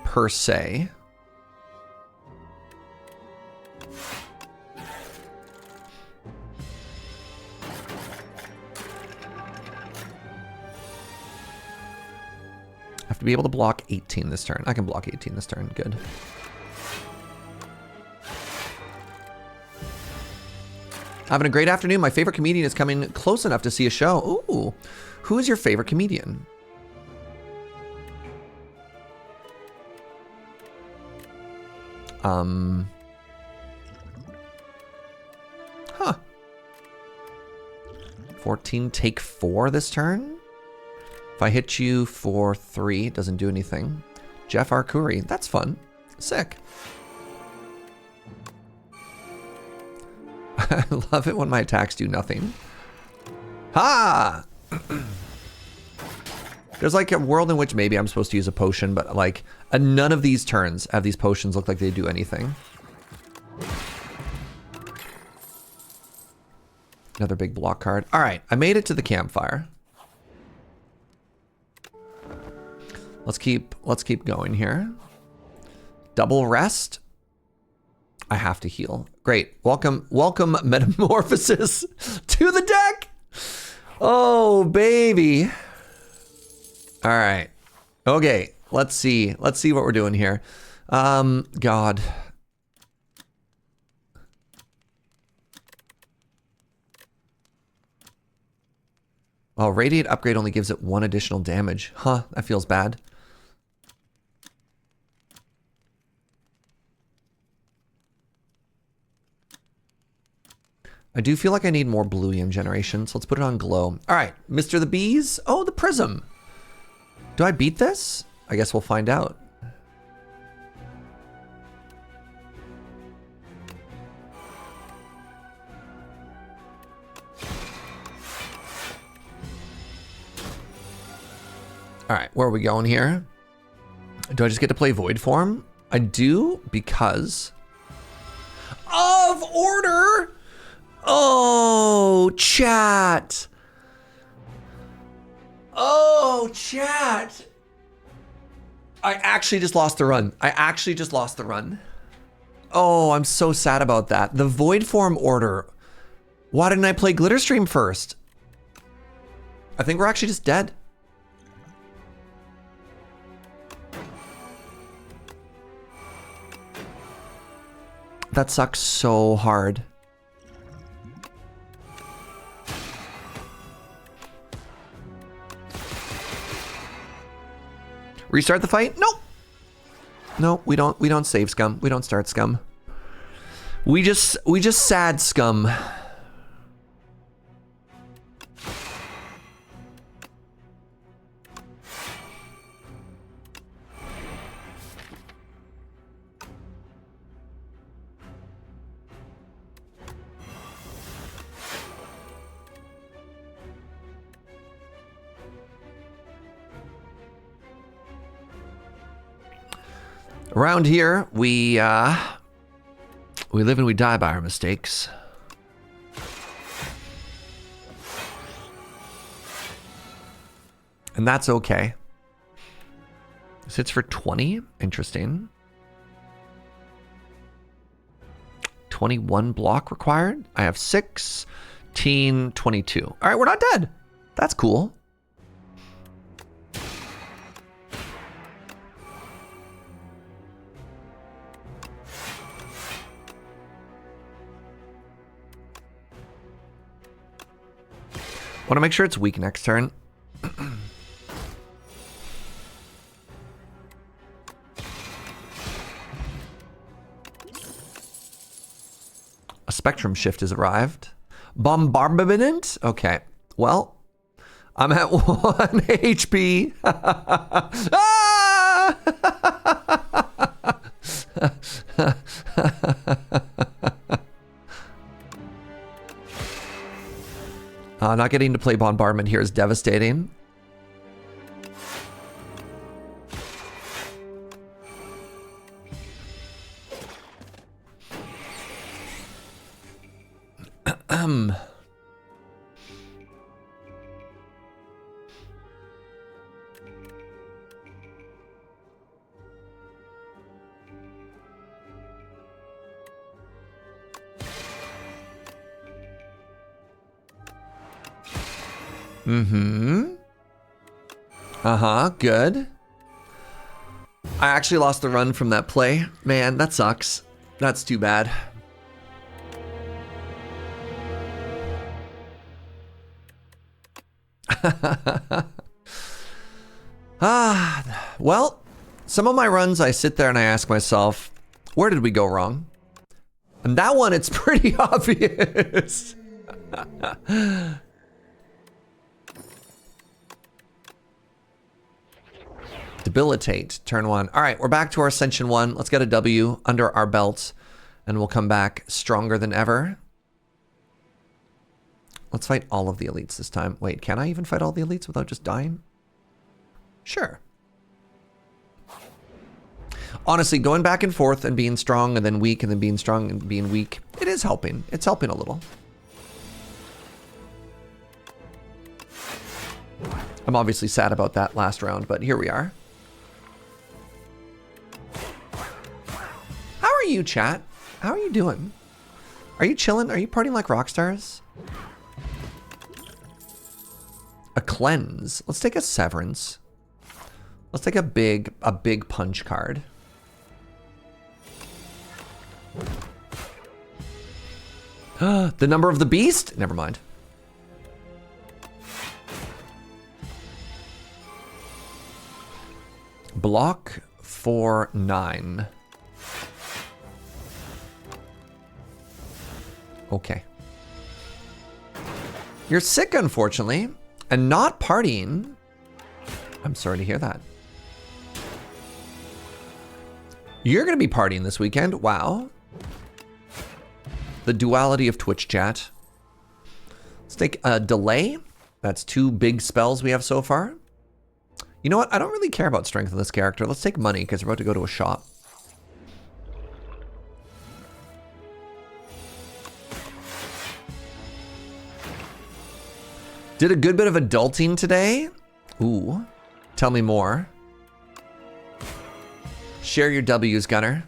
per se. To be able to block 18 this turn. I can block 18 this turn. Good. Having a great afternoon. My favorite comedian is coming close enough to see a show. Ooh. Who is your favorite comedian? Huh. 14, take 4 this turn? If I hit you for 3, it doesn't do anything. Jeff Arcuri, that's fun. Sick. I love it when my attacks do nothing. Ha! There's like a world in which maybe I'm supposed to use a potion, but like none of these turns have these potions look like they do anything. Another big block card. All right, I made it to the campfire. Let's keep going here. Double rest. I have to heal. Great. Welcome Metamorphosis to the deck. Oh, baby. All right. Okay. Let's see what we're doing here. God. Oh, Radiate Upgrade only gives it 1 additional damage. Huh, that feels bad. I do feel like I need more Bluium generation, so let's put it on Glow. All right, Mr. the Bees. Oh, the Prism. Do I beat this? I guess we'll find out. All right, where are we going here? Do I just get to play Void Form? I do because of order. Oh, chat. Oh, chat. I actually just lost the run. Oh, I'm so sad about that. The Void Form order. Why didn't I play Glitterstream first? I think we're actually just dead. That sucks so hard. Restart the fight? Nope. No, we don't save scum. We don't start scum. We just sad scum. Around here, we live and we die by our mistakes. And that's okay. This hits for 20. Interesting. 21 block required. I have 16, 22. All right, we're not dead. That's cool. Want to make sure it's weak next turn. A Spectrum Shift has arrived. Bombardment? Okay. Well, I'm at 1 HP. Not getting to play Bombardment here is devastating. Mm-hmm. Uh-huh, good. I actually lost the run from that play. Man, that sucks. That's too bad. Well, some of my runs I sit there and I ask myself, where did we go wrong? And that one, it's pretty obvious. Debilitate, turn 1. All right, we're back to our Ascension 1. Let's get a W under our belt, and we'll come back stronger than ever. Let's fight all of the elites this time. Wait, can I even fight all the elites without just dying? Sure. Honestly, going back and forth and being strong and then weak and then being strong and being weak, it is helping. It's helping a little. I'm obviously sad about that last round, but here we are. How are you, chat? How are you doing? Are you chilling? Are you partying like rock stars? A cleanse. Let's take a severance. Let's take a big punch card. The number of the beast? Never mind. Block for 9. Okay. You're sick, unfortunately, and not partying. I'm sorry to hear that. You're going to be partying this weekend. Wow. The duality of Twitch chat. Let's take a delay. That's 2 big spells we have so far. You know what? I don't really care about strength of this character. Let's take money because we're about to go to a shop. Did a good bit of adulting today. Ooh. Tell me more. Share your W's, Gunner.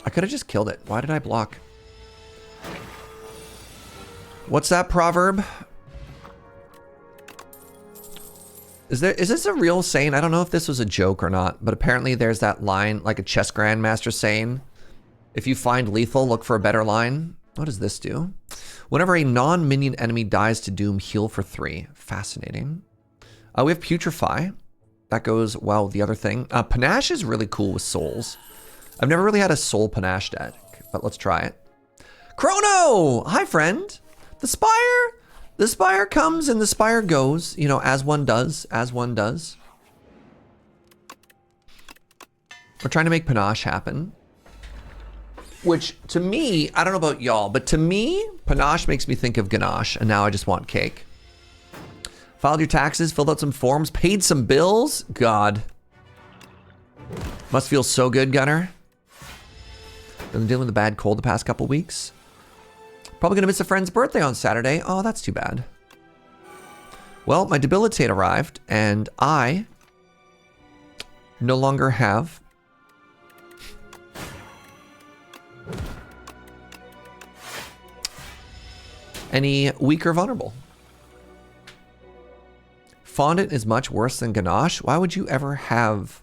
I could have just killed it. Why did I block? What's that proverb? Is this a real saying? I don't know if this was a joke or not, but apparently there's that line, like a chess grandmaster saying, if you find lethal, look for a better line. What does this do? Whenever a non-minion enemy dies to doom, heal for 3. Fascinating. We have Putrefy. That goes well with the other thing. Panache is really cool with souls. I've never really had a soul Panache deck, but let's try it. Chrono! Hi, friend. The Spire? The Spire comes and the Spire goes, you know, as one does, as one does. We're trying to make Panache happen. Which, to me, I don't know about y'all, but to me, Panache makes me think of ganache, and now I just want cake. Filed your taxes, filled out some forms, paid some bills? God. Must feel so good, Gunner. Been dealing with a bad cold the past couple weeks. Probably gonna miss a friend's birthday on Saturday. Oh, that's too bad. Well, my debilitate arrived, and I no longer have any weak or vulnerable. Fondant is much worse than ganache. Why would you ever have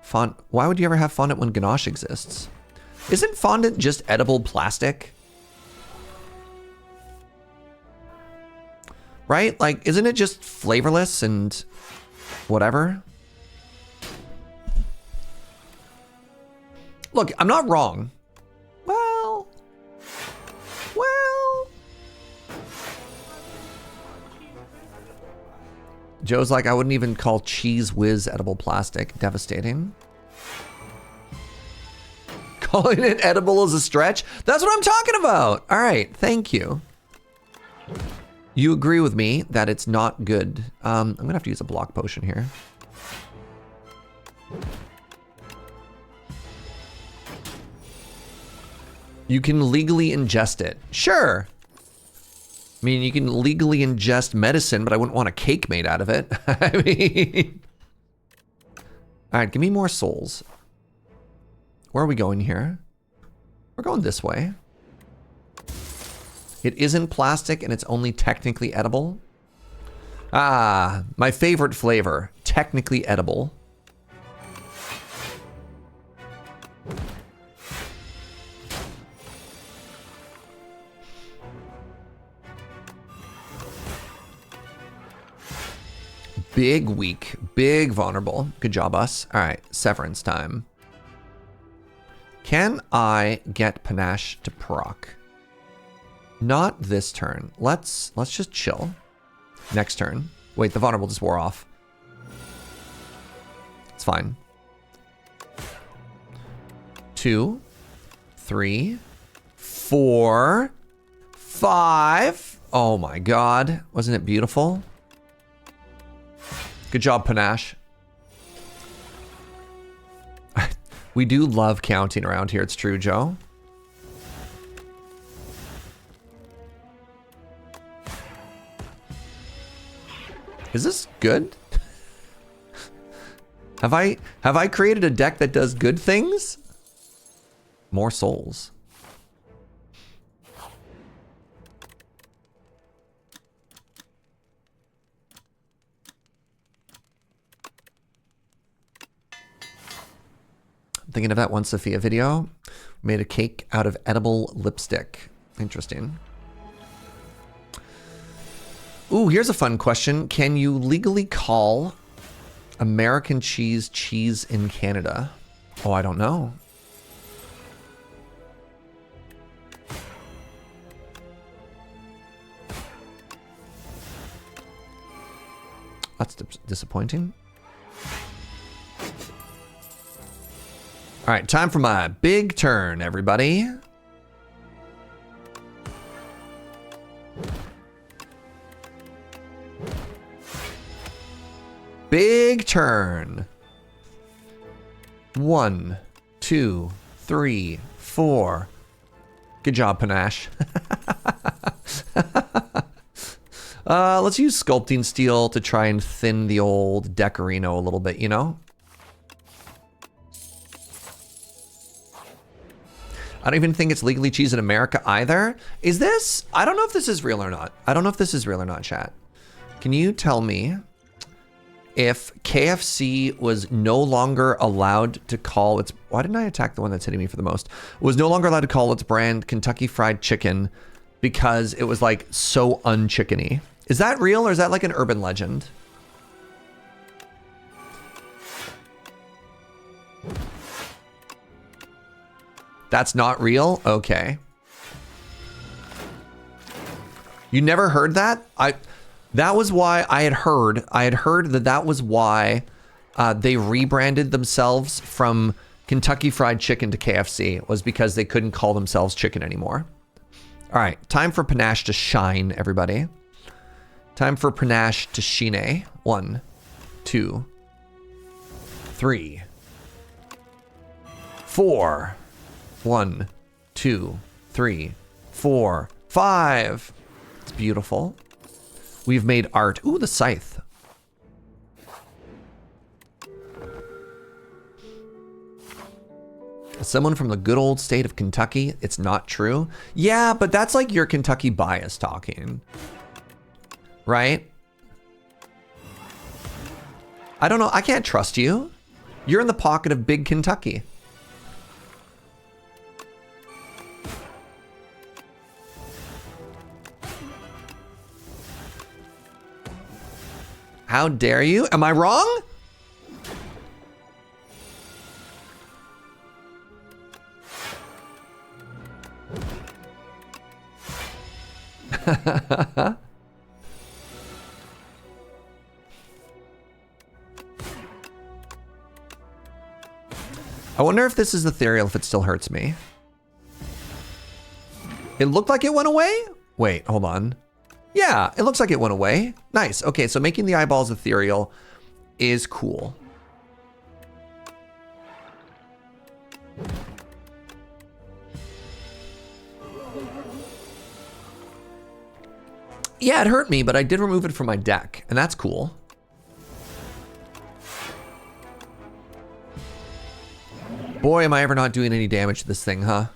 fondant when ganache exists? Isn't fondant just edible plastic? Right? Like, isn't it just flavorless and whatever? Look, I'm not wrong. Well. Joe's like, I wouldn't even call Cheese Whiz edible plastic. Devastating. Calling it edible is a stretch? That's what I'm talking about. All right, thank you. You agree with me that it's not good. I'm gonna have to use a block potion here. You can legally ingest it. Sure. I mean, you can legally ingest medicine, but I wouldn't want a cake made out of it. I mean... All right, give me more souls. Where are we going here? We're going this way. It isn't plastic and it's only technically edible. Ah, my favorite flavor. technically edible. Big weak, big vulnerable. Good job, us. All right, severance time. Can I get panache to proc? Not this turn. Let's just chill. Next turn. Wait, the vulnerable just wore off. It's fine. 2, 3, 4, 5. Oh my God. Wasn't it beautiful? Good job, panache. We do love counting around here. It's true, Joe. Is this good? Have I created a deck that does good things? More souls. I'm thinking of that one Sophia video. Made a cake out of edible lipstick. Interesting. Ooh, here's a fun question. Can you legally call American cheese cheese in Canada? Oh, I don't know. That's disappointing. All right, time for my big turn, everybody. Big turn. 1, 2, 3, 4. Good job, panache. Let's use sculpting steel to try and thin the old Decorino a little bit, you know? I don't even think it's legally cheese in America either. Is this? I don't know if this is real or not. I don't know if this is real or not, chat. Can you tell me if KFC was no longer allowed to call its... Why didn't I attack the one that's hitting me for the most? Was no longer allowed to call its brand Kentucky Fried Chicken because it was like so unchickeny. Is that real or is that like an urban legend? That's not real? Okay. You never heard that? That was why I had heard that was why they rebranded themselves from Kentucky Fried Chicken to KFC, was because they couldn't call themselves chicken anymore. All right, time for panache to shine, everybody. Time for panache to shine. 1, 2, 3, 4. 1, 2, 3, 4, 5. It's beautiful. We've made art. Ooh, the scythe. Someone from the good old state of Kentucky. It's not true. Yeah, but that's like your Kentucky bias talking. Right? I don't know. I can't trust you. You're in the pocket of big Kentucky. How dare you? Am I wrong? I wonder if this is ethereal, if it still hurts me. It looked like it went away? Wait, hold on. Yeah, it looks like it went away. Nice. Okay, so making the eyeballs ethereal is cool. Yeah, it hurt me, but I did remove it from my deck, and that's cool. Boy, am I ever not doing any damage to this thing, huh?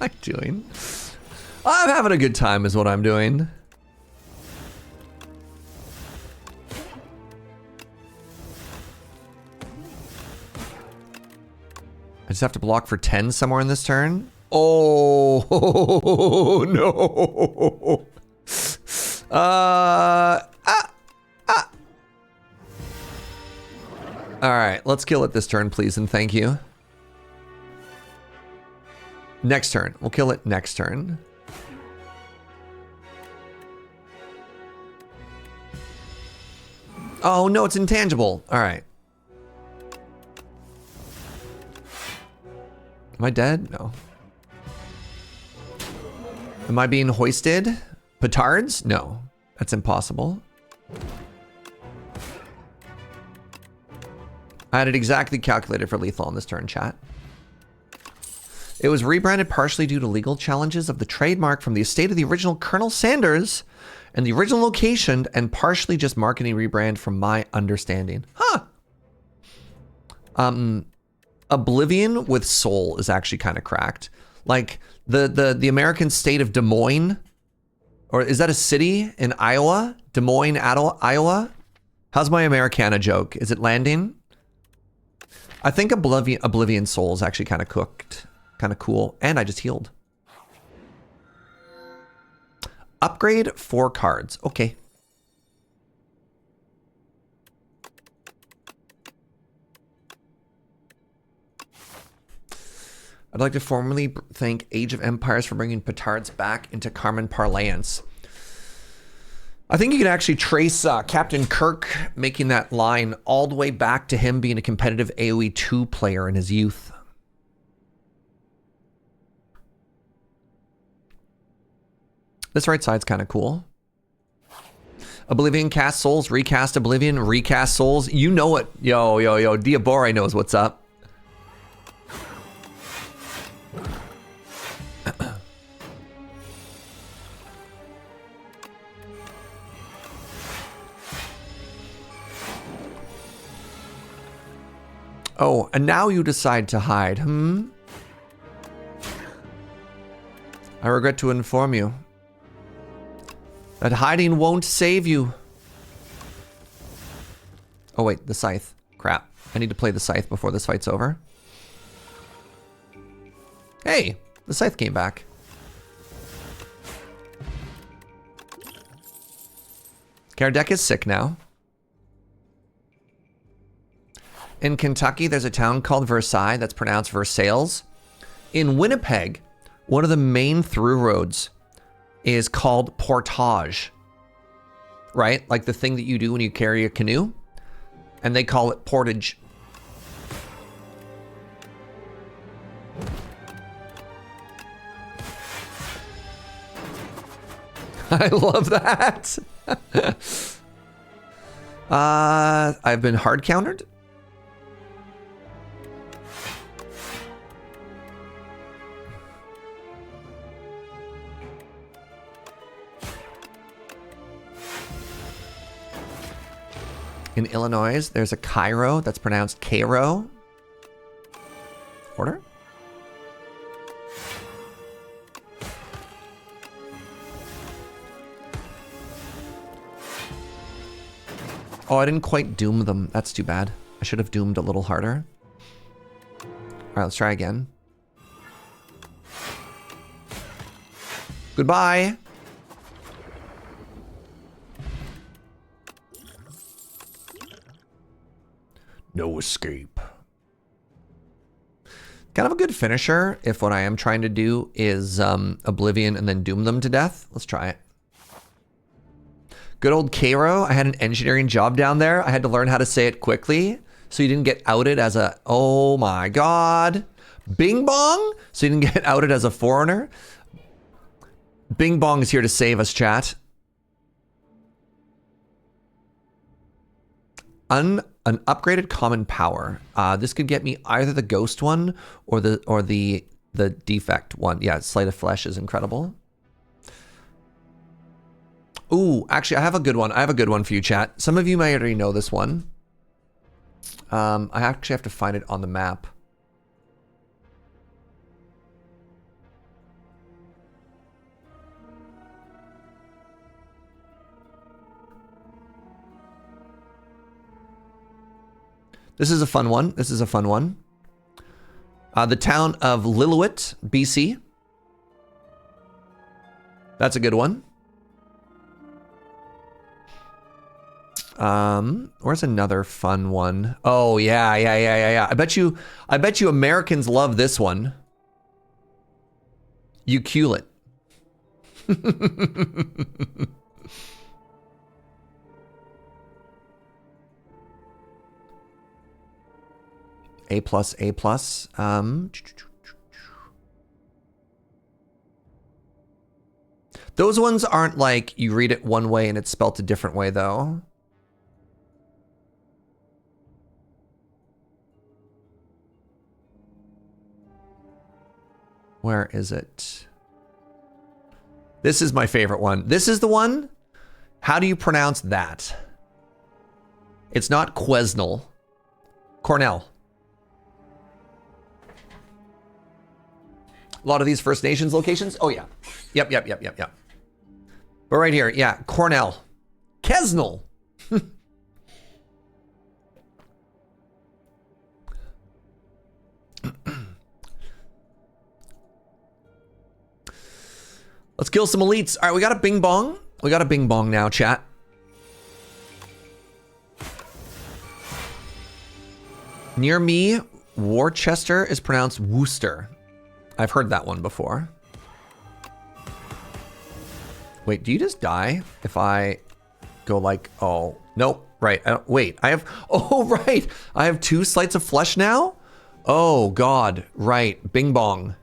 I doing? I'm having a good time is what I'm doing. I just have to block for 10 somewhere in this turn. Oh, no. All right, let's kill it this turn, please, and thank you. Next turn. We'll kill it next turn. Oh, no, it's intangible. All right. Am I dead? No. Am I being hoisted? Petards? No. That's impossible. I had it exactly calculated for lethal on this turn, chat. It was rebranded partially due to legal challenges of the trademark from the estate of the original Colonel Sanders and the original location, and partially just marketing rebrand from my understanding. Huh. Oblivion with Soul is actually kind of cracked. Like the American state of Des Moines, or is that a city in Iowa? Des Moines, Iowa? How's my Americana joke? Is it landing? I think Oblivion Soul is actually kind of cooked, kind of cool, and I just healed. Upgrade 4 cards. Okay. I'd like to formally thank Age of Empires for bringing petards back into Carmen parlance. I think you could actually trace Captain Kirk making that line all the way back to him being a competitive AoE 2 player in his youth. This right side's kind of cool. Oblivion cast souls, recast Oblivion, recast souls. You know it. Yo, Diabore knows what's up. Oh, and now you decide to hide, I regret to inform you that hiding won't save you. Oh wait, the scythe. Crap. I need to play the scythe before this fight's over. Hey, the scythe came back. Kardec is sick now. In Kentucky, there's a town called Versailles that's pronounced Versailles. In Winnipeg, one of the main through roads is called portage, right? Like the thing that you do when you carry a canoe, and they call it portage. I love that. I've been hard countered. In Illinois, there's a Cairo that's pronounced Cairo. Order? Oh, I didn't quite doom them. That's too bad. I should have doomed a little harder. All right, let's try again. Goodbye. No escape. Kind of a good finisher if what I am trying to do is Oblivion and then doom them to death. Let's try it. Good old Cairo. I had an engineering job down there. I had to learn how to say it quickly so you didn't get outed as a, oh my God. Bing Bong? So you didn't get outed as a foreigner. Bing Bong is here to save us, chat. An upgraded common power. This could get me either the ghost one or the defect one. Yeah, Sleight of Flesh is incredible. Ooh, actually, I have a good one. I have a good one for you, chat. Some of you may already know this one. I actually have to find it on the map. This is a fun one. This is a fun one. The town of Lillooet, BC. That's a good one. Where's another fun one? Oh yeah. I bet you Americans love this one. Uculate. A plus, A plus. Those ones aren't like you read it one way and it's spelt a different way though. Where is it? This is my favorite one. This is the one. How do you pronounce that? It's not Quesnel. Cornell. A lot of these First Nations locations. Oh yeah. Yep. But right here, yeah, Cornell. Quesnel. Let's kill some elites. All right, we got a bing bong. We got a bing bong now, chat. Near me, Worcester is pronounced Worcester. I've heard that one before. Wait, do you just die if I go like, oh, nope, right. Wait, I have, oh, right. I have 2 slices of flesh now? Oh, God, right. Bing bong.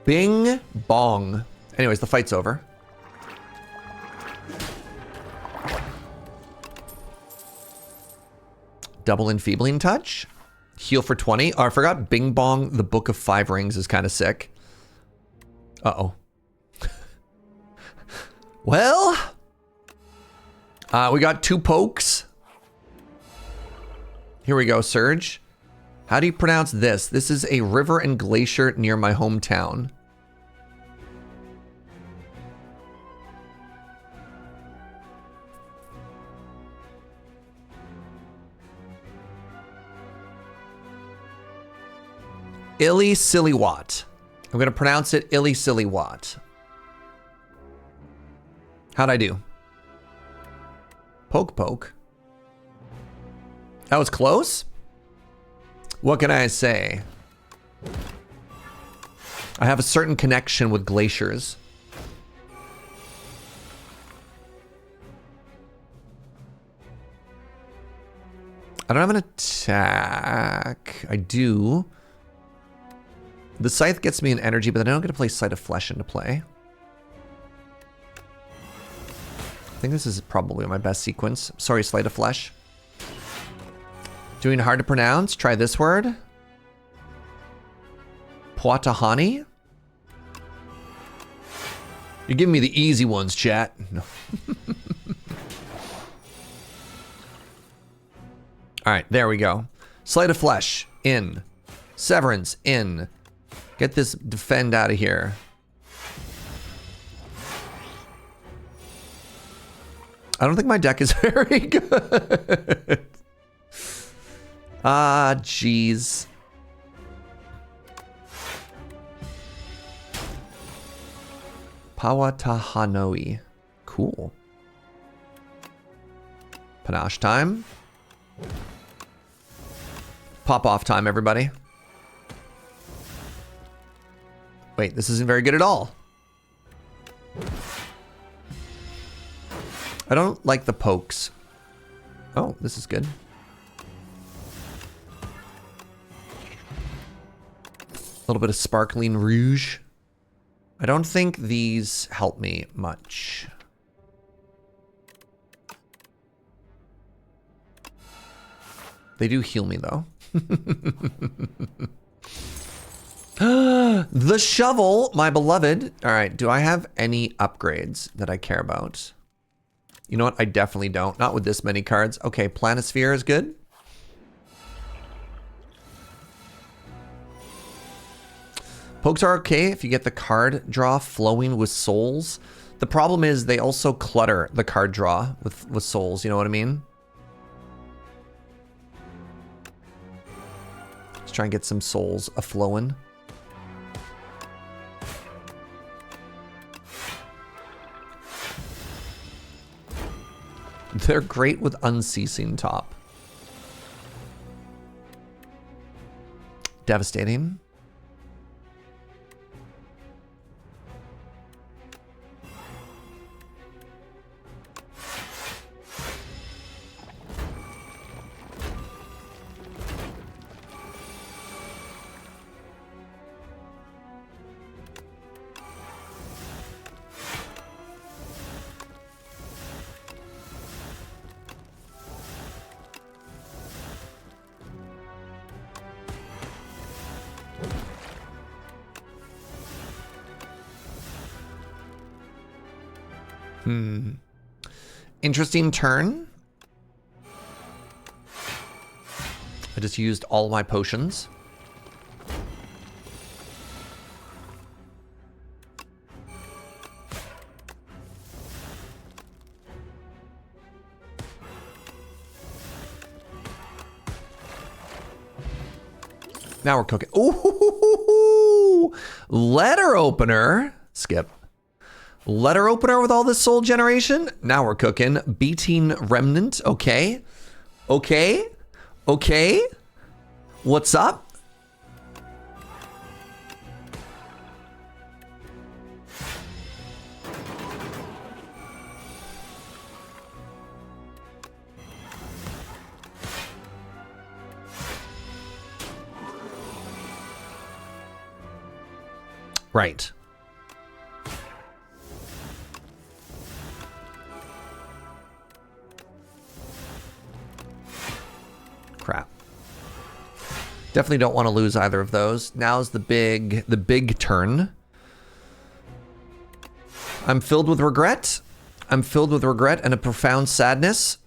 Bing bong. Anyways, the fight's over. Double enfeebling touch. Heal for 20. Oh, I forgot Bing Bong, the Book of 5 Rings is kind of sick. Uh-oh. Well, we got 2 pokes. Here we go, Surge. How do you pronounce this? This is a river and glacier near my hometown. Illy-Silly-Watt. I'm going to pronounce it Illy-Silly-Watt. How'd I do? Poke, poke. That was close? What can I say? I have a certain connection with glaciers. I don't have an attack. I do. The Scythe gets me an energy, but then I don't get to play Sight of Flesh into play. I think this is probably my best sequence. Sorry, Sleight of Flesh. Doing hard to pronounce. Try this word. Poatahani. You're giving me the easy ones, chat. No. All right, there we go. Sleight of Flesh, in. Severance, in. Get this defend out of here. I don't think my deck is very good. Ah, jeez. Powatahanoi. Cool. Panache time. Pop off time, everybody. Wait, this isn't very good at all. I don't like the pokes. Oh, this is good. A little bit of sparkling rouge. I don't think these help me much. They do heal me though. The shovel, my beloved. All right, do I have any upgrades that I care about? You know what? I definitely don't. Not with this many cards. Okay, Planisphere is good. Pokes are okay if you get the card draw flowing with souls. The problem is they also clutter the card draw with souls. You know what I mean? Let's try and get some souls a-flowing. They're great with Unceasing Top. Devastating. Interesting turn. I just used all my potions. Now we're cooking. Ooh, letter opener. Skip. Letter opener with all this soul generation. Now we're cooking. Beating Remnant. Okay. Okay. Okay. What's up? Right. Crap. Definitely don't want to lose either of those. Now's the big turn. I'm filled with regret. I'm filled with regret and a profound sadness.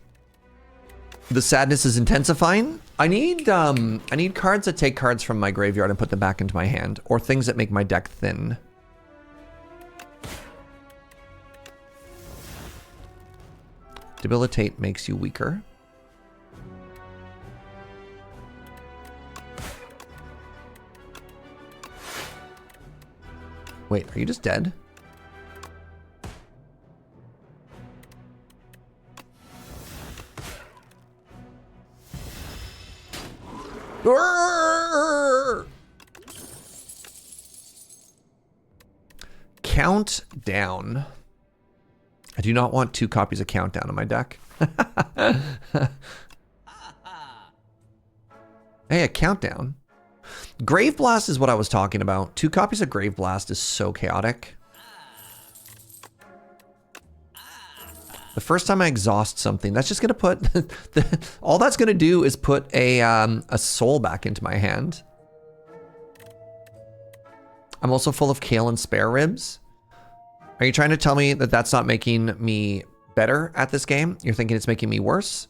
The sadness is intensifying. I need cards that take cards from my graveyard and put them back into my hand, or things that make my deck thin. Debilitate makes you weaker. Wait, are you just dead? Countdown. I do not want 2 copies of Countdown in my deck. Hey, a Countdown. Grave Blast is what I was talking about. 2 copies of Grave Blast is so chaotic. The first time I exhaust something, that's just gonna put all that's gonna do is put a soul back into my hand. I'm also full of kale and spare ribs. Are you trying to tell me that that's not making me better at this game? You're thinking it's making me worse?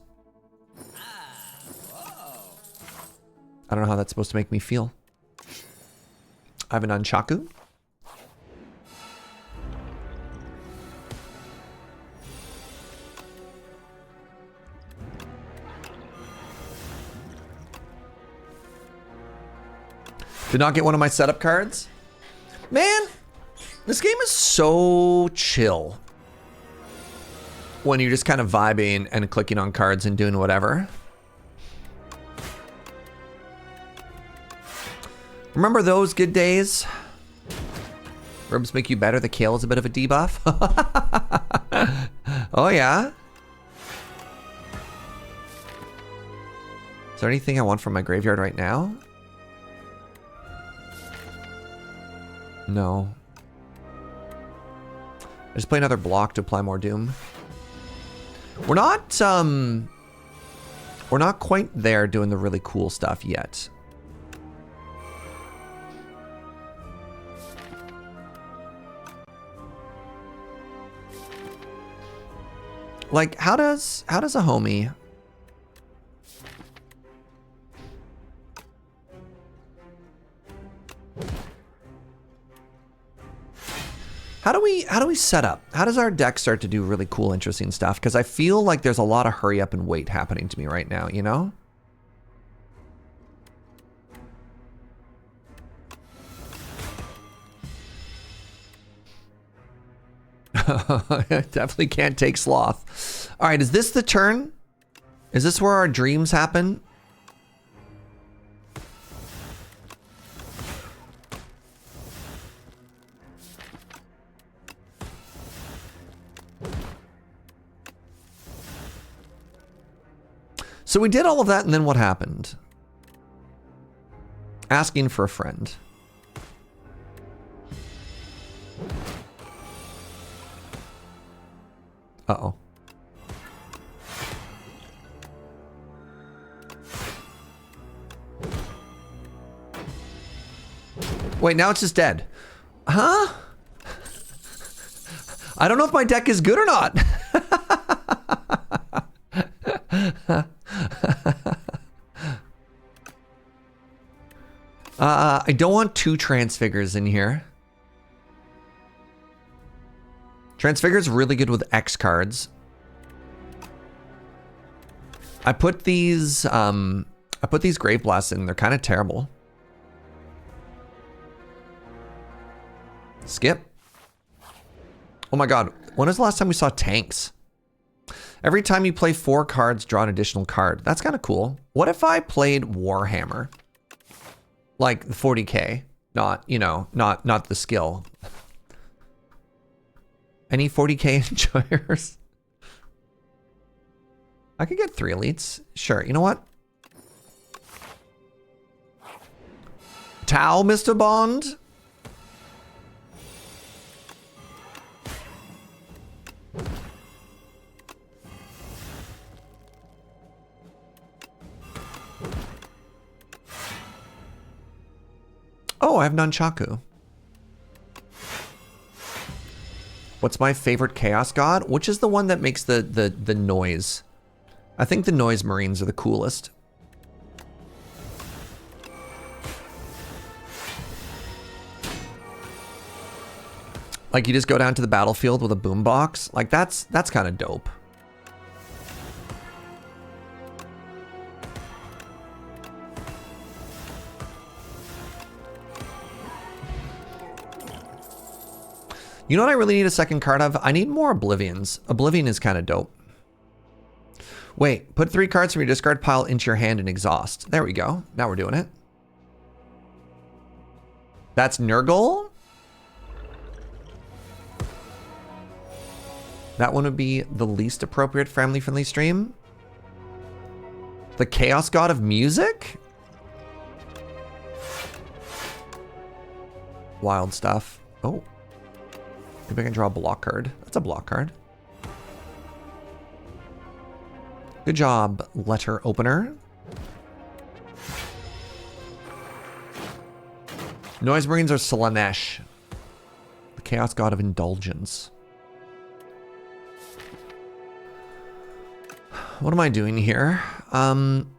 I don't know how that's supposed to make me feel. I have an Unchaku. Did not get one of my setup cards. Man, this game is so chill when you're just kind of vibing and clicking on cards and doing whatever. Remember those good days? Herbs make you better. The kale is a bit of a debuff. Oh yeah. Is there anything I want from my graveyard right now? No. I just play another block to apply more doom. We're not quite there doing the really cool stuff yet. Like, how does a homie How do we set up? How does our deck start to do really cool, interesting stuff? Because I feel like there's a lot of hurry up and wait happening to me right now, you know? Definitely can't take sloth. All right, is this the turn? Is this where our dreams happen? So we did all of that, and then what happened? Asking for a friend. Uh-oh. Wait, now it's just dead. Huh? I don't know if my deck is good or not. I don't want 2 transfigures in here. Transfigure's really good with X cards. I put these Grave Blasts in. They're kind of terrible. Skip. Oh my god. When was the last time we saw tanks? Every time you play 4 cards, draw an additional card. That's kind of cool. What if I played Warhammer? Like the 40k, not, you know, not the skill. Any 40k enjoyers? I could get 3 elites. Sure, you know what? Tau, Mr. Bond? Oh, I have Nunchaku. What's my favorite Chaos God? Which is the one that makes the noise? I think the Noise Marines are the coolest. Like you just go down to the battlefield with a boombox. Like that's kind of dope. You know what I really need a second card of? I need more Oblivions. Oblivion is kind of dope. Wait, put 3 cards from your discard pile into your hand and exhaust. There we go. Now we're doing it. That's Nurgle? That one would be the least appropriate family-friendly stream. The Chaos God of Music? Wild stuff. Oh. Maybe I can draw a block card. That's a block card. Good job, letter opener. Noise Marines are Slanesh, the Chaos God of Indulgence. What am I doing here? I'm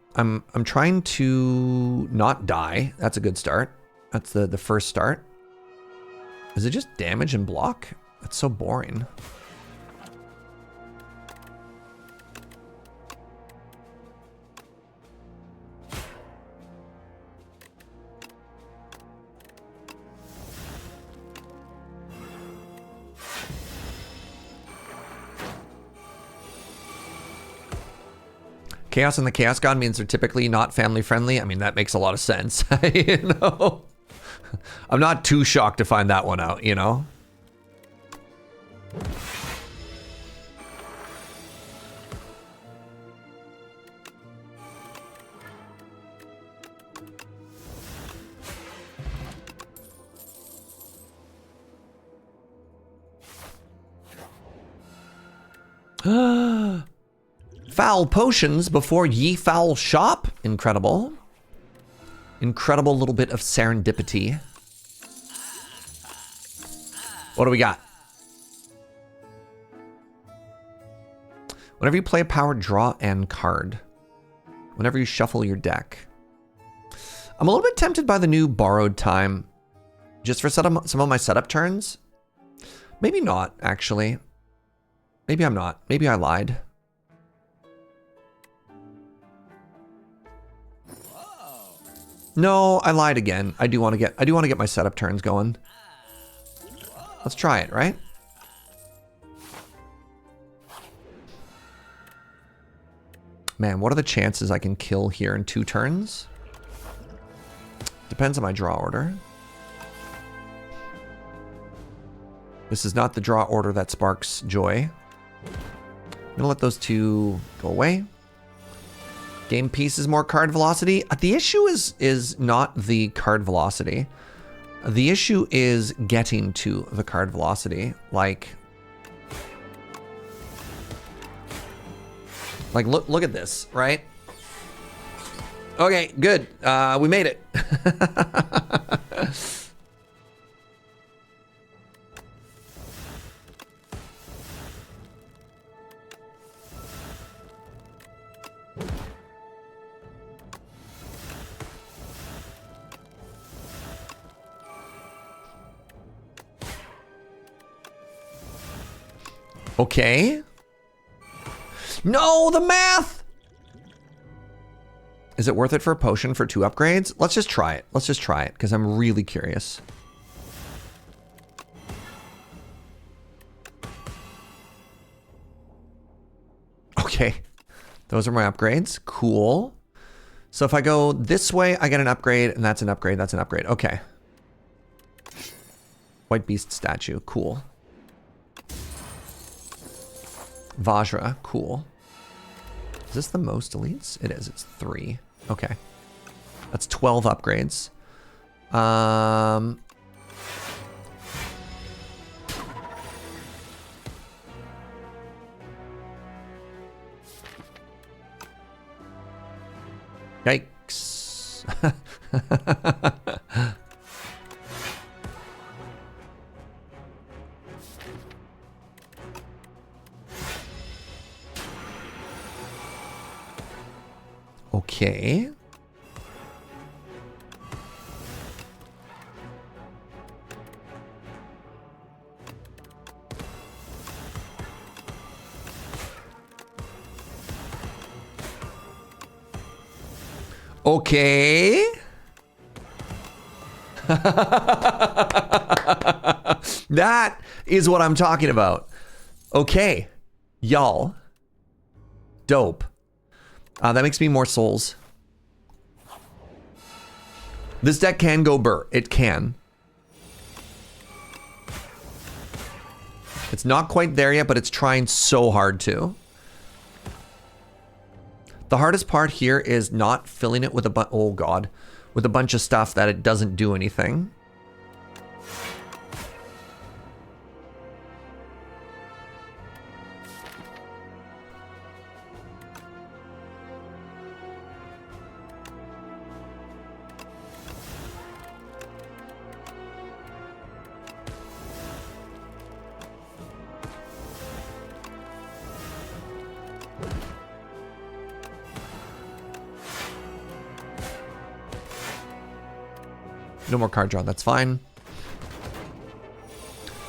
trying to not die. That's a good start. That's the first start. Is it just damage and block? That's so boring. Chaos and the Chaos God means they're typically not family friendly. I mean, that makes a lot of sense. You know? I'm not too shocked to find that one out, you know? Foul potions before ye foul shop. Incredible. Incredible little bit of serendipity. What do we got? Whenever you play a power, draw an card. Whenever you shuffle your deck. I'm a little bit tempted by the new borrowed time. Just for some of my setup turns. Maybe not, actually. Maybe I'm not. Maybe I lied. No, I lied again. I do want to get my setup turns going. Let's try it, right? Man, what are the chances I can kill here in 2 turns? Depends on my draw order. This is not the draw order that sparks joy. I'm gonna let those 2 go away. Game piece is more card velocity. The issue is not the card velocity. The issue is getting to the card velocity. Like look at this, right? Okay, good. We made it. Okay. No, the math! Is it worth it for a potion for 2 upgrades? Let's just try it. Let's just try it, because I'm really curious. Okay. Those are my upgrades. Cool. So if I go this way, I get an upgrade, and that's an upgrade, that's an upgrade. Okay. White Beast statue. Cool. Vajra. Cool. Is this the most elites? It is. It's 3. Okay. That's 12 upgrades. Yikes. Okay. Okay. That is what I'm talking about. Okay. Y'all. Dope. That makes me more souls. This deck can go burr. It can. It's not quite there yet, but it's trying so hard to. The hardest part here is not filling it with with a bunch of stuff that it doesn't do anything. No more card draw, that's fine.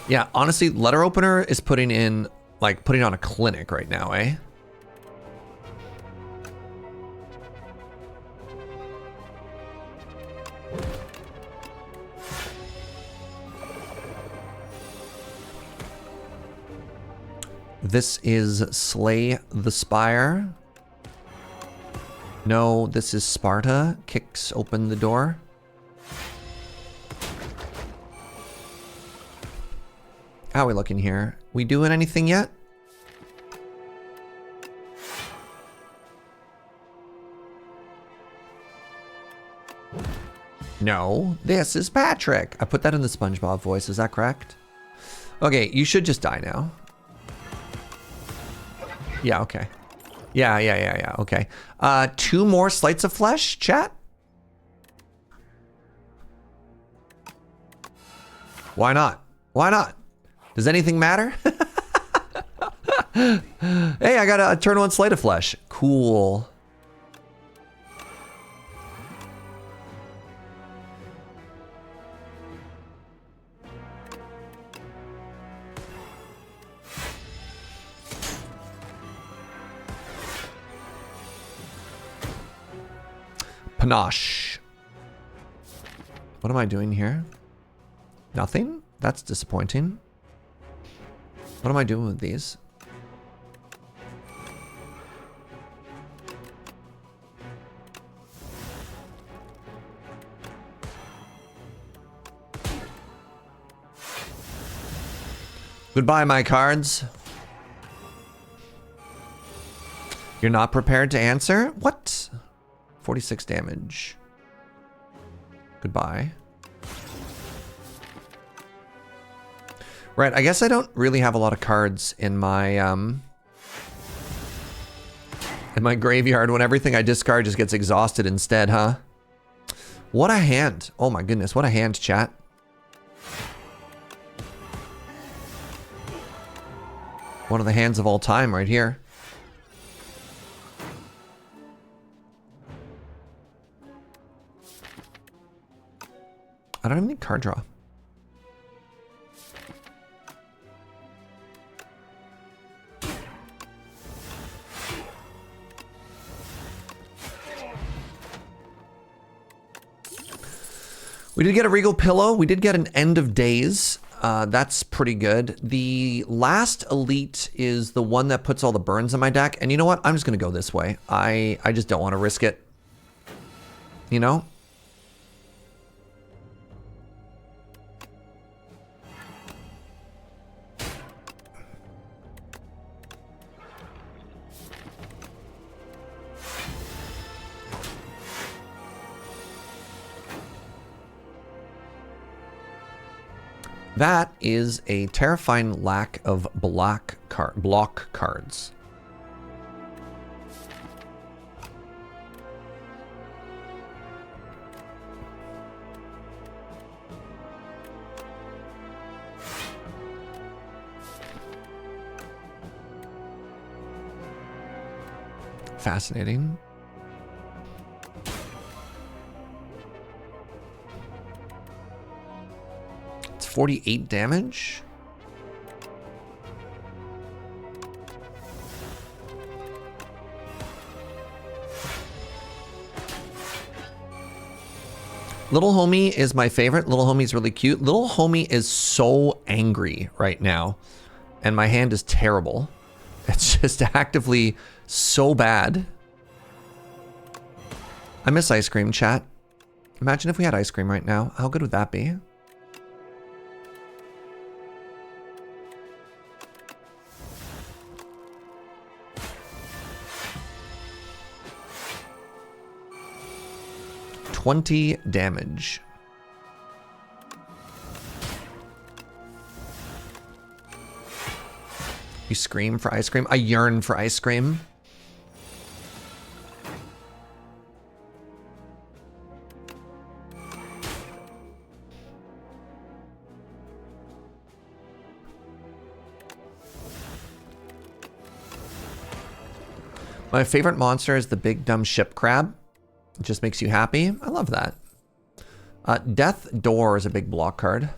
Yeah, honestly, letter opener is putting on a clinic right now, eh? This is Slay the Spire. No, this is Sparta. Kicks open the door. How are we looking here? We doing anything yet? No, this is Patrick. I put that in the SpongeBob voice, is that correct? Okay, you should just die now. Yeah, okay. Yeah, okay. 2 more slices of flesh, chat? Why not? Why not? Does anything matter? Hey, I got a turn 1 slate of flesh. Cool. Panache. What am I doing here? Nothing? That's disappointing. What am I doing with these? Goodbye, my cards. You're not prepared to answer? What? 46 damage. Goodbye. Right, I guess I don't really have a lot of cards in my graveyard when everything I discard just gets exhausted instead, huh? What a hand. Oh my goodness, what a hand, chat. One of the hands of all time right here. I don't have any card draw. We did get a Regal Pillow. We did get an End of Days. That's pretty good. The last elite is the one that puts all the burns in my deck. And you know what? I'm just going to go this way. I just don't want to risk it. You know? That is a terrifying lack of block cards. Fascinating. It's 48 damage. Little Homie is my favorite. Little Homie's really cute. Little Homie is so angry right now, and my hand is terrible. It's just actively so bad. I miss ice cream, chat. Imagine if we had ice cream right now. How good would that be? $20 damage. You scream for ice cream? I yearn for ice cream. My favorite monster is the big dumb ship crab. It just makes you happy. I love that. Death Door is a big block card.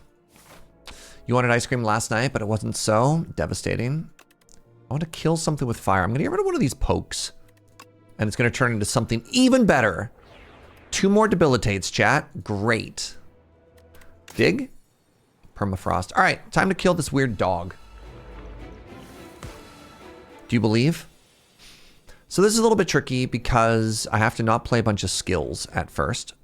You wanted ice cream last night, but it wasn't so. Devastating. I want to kill something with fire. I'm going to get rid of one of these pokes. And it's going to turn into something even better. 2 more debilitates, chat. Great. Dig. Permafrost. All right, time to kill this weird dog. Do you believe? So this is a little bit tricky because I have to not play a bunch of skills at first.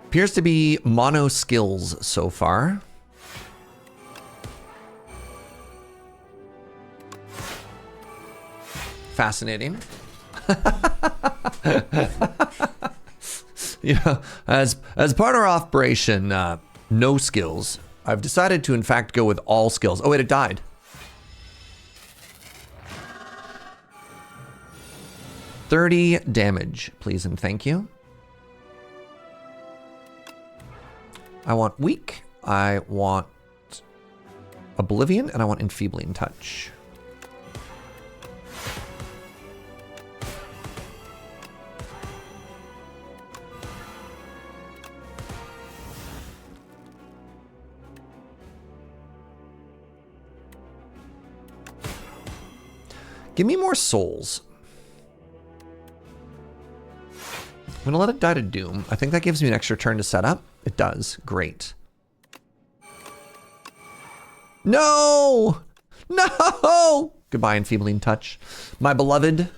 Appears to be mono skills so far. Fascinating. Yeah, as part of our operation, no skills, I've decided to in fact go with all skills. Oh wait, it died. $30 damage, please and thank you. I want Weak, I want Oblivion, and I want Enfeebling Touch. Give me more souls. I'm gonna let it die to Doom. I think that gives me an extra turn to set up. It does. Great. No! No! Goodbye, Enfeebling Touch. My beloved.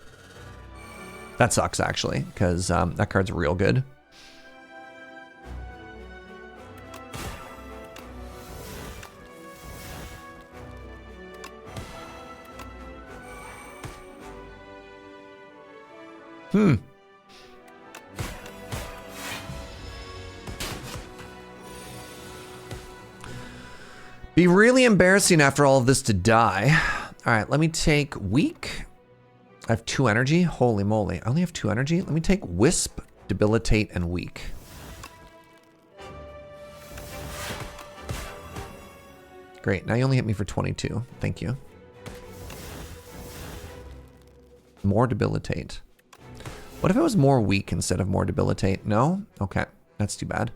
That sucks, actually, because that card's real good. Be really embarrassing after all of this to die. All right, let me take weak. I have 2 energy. Holy moly, I only have 2 energy. Let me take Wisp, Debilitate, and weak. Great, now you only hit me for 22. Thank you. More Debilitate. What if it was more weak instead of more Debilitate? No? Okay, that's too bad.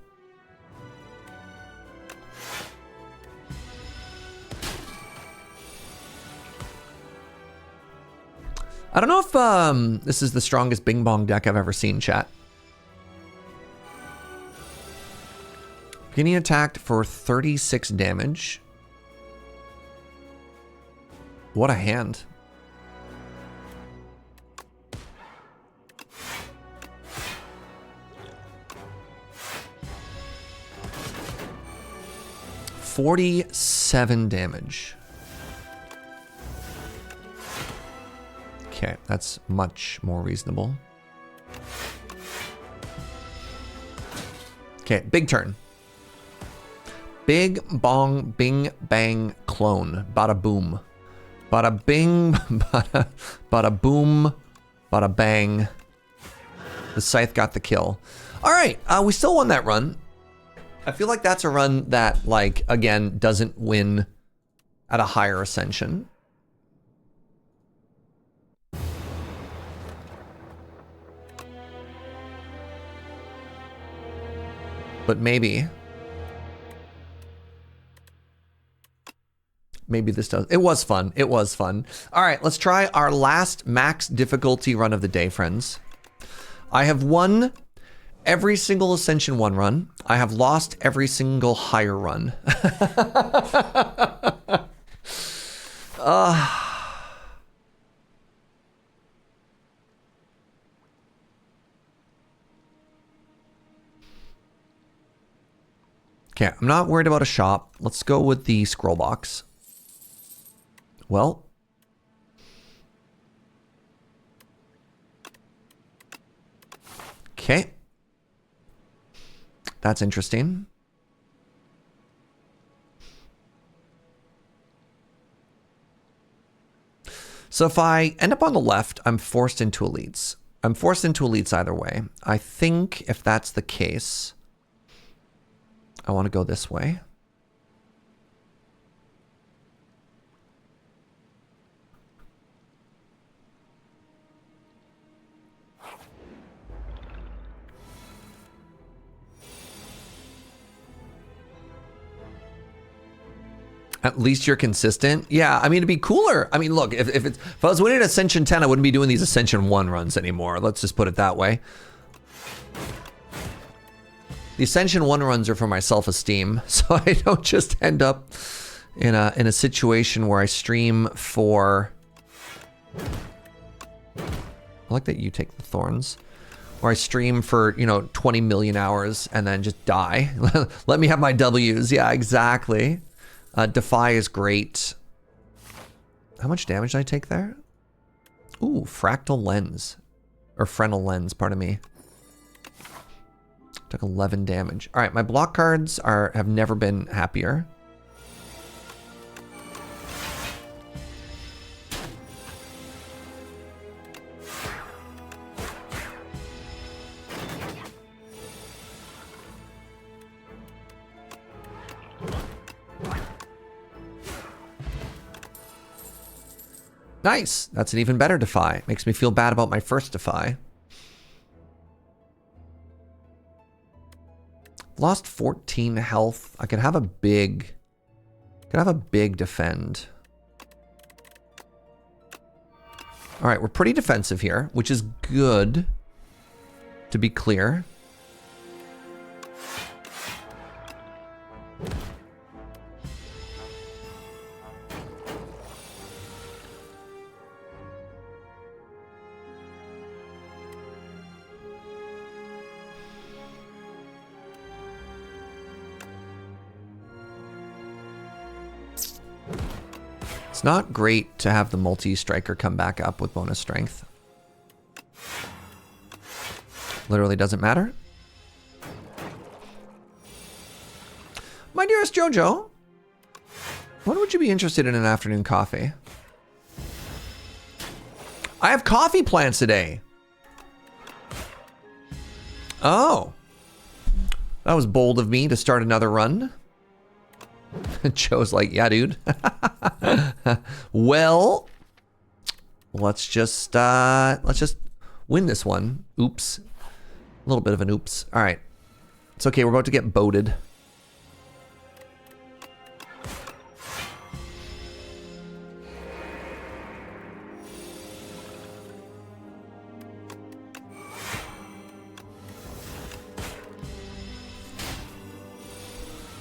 I don't know if this is the strongest Bing Bong deck I've ever seen, chat. Getting attacked for 36 damage. What a hand. $47 damage. Okay, that's much more reasonable. Okay, big turn. Big bong bing bang clone. Bada boom. Bada bing, bada boom, bada bang. The scythe got the kill. All right, we still won that run. I feel like that's a run that, like, again, doesn't win at a higher ascension. But maybe this does. It was fun. It was fun. All right, let's try our last max difficulty run of the day, friends. I have won every single Ascension 1 run. I have lost every single higher run. Okay, I'm not worried about a shop. Let's go with the scroll box. Well. Okay. That's interesting. So if I end up on the left, I'm forced into elites. I'm forced into elites either way. I think if that's the case, I want to go this way. At least you're consistent. Yeah, I mean, it'd be cooler. I mean, look, if I was winning Ascension 10, I wouldn't be doing these Ascension 1 runs anymore. Let's just put it that way. The Ascension 1 runs are for my self-esteem, so I don't just end up in a situation where I stream for... I like that you take the thorns. Where I stream for, 20 million hours and then just die. Let me have my W's. Yeah, exactly. Defy is great. How much damage did I take there? Ooh, fractal lens. Or frontal lens, pardon me. Took 11 damage. All right, my block cards have never been happier. Nice. That's an even better Defy. Makes me feel bad about my first Defy. Lost 14 health. I could have a big defend. All right, we're pretty defensive here, which is good, to be clear. It's not great to have the multi-striker come back up with bonus strength. Literally doesn't matter. My dearest Jojo, when would you be interested in an afternoon coffee? I have coffee plants today. Oh. That was bold of me to start another run. Joe's like, yeah, dude. Well, let's just win this one. Oops. A little bit of an oops. All right. It's okay. We're about to get boated.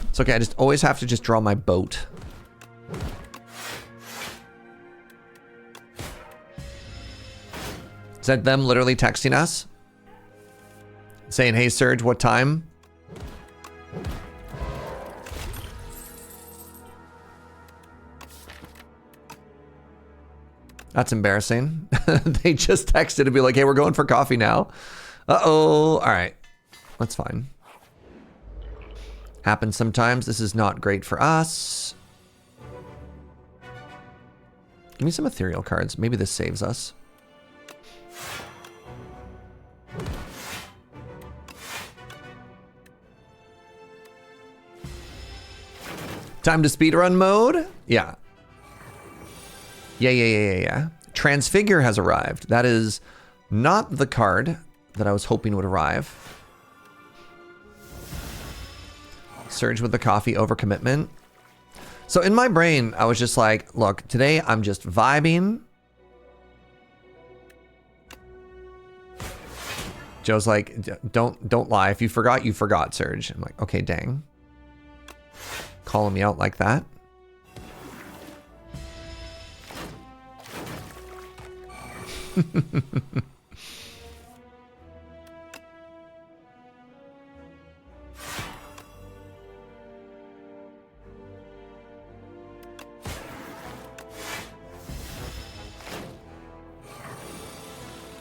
It's okay, I just always have to just draw my boat. Is that them literally texting us? Saying, hey Serge, what time? That's embarrassing. They just texted to be like, hey, we're going for coffee now. Uh-oh, all right, that's fine. Happens sometimes. This is not great for us. Give me some ethereal cards. Maybe this saves us. Time to speedrun mode? Yeah. Yeah. Transfigure has arrived. That is not the card that I was hoping would arrive. Surge with the coffee, overcommitment. So in my brain, I was just like, look, today I'm just vibing. Joe's like, don't lie. If you forgot, you forgot, Surge. I'm like, okay, dang. Calling me out like that.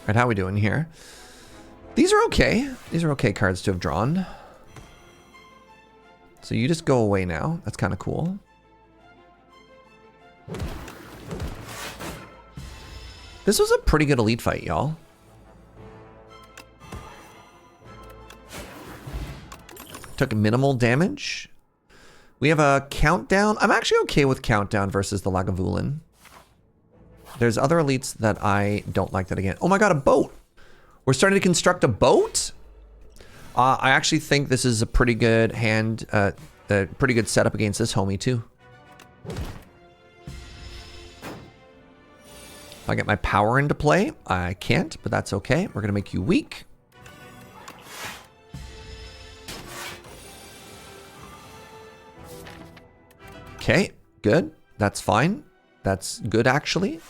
Right, how are we doing here? These are okay. These are okay cards to have drawn. So you just go away now. That's kind of cool. This was a pretty good elite fight, y'all. Took minimal damage. We have a countdown. I'm actually okay with countdown versus the Lagavulin. There's other elites that I don't like that again. Oh my god, a boat! We're starting to construct a boat? I actually think this is a pretty good hand, a pretty good setup against this homie too. If I get my power into play, I can't, but that's okay. We're gonna make you weak. Okay, good. That's fine. That's good, actually.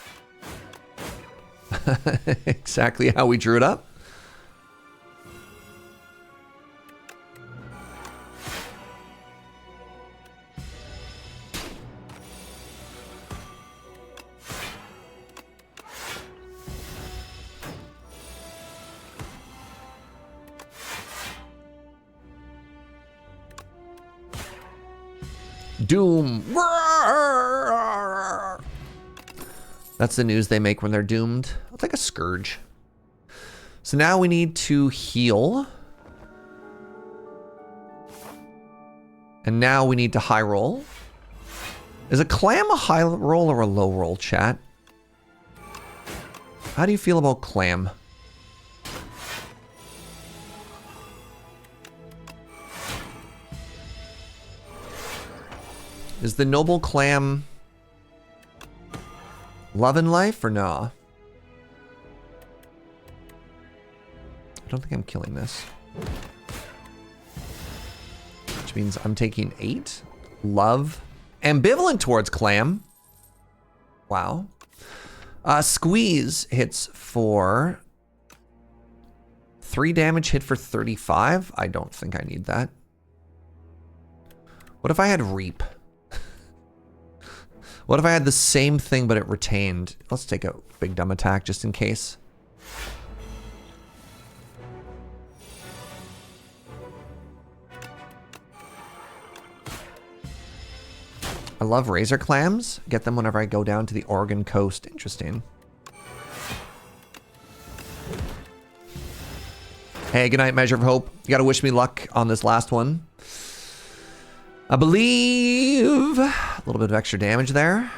Exactly how we drew it up. Doom. That's the news they make when they're doomed. I'll take a Scourge. So now we need to heal. And now we need to high roll. Is a clam a high roll or a low roll, chat? How do you feel about clam? Is the noble clam love and life or nah? I don't think I'm killing this. Which means I'm taking 8. Love. Ambivalent towards clam. Wow. Squeeze hits for 3 damage, hit for 35. I don't think I need that. What if I had reap? What if I had the same thing, but it retained? Let's take a big dumb attack just in case. I love razor clams. Get them whenever I go down to the Oregon coast. Interesting. Hey, good night, Measure of Hope. You gotta wish me luck on this last one. I believe a little bit of extra damage there.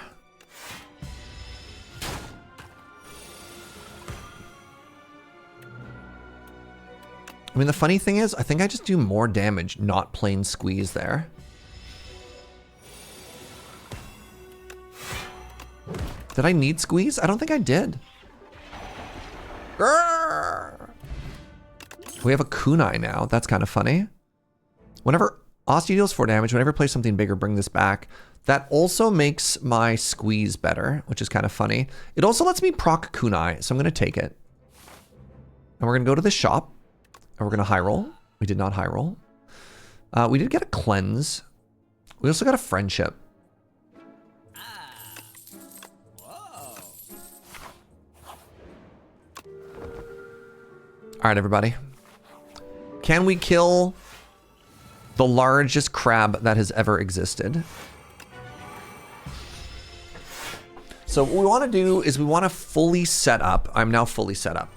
I mean, the funny thing is, I think I just do more damage not plain squeeze there. Did I need squeeze? I don't think I did. Grrr! We have a kunai now. That's kind of funny. Whenever Asti deals 4 damage, whenever I play something bigger, bring this back. That also makes my squeeze better, which is kind of funny. It also lets me proc kunai, so I'm going to take it. And we're going to go to the shop. And we're going to high roll. We did not high roll. We did get a cleanse. We also got a friendship. All right, everybody. Can we kill the largest crab that has ever existed? So what we want to do is we want to fully set up. I'm now fully set up.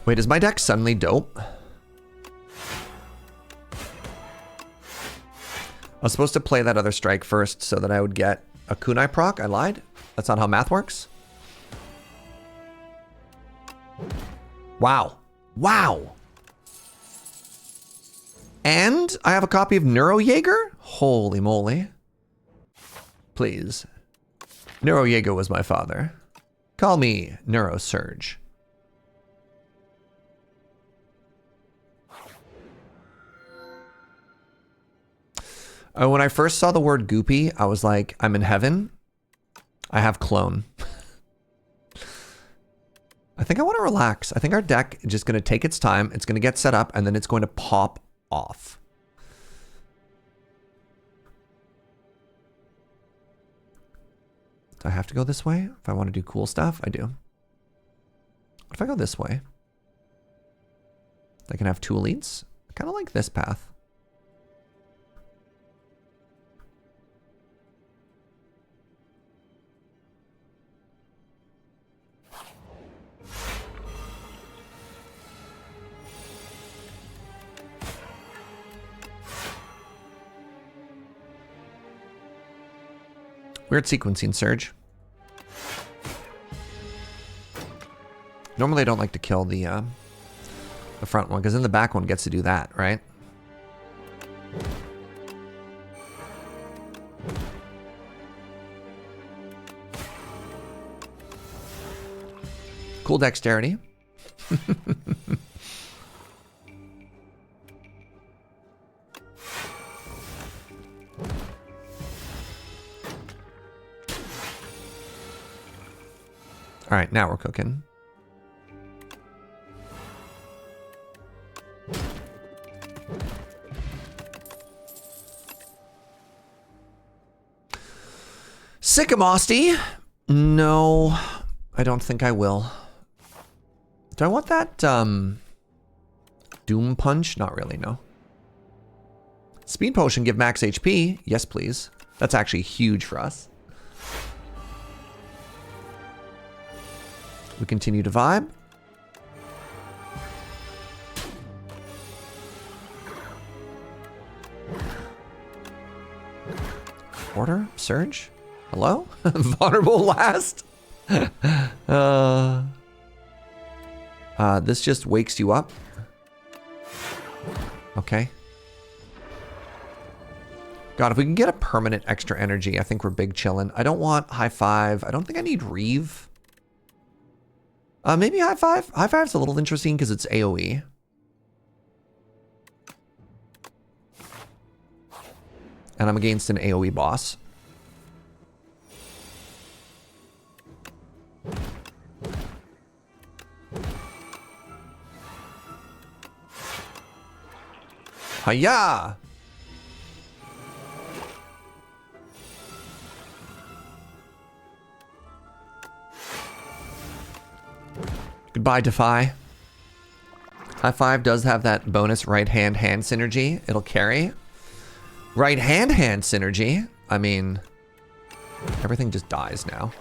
Wait, is my deck suddenly dope? I was supposed to play that other strike first so that I would get a kunai proc. I lied. That's not how math works. Wow. Wow. And I have a copy of Neurojaeger? Holy moly. Please. Neurojaeger was my father. Call me Neurosurge. When I first saw the word goopy, I was like, I'm in heaven. I have clone. I think I want to relax. I think our deck is just going to take its time. It's going to get set up, and then it's going to pop off. Do I have to go this way? If I want to do cool stuff, I do. What if I go this way? I can have 2 elites. I kind of like this path. Weird sequencing, Surge. Normally I don't like to kill the front one, because then the back one gets to do that, right? Cool dexterity. All right, now we're cooking. Sycamosty? No, I don't think I will. Do I want that Doom Punch? Not really, no. Speed Potion, give max HP. Yes, please. That's actually huge for us. We continue to vibe. Order? Surge? Hello? Vulnerable last? This just wakes you up. Okay. God, if we can get a permanent extra energy, I think we're big chillin'. I don't want high five. I don't think I need Reeve. Maybe high five. High five's a little interesting because it's AoE. And I'm against an AoE boss. Hiya! Goodbye, Defy. High five does have that bonus right-hand synergy. It'll carry. Right-hand synergy? I mean, everything just dies now.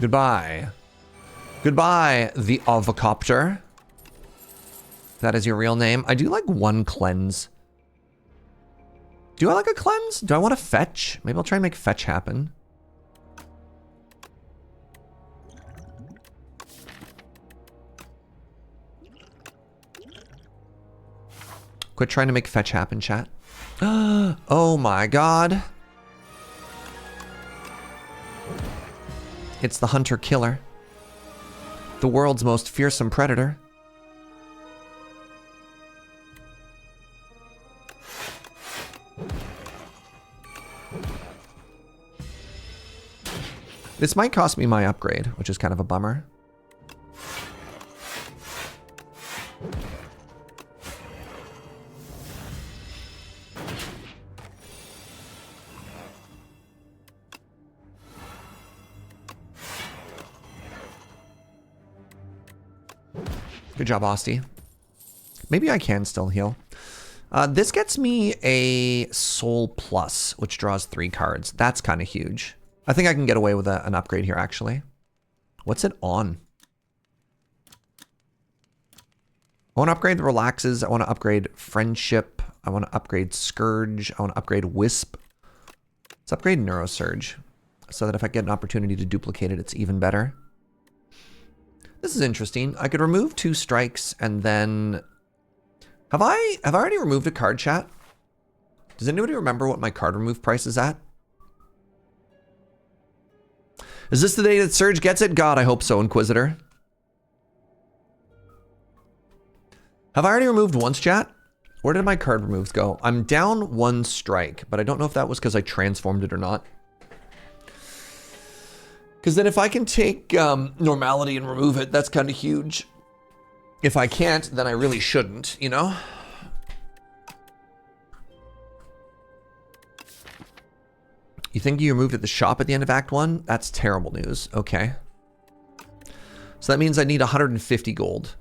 Goodbye. Goodbye, the Avocopter. That is your real name. I do like one cleanse. Do I like a cleanse? Do I want to fetch? Maybe I'll try and make fetch happen. Quit trying to make fetch happen, chat. Oh my god. It's the hunter-killer. The world's most fearsome predator. This might cost me my upgrade, which is kind of a bummer. Good job, Osty. Maybe I can still heal. This gets me a Soul Plus, which draws 3 cards. That's kind of huge. I think I can get away with an upgrade here, actually. What's it on? I want to upgrade the Relaxes. I want to upgrade Friendship. I want to upgrade Scourge. I want to upgrade Wisp. Let's upgrade Neurosurge, so that if I get an opportunity to duplicate it, it's even better. This is interesting. I could remove 2 strikes and then... Have I already removed a card, chat? Does anybody remember what my card remove price is at? Is this the day that Surge gets it? God, I hope so, Inquisitor. Have I already removed once, chat? Where did my card removes go? I'm down 1 strike, but I don't know if that was because I transformed it or not. Because then if I can take normality and remove it, that's kind of huge. If I can't, then I really shouldn't, you know? You think you removed at the shop at the end of Act 1? That's terrible news. Okay. So that means I need 150 gold.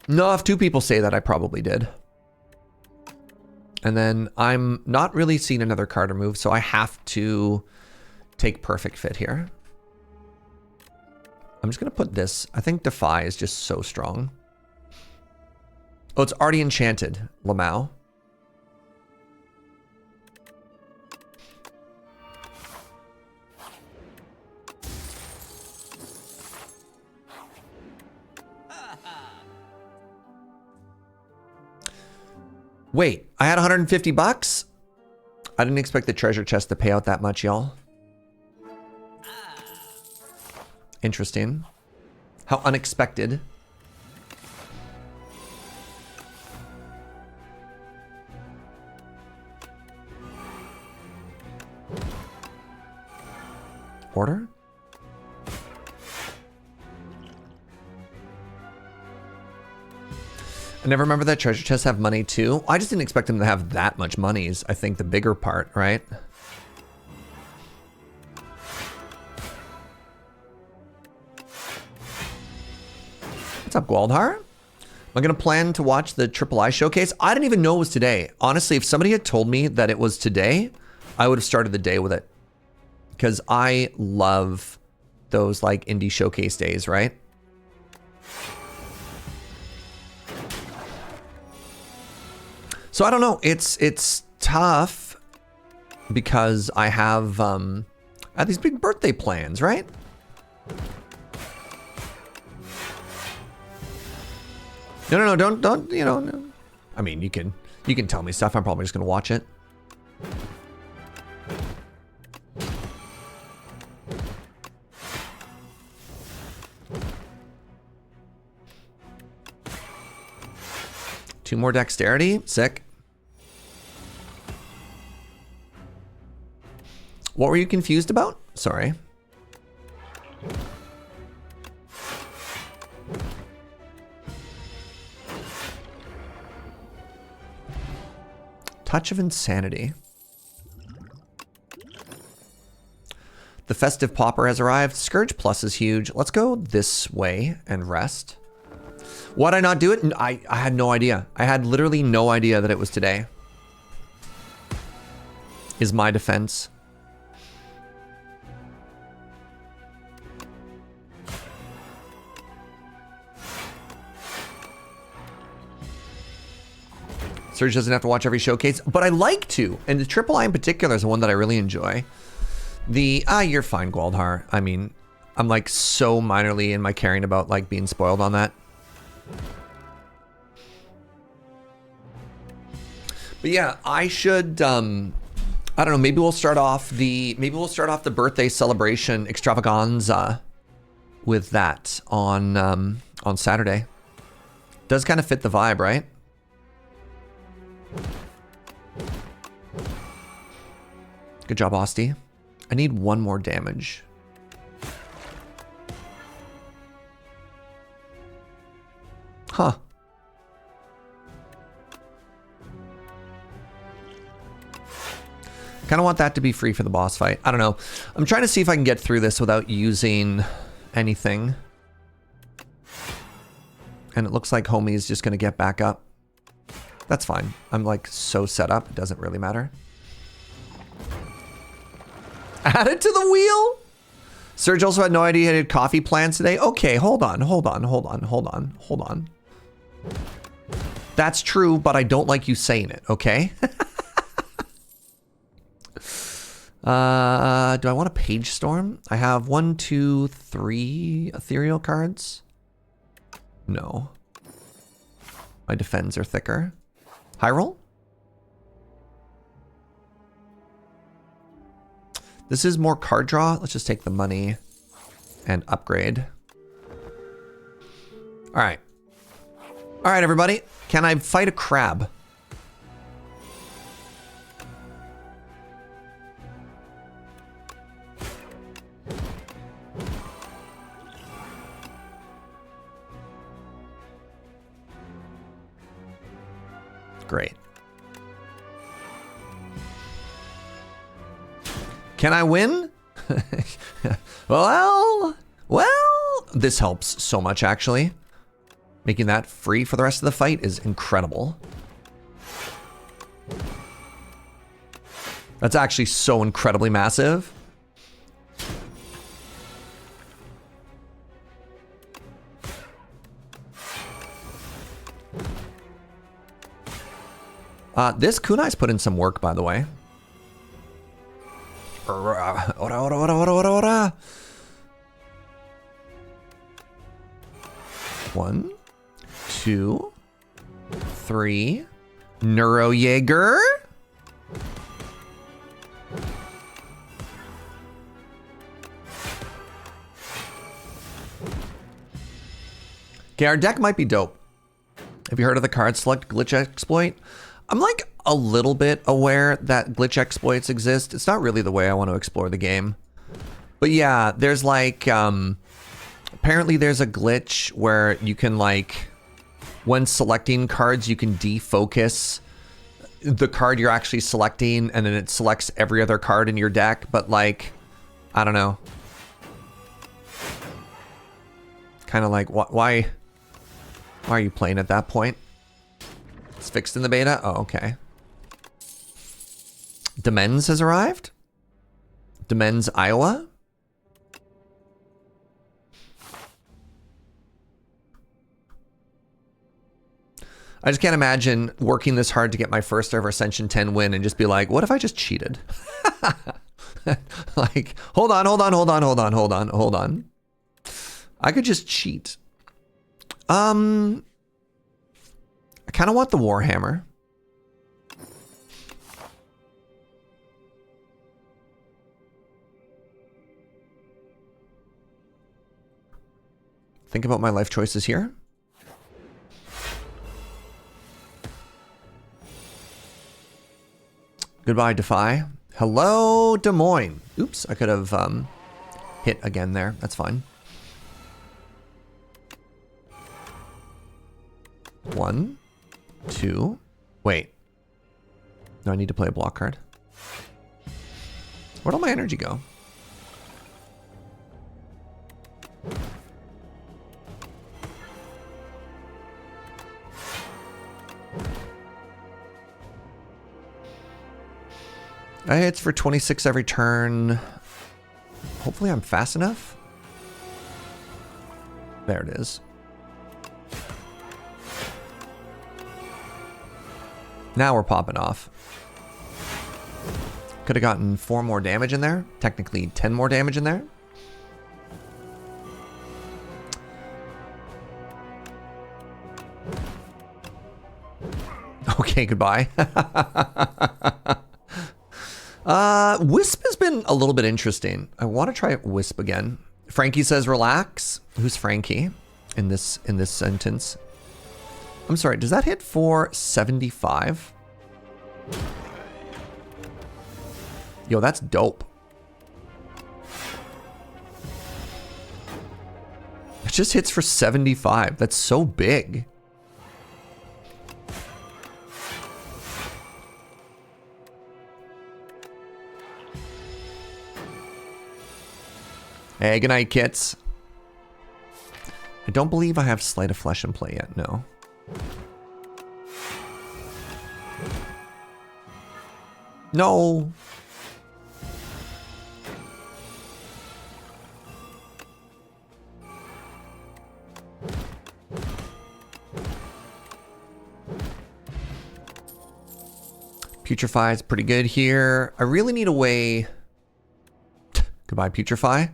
No, if 2 people say that, I probably did. And then I'm not really seeing another card remove, so I have to take Perfect Fit here. I'm just going to put this. I think Defy is just so strong. Oh, it's already enchanted, Lamau. Wait, I had 150 bucks? I didn't expect the treasure chest to pay out that much, y'all. Interesting. How unexpected. Order? I never remember that treasure chests have money too. I just didn't expect them to have that much money is, I think, the bigger part, right? What's up, Gwaldhar? Am I going to plan to watch the III showcase? I didn't even know it was today. Honestly, if somebody had told me that it was today, I would have started the day with it. Because I love those like indie showcase days, right? So I don't know. It's tough because I have these big birthday plans, right? No, don't, you know. No. I mean, you can tell me stuff. I'm probably just gonna watch it. Two more dexterity. Sick. What were you confused about? Sorry. Touch of Insanity. The Festive Pauper has arrived. Scourge Plus is huge. Let's go this way and rest. Why'd I not do it? I had no idea. I had literally no idea that it was today. Is my defense. Surge doesn't have to watch every showcase, but I like to. And the Triple I in particular is the one that I really enjoy. You're fine, Gwaldhar. I mean, I'm like so minorly in my caring about like being spoiled on that. But yeah, I should, I don't know, maybe we'll start off the birthday celebration extravaganza with that on Saturday. Does kind of fit the vibe, right? Good job, Osti. I need one more damage. Huh. Kind of want that to be free for the boss fight. I don't know. I'm trying to see if I can get through this without using anything. And it looks like Homie is just going to get back up. That's fine. I'm like so set up. It doesn't really matter. Add it to the wheel. Serge also had no idea he had coffee plans today. Okay, hold on. That's true, but I don't like you saying it, okay? Do I want a Page Storm? I have 1, 2, 3 ethereal cards. No. My defends are thicker. High roll? This is more card draw. Let's just take the money and upgrade. All right. All right, everybody. Can I fight a crab? Great. Can I win? Well, this helps so much, actually. Making that free for the rest of the fight is incredible. That's actually so incredibly massive. This kunai's put in some work, by the way. Ora. 1, 2, 3. Neurojaeger. Okay, our deck might be dope. Have you heard of the card select glitch exploit? I'm like a little bit aware that glitch exploits exist. It's not really the way I want to explore the game. But yeah, there's like, apparently there's a glitch where you can like, when selecting cards, you can defocus the card you're actually selecting and then it selects every other card in your deck. But like, I don't know. Kind of like, why are you playing at that point? It's fixed in the beta? Oh, okay. Demens has arrived? Demens, Iowa? I just can't imagine working this hard to get my first ever Ascension 10 win and just be like, what if I just cheated? Like, hold on. I could just cheat. kind of want the Warhammer. Think about my life choices here. Goodbye, Defy. Hello, Des Moines. Oops, I could have hit again there. That's fine. 1, 2. Wait. No, I need to play a block card. Where'd all my energy go? It's for 26 every turn. Hopefully I'm fast enough. There it is. Now we're popping off. Could have gotten 4 more damage in there. Technically 10 more damage in there. Okay, goodbye. Wisp has been a little bit interesting. I want to try Wisp again. Frankie says relax. Who's Frankie in this sentence? I'm sorry, does that hit for 75? Yo, that's dope. It just hits for 75. That's so big. Hey, good night, kits. I don't believe I have Sleight of Flesh in play yet, no. No. Putrefy is pretty good here. I really need a way... Goodbye, Putrefy.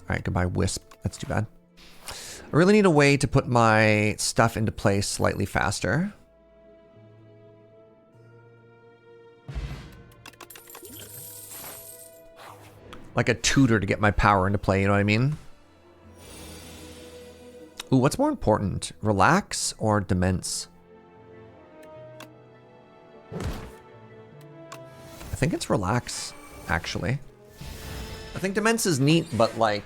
Alright, goodbye, Wisp. That's too bad. I really need a way to put my stuff into place slightly faster. Like a tutor to get my power into play, you know what I mean? Ooh, what's more important? Relax or Demence? I think it's Relax, actually. I think Demence is neat, but like...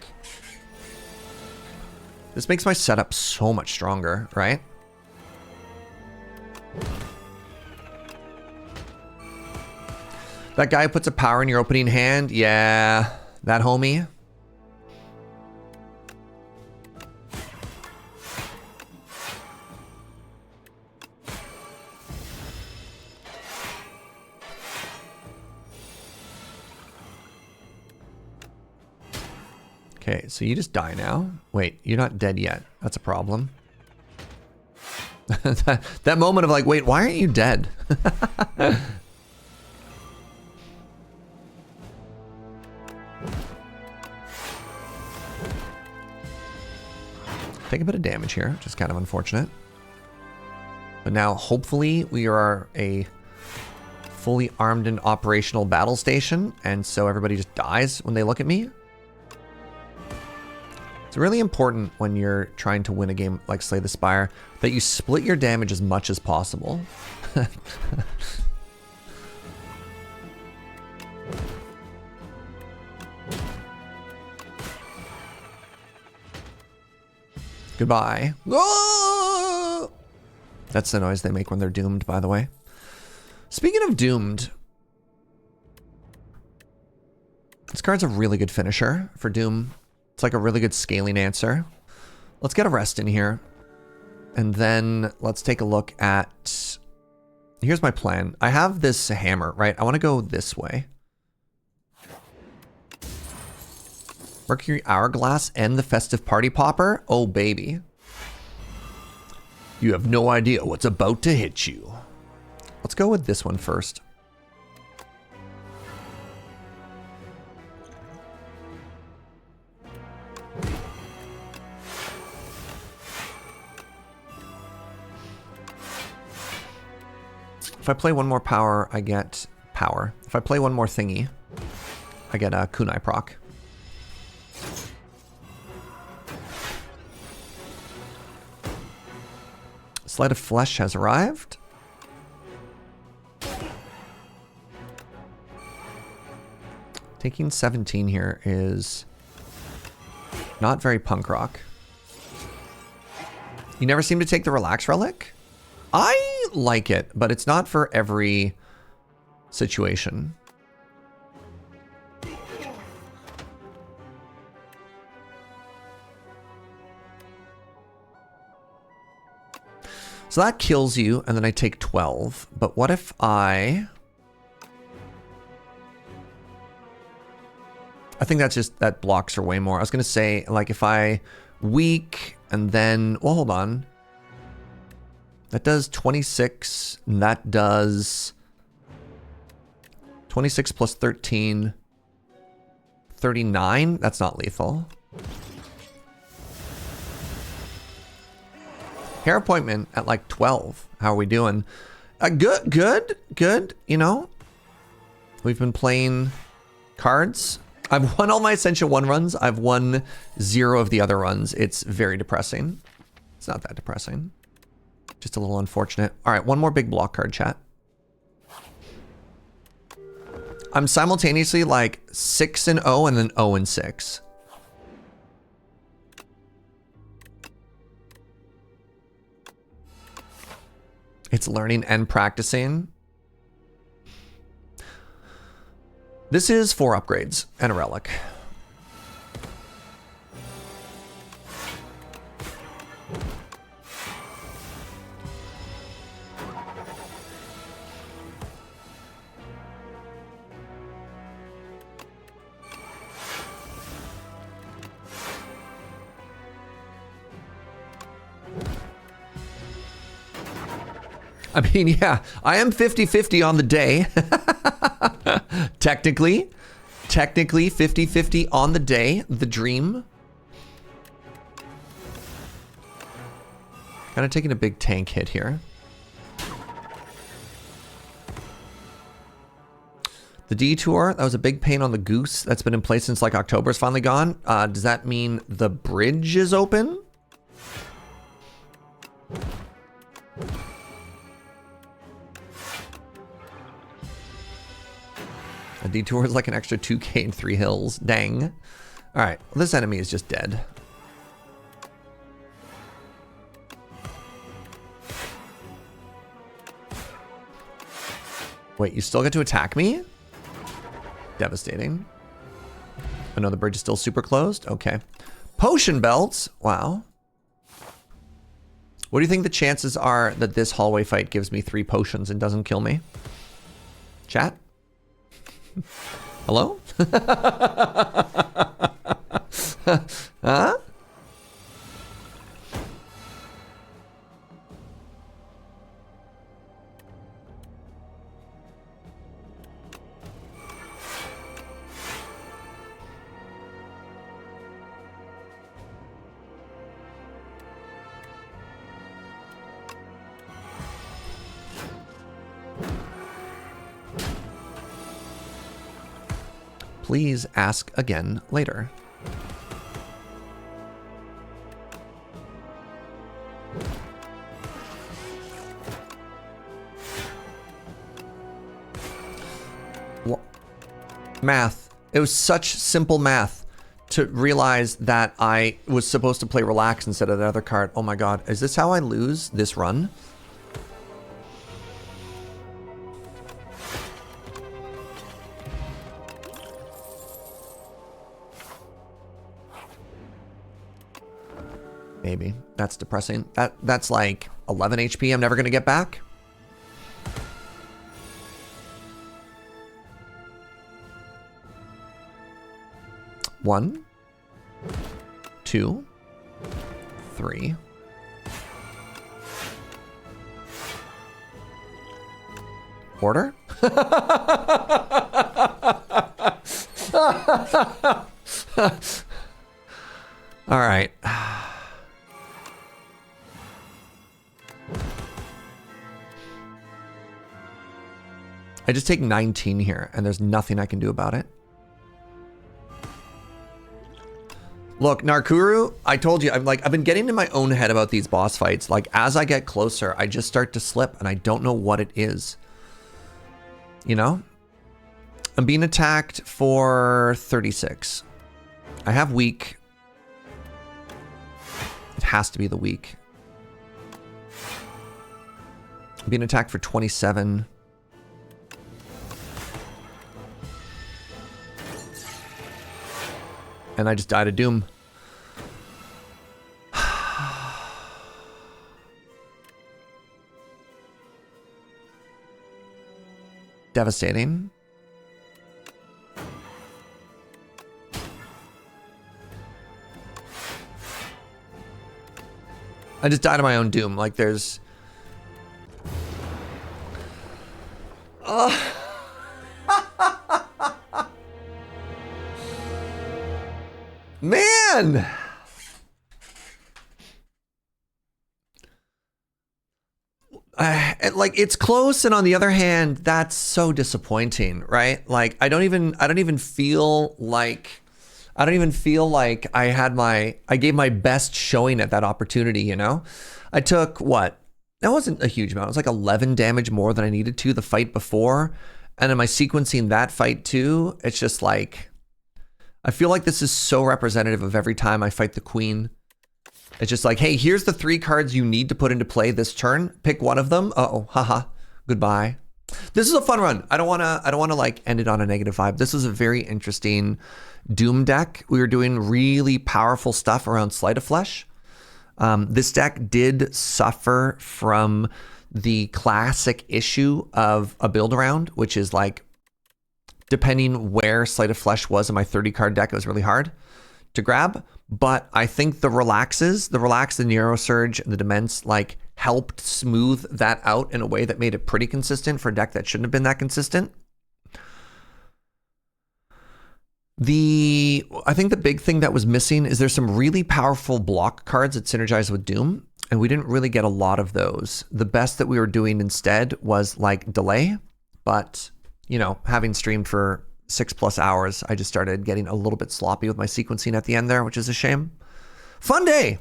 This makes my setup so much stronger, right? That guy puts a power in your opening hand? Yeah, that homie. Okay, so you just die now. Wait, you're not dead yet. That's a problem. that moment of like, wait, why aren't you dead? Take a bit of damage here, which is kind of unfortunate. But now, hopefully, we are a fully armed and operational battle station, and so everybody just dies when they look at me. It's really important when you're trying to win a game like Slay the Spire that you split your damage as much as possible. Goodbye. Oh! That's the noise they make when they're doomed, by the way. Speaking of doomed, this card's a really good finisher for Doom. It's like a really good scaling answer. Let's get a rest in here. And then let's take a look at... Here's my plan. I have this hammer, right? I want to go this way. Mercury Hourglass and the Festive Party Popper? Oh, baby. You have no idea what's about to hit you. Let's go with this one first. If I play one more power, I get power. If I play one more thingy, I get a kunai proc. Sleight of Flesh has arrived. Taking 17 here is not very punk rock. You never seem to take the Relax Relic? I like it, but it's not for every situation. So that kills you, and then I take 12. But what if I think that's just, that blocks her way more. I was going to say, like, if I weak and then, well, hold on. That does 26, and that does 26 plus 13, 39. That's not lethal. Hair appointment at like 12. How are we doing? Good. You know, we've been playing cards. I've won all my Ascension 1 runs. I've won 0 of the other runs. It's very depressing. It's not that depressing. Just a little unfortunate. All right, one more big block card, chat. I'm simultaneously like 6-0 and then 0-6. It's learning and practicing. This is 4 upgrades and a relic. I mean, yeah, I am 50-50 on the day. Technically 50-50 on the day, the dream. Kind of taking a big tank hit here. The detour, that was a big pain on the goose. That's been in place since like October, is finally gone. Does that mean the bridge is open? A detour is like an extra 2k and 3 hills. Dang. All right, well, this enemy is just dead. Wait, you still get to attack me? Devastating. Oh no, the bridge is still super closed? Okay. Potion belts. Wow. What do you think the chances are that this hallway fight gives me 3 potions and doesn't kill me? Chat? Hello? Huh? Please ask again later. Math. It was such simple math to realize that I was supposed to play Relax instead of the other card. Oh my god. Is this how I lose this run? Maybe. That's depressing. That's like 11 HP I'm never going to get back. One, 2, 3. Order? All right. I just take 19 here, and there's nothing I can do about it. Look, Narkuru, I told you, I've been getting in my own head about these boss fights. Like, as I get closer, I just start to slip, and I don't know what it is. You know? I'm being attacked for 36. I have weak. It has to be the weak. I'm being attacked for 27. And I just died of doom. Devastating. I just died of my own doom. Like there's... Man! Like it's close, and on the other hand, that's so disappointing, right? Like I don't even feel like I gave my best showing at that opportunity, you know? I took what? That wasn't a huge amount. It was like 11 damage more than I needed to the fight before. And am I sequencing that fight too? It's just like, I feel like this is so representative of every time I fight the queen. It's just like, hey, here's the 3 cards you need to put into play this turn. Pick one of them. Uh-oh, haha, goodbye. This is a fun run. I don't wanna like end it on a negative vibe. This is a very interesting Doom deck. We were doing really powerful stuff around Sleight of Flesh. This deck did suffer from the classic issue of a build around, which is like, depending where Sleight of Flesh was in my 30 card deck, it was really hard to grab. But I think the Relax, the Neurosurge, and the Demence like helped smooth that out in a way that made it pretty consistent for a deck that shouldn't have been that consistent. I think the big thing that was missing is there's some really powerful block cards that synergize with Doom, and we didn't really get a lot of those. The best that we were doing instead was like Delay, but you know, having streamed for 6+ hours, I just started getting a little bit sloppy with my sequencing at the end there, which is a shame. Fun day!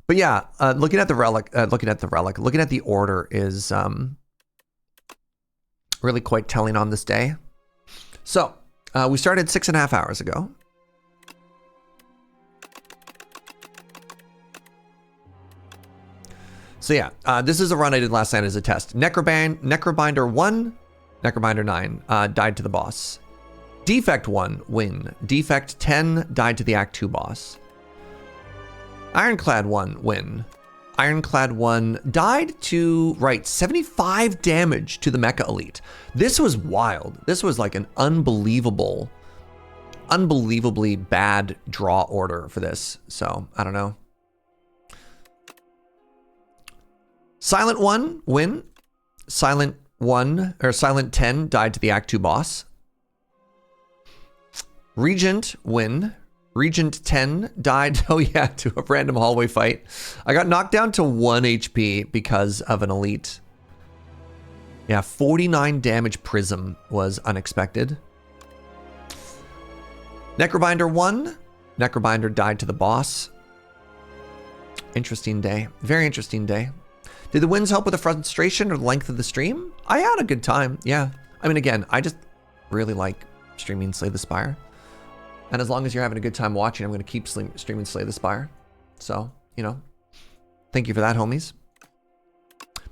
But yeah, looking at the order is really quite telling on this day. So, we started 6.5 hours ago. So yeah, this is a run I did last night as a test. Necrobinder 1, Necrobinder 9 died to the boss. Defect 1, win. Defect 10 died to the Act 2 boss. Ironclad 1, win. Ironclad 1 died to, 75 damage to the Mecha Elite. This was wild. This was like an unbelievably bad draw order for this. So, I don't know. Silent 1, win. Silent 10 died to the Act 2 boss. Regent, win. Regent 10 died, oh yeah, to a random hallway fight. I got knocked down to 1 HP because of an elite. Yeah, 49 damage Prism was unexpected. Necrobinder 1. Necrobinder died to the boss. Interesting day. Very interesting day. Did the wins help with the frustration or the length of the stream? I had a good time, yeah. I mean, again, I just really like streaming Slay the Spire. And as long as you're having a good time watching, I'm going to keep streaming Slay the Spire. So, you know, thank you for that, homies.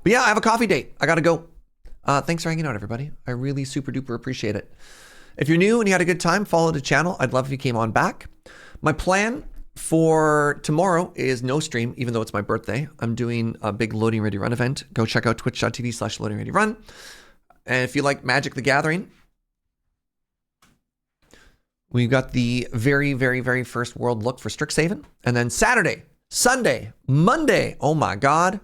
But yeah, I have a coffee date. I got to go. Thanks for hanging out, everybody. I really super duper appreciate it. If you're new and you had a good time, follow the channel. I'd love if you came on back. My plan for tomorrow is no stream, even though it's my birthday. I'm doing a big Loading Ready Run event. Go check out twitch.tv/loadingreadyrun. And if you like Magic the Gathering, we've got the very, very, very first world look for Strixhaven. And then Saturday, Sunday, Monday, oh my God,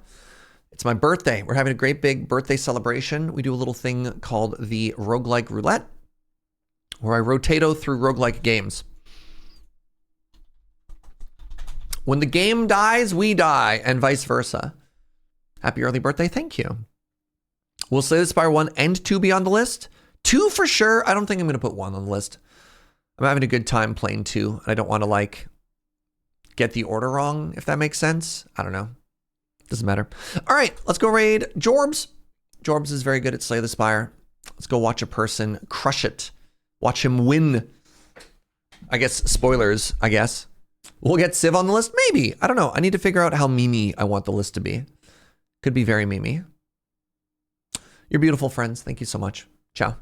it's my birthday. We're having a great big birthday celebration. We do a little thing called the Roguelike Roulette, where I rotato through roguelike games. When the game dies, we die, and vice versa. Happy early birthday, thank you. Will Slay the Spire 1 and 2 be on the list? 2 for sure. I don't think I'm going to put 1 on the list. I'm having a good time playing 2, and I don't want to like get the order wrong, if that makes sense. I don't know. Doesn't matter. All right, let's go raid Jorbs. Jorbs is very good at Slay the Spire. Let's go watch a person crush it. Watch him win. I guess spoilers, I guess. We'll get Civ on the list? Maybe. I don't know. I need to figure out how memey I want the list to be. Could be very memey. You're beautiful, friends. Thank you so much. Ciao.